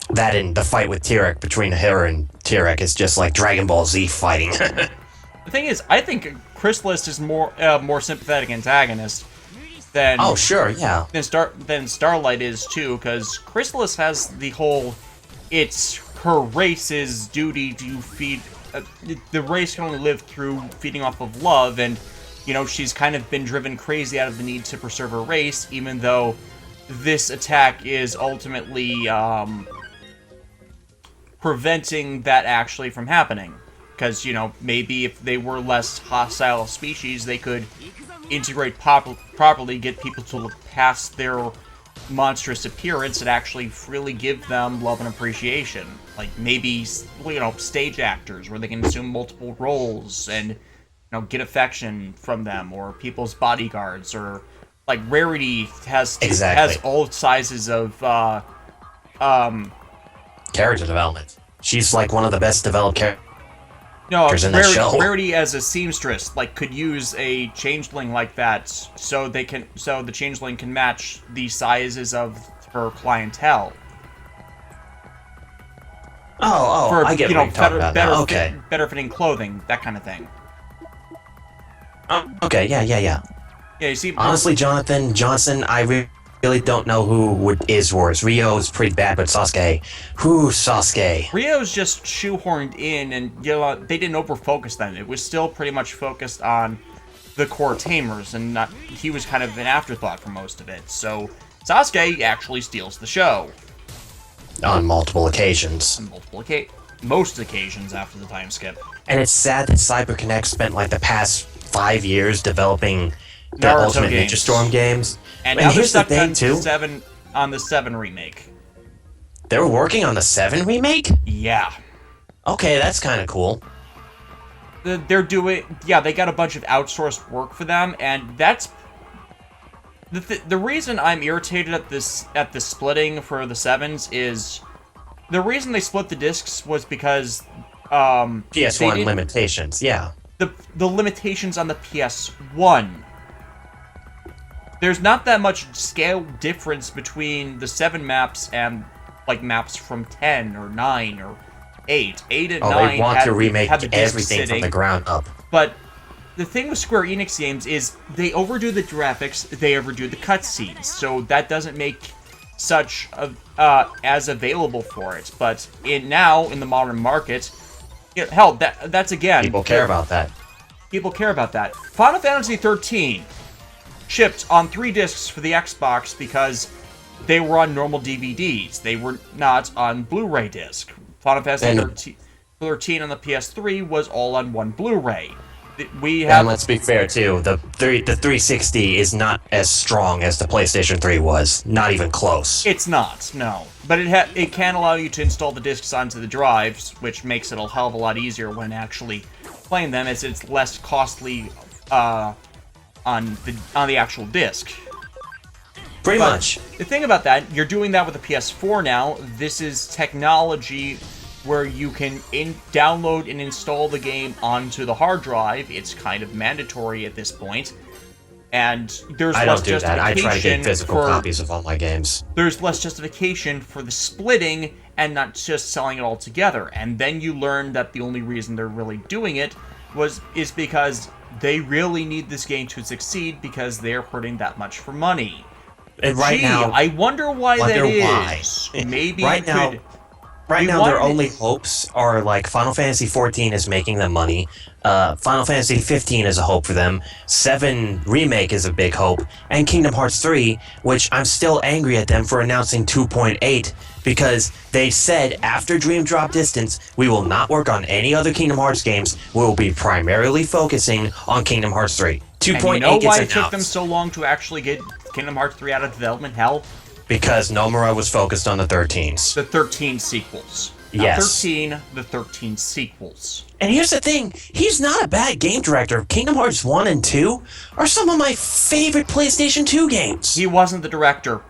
That and the fight with Tyrek between her and Tyrek is just like Dragon Ball Z fighting. The thing is, I think Chrysalis is more sympathetic antagonist than than Starlight is too, because Chrysalis has the whole it's her race's duty to feed. The race can only live through feeding off of love, and you know she's kind of been driven crazy out of the need to preserve her race, even though this attack is ultimately preventing that actually from happening. Because, you know, maybe if they were less hostile species, they could integrate properly, get people to look past their monstrous appearance and actually really give them love and appreciation. Like maybe, stage actors where they can assume multiple roles and, get affection from them, or people's bodyguards, or like Rarity has all sizes of character development. She's like one of the best developed characters. No, in that show. Rarity as a seamstress could use a changeling like that, so the changeling can match the sizes of her clientele. I get what you're talking about now. Okay. Better fitting clothing, that kind of thing. Okay, yeah. Yeah, you see. Honestly, Jonathan Johnson, I really don't know who is worse. Ryo's pretty bad, but Sasuke. Who's Sasuke? Ryo's just shoehorned in, and they didn't over-focus them. It was still pretty much focused on the core tamers, and he was kind of an afterthought for most of it. So Sasuke actually steals the show. On multiple occasions. Most occasions after the time skip. And it's sad that CyberConnect spent like the past 5 years developing the Naruto Ultimate games. Ninja Storm games. And now here's the thing, too. On the 7 remake. They were working on the 7 remake? Yeah. Okay, that's kind of cool. They're doing... Yeah, they got a bunch of outsourced work for them, and that's... The reason I'm irritated at the splitting for the 7s is... The reason they split the discs was because... PS1 limitations, yeah. The limitations on the PS1. There's not that much scale difference between the 7 maps and, like, maps from 10 or 9 or 8. 8 and 9 they want to remake had the disc everything sitting, from the ground up. But the thing with Square Enix games is they overdo the graphics, they overdo the cutscenes, so that doesn't make such as available for it. But in the modern market, hell, that's again... People care about that. People care about that. Final Fantasy 13 shipped on 3 discs for the Xbox because they were on normal DVDs. They were not on Blu-ray disc. Final Fantasy 13 on the PS3 was all on one Blu-ray. And let's be fair too. The 360 is not as strong as the PlayStation 3 was. Not even close. It's not, no. But it can allow you to install the discs onto the drives, which makes it a hell of a lot easier when actually playing them, as it's less costly on the actual disc. Pretty much. The thing about that, you're doing that with the PS4 now. This is technology where you can download and install the game onto the hard drive. It's kind of mandatory at this point. And there's less justification. I don't do that. I try to get physical copies of all my games. There's less justification for the splitting and not just selling it all together. And then you learn that the only reason they're really doing it is because they really need this game to succeed because they're hurting that much for money. And now, I wonder why that is. Maybe Right now, their only hopes are, like, Final Fantasy XIV is making them money. Final Fantasy 15 is a hope for them. 7 Remake is a big hope. And Kingdom Hearts 3, which I'm still angry at them for announcing 2.8, because they said after Dream Drop Distance, we will not work on any other Kingdom Hearts games. We will be primarily focusing on Kingdom Hearts 3. 2.8 and you know why gets it announced. took them so long to actually get Kingdom Hearts 3 out of development hell? Because Nomura was focused on the 13s. The 13 sequels. Not Yes. 13, the 13 sequels. And here's the thing, he's not a bad game director. Kingdom Hearts 1 and 2 are some of my favorite PlayStation 2 games. He wasn't the director.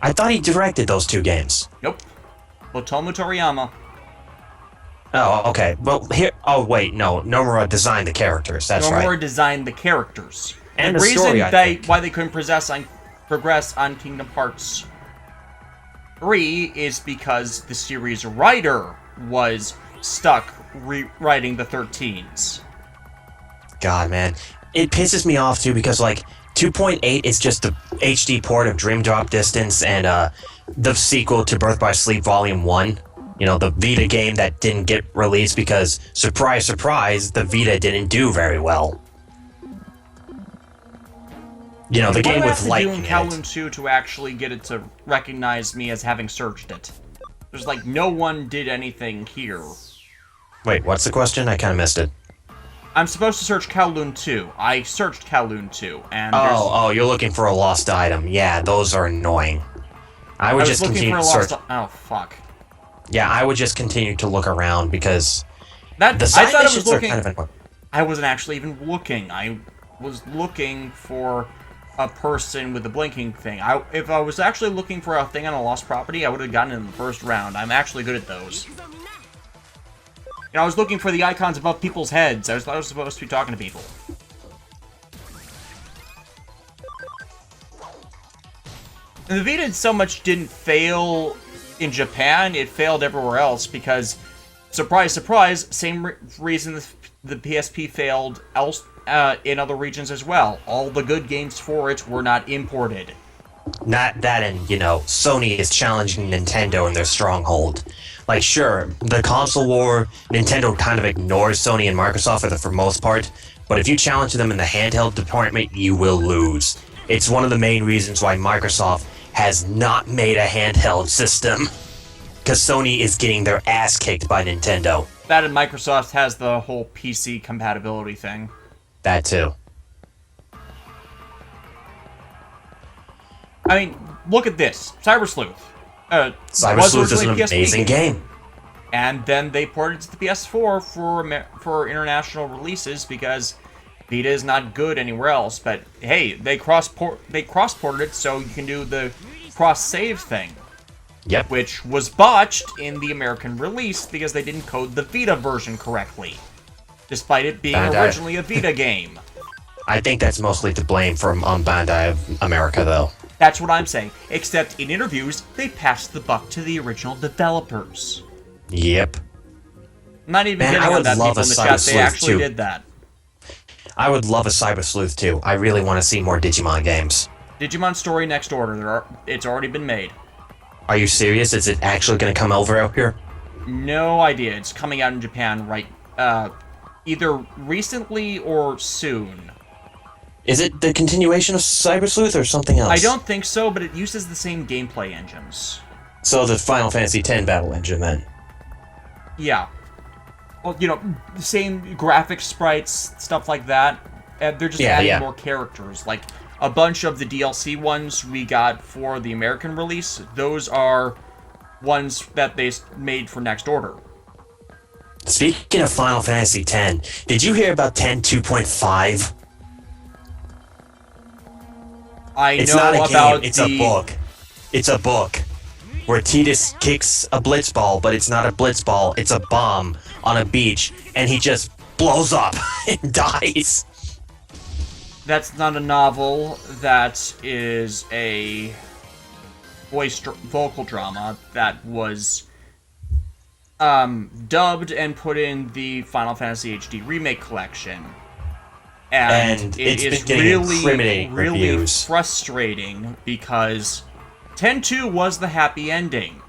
I thought he directed those 2 games. Nope. Otomo Toriyama. Oh, okay. Well, wait, no. Nomura designed the characters, that's right. Nomura designed the characters. And the the reason story, I think. why they couldn't progress on Kingdom Hearts 3 is because the series writer was stuck rewriting the 13s. God, man. It pisses me off, too, because, like, 2.8 is just the HD port of Dream Drop Distance and the sequel to Birth by Sleep Volume 1. You know, the Vita game that didn't get released because, surprise, surprise, the Vita didn't do very well. You know, the game with lightning in it. What do I have to do in Kowloon 2 to actually get it to recognize me as having searched it? There's like, no one did anything here. Wait, what's the question? I kind of missed it. I'm supposed to search Kowloon 2. I searched Kowloon 2, and there's... Oh, you're looking for a lost item. Yeah, those are annoying. I would just continue to search. Oh, fuck. Yeah, I would just continue to look around because I thought I was looking... kind of annoying. I wasn't actually even looking. I was looking for a person with the blinking thing. If I was actually looking for a thing on a lost property, I would have gotten it in the first round. I'm actually good at those. You know, I was looking for the icons above people's heads. I was supposed to be talking to people. And the Vita so much didn't fail in Japan, it failed everywhere else because, surprise, surprise, same reason the PSP failed in other regions as well. All the good games for it were not imported. Not that, and, you know, Sony is challenging Nintendo in their stronghold. Like, sure, the console war, Nintendo kind of ignores Sony and Microsoft for the most part, but if you challenge them in the handheld department, you will lose. It's one of the main reasons why Microsoft has not made a handheld system, because Sony is getting their ass kicked by Nintendo. That and Microsoft has the whole PC compatibility thing. That too. I mean, look at this. Cyber Sleuth. Cyber Sleuth is an amazing game. And then they ported it to the PS4 for international releases because Vita is not good anywhere else. But hey, they cross-ported it so you can do the cross-save thing. Yep. Which was botched in the American release because they didn't code the Vita version correctly, despite it being originally a Vita game. I think that's mostly to blame from Bandai of America, though. That's what I'm saying. Except in interviews, they passed the buck to the original developers. Yep. I'm not even getting on that people in the chat. They actually did that. I would love a Cyber Sleuth too. I really want to see more Digimon games. Digimon Story Next Order. It's already been made. Are you serious? Is it actually going to come over out here? No idea. It's coming out in Japan either recently or soon. Is it the continuation of Cyber Sleuth or something else? I don't think so, but it uses the same gameplay engines. So the Final Fantasy X battle engine, then? Yeah. Well, you know, the same graphics, sprites, stuff like that. They're just adding more characters. Like, a bunch of the DLC ones we got for the American release, those are ones that they made for Next Order. Speaking of Final Fantasy X, did you hear about 10.2.5? It's not a game, it's a book. It's a book. Where Tidus kicks a blitzball, but it's not a blitzball, it's a bomb on a beach, and he just blows up and dies. That's not a novel, that is a vocal drama that was dubbed and put in the Final Fantasy HD Remake Collection. And it is really frustrating because 10.2 was the happy ending.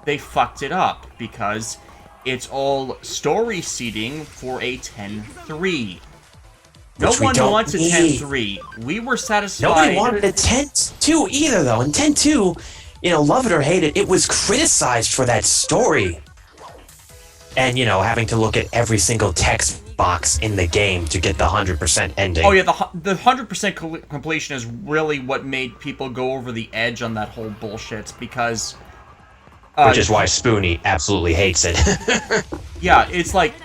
They fucked it up because it's all story seeding for a 10.3. No one wants a 10.3. We were satisfied. Nobody wanted a 10.2 either, though. And 10.2, you know, love it or hate it, it was criticized for that story. And, you know, having to look at every single text box in the game to get the 100% ending. Oh yeah, the 100% completion is really what made people go over the edge on that whole bullshit because... which is why Spoonie absolutely hates it. Yeah, it's like...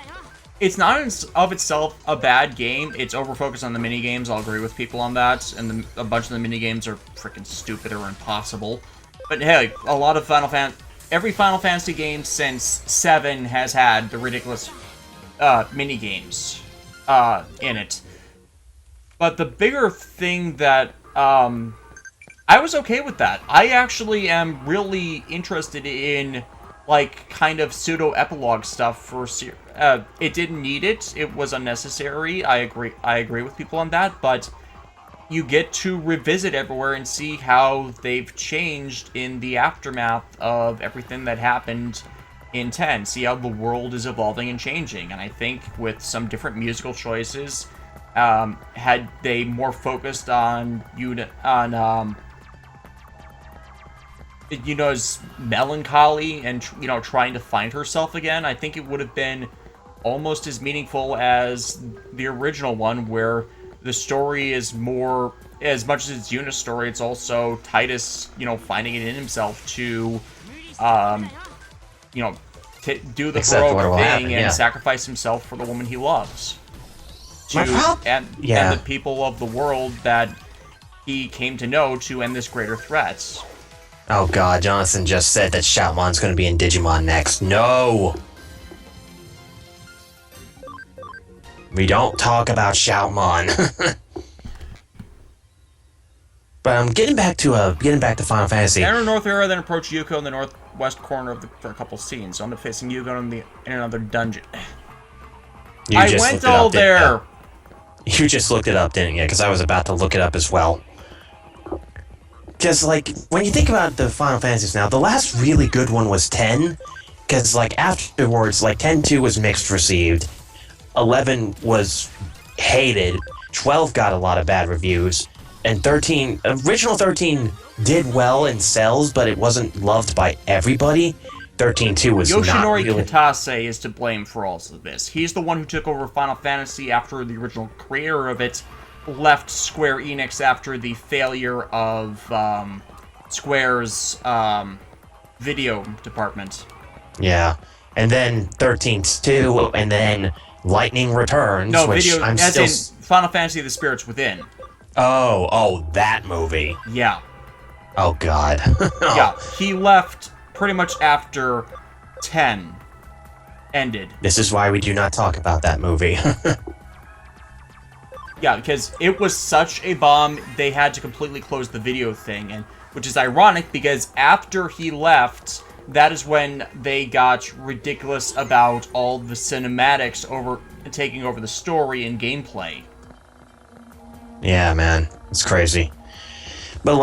It's not in of itself a bad game. It's over-focused on the minigames. I'll agree with people on that. And a bunch of the minigames are freaking stupid or impossible. But hey, a lot of every Final Fantasy game since 7 has had the ridiculous minigames in it. But the bigger thing that I was okay with that. I actually am really interested in like kind of pseudo epilogue stuff for it didn't need it. It was unnecessary. I agree with people on that, but you get to revisit everywhere and see how they've changed in the aftermath of everything that happened in 10. See how the world is evolving and changing. And I think with some different musical choices, had they more focused on Yuna's melancholy and, you know, trying to find herself again, I think it would have been almost as meaningful as the original one, where the story is more, as much as it's Yuna's story, it's also Titus, finding it in himself to, do the heroic thing and sacrifice himself for the woman he loves. And the people of the world that he came to know to end this greater threat. Oh god, Jonathan just said that Shoutmon's gonna be in Digimon next. No! We don't talk about Shoutmon. But I'm getting back to Final Fantasy. Enter North area, then approach Yuko in the northwest corner for a couple scenes. So I'm facing Yuko in another dungeon. I went all there! You just looked it up, didn't you? Because I was about to look it up as well. Because, when you think about the Final Fantasies now, the last really good one was 10. Because, afterwards, 10-2 was mixed received. 11 was hated. 12 got a lot of bad reviews. And original 13 did well in sales, but it wasn't loved by everybody. 13-2 was not really... Yoshinori Kitase is to blame for all of this. He's the one who took over Final Fantasy after the original creator of it left Square Enix after the failure of Square's video department. Yeah. And then 13-2, and then Lightning Returns, no, which video, I'm as still... in Final Fantasy The Spirits Within. Oh, that movie. Yeah. Oh, God. Yeah, he left pretty much after 10 ended. This is why we do not talk about that movie. Yeah, because it was such a bomb, they had to completely close the video thing, and which is ironic because after he left, that is when they got ridiculous about all the cinematics taking over the story and gameplay. Yeah, man. It's crazy. But,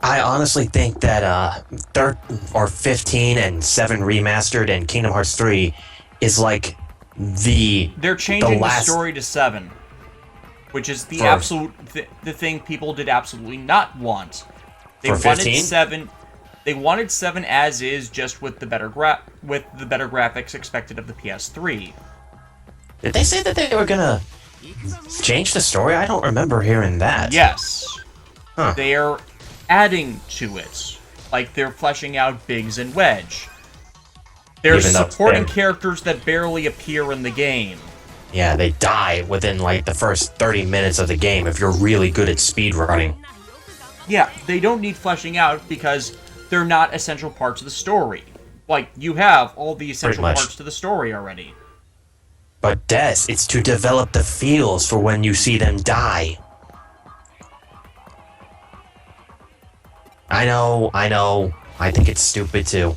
I honestly think that 15 and 7 Remastered and Kingdom Hearts 3 is, They're changing the story to 7. Which is the absolute... the thing people did absolutely not want. They wanted 7... They wanted 7 as is, just with the better graphics expected of the PS3. Did they say that they were gonna change the story? I don't remember hearing that. Yes. Huh. They're adding to it. They're fleshing out Biggs and Wedge. They're supporting characters that barely appear in the game. Yeah, they die within, the first 30 minutes of the game if you're really good at speedrunning. Yeah, they don't need fleshing out because they're not essential parts of the story. You have all the essential parts to the story already. But Des, it's to develop the feels for when you see them die. I know. I think it's stupid too.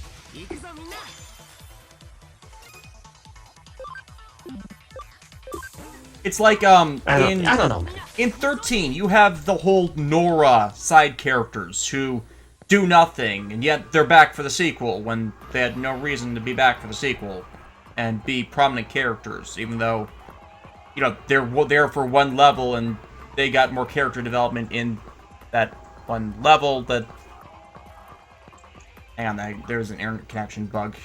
It's I don't know. In 13, you have the whole Nora side characters who do nothing, and yet they're back for the sequel when they had no reason to be back for the sequel and be prominent characters, even though, they're there for one level and they got more character development in that one level that... Hang on, there's an internet connection bug.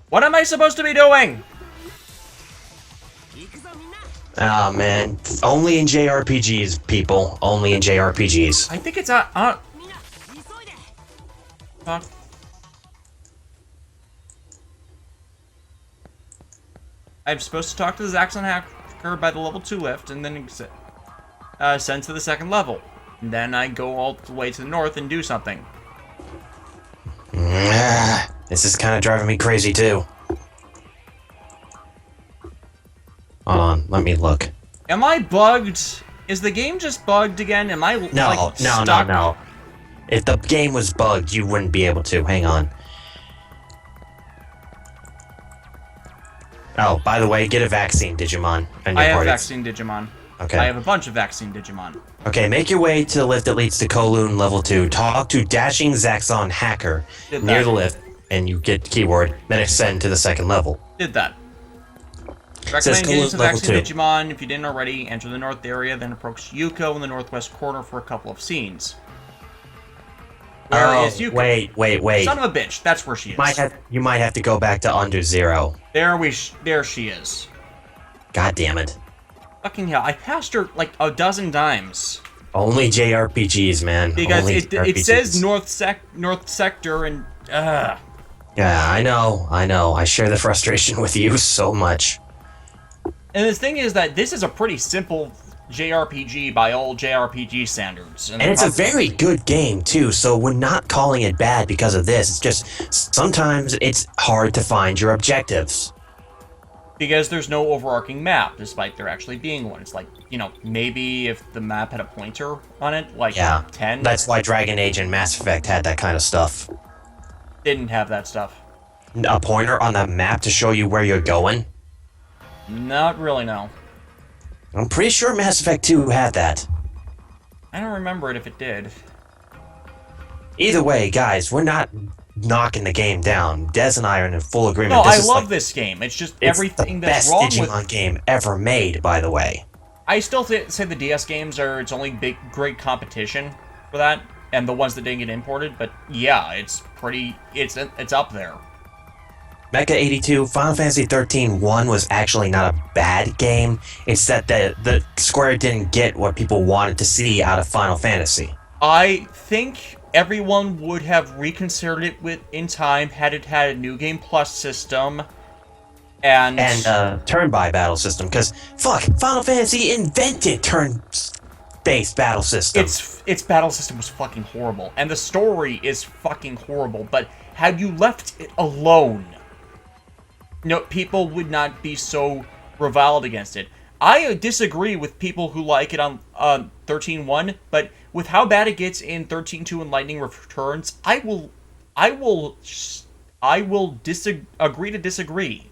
What am I supposed to be doing? Oh, man. Only in JRPGs, people. Only in JRPGs. I think it's I'm supposed to talk to the Zaxxon hacker by the level 2 lift, and then send to the second level. And then I go all the way to the north and do something. This is kind of driving me crazy, too. Hold on, let me look. Am I bugged? Is the game just bugged again? Am I, stuck? No. If the game was bugged, you wouldn't be able to. Hang on. Oh, by the way, get a vaccine Digimon. I have vaccine Digimon. Okay. I have a bunch of vaccine Digimon. Okay, make your way to the lift that leads to Kowloon level 2. Talk to Dashing Zaxxon Hacker near the lift, and you get the keyword, then ascend to the second level. Did that. Recommend getting some vaccine Digimon. If you didn't already, enter the north area, then approach Yuko in the northwest corner for a couple of scenes. Where is Yuka? Wait. Son of a bitch. That's where she is. You might have to go back to Under Zero. There she is. God damn it. Fucking hell. I passed her like a dozen times. Only JRPGs, man. Because Only it says North Sector and... Yeah, I know. I share the frustration with you so much. And the thing is that this is a pretty simple JRPG by all JRPG standards. And it's a very good game, too, so we're not calling it bad because of this. It's just, sometimes it's hard to find your objectives. Because there's no overarching map, despite there actually being one. It's like, you know, maybe if the map had a pointer on it, like 10. That's why Dragon Age and Mass Effect had that kind of stuff. Didn't have that stuff. A pointer on the map to show you where you're going? Not really, no. I'm pretty sure Mass Effect 2 had that. I don't remember it if it did. Either way, guys, we're not knocking the game down. Des and I are in full agreement. No, I love this game. It's just everything that's wrong with it. It's the best Digimon game ever made, by the way. I still say the DS games are its only great competition for that, and the ones that didn't get imported. But yeah, it's up there. Mecha 82, Final Fantasy 13 1 was actually not a bad game. It's that the Square didn't get what people wanted to see out of Final Fantasy. I think everyone would have reconsidered it in time had it had a New Game Plus system and turn-by battle system. Because fuck, Final Fantasy invented turn-based battle system. Its battle system was fucking horrible, and the story is fucking horrible. But had you left it alone, no, people would not be so reviled against it. I disagree with people who like it on 13.1, but with how bad it gets in 13.2 and Lightning Returns, I will agree to disagree.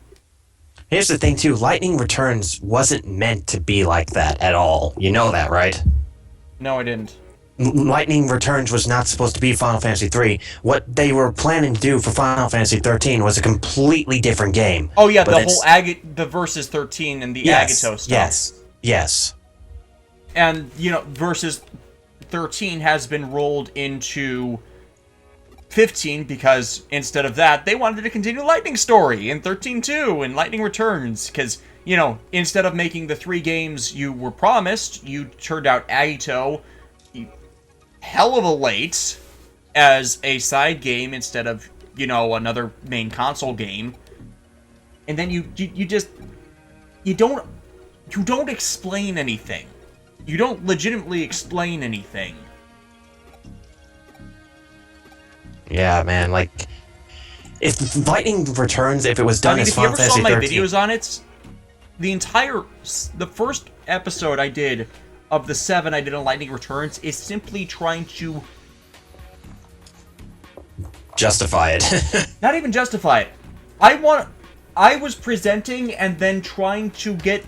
Here's the thing too, Lightning Returns wasn't meant to be like that at all. You know that, right? No, I didn't. Lightning Returns was not supposed to be Final Fantasy 3. What they were planning to do for Final Fantasy 13 was a completely different game. Oh yeah, the whole the Versus 13 and the Agato stuff. Yes. And, you know, Versus 13 has been rolled into 15 because instead of that, they wanted to continue Lightning Story in 13.2 and Lightning Returns because, you know, instead of making the 3 games you were promised, you turned out Agito hell of a late as a side game instead of, you know, another main console game. And then you don't explain anything. You don't legitimately explain anything. Yeah, man, like if Lightning Returns, if it was done as Final Fantasy 13. If you ever saw my videos on it, the first episode I did of the 7 I did on Lightning Returns is simply trying to justify it. Not even justify it. I was presenting and then trying to get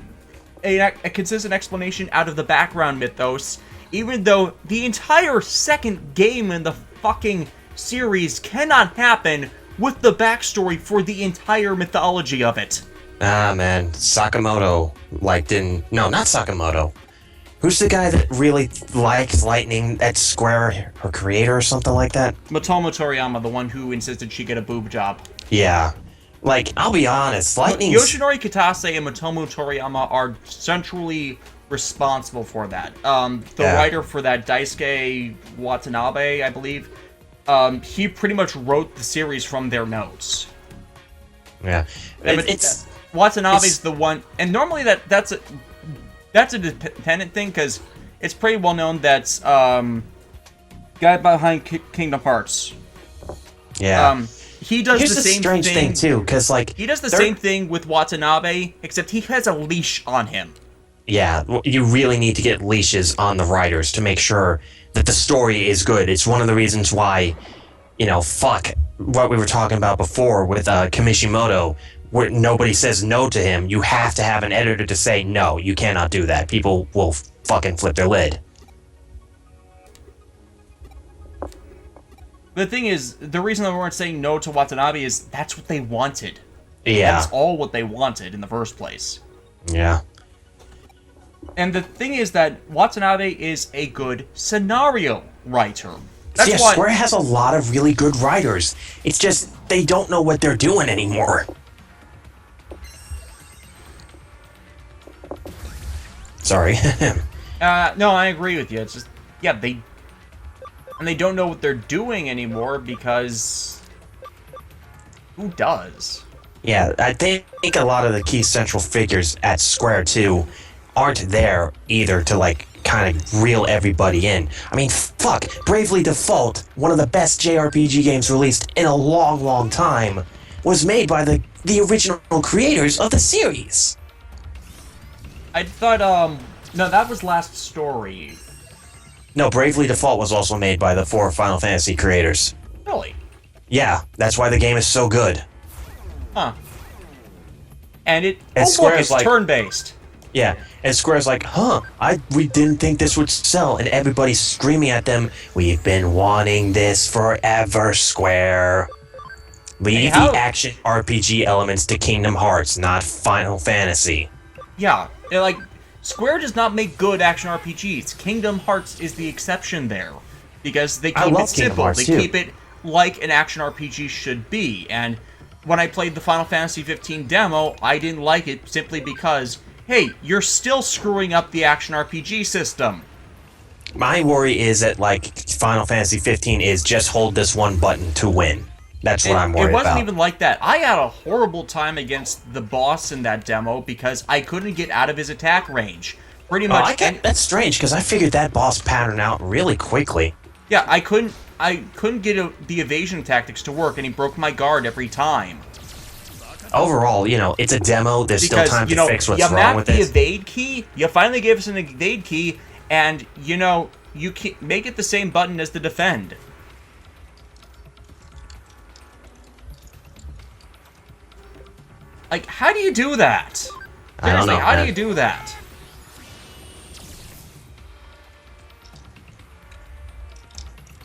a consistent explanation out of the background mythos, even though the entire second game in the fucking series cannot happen with the backstory for the entire mythology of it. Ah, man, Sakamoto, no, not Sakamoto. Who's the guy that really likes Lightning at Square, her creator or something like that? Motomo Toriyama, the one who insisted she get a boob job. Yeah. Like, I'll be honest, Yoshinori Kitase and Motomo Toriyama are centrally responsible for that. The writer for that, Daisuke Watanabe, I believe, he pretty much wrote the series from their notes. Yeah. Watanabe's the one, and normally that's a dependent thing, because it's pretty well known that's guy behind Kingdom Hearts. Yeah. He does Here's the same strange thing too, because he does the same thing with Watanabe, except he has a leash on him. Yeah, you really need to get leashes on the writers to make sure that the story is good. It's one of the reasons why, fuck what we were talking about before with Kimishimoto, where nobody says no to him. You have to have an editor to say, no, you cannot do that. People will fucking flip their lid. The thing is, the reason they weren't saying no to Watanabe is that's what they wanted. Yeah. That's all what they wanted in the first place. Yeah. And the thing is that Watanabe is a good scenario writer. That's yeah, why Square has a lot of really good writers. It's just they don't know what they're doing anymore. Sorry. no, I agree with you. It's just, yeah, they don't know what they're doing anymore because who does? Yeah, I think a lot of the key central figures at Square 2 aren't there either to, like, kind of reel everybody in. I mean, fuck, Bravely Default, one of the best JRPG games released in a long, long time, was made by the original creators of the series. I thought, no, that was Last Story. No, Bravely Default was also made by the 4 Final Fantasy creators. Really? Yeah, that's why the game is so good. Huh. And And look, Square's it's like- turn-based. Yeah, and Square's like, we didn't think this would sell, and everybody's screaming at them, we've been wanting this forever, Square. Leave the action RPG elements to Kingdom Hearts, not Final Fantasy. Yeah, like, Square does not make good action RPGs. Kingdom Hearts is the exception there. Because they keep it simple. They keep it like an action RPG should be. And when I played the Final Fantasy 15 demo, I didn't like it simply because, hey, you're still screwing up the action RPG system. My worry is that, like, Final Fantasy 15 is just hold this one button to win. That's what I'm worried about. It wasn't even like that. I had a horrible time against the boss in that demo because I couldn't get out of his attack range. Pretty much. That's strange, because I figured that boss pattern out really quickly. Yeah, I couldn't get the evasion tactics to work, and he broke my guard every time. Overall, it's a demo. There's still time to fix what's wrong with it. You mapped the evade key. You finally gave us an evade key, and you can make it the same button as the defend. Like, how do you do that? Seriously, I don't know, how man. do you do that?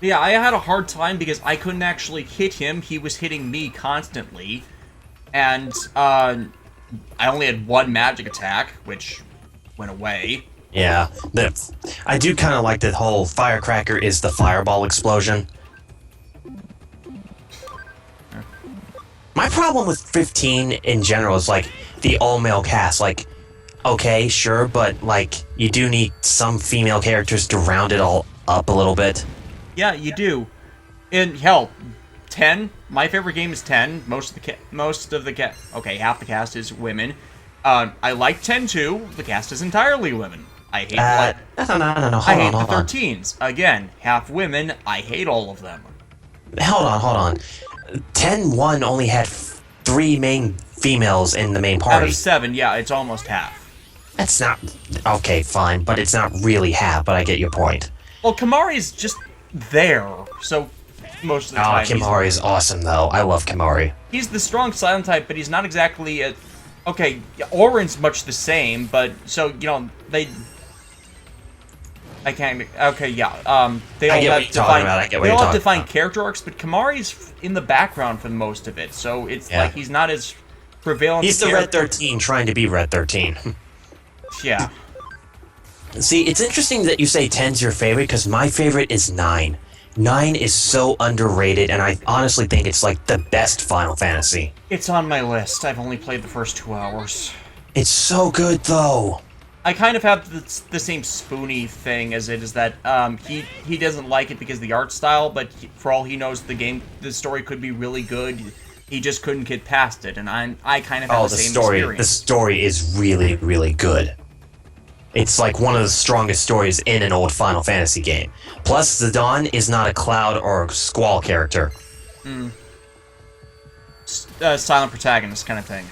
Yeah, I had a hard time because I couldn't actually hit him. He was hitting me constantly. And, I only had one magic attack, which went away. Yeah, I do kind of like the whole firecracker is the fireball explosion. My problem with 15 in general is, like, the all-male cast. Like, okay, sure, but, like, you do need some female characters to round it all up a little bit. Yeah, you do. And, hell, 10, my favorite game is 10. Half the cast is women. I like 10 too. The cast is entirely women. I hate no. I hate the 13s. Again, half women. I hate all of them. Hold on. 10-1 only had 3 main females in the main party. Out of 7, yeah, it's almost half. That's not... Okay, fine, but it's not really half, but I get your point. Well, Kimari's just there, so most of the time... Kimari is awesome, though. I love Kimari. He's the strong silent type, but he's not exactly a... Okay, Oren's much the same, but... So, they... I can't... Okay, yeah. They all have defined character arcs, but Kimari's in the background for most of it, so it's like he's not as prevalent. He's the Red 13 trying to be Red 13. Yeah. See, it's interesting that you say 10's your favorite, because my favorite is 9. 9 is so underrated, and I honestly think it's, like, the best Final Fantasy. It's on my list. I've only played the first 2 hours. It's so good, though. I kind of have the same Spoony thing as it is that he doesn't like it because of the art style, but for all he knows, the story could be really good. He just couldn't get past it, and I kind of have the same experience. The story is really, really good. It's like one of the strongest stories in an old Final Fantasy game. Plus, Zidane is not a Cloud or Squall character. Silent protagonist kind of thing.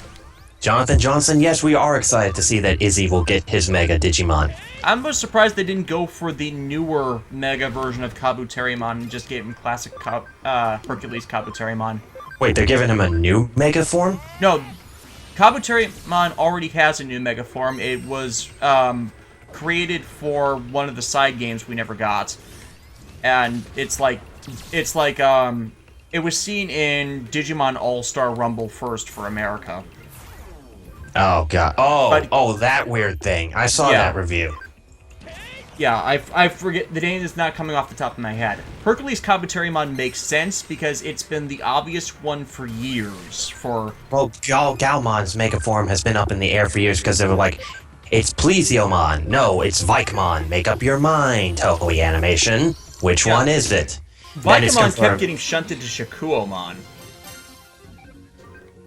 Jonathan Johnson, yes, we are excited to see that Izzy will get his Mega Digimon. I'm most surprised they didn't go for the newer Mega version of Kabuterimon and just gave him classic Hercules Kabuterimon. Wait, they're giving him a new Mega form? No, Kabuterimon already has a new Mega form. It was created for one of the side games we never got. And it was seen in Digimon All-Star Rumble first for America. Oh, God. That weird thing. I saw that review. Yeah, I forget, the name is not coming off the top of my head. Hercules Kabuterimon makes sense because it's been the obvious one for years. Well, Galmon's mega form has been up in the air for years because they were like, it's Plesiomon. No, it's Vikemon. Make up your mind, Toei Animation. Which one is it? Vikemon kept getting shunted to Shakuomon.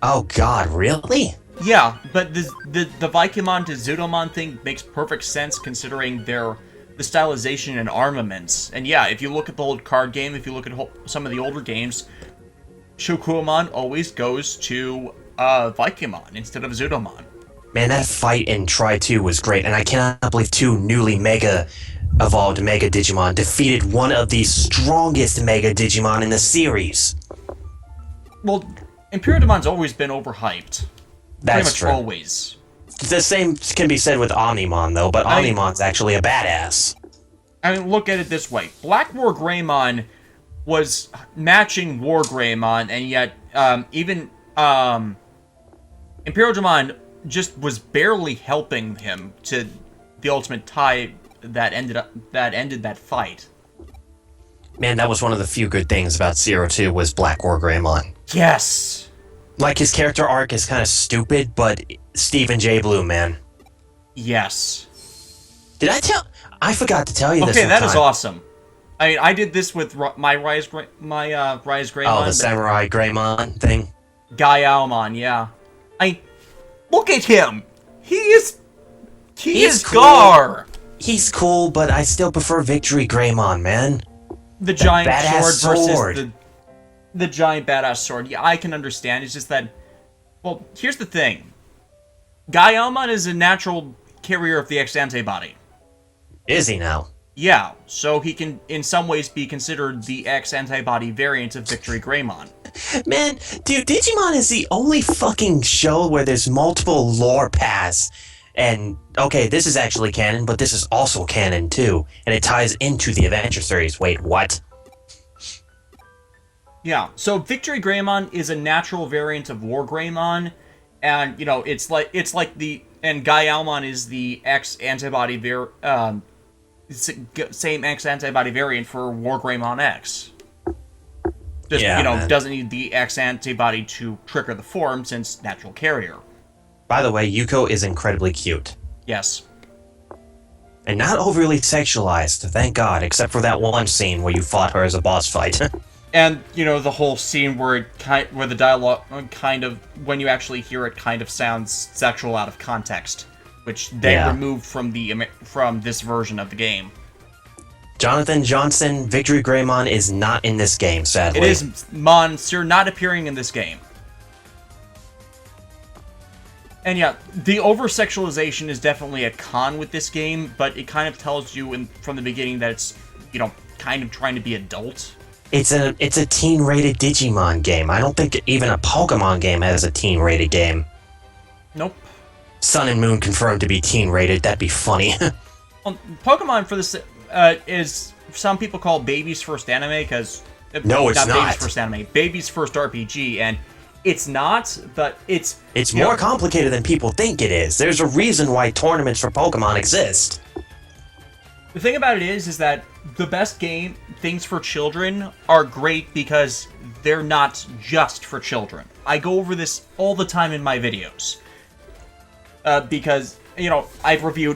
Oh god, really? Yeah, but the Vikemon to Zudomon thing makes perfect sense considering the stylization and armaments. And yeah, if you look at the old card game, if you look at some of the older games, Shakuomon always goes to Vikemon instead of Zudomon. Man, that fight in Tri 2 was great, and I cannot believe 2 newly Mega evolved Mega Digimon defeated one of the strongest Mega Digimon in the series. Well, Imperialmon's always been overhyped. That's true. Always. The same can be said with Omnimon, though, but Omnimon's actually a badass. I mean, look at it this way. Black War Greymon was matching War Greymon, and yet even Imperialmon just was barely helping him to the ultimate tie that ended that fight. Man, that was one of the few good things about Zero 2 was Black War Greymon. Yes! Like, his character arc is kind of stupid, but Stephen J. Blue, man. Yes. I forgot to tell you this. Okay, that is awesome. I mean, I did this with my Rise Greymon. Oh, the Samurai Greymon thing? Gaiaomon, yeah. Look at him! He is cool. Gar! He's cool, but I still prefer Victory Greymon, man. The giant sword versus sword. the giant badass sword. Yeah, I can understand. It's just that, well, here's the thing. Gaiaomon is a natural carrier of the X antibody. Is he now? Yeah, so he can, in some ways, be considered the X antibody variant of Victory Greymon. Man, dude, Digimon is the only fucking show where there's multiple lore paths. And, okay, this is actually canon, but this is also canon, too. And it ties into the Adventure series. Wait, what? Yeah, so Victory Greymon is a natural variant of War Greymon, and, you know, it's like and Gaiaomon is the X antibody same X antibody variant for War Greymon X. Just, man. Doesn't need the X antibody to trigger the form since natural carrier. By the way, Yuko is incredibly cute. Yes. And not overly sexualized, thank God, except for that one scene where you fought her as a boss fight. And, the whole scene where where the dialogue kind of, when you actually hear it, kind of sounds sexual out of context, which they removed from this version of the game. Jonathan Johnson, Victory Greymon is not in this game, sadly. It is Monsieur not appearing in this game. And yeah, the over-sexualization is definitely a con with this game, but it kind of tells you from the beginning that it's, kind of trying to be adult. It's a teen-rated Digimon game. I don't think even a Pokemon game has a teen-rated game. Nope. Sun and Moon confirmed to be teen-rated. That'd be funny. Pokemon for this is some people call baby's first anime because no, it's not. Baby's first anime, baby's first RPG, and it's not. But it's more complicated than people think it is. There's a reason why tournaments for Pokemon exist. The thing about it is that the best things for children are great because they're not just for children. I go over this all the time in my videos. Because, I review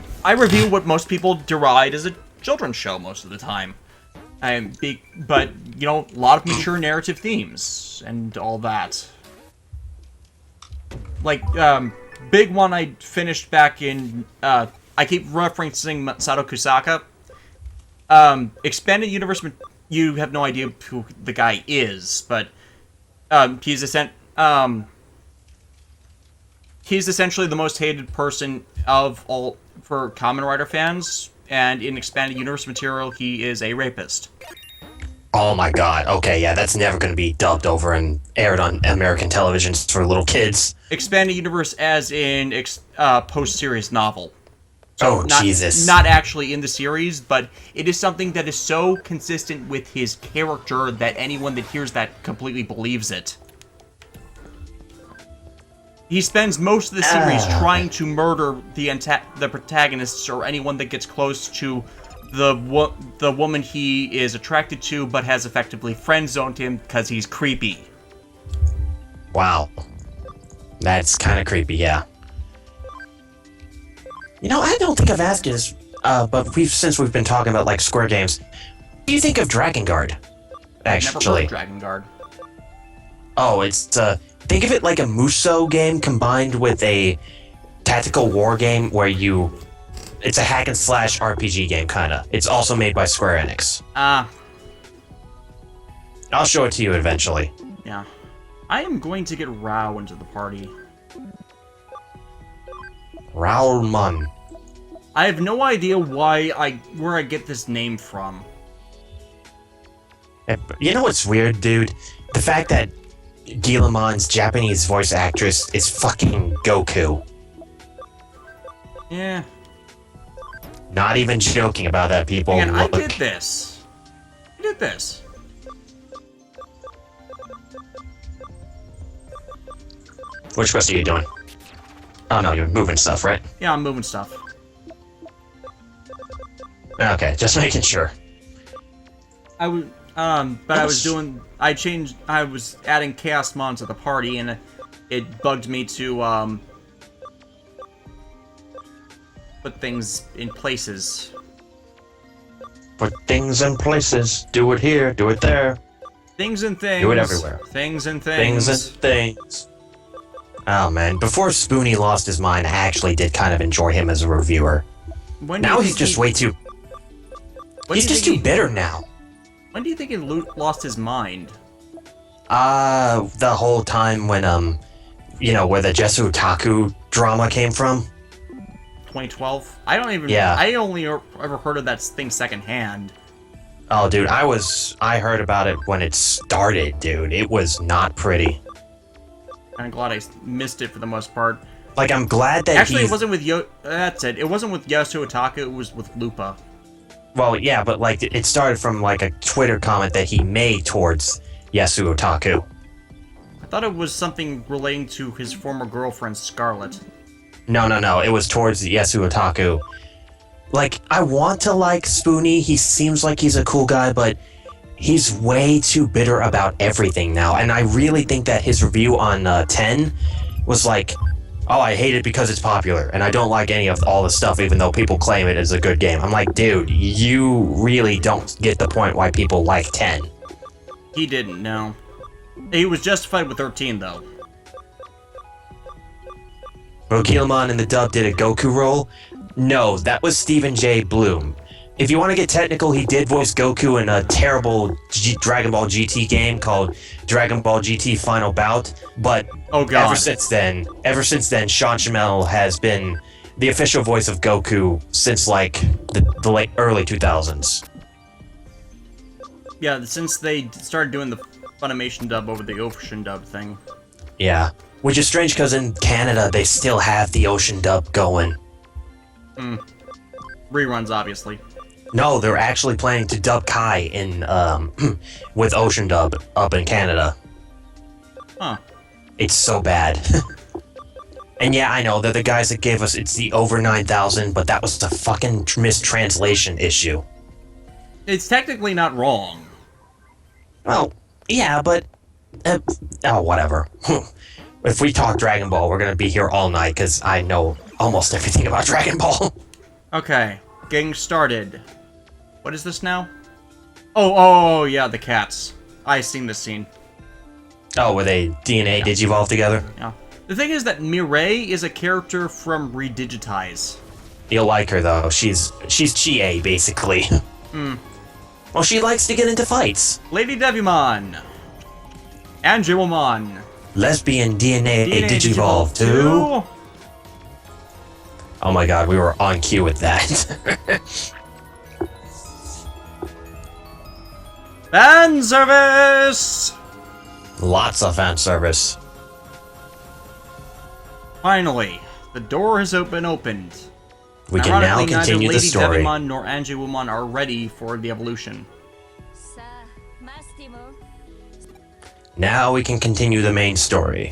what most people deride as a children's show most of the time. But, a lot of mature narrative themes and all that. Like, big one I finished back in, I keep referencing Masato Kusaka. Expanded Universe, you have no idea who the guy is, but he's essentially the most hated person of all for Kamen Rider fans, and in Expanded Universe material, he is a rapist. Oh my god, okay, yeah, that's never going to be dubbed over and aired on American television for little kids. Expanded Universe as in post-series novel. So Jesus. Not actually in the series, but it is something that is so consistent with his character that anyone that hears that completely believes it. He spends most of the series trying to murder the protagonists or anyone that gets close to the woman he is attracted to, but has effectively friend-zoned him because he's creepy. Wow. That's kind of creepy, yeah. You know, I don't think I've asked you this, but since we've been talking about, like, Square games, what do you think of Dragon Guard? Actually. I've never heard of Dragon Guard. Oh, it's, think of it like a Musou game combined with a tactical war game where it's a hack and slash RPG game, kinda. It's also made by Square Enix. I'll show it to you eventually. Yeah. I am going to get Rao into the party. Raulman. I have no idea where I get this name from. You know what's weird, dude? The fact that Guillemon's Japanese voice actress is fucking Goku. Yeah. Not even joking about that, people. Man, I did this. I did this. Which quest are you doing? Oh no, you're moving stuff, right? Yeah, I'm moving stuff. Okay, just making sure. I was adding Chaos Mon to the party, and it bugged me to, put things in places. Put things in places. Do it here, do it there. Things and things. Do it everywhere. Things and things. Things and things. Oh man, before Spoonie lost his mind, I actually did kind of enjoy him as a reviewer. Now he's just way too... He's just too bitter now. When do you think he lost his mind? The whole time when, where the Jesu Otaku drama came from. 2012? I don't even... Yeah. I only ever heard of that thing secondhand. Oh, dude, I heard about it when it started, dude. It was not pretty. I'm glad I missed it for the most part. Like, I'm glad that Actually, it wasn't with that's it. It wasn't with Yasu Otaku, it was with Lupa. Well, yeah, but, like, it started from, like, a Twitter comment that he made towards Yasu Otaku. I thought it was something relating to his former girlfriend, Scarlet. No. It was towards Yasu Otaku. Like, I want to like Spoonie. He seems like he's a cool guy, but he's way too bitter about everything now. And I really think that his review on 10 was like, oh, I hate it because it's popular, and I don't like any of all the stuff, even though people claim it is a good game. I'm like, dude, you really don't get the point why people like 10. He didn't, no. He was justified with 13, though. Guillemon in the dub did a Goku role? No, that was Stephen J. Bloom. If you want to get technical, he did voice Goku in a terrible Dragon Ball GT game called Dragon Ball GT Final Bout, but oh god, ever since then, Sean Schemmel has been the official voice of Goku since like the late early 2000s. Yeah, since they started doing the Funimation dub over the Ocean dub thing. Yeah, which is strange because in Canada they still have the Ocean dub going. Reruns, obviously. No, they're actually planning to dub Kai in with Ocean dub up in Canada. Huh. It's so bad. And yeah, I know, they're the guys that gave us It's the Over 9000, but that was a fucking mistranslation issue. It's technically not wrong. Well, yeah, but... whatever. If we talk Dragon Ball, we're gonna be here all night, because I know almost everything about Dragon Ball. Okay, getting started. What is this now? Oh, yeah, the cats. I've seen this scene. Oh, where they DNA digivolve together? Yeah. The thing is that Mireille is a character from Redigitize. You'll like her, though. She's Chie, basically. Well, she likes to get into fights. Lady Devimon. Angelmon. Lesbian DNA digivolve too? Oh my god, we were on cue with that. Fan service! Lots of fan service. Finally, the door has been opened. We can now continue the story. Neither Lady Devimon nor Angelmon are ready for the evolution. Now we can continue the main story.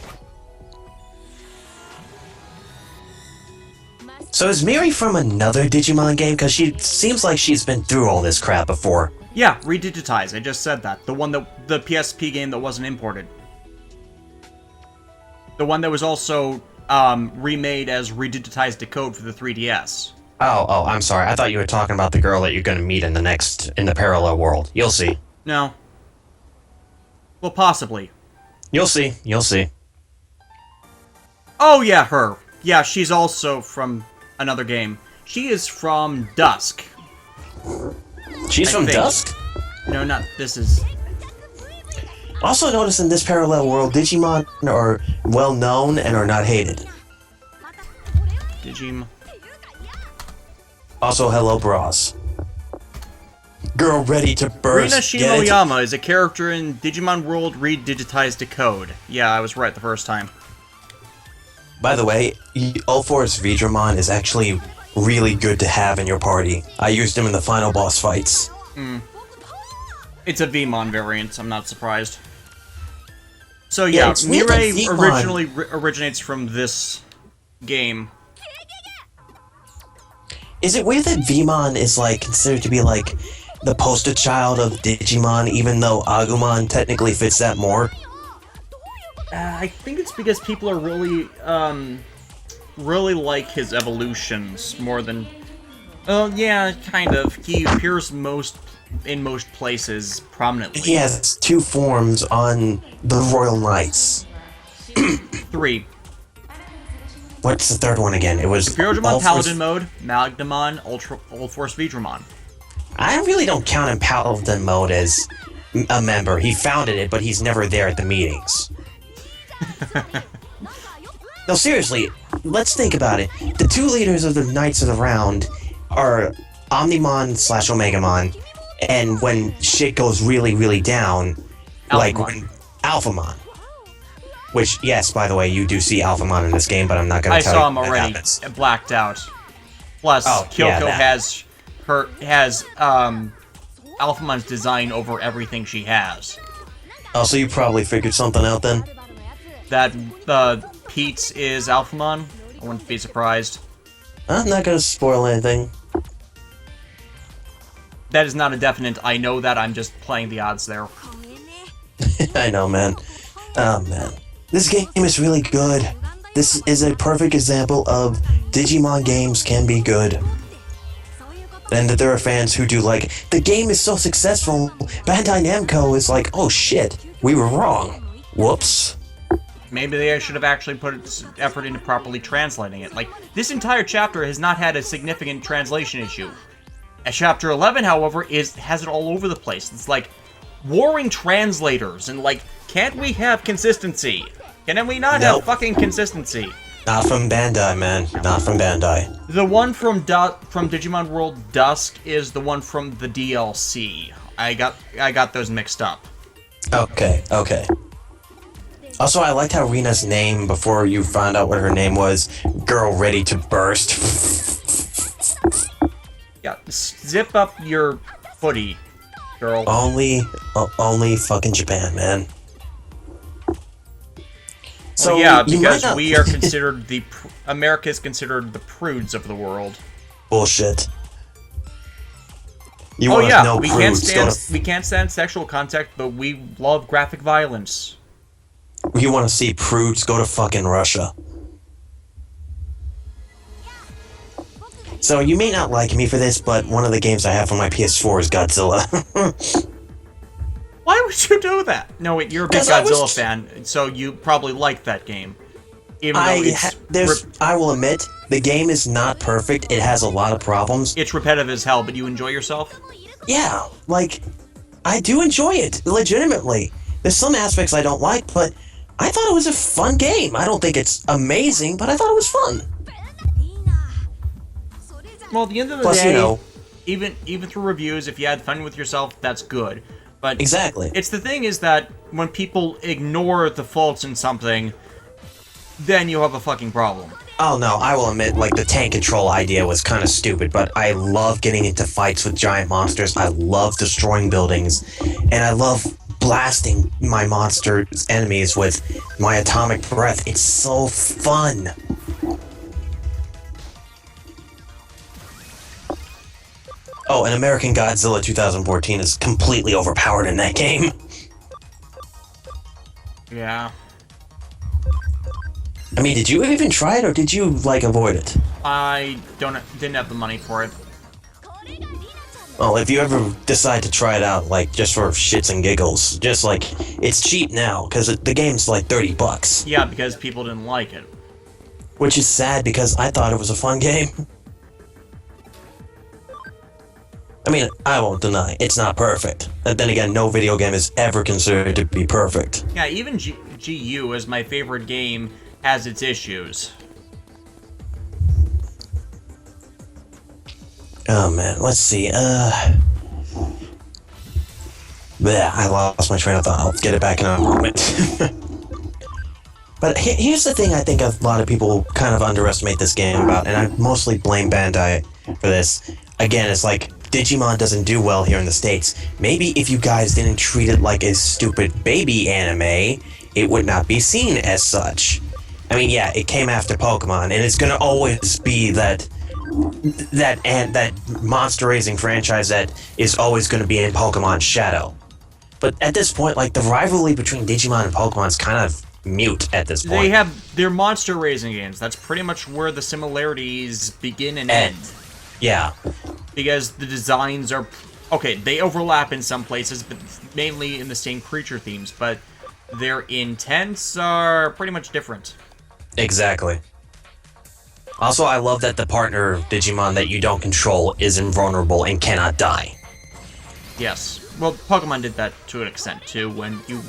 So is Miri from another Digimon game? Because she seems like she's been through all this crap before. Yeah, redigitized. I just said that. The PSP game that wasn't imported. The one that was also remade as redigitized decode for the 3DS. Oh, I'm sorry. I thought you were talking about the girl that you're going to meet in the parallel world. You'll see. No. Well, possibly. You'll see. Oh, yeah, her. Yeah, she's also from another game. She is from Dusk. She's from Dusk? No, not... This is... Also notice in this parallel world, Digimon are well-known and are not hated. Digimon... Also, hello, bras. Girl ready to burst. Rina Shimoyama is a character in Digimon World Redigitized Decode. Yeah, I was right the first time. By the way, Ulforce Vidramon is actually really good to have in your party. I used him in the final boss fights. It's a Vmon variant, I'm not surprised. So yeah, weird that Mirai originally originates from this game. Is it weird that Vmon is like considered to be like the poster child of Digimon, even though Agumon technically fits that more? I think it's because people are really like his evolutions more than... Oh, yeah, kind of. He appears in most places prominently. He has two forms on the Royal Knights. 3. What's the third one again? It was Superiormon Paladin mode, Magnamon, Ulforce Vidramon. I really don't count him Paladin mode as a member. He founded it, but he's never there at the meetings. No, seriously, let's think about it. The two leaders of the Knights of the Round are Omnimon/Omegamon, and when shit goes really, really down, like when Alphamon. Which, yes, by the way, you do see Alphamon in this game, but I'm not going to tell you. I saw him already, blacked out. Plus, Kyoko has Alphamon's design over everything she has. Oh, so you probably figured something out then? That Pete's is Alphamon? I wouldn't be surprised. I'm not going to spoil anything. That is not a definite, I know that, I'm just playing the odds there. I know, man. Oh, man. This game is really good. This is a perfect example of Digimon games can be good. And that there are fans who do like, the game is so successful, Bandai Namco is like, oh shit, we were wrong. Whoops. Maybe they should have actually put effort into properly translating it. Like, this entire chapter has not had a significant translation issue. Chapter 11, however, has it all over the place. It's like, warring translators, and like, can't we have consistency? Can we not have fucking consistency? Not from Bandai, man. Not from Bandai. The one from Digimon World Dusk is the one from the DLC. I got those mixed up. Okay. Also, I liked how Rina's name, before you found out what her name was, Girl Ready to Burst. Yeah, zip up your footy, girl. Only fucking Japan, man. So yeah, because we are considered America is considered the prudes of the world. Bullshit. We can't stand sexual contact, but we love graphic violence. You want to see prudes? Go to fucking Russia. So you may not like me for this, but one of the games I have on my PS4 is Godzilla. Why would you do that? No, wait, you're a big Godzilla fan, so you probably like that game. Even though I will admit, the game is not perfect. It has a lot of problems. It's repetitive as hell, but you enjoy yourself? Yeah, like, I do enjoy it, legitimately. There's some aspects I don't like, but I thought it was a fun game. I don't think it's amazing, but I thought it was fun. Well, at the end of the day, even through reviews, if you had fun with yourself, that's good. But exactly. It's the thing is that when people ignore the faults in something, then you have a fucking problem. Oh no, I will admit, like, the tank control idea was kind of stupid, but I love getting into fights with giant monsters. I love destroying buildings, and I love blasting my monster's enemies with my atomic breath. It's so fun. Oh, and American Godzilla 2014 is completely overpowered in that game. Yeah. I mean, did you even try it, or did you, like, avoid it? I didn't have the money for it. Well, if you ever decide to try it out, like, just for shits and giggles, just, like, it's cheap now, because the game's, like, $30. Yeah, because people didn't like it. Which is sad, because I thought it was a fun game. I mean, I won't deny, it's not perfect. And then again, no video game is ever considered to be perfect. Yeah, even GU, as my favorite game, has its issues. Oh man, let's see, bleh, I lost my train of thought. I'll get it back in a moment. But here's the thing I think a lot of people kind of underestimate this game about, and I mostly blame Bandai for this. Again, it's like, Digimon doesn't do well here in the States. Maybe if you guys didn't treat it like a stupid baby anime, it would not be seen as such. I mean, yeah, it came after Pokemon, and it's gonna always be that monster-raising franchise that is always gonna be in Pokemon's shadow. But at this point, like, the rivalry between Digimon and Pokemon is kind of mute at this point. They're monster-raising games. That's pretty much where the similarities begin and end. Yeah. Because the designs are... Okay, they overlap in some places, but mainly in the same creature themes, but their intents are pretty much different. Exactly. Also, I love that the partner Digimon that you don't control is invulnerable and cannot die. Yes. Well, Pokemon did that to an extent, too, when you...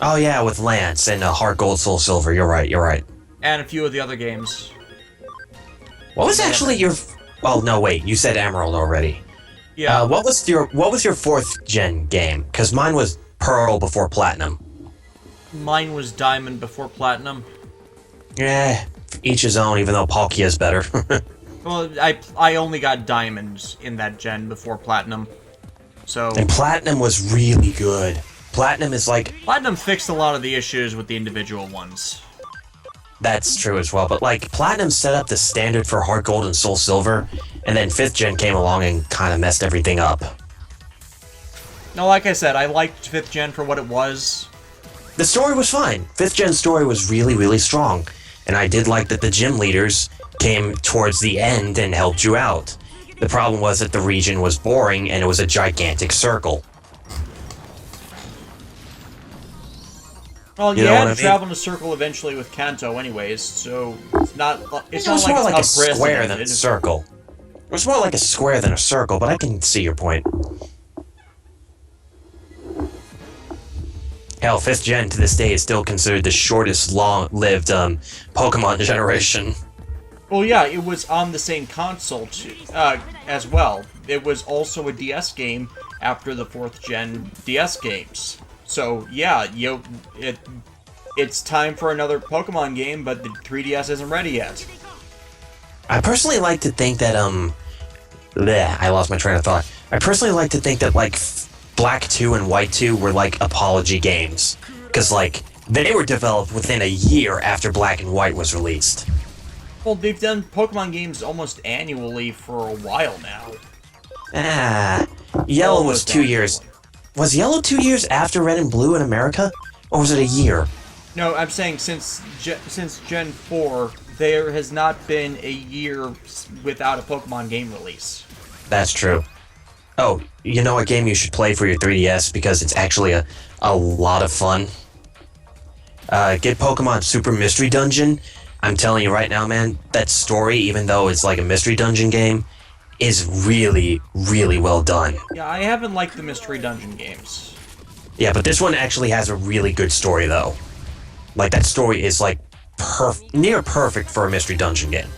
Oh yeah, with Lance and Heart Gold, Soul Silver, you're right. And a few of the other games. What was actually your... Oh, no, wait, you said Emerald already. Yeah. What was your 4th gen game? Because mine was Pearl before Platinum. Mine was Diamond before Platinum. Yeah, each his own, even though Palkia's better. Well, I only got Diamond in that gen before Platinum. So... And Platinum was really good. Platinum is like... Platinum fixed a lot of the issues with the individual ones. That's true as well, but like, Platinum set up the standard for Heart Gold and Soul Silver, and then 5th gen came along and kind of messed everything up. No, like I said, I liked 5th gen for what it was. The story was fine. 5th gen story was really, really strong. And I did like that the gym leaders came towards the end and helped you out. The problem was that the region was boring and it was a gigantic circle. Well, you had to travel in a circle eventually with Kanto anyways, so it's not like it's more like a square unprecedented. than a circle. It was more like a square than a circle, but I can see your point. Hell, 5th gen to this day is still considered the shortest long-lived Pokemon generation. Well, yeah, it was on the same console as well. It was also a DS game after the 4th gen DS games. So, yeah, it's time for another Pokemon game, but the 3DS isn't ready yet. I personally like to think that, I lost my train of thought. I personally like to think that, like, Black 2 and White 2 were, like, apology games. Because, like, they were developed within a year after Black and White was released. Well, they've done Pokemon games almost annually for a while now. Yellow was 2 years. Was Yellow 2 years after Red and Blue in America? Or was it a year? No, I'm saying since Gen 4, there has not been a year without a Pokemon game release. That's true. Oh, you know a game you should play for your 3DS because it's actually a lot of fun? Get Pokemon Super Mystery Dungeon. I'm telling you right now, man, that story, even though it's like a Mystery Dungeon game, is really, really well done. Yeah, I haven't liked the Mystery Dungeon games. Yeah, but this one actually has a really good story, though. Like, that story is, like, near perfect for a Mystery Dungeon game.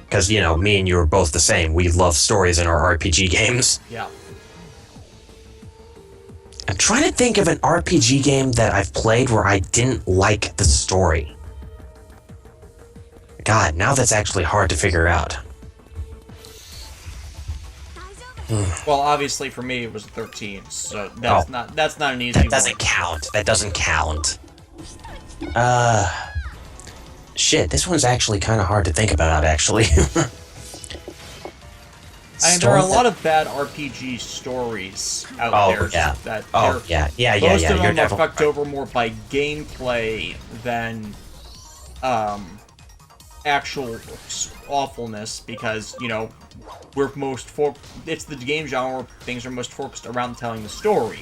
Because, you know, me and you are both the same. We love stories in our RPG games. Yeah. I'm trying to think of an RPG game that I've played where I didn't like the story. God, now that's actually hard to figure out. Well, obviously for me it was 13, so that's not an easy one. That doesn't count. That doesn't count. Shit, this one's actually kind of hard to think about, actually. And there are a lot of bad RPG stories out there. Yeah. That Yeah. Most of You're them are definitely fucked right. over more by gameplay than actual awfulness, because, you know, it's the game genre where things are most focused around telling the story,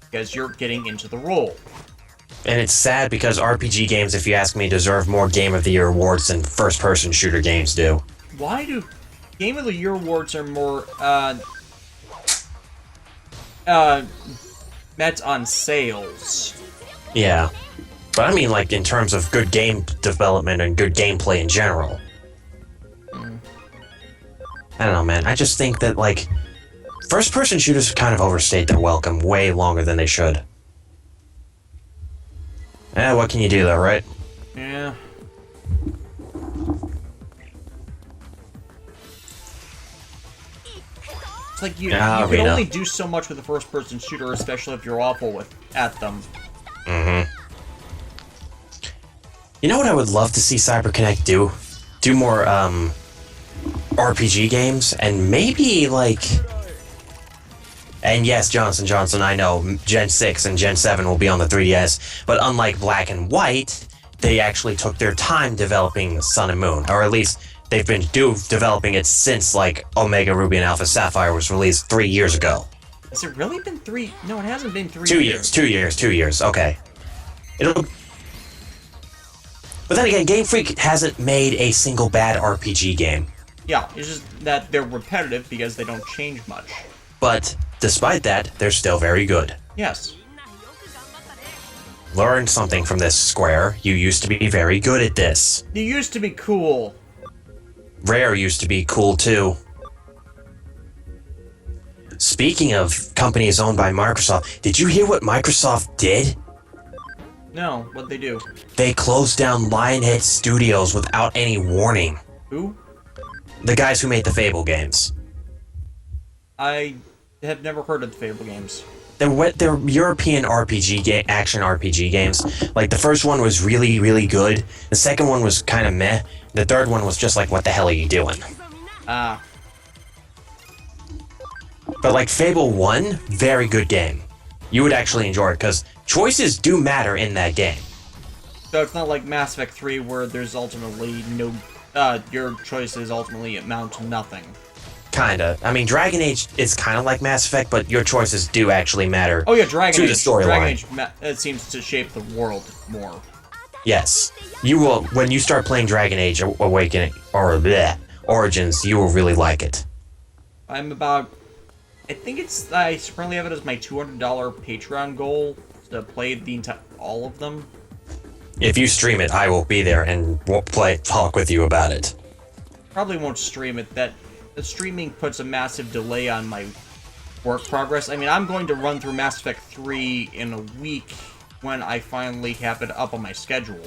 because you're getting into the role. And it's sad because RPG games, if you ask me, deserve more Game of the Year awards than first-person shooter games do. Why do Game of the Year awards are more met on sales? Yeah. But I mean, like, in terms of good game development and good gameplay in general. I don't know, man. I just think that, like, first-person shooters kind of overstayed their welcome way longer than they should. What can you do, though, right? Yeah. It's like you can only do so much with a first-person shooter, especially if you're awful at them. Mm-hmm. You know what I would love to see CyberConnect do? Do more, RPG games, and maybe, like... And yes, Johnson, I know, Gen 6 and Gen 7 will be on the 3DS, but unlike Black and White, they actually took their time developing Sun and Moon, or at least they've been developing it since, like, Omega Ruby and Alpha Sapphire was released 3 years ago. Has it really been 3? No, it hasn't been 3 years. 2 years, okay. But then again, Game Freak hasn't made a single bad RPG game. Yeah, it's just that they're repetitive because they don't change much. But despite that, they're still very good. Yes. Learn something from this, Square. You used to be very good at this. You used to be cool. Rare used to be cool too. Speaking of companies owned by Microsoft, did you hear what Microsoft did? No, what'd they do? They closed down Lionhead Studios without any warning. Who? The guys who made the Fable games. I have never heard of the Fable games. They're European action RPG games. Like, the first one was really, really good. The second one was kind of meh. The third one was just like, what the hell are you doing? Ah. But like Fable 1, very good game. You would actually enjoy it, because choices do matter in that game. So it's not like Mass Effect 3 where there's ultimately no... your choices ultimately amount to nothing. Kinda. I mean, Dragon Age is kind of like Mass Effect, but your choices do actually matter. Oh yeah, Dragon Age. To the storyline. Dragon Age it seems to shape the world more. Yes. You will, when you start playing Dragon Age Awakening, or Origins, you will really like it. I'm about... I think I currently have it as my $200 Patreon goal to play all of them. If you stream it, I will be there and talk with you about it. Probably won't stream it. The streaming puts a massive delay on my work progress. I mean, I'm going to run through Mass Effect 3 in a week when I finally have it up on my schedule.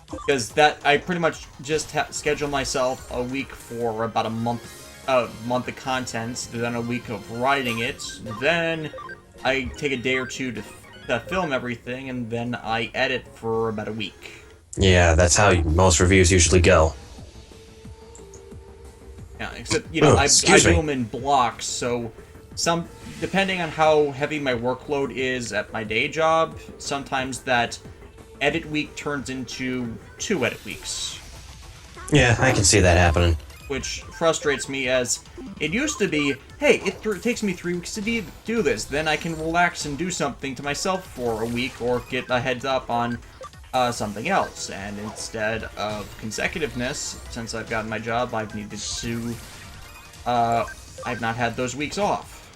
Because I pretty much just schedule myself a week for about a month of content, then a week of writing it, then I take a day or two to film everything, and then I edit for about a week. Yeah, that's how most reviews usually go. Yeah, except, you know, I do them in blocks, so depending on how heavy my workload is at my day job, sometimes that edit week turns into 2 edit weeks. Yeah, I can see that happening. Which frustrates me, as it used to be, hey, it takes me 3 weeks to do this, then I can relax and do something to myself for a week, or get a heads up on something else. And instead of consecutiveness, since I've gotten my job, I've needed to, I've not had those weeks off.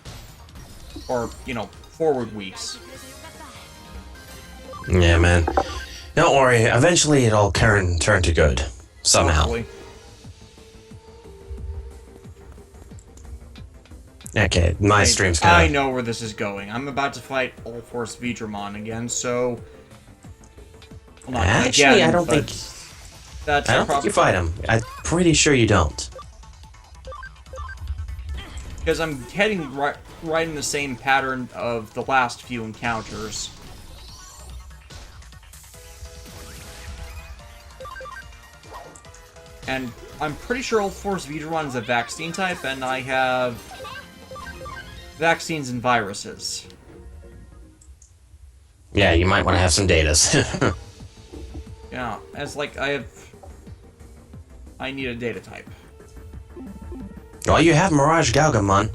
Or, you know, forward weeks. Yeah, man. Don't worry, eventually it'll turn to good. Somehow. Hopefully. Okay, my stream's kind of... I know where this is going. I'm about to fight All Force Vidramon again, so... Well, not actually, again, I don't think you fight him. I'm pretty sure you don't. Because I'm heading right in the same pattern of the last few encounters. And I'm pretty sure Old Force Vidron is a vaccine type, and I have vaccines and viruses. Yeah, you might want to have some datas. Yeah, as like I need a data type. Well, you have Mirage Galgamon.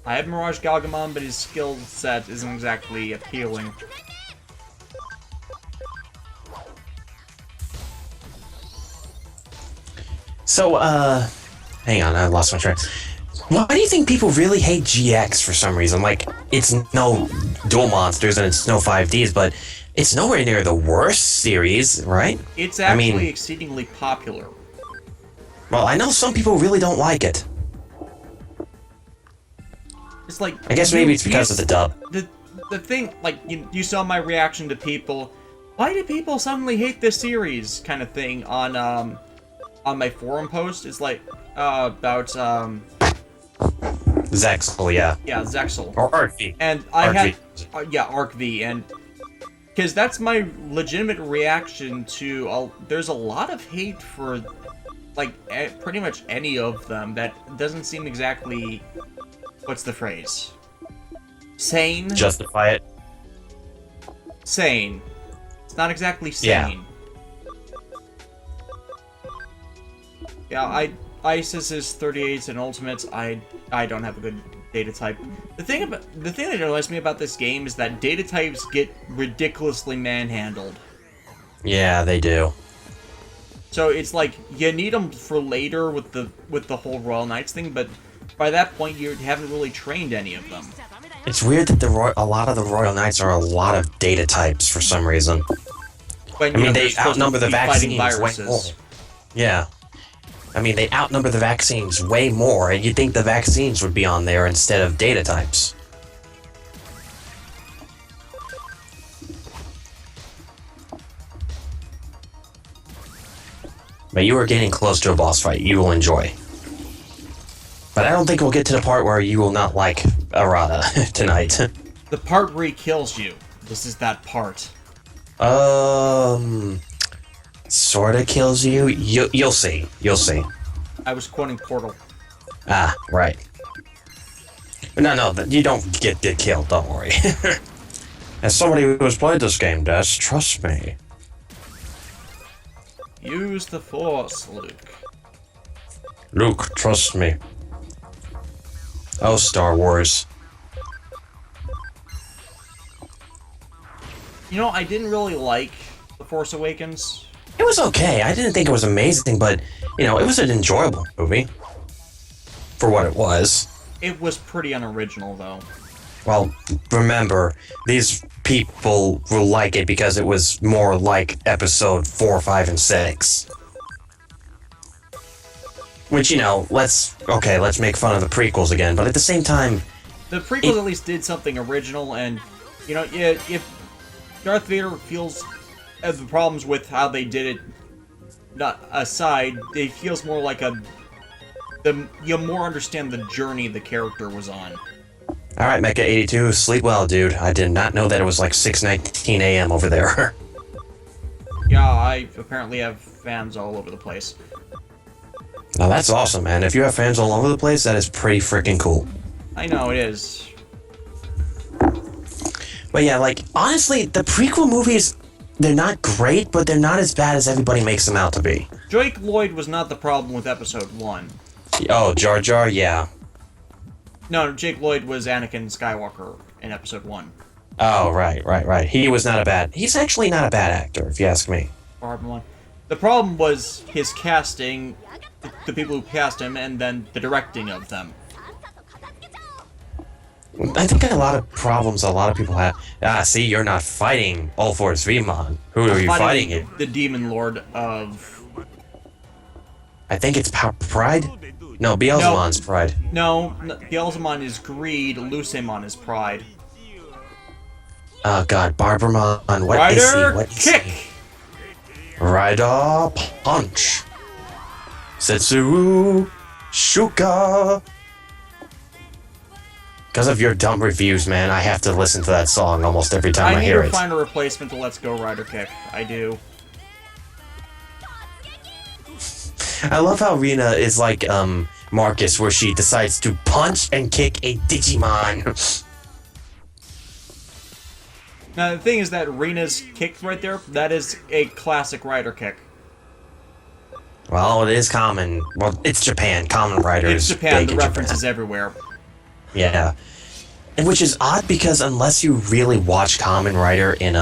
I have Mirage Galgamon, but his skill set isn't exactly appealing. So, hang on, I lost my track. Why do you think people really hate GX for some reason? Like, it's no Dual Monsters and it's no 5Ds, but it's nowhere near the worst series, right? It's actually exceedingly popular. Well, I know some people really don't like it. It's like... I guess maybe it's because of the dub. The thing, like, you saw my reaction to people, why do people suddenly hate this series, kind of thing, on my forum post. It's like, about, Zexel, yeah. Yeah, Zexel. Or Arc V. And I Arc had... V. Yeah, Arc V, and... Because that's my legitimate reaction to... there's a lot of hate for, like, pretty much any of them that doesn't seem exactly... What's the phrase? Sane? Justify it. Sane. It's not exactly sane. Yeah, Isis is 38s and Ultimates. I don't have a good data type. The thing that annoys me about this game is that data types get ridiculously manhandled. Yeah, they do. So it's like you need them for later with the whole Royal Knights thing, but by that point you haven't really trained any of them. It's weird that a lot of the Royal Knights are a lot of data types for some reason. When, I mean, they outnumber the vaccines way more. Yeah. I mean, they outnumber the vaccines way more, and you'd think the vaccines would be on there instead of data types. But you are getting close to a boss fight you will enjoy. But I don't think we'll get to the part where you will not like Arata tonight. The part where he kills you. This is that part. Sorta kills you. You'll see. You'll see. I was quoting Portal. Ah, right. No, you don't get killed. Don't worry. As somebody who has played this game, Des, trust me. Use the Force, Luke. Luke, trust me. Oh, Star Wars. You know, I didn't really like The Force Awakens. It was okay. I didn't think it was amazing, but, you know, it was an enjoyable movie. For what it was. It was pretty unoriginal, though. Well, remember, these people will like it because it was more like episode 4, 5, and 6. Which, you know, let's make fun of the prequels again, but at the same time... The prequels at least did something original, and, you know, if Darth Vader feels the problems with how they did it not aside, it feels more like you more understand the journey the character was on. Alright, Mecha82, sleep well, dude. I did not know that it was like 6:19 a.m. over there. Yeah, I apparently have fans all over the place. Now that's awesome, man. If you have fans all over the place, that is pretty freaking cool. I know, it is. But yeah, like, honestly, the prequel movies, they're not great, but they're not as bad as everybody makes them out to be. Jake Lloyd was not the problem with episode 1. Oh, Jar Jar, yeah. No, Jake Lloyd was Anakin Skywalker in episode 1. Oh, right. He's actually not a bad actor, if you ask me. The problem was his casting, the people who cast him, and then the directing of them. I think a lot of problems a lot of people have... Ah, see, you're not fighting All Force Vmon. Who are you fighting? The Demon Lord of... I think it's Pride? No, Beelzemon's Pride. No, Beelzemon is Greed, Lucemon is Pride. Oh god, Barbermon, what Rider is he? What is Kick! he? Rider Punch. Setsu Shuka. Because of your dumb reviews, man, I have to listen to that song almost every time I hear it. I need to find a replacement to Let's Go Rider Kick. I do. I love how Rina is like Marcus, where she decides to punch and kick a Digimon. Now, the thing is that Rena's kick right there, that is a classic rider kick. Well, it is common. Well, it's Japan. Common Rider It's is Japan, big the in reference Japan. is everywhere. Yeah. And which is odd because unless you really watch Kamen Rider in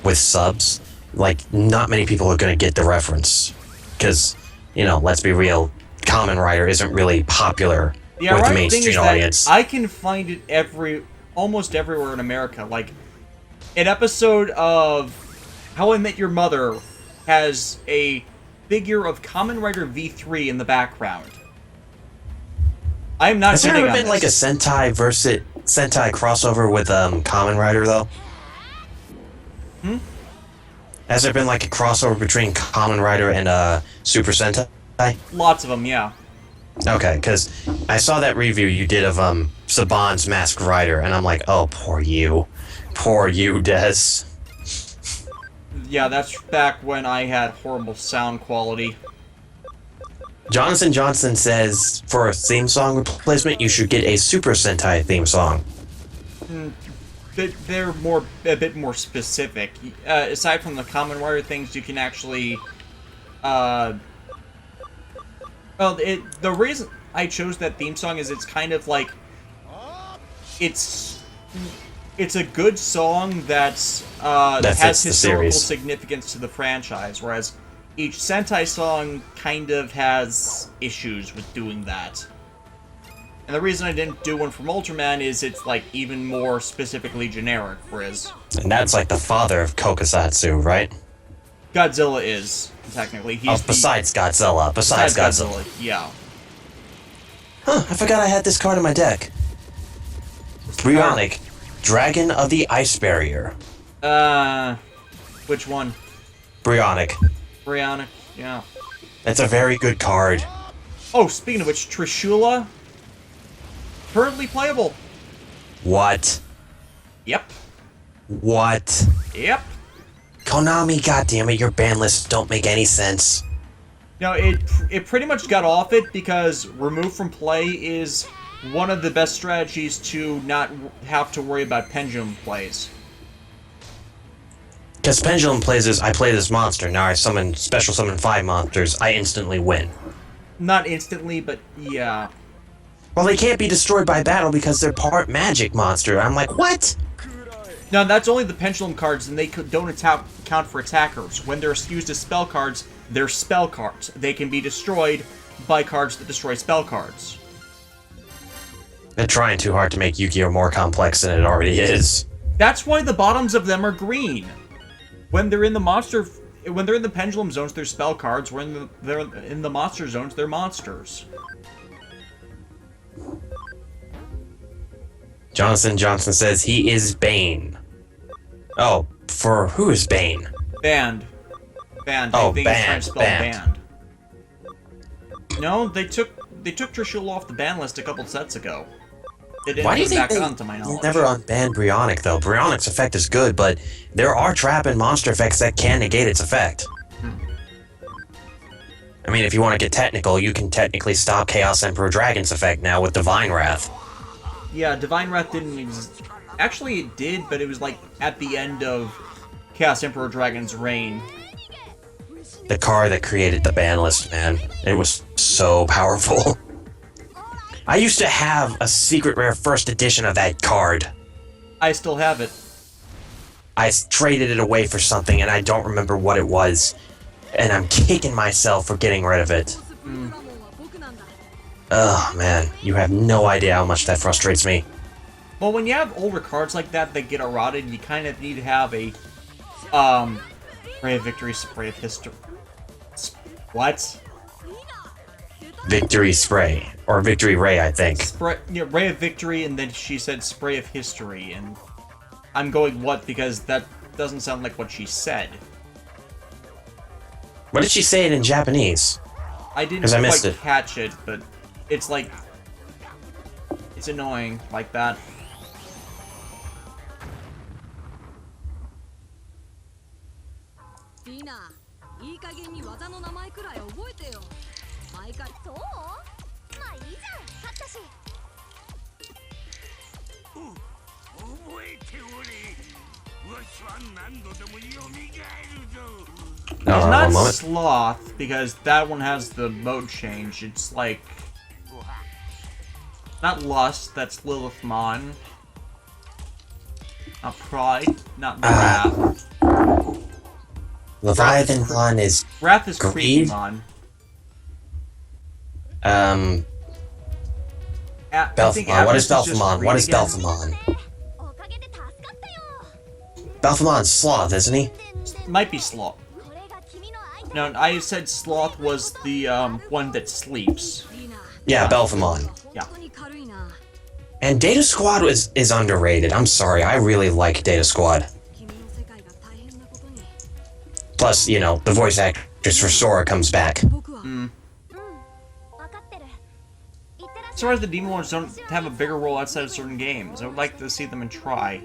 with subs, like not many people are going to get the reference. Because, let's be real, Kamen Rider isn't really popular The with the ironic thing is mainstream that audience. I can find it almost everywhere in America. Like, an episode of How I Met Your Mother has a figure of Kamen Rider V3 in the background. I'm not Has there kidding ever on been like a this. Sentai crossover with Kamen Rider though? Has there been like a crossover between Kamen Rider and Super Sentai? Lots of them, yeah. Okay, because I saw that review you did of Saban's Masked Rider, and I'm like, oh, poor you, Des. Yeah, that's back when I had horrible sound quality. Jonathan Johnson says for a theme song replacement, you should get a Super Sentai theme song. They're a bit more specific. Aside from the Kamen Rider things, you can actually, the reason I chose that theme song is it's kind of like, it's a good song that That has fits the historical series. significance to the franchise, whereas each Sentai song kind of has issues with doing that. And the reason I didn't do one from Ultraman is it's like even more specifically generic, whereas And that's like the father of Tokusatsu, right? Godzilla is technically Besides Godzilla. Besides Godzilla. Yeah. Huh, I forgot I had this card in my deck. Bryonic, Dragon of the Ice Barrier. Which one? Bryonic. Brianna? Yeah. It's a very good card. Oh, speaking of which, Trishula? Currently playable. What? Yep. What? Yep. Konami, goddammit, your ban lists don't make any sense. No, it pretty much got off it because remove from play is one of the best strategies to not have to worry about pendulum plays. Because Pendulum plays as I play this monster, now I special summon 5 monsters, I instantly win. Not instantly, but yeah. Well, they can't be destroyed by battle because they're part magic monster. I'm like, what? Now, that's only the pendulum cards, and they don't count for attackers. When they're used as spell cards, they're spell cards. They can be destroyed by cards that destroy spell cards. They're trying too hard to make Yu-Gi-Oh! More complex than it already is. That's why the bottoms of them are green. When they're in the pendulum zones, they're spell cards. When they're in the monster zones, they're monsters. Johnson says he is Bane. Oh, for who is Bane? Banned. Oh, I think it's trying to spell banned. No, they took Trishula off the ban list a couple sets ago. They didn't Why do you put it think back they on, to my knowledge. never unbanned Bryonic, though? Bryonic's effect is good, but there are trap and monster effects that can negate its effect. I mean, if you want to get technical, you can technically stop Chaos Emperor Dragon's effect now with Divine Wrath. Yeah, Divine Wrath didn't exist. Actually, it did, but it was like at the end of Chaos Emperor Dragon's reign. The card that created the ban list, man. It was so powerful. I used to have a secret rare first edition of that card. I still have it. I traded it away for something, and I don't remember what it was. And I'm kicking myself for getting rid of it. Ugh, man. You have no idea how much that frustrates me. Well, when you have older cards like that get eroded, you kind of need to have a, Ray of Victory, Spray of History. What? Victory Spray. Or Victory Ray, I think. Ray of Victory, and then she said Spray of History, and I'm going what, because that doesn't sound like what she said. What did she say it in Japanese? I didn't 'Cause I missed quite it. catch it, but it's like, it's annoying like that. It's one not moment. Sloth, because that one has the mode change. It's like... Not Lust, that's Lilithmon. Not Pride, not Wrath. Leviathanmon is Wrath is Greed? Creepymon. Belphamon. What is Atlas just Belphamon? Greed What is again. Belphamon? Belphamon's Sloth, isn't he? Might be Sloth. No, I said Sloth was the one that sleeps. Yeah, Belphamon. Yeah. And Data Squad is underrated. I'm sorry, I really like Data Squad. Plus, you know, the voice actress for Sora comes back. As far as the Demon Lords don't have a bigger role outside of certain games, I would like to see them and try.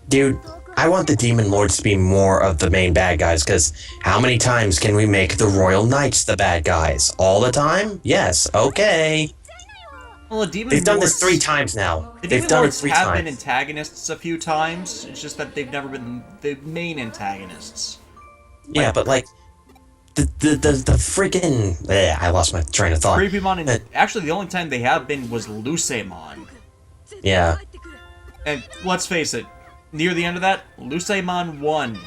Dude, I want the Demon Lords to be more of the main bad guys, because how many times can we make the Royal Knights the bad guys? All the time? Yes, okay. Well, the Demon They've done Lords, this 3 times now. The They've Demon done it Lords 3 have been times. antagonists a few times. It's just that they've never been the main antagonists. Yeah, but like, the freaking... I lost my train of thought. Creepymon, and actually the only time they have been was Lucemon. Yeah. And let's face it, near the end of that, Lucemon won.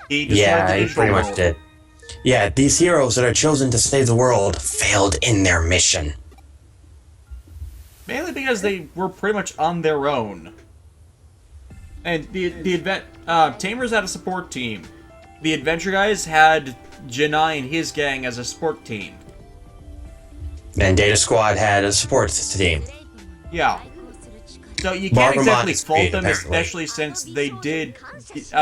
He destroyed Yeah, the he digital pretty much world. did. Yeah, these heroes that are chosen to save the world failed in their mission. Mainly because they were pretty much on their own. And Tamers had a support team. The Adventure Guys had Janai and his gang as a support team. And Data Squad had a support team. Yeah. So you can't Barbamon exactly is fault great, them, apparently. especially since they did get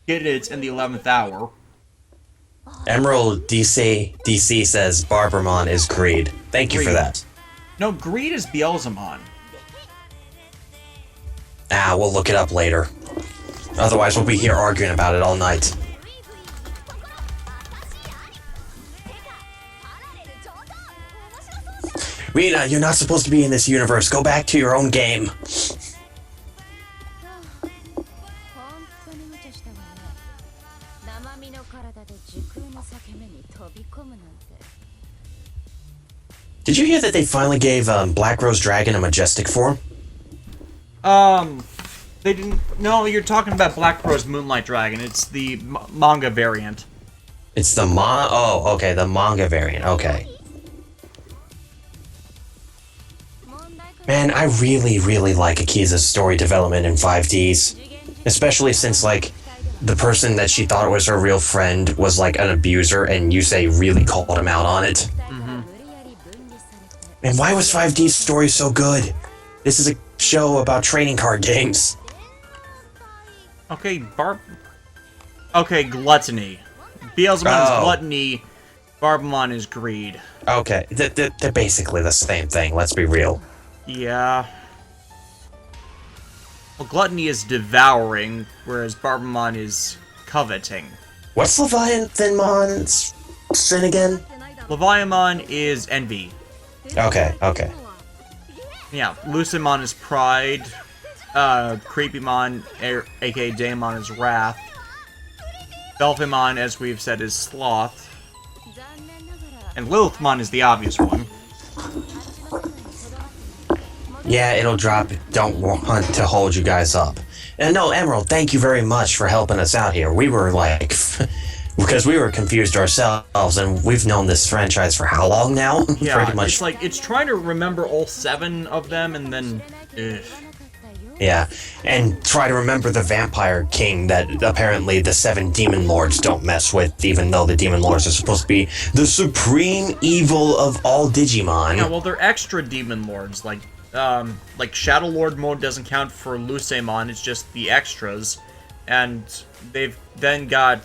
it in the 11th hour. Emerald DC says Barbermon is Greed. Thank you for Greed. that. No, Greed is Beelzemon. We'll look it up later. Otherwise, we'll be here arguing about it all night. Rina, you're not supposed to be in this universe. Go back to your own game. Did you hear that they finally gave Black Rose Dragon a majestic form? They didn't... No, you're talking about Black Rose Moonlight Dragon. It's the manga variant. It's the Oh, okay, the manga variant. Okay. Man, I really, really like Akiza's story development in 5Ds. Especially since, like, the person that she thought was her real friend was, like, an abuser, and Yusei really called him out on it. Man, why was 5D's story so good? This is a show about trading card games. Okay, Okay, Gluttony. Beelzemon is Gluttony, Barbamon is Greed. Okay, they're basically the same thing, let's be real. Yeah. Well, Gluttony is devouring, whereas Barbamon is coveting. What's Leviathanmon's sin again? Leviathan is envy. Okay. Yeah, Lucemon is pride. Creepymon, aka Daemon, is wrath. Belphamon, as we've said, is sloth. And Lilithmon is the obvious one. Yeah, it'll drop. Don't want to hold you guys up. And no, Emerald, thank you very much for helping us out here. We were like... because we were confused ourselves, and we've known this franchise for how long now? Yeah, Pretty much. it's like, it's trying to remember all 7 of them, and then... Yeah, and try to remember the Vampire King that apparently the 7 Demon Lords don't mess with, even though the Demon Lords are supposed to be the supreme evil of all Digimon. Yeah, well, they're extra Demon Lords, like Shadow Lord mode doesn't count for Lucemon, it's just the extras. And they've then got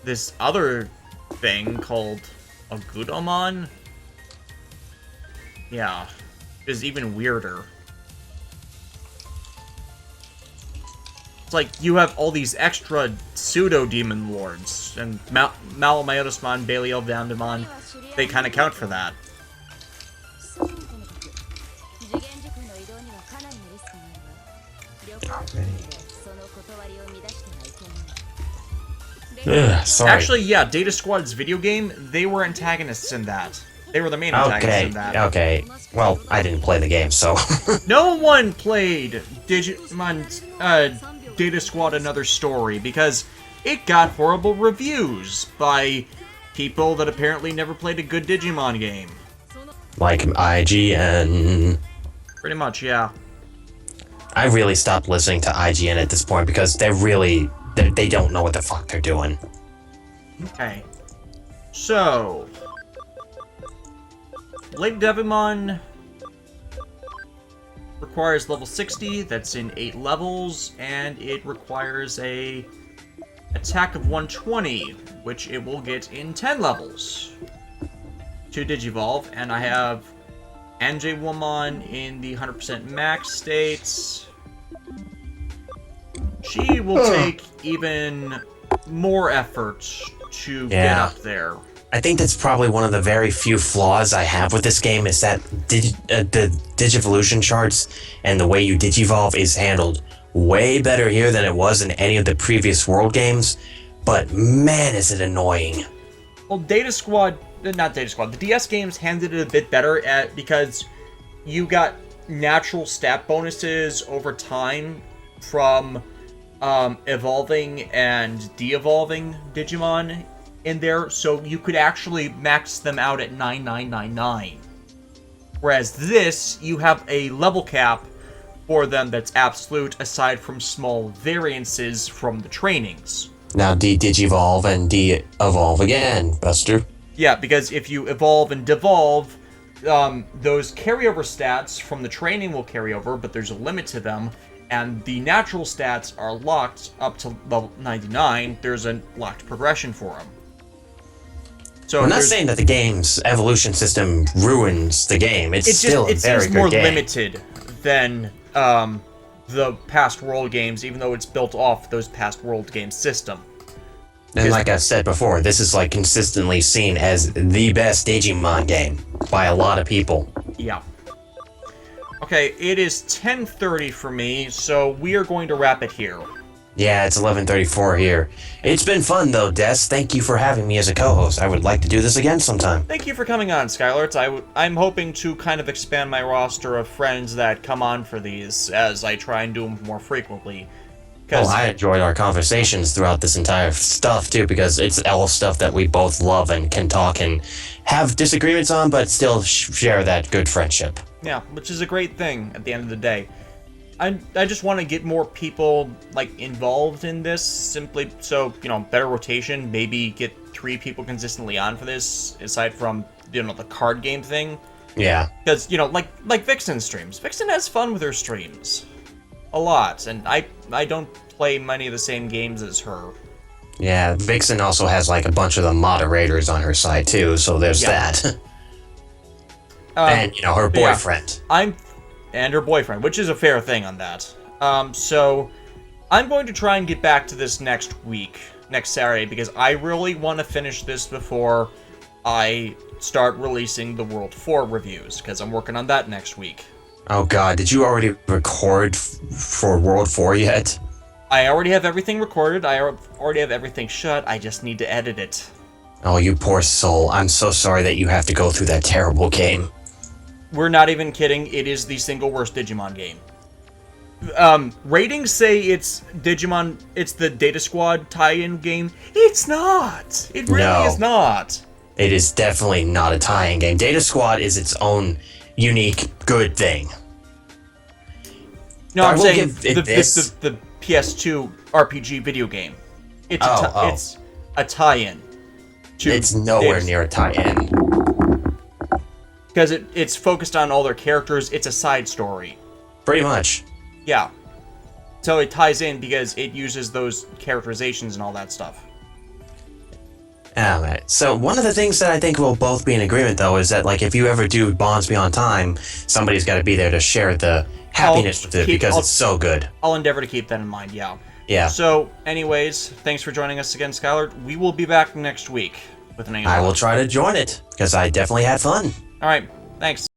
this other thing called Agudamon. Yeah, is even weirder. like you have all these extra pseudo-demon lords, and Malamayotosmon, Belial, Vandemon, they kind of count for that. Ugh, sorry. Actually, yeah, Data Squad's video game, they were antagonists in that. They were the main antagonists in that. Okay. Well, I didn't play the game, so. No one played Digimon Data Squad Another Story because it got horrible reviews by people that apparently never played a good Digimon game. Like IGN. Pretty much, yeah. I really stopped listening to IGN at this point because they don't know what the fuck they're doing. Okay. So, Lady Devimon requires level 60, that's in 8 levels, and it requires a attack of 120, which it will get in 10 levels to Digivolve, and I have Anjewomon in the 100% max states. She will take even more effort to get up there. I think that's probably one of the very few flaws I have with this game is that the Digivolution charts and the way you Digivolve is handled way better here than it was in any of the previous World games, but man is it annoying. Well, not Data Squad, the DS games handled it a bit better because you got natural stat bonuses over time from evolving and de-evolving Digimon in there, so you could actually max them out at 9999. Whereas this, you have a level cap for them that's absolute, aside from small variances from the trainings. Now de-Digivolve and de-evolve again, Buster. Yeah, because if you evolve and devolve, those carryover stats from the training will carry over, but there's a limit to them, and the natural stats are locked up to level 99. There's a locked progression for them. So I'm not saying that the game's evolution system ruins the game. It's still a very good game. It's more limited than the past World games, even though it's built off those past World game system. And like I said before, this is like consistently seen as the best Digimon game by a lot of people. Yeah. Okay, it is 10:30 for me, so we are going to wrap it here. Yeah, it's 11:34 here. It's been fun though, Des. Thank you for having me as a co-host. I would like to do this again sometime. Thank you for coming on, Skylar. I'm hoping to kind of expand my roster of friends that come on for these as I try and do them more frequently. Well, I enjoyed our conversations throughout this entire stuff too, because it's all stuff that we both love and can talk and have disagreements on, but still share that good friendship. Yeah, which is a great thing at the end of the day. I just want to get more people like involved in this, simply so, you know, better rotation, maybe get 3 people consistently on for this, aside from, you know, the card game thing. Yeah. Because, you know, like Vixen streams. Vixen has fun with her streams. A lot, and I don't play many of the same games as her. Yeah, Vixen also has like a bunch of the moderators on her side too, so there's that. And, you know, her boyfriend. And her boyfriend, which is a fair thing on that. So I'm going to try and get back to this next Saturday, because I really want to finish this before I start releasing the World 4 reviews, because I'm working on that next week. Oh god, did you already record for World 4 yet? I already have everything recorded, I already have everything shut, I just need to edit it. Oh, you poor soul. I'm so sorry that you have to go through that terrible game. We're not even kidding, it is the single worst Digimon game. Ratings say it's the Data Squad tie-in game. It's not! It really is not. It is definitely not a tie-in game. Data Squad is its own unique, good thing. No, I'm saying the PS2 RPG video game. It's a tie-in. It's nowhere near a tie-in. Because it's focused on all their characters, it's a side story. Pretty much. Yeah. So it ties in because it uses those characterizations and all that stuff. Alright, so one of the things that I think we'll both be in agreement, though, is that, like, if you ever do Bonds Beyond Time, somebody's got to be there to share the happiness with it, because it's so good. I'll endeavor to keep that in mind, yeah. Yeah. So, anyways, thanks for joining us again, Skylar. We will be back next week with an I will try to join it, because I definitely had fun. Alright, thanks.